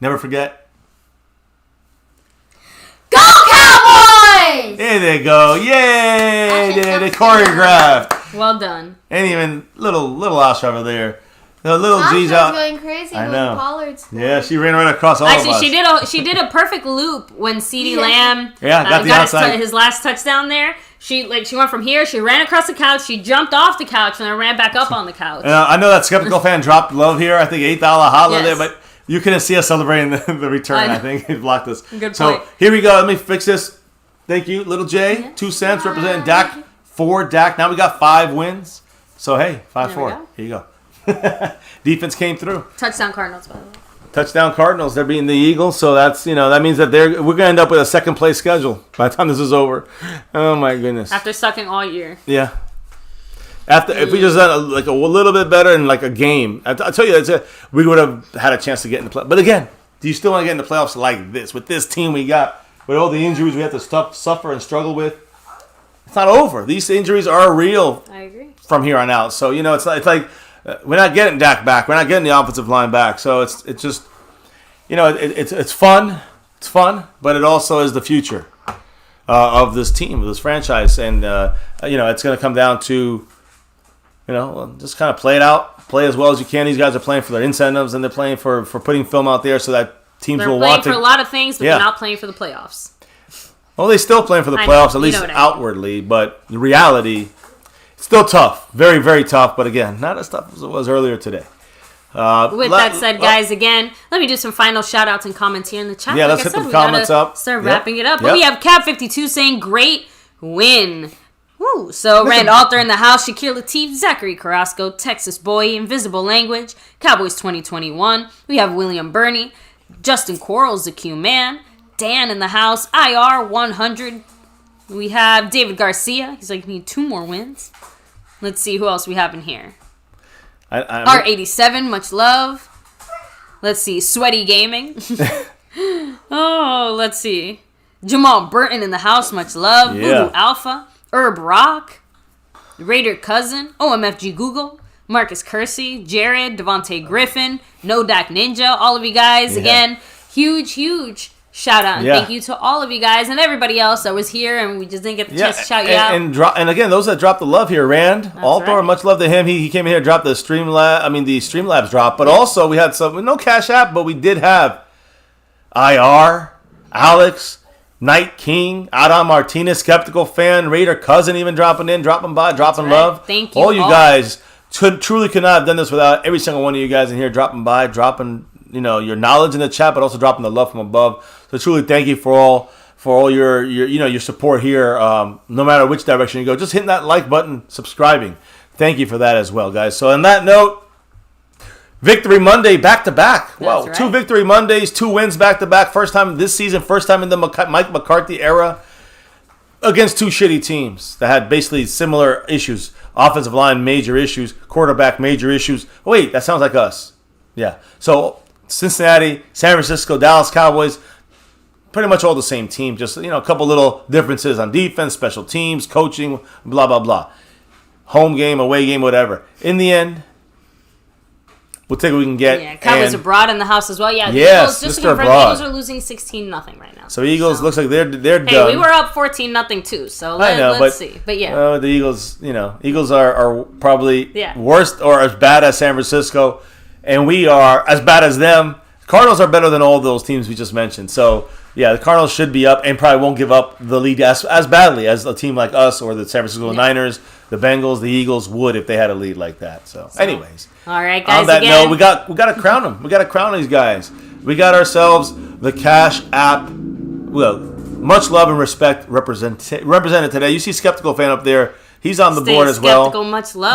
Never forget. Go Cowboys! There they go. Yay! They choreographed. Well done. Ain't even little Ash over there. The little G's out. out. Going crazy. I know. Pollard's Yeah, she ran right across all of us. Actually, she did a perfect loop when CeeDee Lamb got the outside. His last touchdown there. She went from here. She ran across the couch. She jumped off the couch and then ran back up on the couch. I know that skeptical fan dropped love here. I think $8 holla there, but you couldn't see us celebrating the return. I think it blocked us. Good point. So here we go. Let me fix this. Thank you, Little J. 2 cents representing Dak. 4 Dak. Now we got 5 wins. So hey, 5-4. Here you go. Defense came through. Touchdown Cardinals, by the way. Touchdown Cardinals. They're beating the Eagles, so that's that means that we're gonna end up with a second place schedule by the time this is over. Oh my goodness! After sucking all year. Yeah. If we just had a little bit better in a game, I tell you, we would have had a chance to get in the play. But again, do you still want to get in the playoffs like this with this team we got, with all the injuries we have to suffer and struggle with? It's not over. These injuries are real. I agree. From here on out, so it's like. We're not getting Dak back. We're not getting the offensive line back. So it's just, it's fun. It's fun, but it also is the future of this team, of this franchise. And, it's going to come down to, just kind of play it out, play as well as you can. These guys are playing for their incentives, and they're playing for putting film out there so that teams will want to. They're playing for a lot of things, but they're not playing for the playoffs. Well, they're still playing for the playoffs, at least outwardly, but the reality... Still tough. Very, very tough. But again, not as tough as it was earlier today. With that said, guys, again, let me do some final shout-outs and comments here in the chat. Yeah, let's hit the comments up. Start wrapping it up. But we have Cap52 saying, great win. Woo. So, Rand Arthur in the house, Shakir Lateef, Zachary Carrasco, Texas Boy, Invisible Language, Cowboys 2021. We have William Burney, Justin Quarles, the Q Man, Dan in the house, IR 100. We have David Garcia. He's like, we need 2 more wins. Let's see who else we have in here. R87, much love. Let's see, Sweaty Gaming. Let's see. Jamal Burton in the house, much love. Voodoo Alpha. Herb Rock. Raider Cousin. OMFG Google. Marcus Kersey. Jared. Devontae Griffin. No Dak Ninja. All of you guys, again, huge shout out. And thank you to all of you guys and everybody else that was here, and we just didn't get the chance to shout you out. And again, those that dropped the love here, Rand, Althor, much love to him. He came in here and dropped the Streamlabs drop. But also, we had no Cash App, but we did have IR, Alex, Night King, Adam Martinez, Skeptical Fan, Raider Cousin even dropping by, dropping love. Thank you all. You guys truly could not have done this without every single one of you guys in here dropping by, dropping your knowledge in the chat, but also dropping the love from above. So truly thank you for all your support here. No matter which direction you go, just hitting that like button, subscribing. Thank you for that as well, guys. So on that note, Victory Monday back-to-back. Wow, 2 Victory Mondays, 2 wins back-to-back. First time this season, first time in the Mike McCarthy era against 2 shitty teams that had basically similar issues. Offensive line, major issues. Quarterback, major issues. Oh, wait, that sounds like us. Yeah. So Cincinnati, San Francisco, Dallas Cowboys, pretty much all the same team. Just, a couple little differences on defense, special teams, coaching, blah, blah, blah. Home game, away game, whatever. In the end, we'll take what we can get. Yeah, Cowboys abroad in the house as well. Yeah, the yes, Eagles, Mr. Abroad. The Eagles are losing 16-0 right now. So Eagles looks like they're done. Hey, we were up 14-0 too. So let's see. But yeah, the Eagles. Eagles are probably worst or as bad as San Francisco, and we are as bad as them. Cardinals are better than all those teams we just mentioned. So yeah, the Cardinals should be up and probably won't give up the lead as badly as a team like us or the San Francisco Niners, the Bengals, the Eagles would if they had a lead like that. So anyways. All right, guys. On that note, we got to crown them. We got to crown these guys. We got ourselves the Cash App. Well, much love and respect represented today. You see Skeptical Fan up there. He's on the board as well. Skeptical, much love.